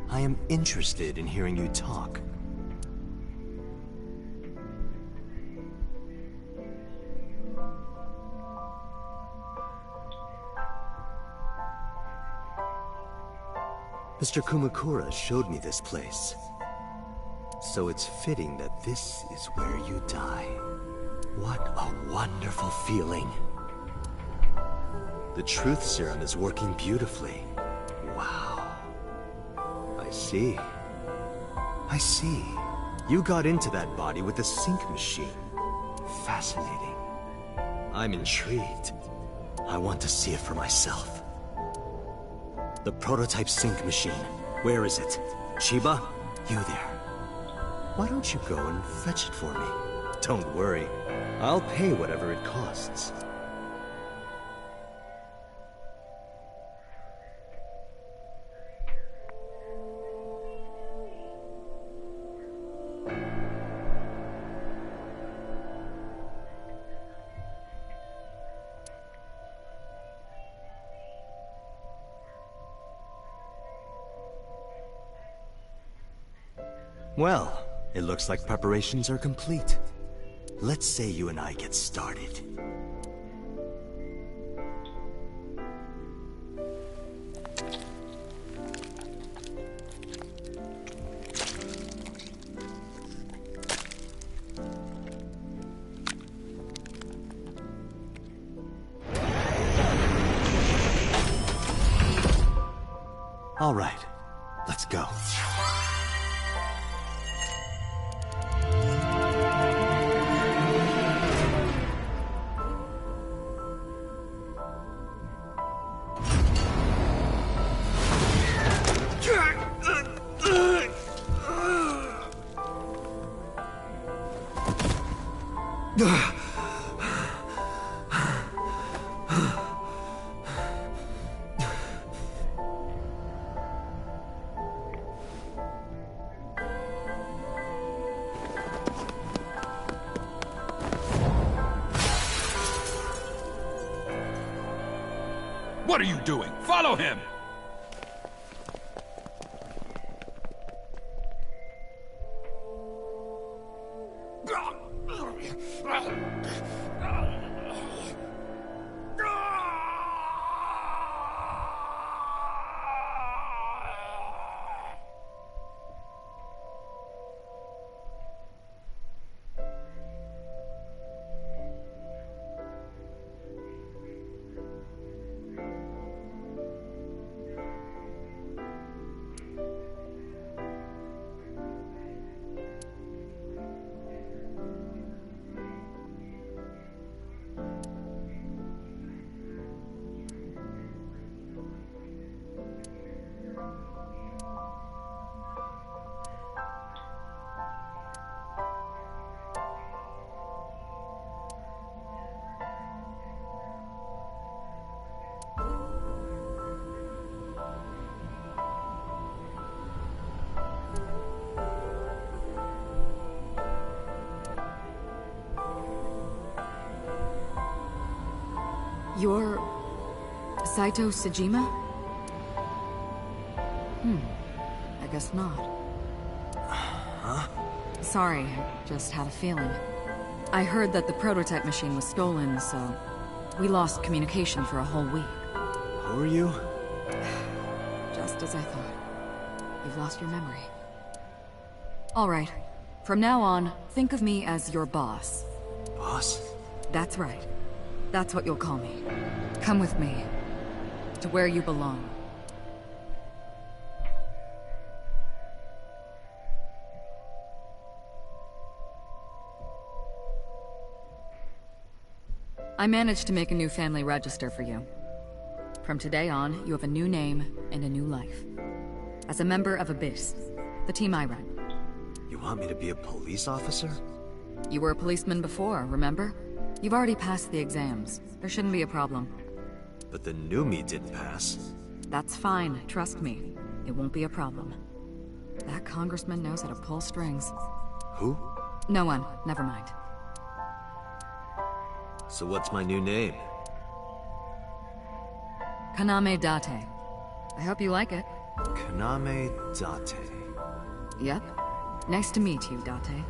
Speaker 2: I am interested in hearing you talk. Mr. Kumakura showed me this place. So it's fitting that this is where you die. What a wonderful feeling. The truth serum is working beautifully. Wow. I see. I see. You got into that body with the sync machine. Fascinating. I'm intrigued. I want to see it for myself. The prototype sync machine. Where is it? Chiba? You there. Why don't you go and fetch it for me? Don't worry. I'll pay whatever it costs. Well, it looks like preparations are complete. Let's say you and I get started. All right, let's go.
Speaker 19: What are you doing? Follow him!
Speaker 10: You're... Saito Sejima? I guess not.
Speaker 2: Huh?
Speaker 10: Sorry, I just had a feeling. I heard that the prototype machine was stolen, so... we lost communication for a whole week.
Speaker 2: Who are you?
Speaker 10: Just as I thought. You've lost your memory. Alright. From now on, think of me as your boss.
Speaker 2: Boss?
Speaker 10: That's right. That's what you'll call me. Come with me. To where you belong. I managed to make a new family register for you. From today on, you have a new name and a new life. As a member of Abyss, the team I run.
Speaker 2: You want me to be a police officer?
Speaker 10: You were a policeman before, remember? You've already passed the exams. There shouldn't be a problem.
Speaker 2: But the new me didn't pass.
Speaker 10: That's fine, trust me. It won't be a problem. That congressman knows how to pull strings.
Speaker 2: Who?
Speaker 10: No one, never mind.
Speaker 2: So what's my new name?
Speaker 10: Kaname Date. I hope you like it.
Speaker 2: Kaname Date.
Speaker 10: Yep. Nice to meet you, Date.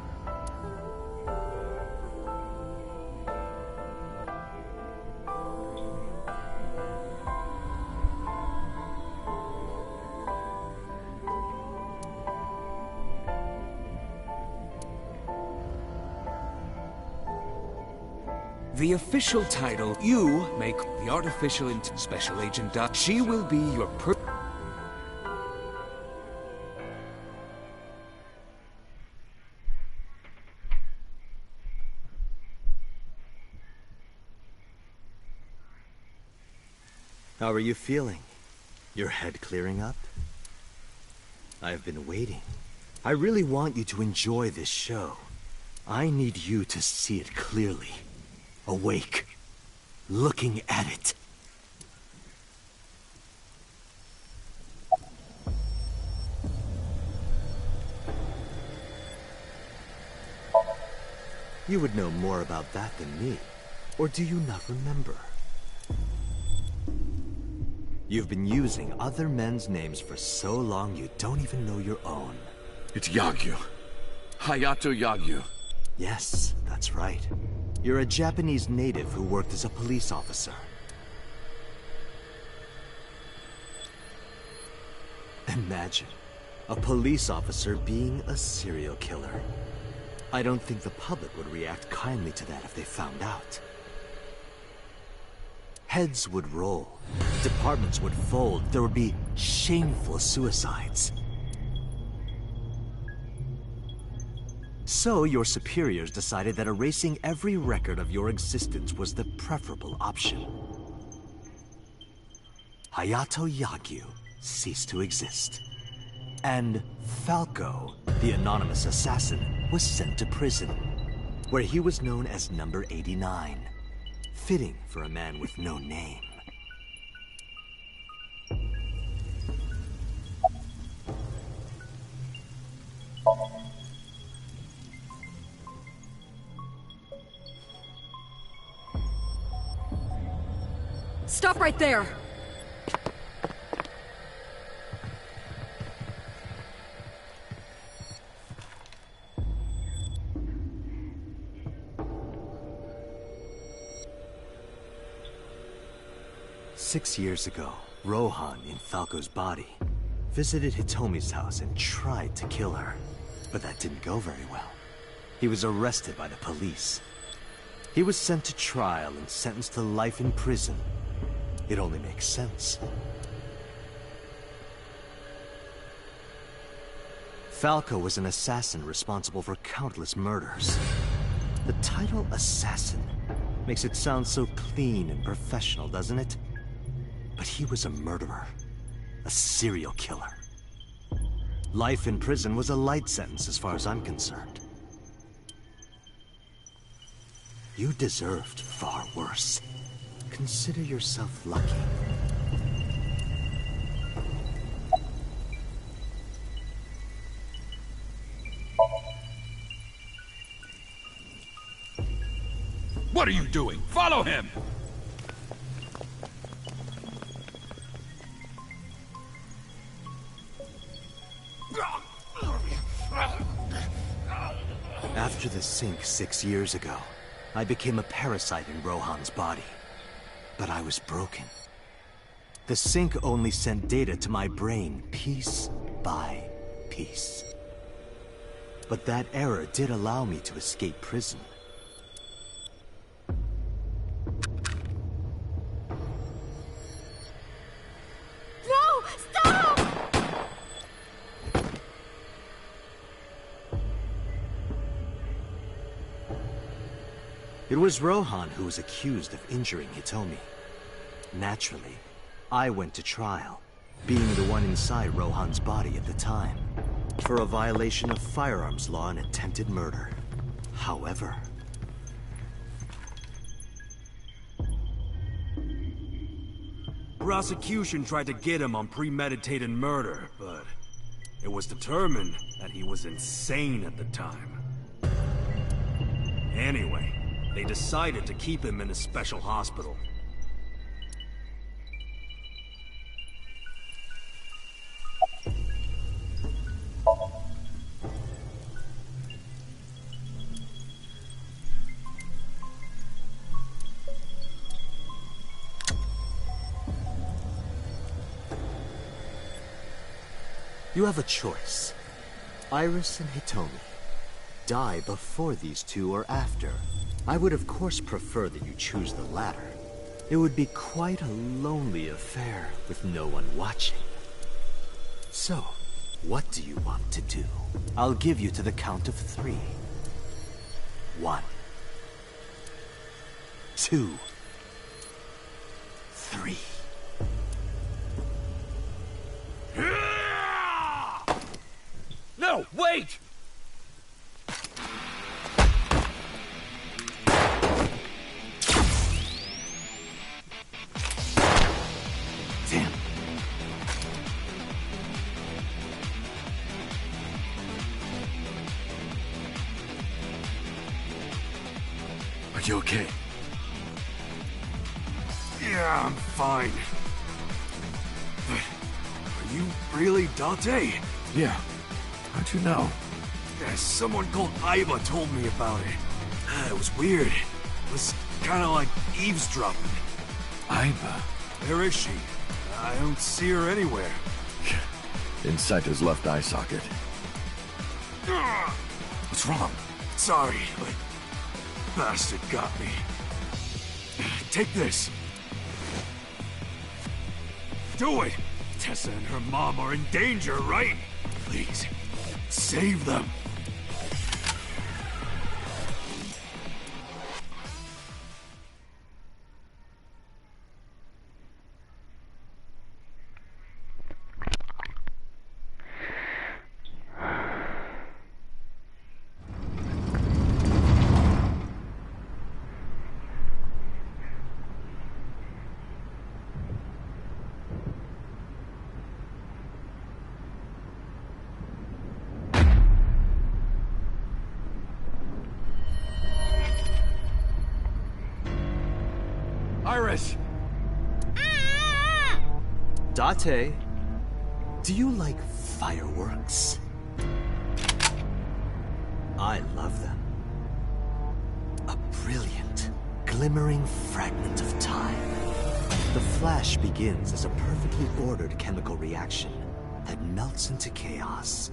Speaker 9: The official title, you make the artificial Special Agent Dot. She will be your
Speaker 2: How are you feeling? Your head clearing up? I've been waiting. I really want you to enjoy this show. I need you to see it clearly. Awake. Looking at it. You would know more about that than me. Or do you not remember? You've been using other men's names for so long you don't even know your own.
Speaker 15: It's Yagyu. Hayato Yagyu.
Speaker 2: Yes, that's right. You're a Japanese native who worked as a police officer. Imagine, a police officer being a serial killer. I don't think the public would react kindly to that if they found out. Heads would roll, departments would fold, there would be shameful suicides. So your superiors decided that erasing every record of your existence was the preferable option. Hayato Yagyu ceased to exist. And Falco, the anonymous assassin, was sent to prison, where he was known as Number 89. Fitting for a man with no name.
Speaker 10: Stop right there!
Speaker 2: Six years ago, Rohan, in Falco's body, visited Hitomi's house and tried to kill her. But that didn't go very well. He was arrested by the police. He was sent to trial and sentenced to life in prison. It only makes sense. Falco was an assassin responsible for countless murders. The title assassin makes it sound so clean and professional, doesn't it? But he was a murderer, a serial killer. Life in prison was a light sentence as far as I'm concerned. You deserved far worse. Consider yourself lucky.
Speaker 19: What are you doing? Follow him!
Speaker 2: After the sink 6 years ago, I became a parasite in Rohan's body. But I was broken. The sink only sent data to my brain, piece by piece. But that error did allow me to escape prison.
Speaker 3: No! Stop!
Speaker 2: It was Rohan who was accused of injuring Hitomi. Naturally, I went to trial, being the one inside Rohan's body at the time, for a violation of firearms law and attempted murder. However...
Speaker 20: Prosecution tried to get him on premeditated murder, but it was determined that he was insane at the time. Anyway, they decided to keep him in a special hospital.
Speaker 2: You have a choice. Iris and Hitomi. Die before these two or after. I would of course prefer that you choose the latter. It would be quite a lonely affair with no one watching. So, what do you want to do? I'll give you to the count of 3. 1, 2, 3.
Speaker 19: No, wait!
Speaker 2: Damn.
Speaker 20: Are you okay? Yeah, I'm fine. But are you really Dante?
Speaker 19: Yeah. How'd you know?
Speaker 20: Yeah, someone called Aiba told me about it. It was weird. It was kind of like eavesdropping.
Speaker 19: Aiba?
Speaker 20: Where is she? I don't see her anywhere.
Speaker 15: Inside his left eye socket.
Speaker 20: What's wrong? Sorry, but bastard got me. Take this. Do it! Tessa and her mom are in danger, right? Please, save them.
Speaker 19: Iris!
Speaker 2: Date, do you like fireworks? I love them. A brilliant, glimmering fragment of time. The flash begins as a perfectly ordered chemical reaction that melts into chaos.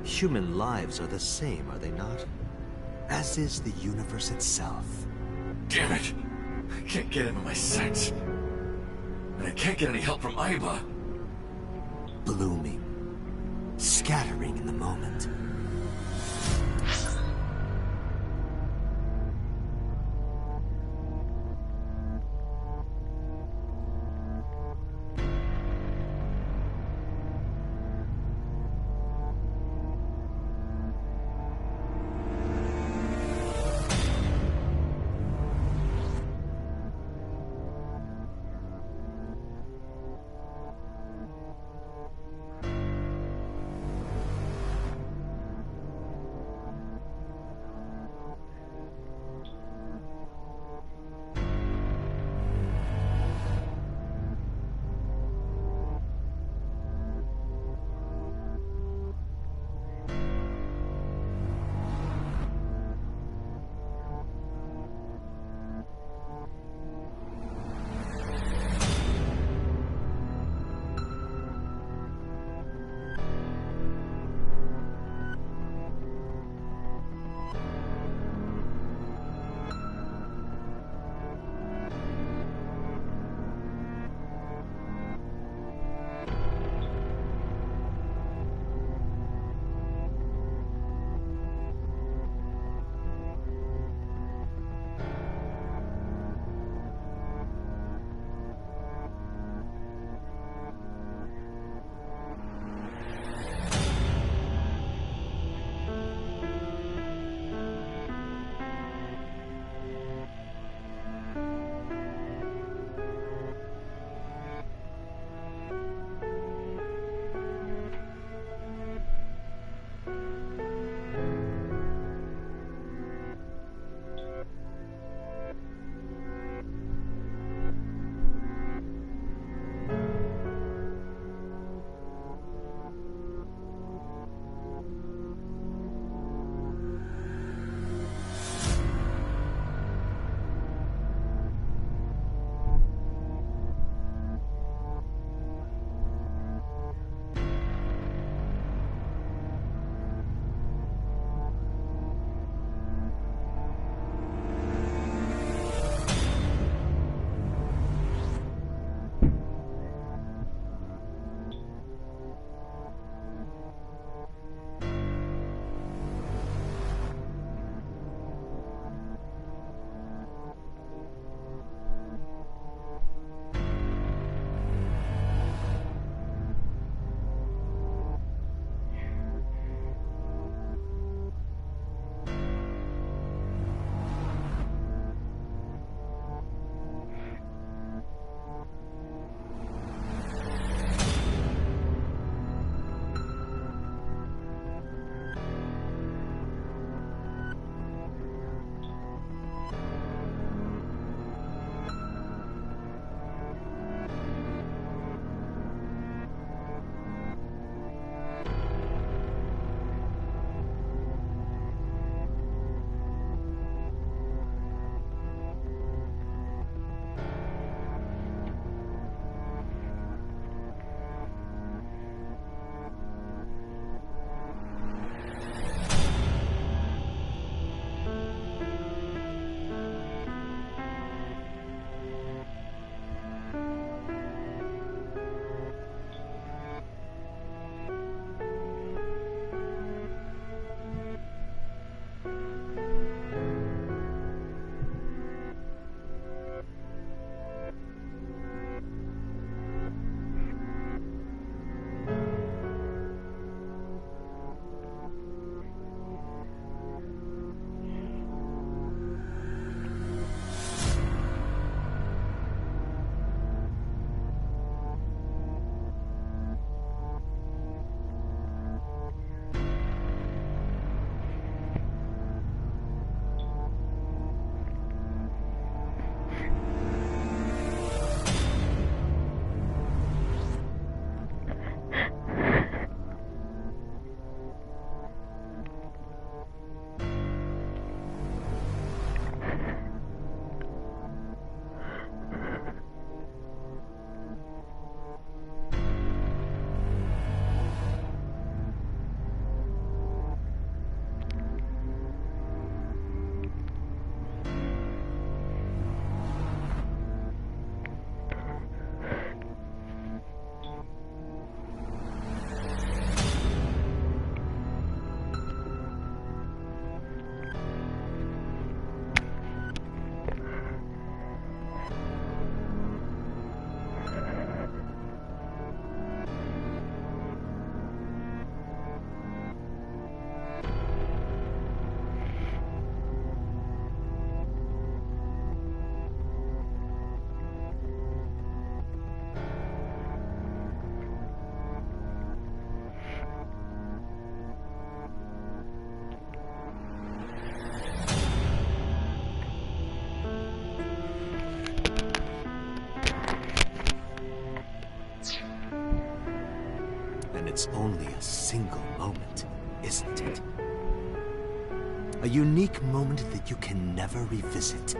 Speaker 2: Human lives are the same, are they not? As is the universe itself.
Speaker 19: Damn it! I can't get into my sights. And I can't get any help from Aiba.
Speaker 2: Blooming. Scattering in the moment. it's only a single moment, isn't it? A unique moment that you can never revisit.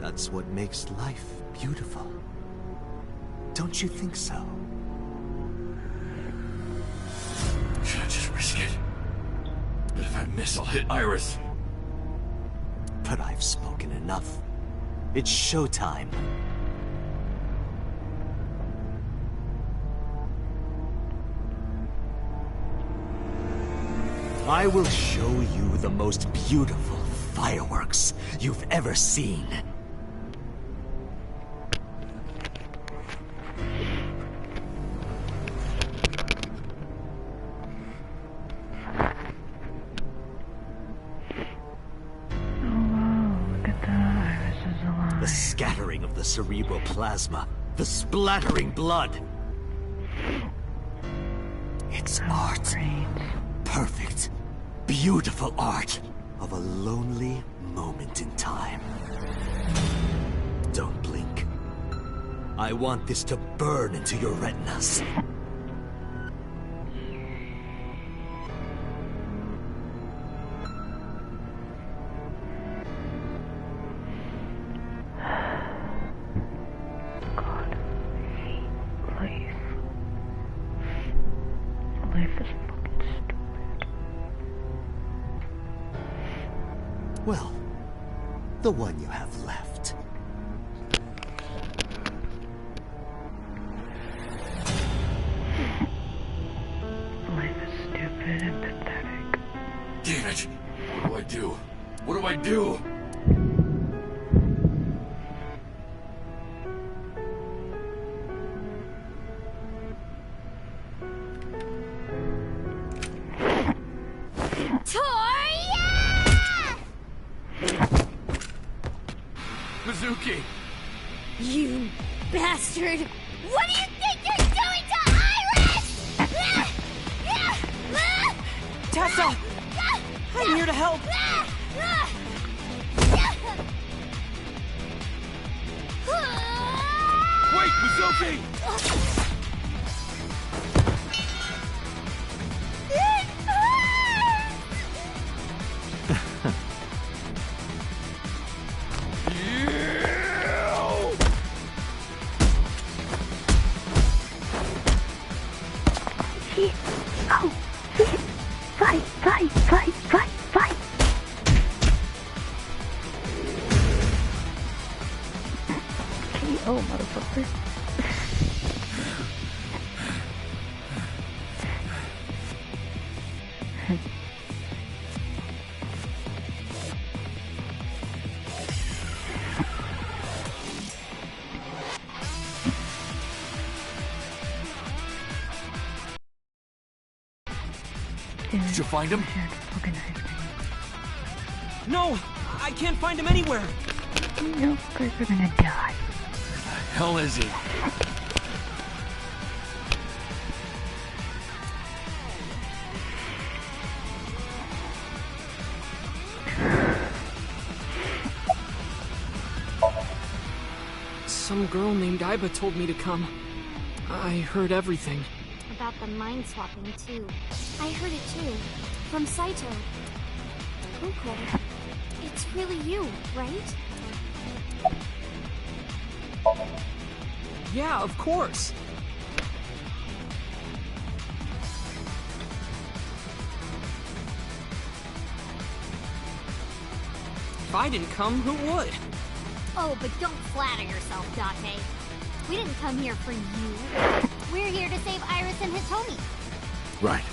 Speaker 2: That's what makes life beautiful. Don't you think so?
Speaker 19: Should I just risk it? But if I miss, I'll hit Iris.
Speaker 2: But I've spoken enough. It's showtime. I will show you the most beautiful fireworks you've ever seen. The scattering of the cerebral plasma, the splattering blood. It's art. Perfect, beautiful art of a lonely moment in time. Don't blink. I want this to burn into your retinas. Well, the one you have left.
Speaker 6: Life is stupid and pathetic.
Speaker 19: Damn it! What do I do? What do I do?
Speaker 1: Mizuki!
Speaker 3: You bastard! What do you think you're doing to Iris?
Speaker 1: Tessa! I'm here to help! Wait, Mizuki!
Speaker 6: Fight! KO, motherfucker.
Speaker 19: Did you find him?
Speaker 1: No! I can't find him anywhere!
Speaker 6: You guys are gonna die.
Speaker 19: Where the hell is he?
Speaker 1: Some girl named Aiba told me to come. I heard everything.
Speaker 3: About the mind swapping, too. I heard it, too. From Saito. Kuko. It's really you, right?
Speaker 1: Yeah, of course. If I didn't come, who would?
Speaker 3: Oh, but don't flatter yourself, Date. We didn't come here for you. We're here to save Iris and Hitomi.
Speaker 19: Right.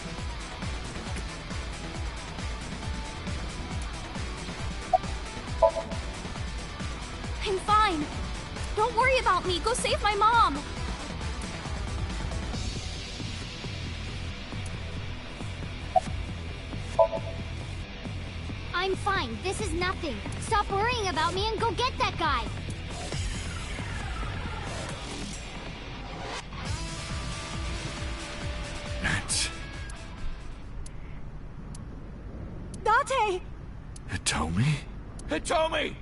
Speaker 7: I'm fine. Don't worry about me. Go save my mom.
Speaker 3: I'm fine. This is nothing. Stop worrying about me and go get that guy.
Speaker 19: That's...
Speaker 7: Date!
Speaker 15: Hitomi? Hitomi!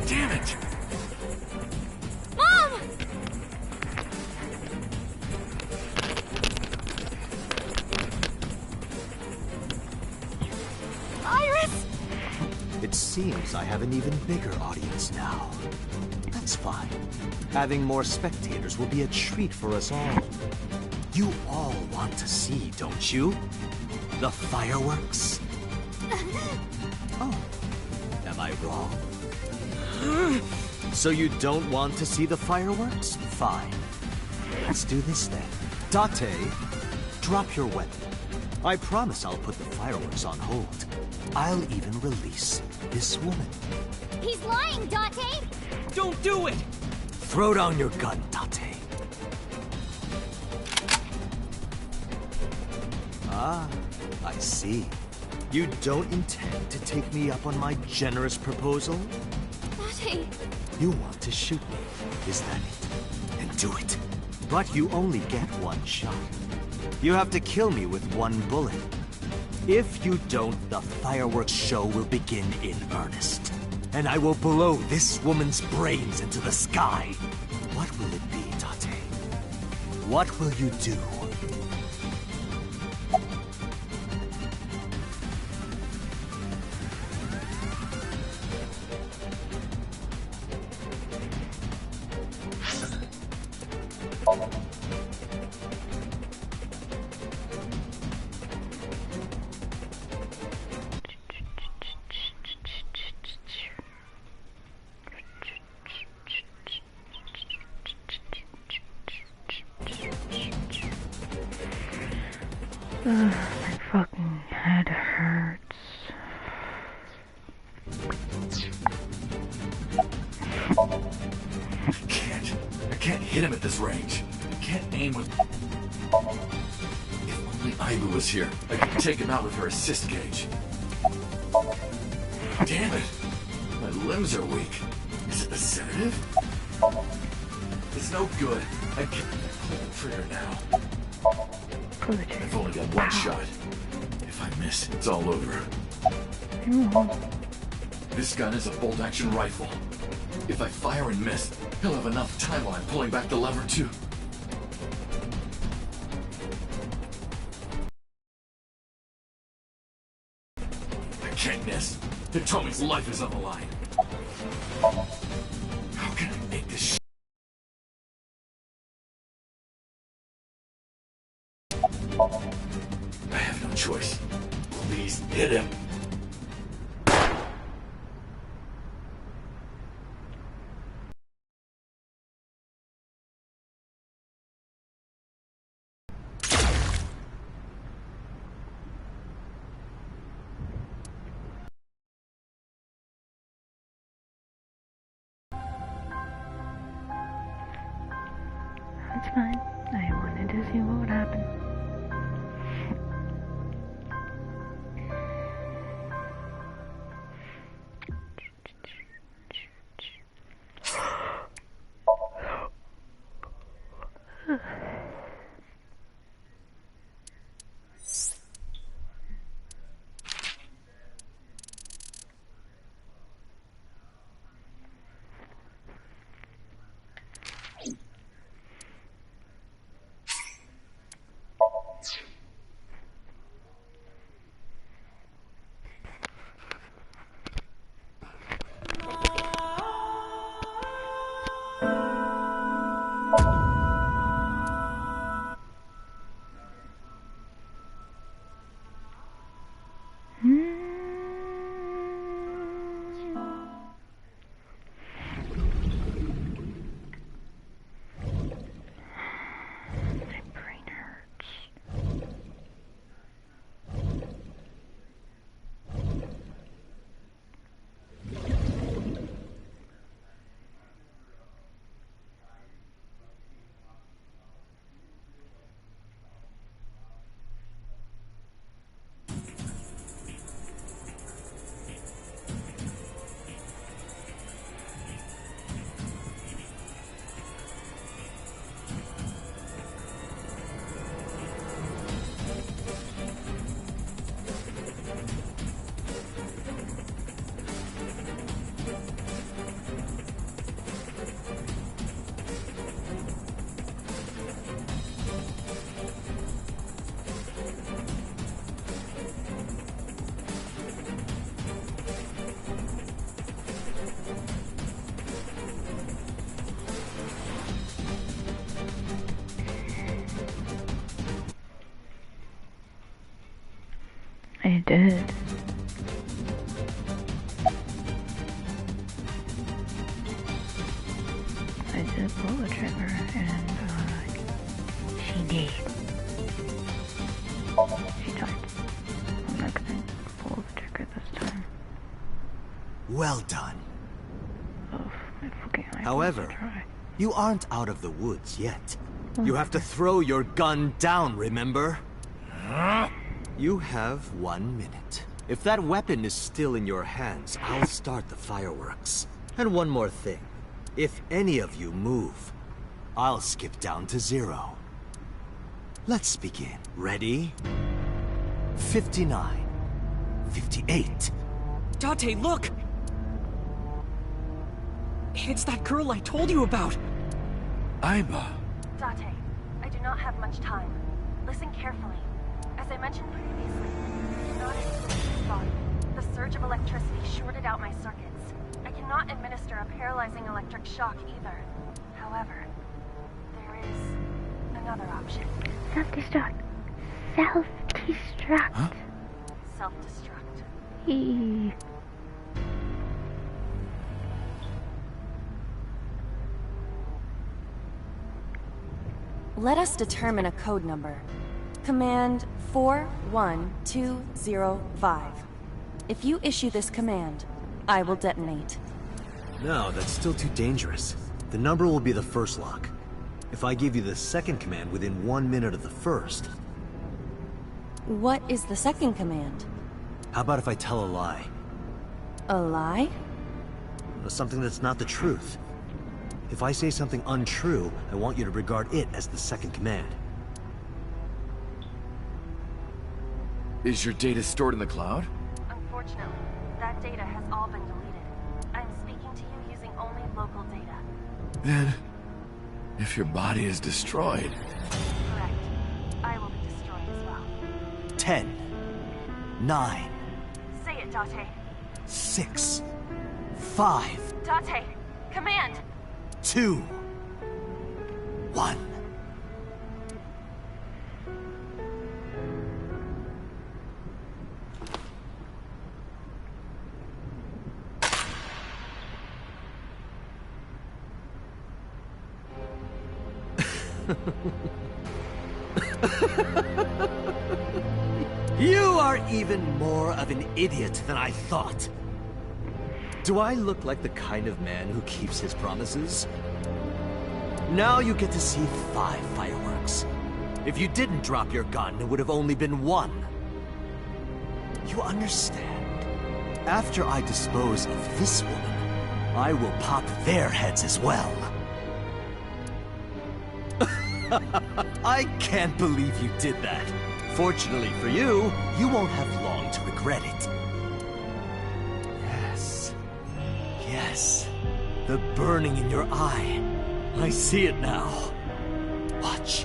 Speaker 19: Damn it!
Speaker 7: Mom! Iris!
Speaker 2: It seems I have an even bigger audience now. That's fine. Having more spectators will be a treat for us all. You all want to see, don't you? The fireworks? Oh, am I wrong? So you don't want to see the fireworks? Fine. Let's do this then. Date, drop your weapon. I promise I'll put the fireworks on hold. I'll even release this woman.
Speaker 3: He's lying, Date!
Speaker 12: Don't do it!
Speaker 2: Throw down your gun, Date. Ah, I see. You don't intend to take me up on my generous proposal?
Speaker 3: Date!
Speaker 2: You want to shoot me, is that it? And do it. But you only get one shot. You have to kill me with one bullet. If you don't, the fireworks show will begin in earnest. And I will blow this woman's brains into the sky. What will it be, Date? What will you do?
Speaker 6: My fucking head hurts.
Speaker 19: I can't hit him at this range. I can't aim with... If only Aibu was here, I could take him out with her assist gauge. Damn it! My limbs are weak. Is it the sedative? It's no good. I can't pull the trigger now. I've only got one shot. If I miss, it's all over. This gun is a bolt-action rifle. If I fire and miss, he'll have enough time while I'm pulling back the lever too. I can't miss. Hitomi's life is on the line. How can I make this shit? I have no choice. Please hit him.
Speaker 6: That's fine. I wanted to see what would happen. I did. I did pull the trigger, and she did. She died. I'm not gonna pull the trigger this time.
Speaker 2: Well done.
Speaker 6: Oh, I forget.
Speaker 2: However, you aren't out of the woods yet. You have to throw your gun down, remember? You have 1 minute. If that weapon is still in your hands, I'll start the fireworks. And one more thing. If any of you move, I'll skip down to 0. Let's begin. Ready? 59. 58.
Speaker 12: Date, look! It's that girl I told you about!
Speaker 19: Aiba.
Speaker 5: Date, I do not have much time. Listen carefully. As I mentioned previously, I cannot explain this body. The surge of electricity shorted out my circuits. I cannot administer a paralyzing electric shock either. However, there is another option.
Speaker 3: Self-destruct. Self-destruct.
Speaker 19: Huh?
Speaker 5: Self-destruct. Let us determine a code number. Command 41205. If you issue this command, I will detonate.
Speaker 2: No, that's still too dangerous. The number will be the first lock. If I give you the second command within 1 minute of the first...
Speaker 5: What is the second command?
Speaker 2: How about if I tell a lie?
Speaker 5: A lie?
Speaker 2: Something that's not the truth. If I say something untrue, I want you to regard it as the second command.
Speaker 19: Is your data stored in the cloud?
Speaker 5: Unfortunately, that data has all been deleted. I'm speaking to you using only local data.
Speaker 19: Then, if your body is destroyed...
Speaker 5: Correct. I will be destroyed as well.
Speaker 2: 10, 9...
Speaker 5: Say it, Date.
Speaker 2: 6, 5...
Speaker 5: Date! Command!
Speaker 2: 2, 1... You are even more of an idiot than I thought. Do I look like the kind of man who keeps his promises? Now you get to see 5 fireworks. If you didn't drop your gun, it would have only been 1. You understand? After I dispose of this woman, I will pop their heads as well. I can't believe you did that. Fortunately for you, you won't have long to regret it. Yes. Yes. The burning in your eye. I see it now. Watch.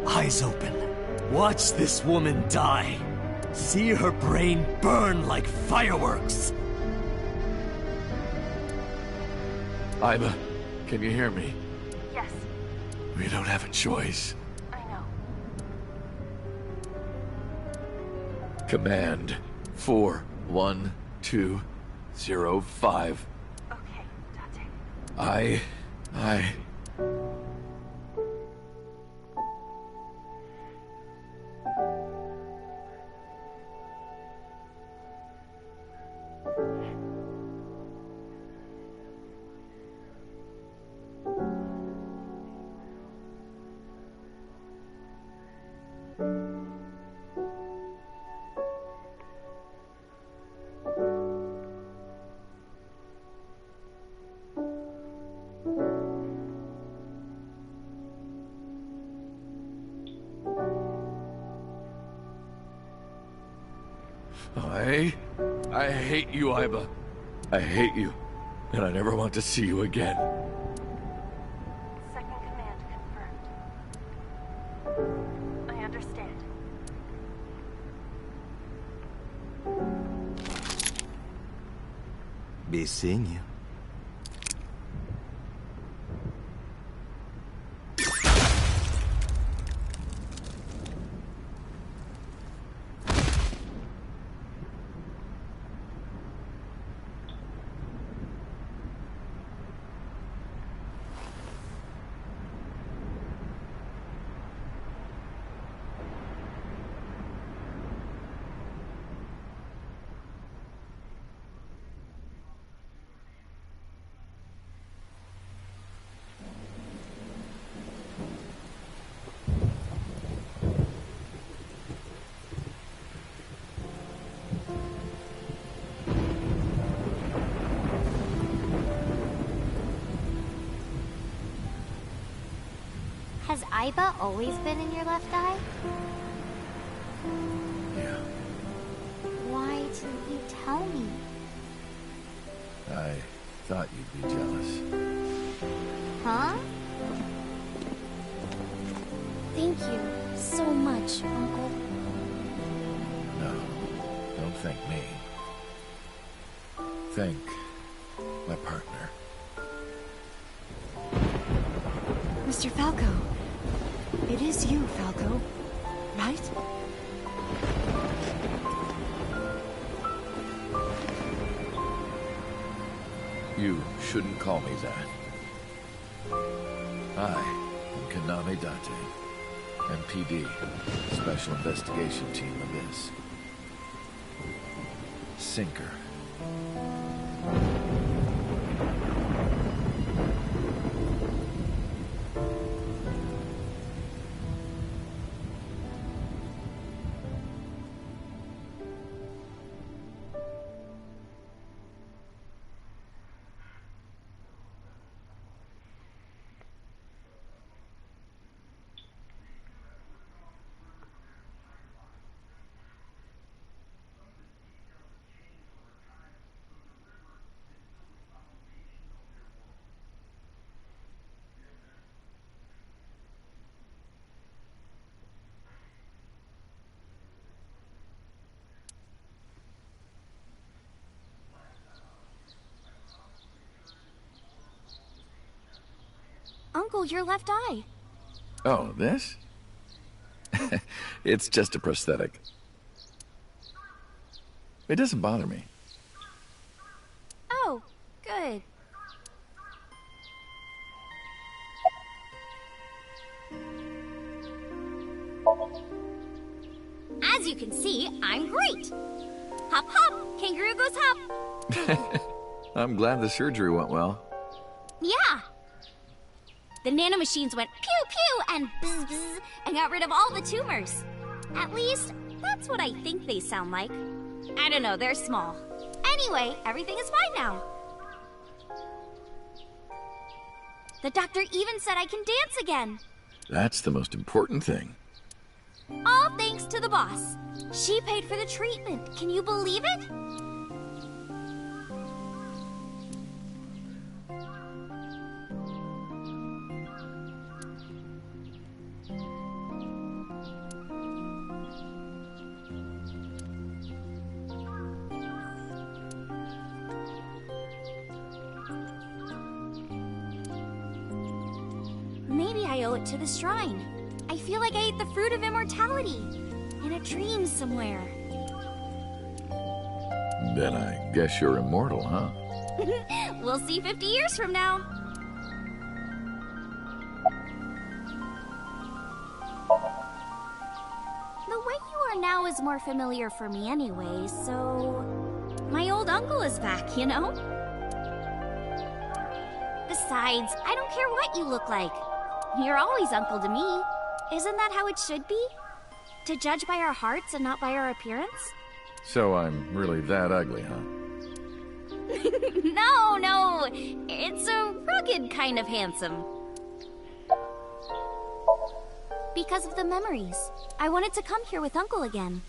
Speaker 2: Eyes open. Watch this woman die. See her brain burn like fireworks.
Speaker 19: Aiba, can you hear me?
Speaker 5: Yes.
Speaker 19: We don't have a choice.
Speaker 5: I know.
Speaker 19: Command 41205.
Speaker 5: Okay, Date.
Speaker 19: I... I hate you, Aiba. I hate you, and I never want to see you again.
Speaker 5: Second command confirmed. I understand.
Speaker 2: Be seeing you.
Speaker 3: Aiba always been in your left eye?
Speaker 15: Yeah.
Speaker 3: Why didn't you tell me?
Speaker 15: I thought you'd be jealous.
Speaker 3: Huh?
Speaker 7: Thank you so much, Uncle.
Speaker 15: No, don't thank me. Thank my partner.
Speaker 13: Mr. Falco. It is you, Falco. Right?
Speaker 15: You shouldn't call me that. I am Kaname Date, MPD, Special Investigation Team Abyss. Sinker.
Speaker 7: Uncle, your left eye.
Speaker 15: Oh, this? It's just a prosthetic. It doesn't bother me.
Speaker 7: Oh, good. As you can see, I'm great. Hop, hop, kangaroo goes hop.
Speaker 15: I'm glad the surgery went well.
Speaker 7: Yeah. The nanomachines went pew pew and bzz bzz and got rid of all the tumors. At least, that's what I think they sound like. I don't know, they're small. Anyway, everything is fine now. The doctor even said I can dance again.
Speaker 15: That's the most important thing.
Speaker 7: All thanks to the boss. She paid for the treatment. Can you believe it? Maybe I owe it to the shrine. I feel like I ate the fruit of immortality. In a dream somewhere.
Speaker 15: Then I guess you're immortal, huh?
Speaker 7: We'll see 50 years from now. The way you are now is more familiar for me anyway, so... My old uncle is back, you know? Besides, I don't care what you look like. You're always uncle to me. Isn't that how it should be? To judge by our hearts and not by our appearance?
Speaker 15: So I'm really that ugly, huh?
Speaker 7: No. It's a rugged kind of handsome. Because of the memories. I wanted to come here with Uncle again.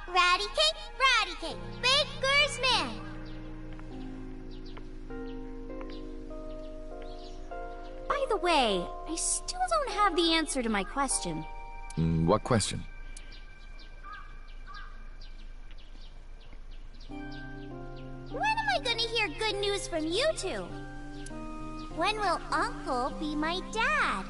Speaker 3: Ratty cake, baker's man.
Speaker 7: By the way, I still don't have the answer to my question.
Speaker 15: What question?
Speaker 3: When am I gonna hear good news from you two? When will Uncle be my dad?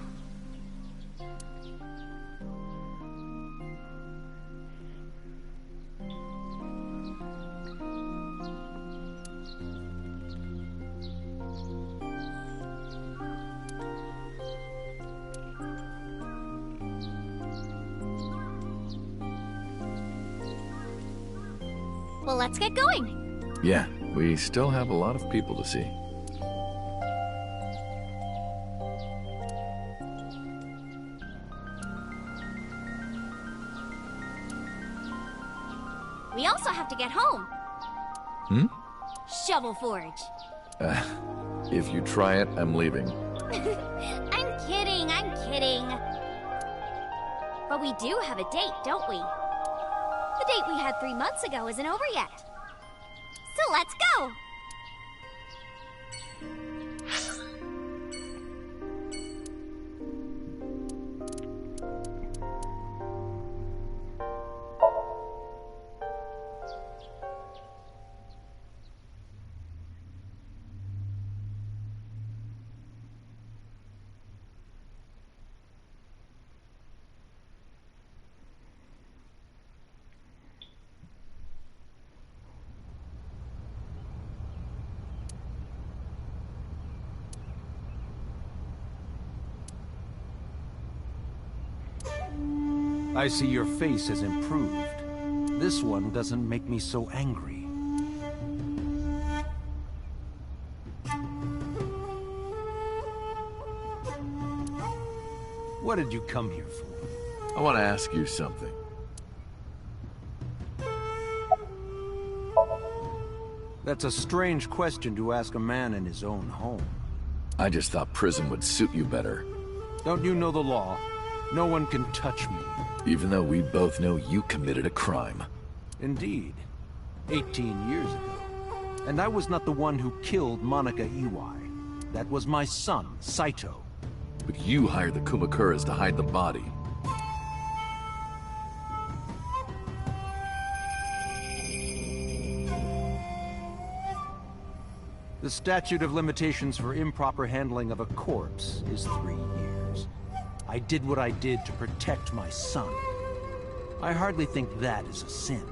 Speaker 7: Well, let's get going.
Speaker 15: Yeah, we still have a lot of people to see.
Speaker 7: We also have to get home. Shovel Forge.
Speaker 15: If you try it, I'm leaving.
Speaker 7: I'm kidding, I'm kidding. But we do have a date, don't we? The date we had 3 months ago isn't over yet. So let's go!
Speaker 20: I see your face has improved. This one doesn't make me so angry. What did you come here for?
Speaker 15: I want to ask you something.
Speaker 20: That's a strange question to ask a man in his own home.
Speaker 15: I just thought prison would suit you better.
Speaker 20: Don't you know the law? No one can touch me.
Speaker 15: Even though we both know you committed a crime.
Speaker 20: Indeed. 18 years ago. And I was not the one who killed Monica Iwai. That was my son, Saito.
Speaker 15: But you hired the Kumakuras to hide the body.
Speaker 20: The statute of limitations for improper handling of a corpse is 3 years. I did what I did to protect my son. I hardly think that is a sin.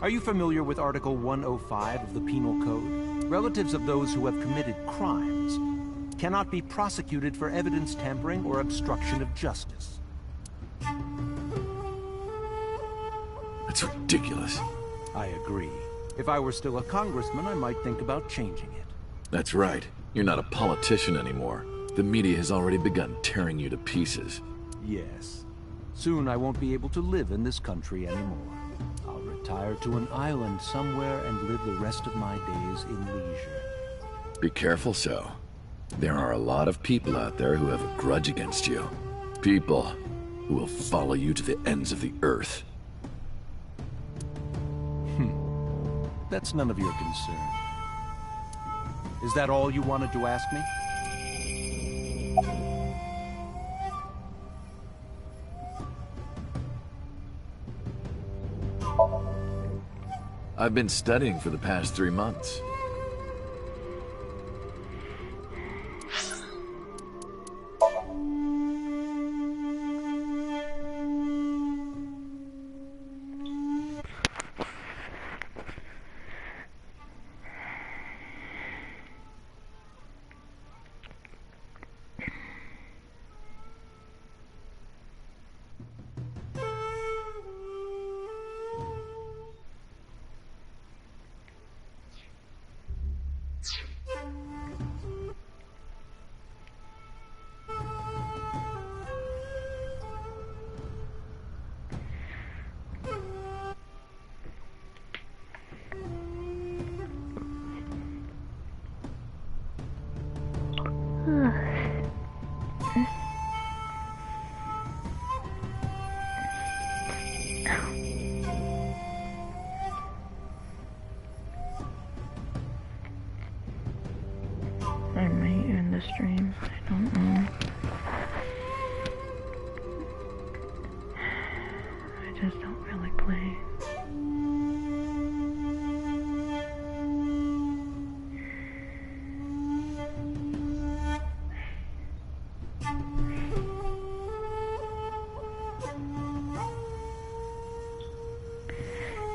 Speaker 20: Are you familiar with Article 105 of the Penal Code? Relatives of those who have committed crimes cannot be prosecuted for evidence tampering or obstruction of justice.
Speaker 15: That's ridiculous.
Speaker 20: I agree. If I were still a congressman, I might think about changing it.
Speaker 15: That's right. You're not a politician anymore. The media has already begun tearing you to pieces.
Speaker 20: Yes. Soon I won't be able to live in this country anymore. I'll retire to an island somewhere and live the rest of my days in leisure.
Speaker 15: Be careful, So. There are a lot of people out there who have a grudge against you. People who will follow you to the ends of the earth.
Speaker 20: That's none of your concern. Is that all you wanted to ask me?
Speaker 15: I've been studying for the past 3 months.
Speaker 6: I might end the stream. I don't know. I just don't feel like playing.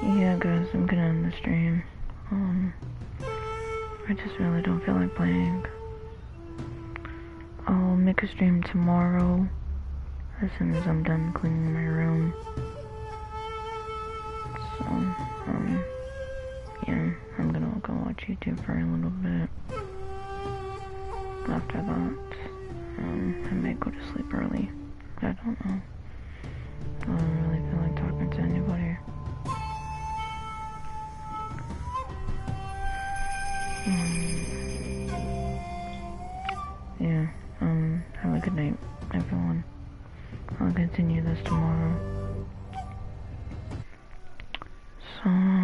Speaker 6: Yeah, guys, I'm gonna end the stream. I just really don't feel like playing. I'll make a stream tomorrow as soon as I'm done cleaning my room. So, yeah, I'm gonna go watch YouTube for a little bit. After that, I might go to sleep early. I don't know. I don't really feel like talking to anybody. Yeah, have a good night. song.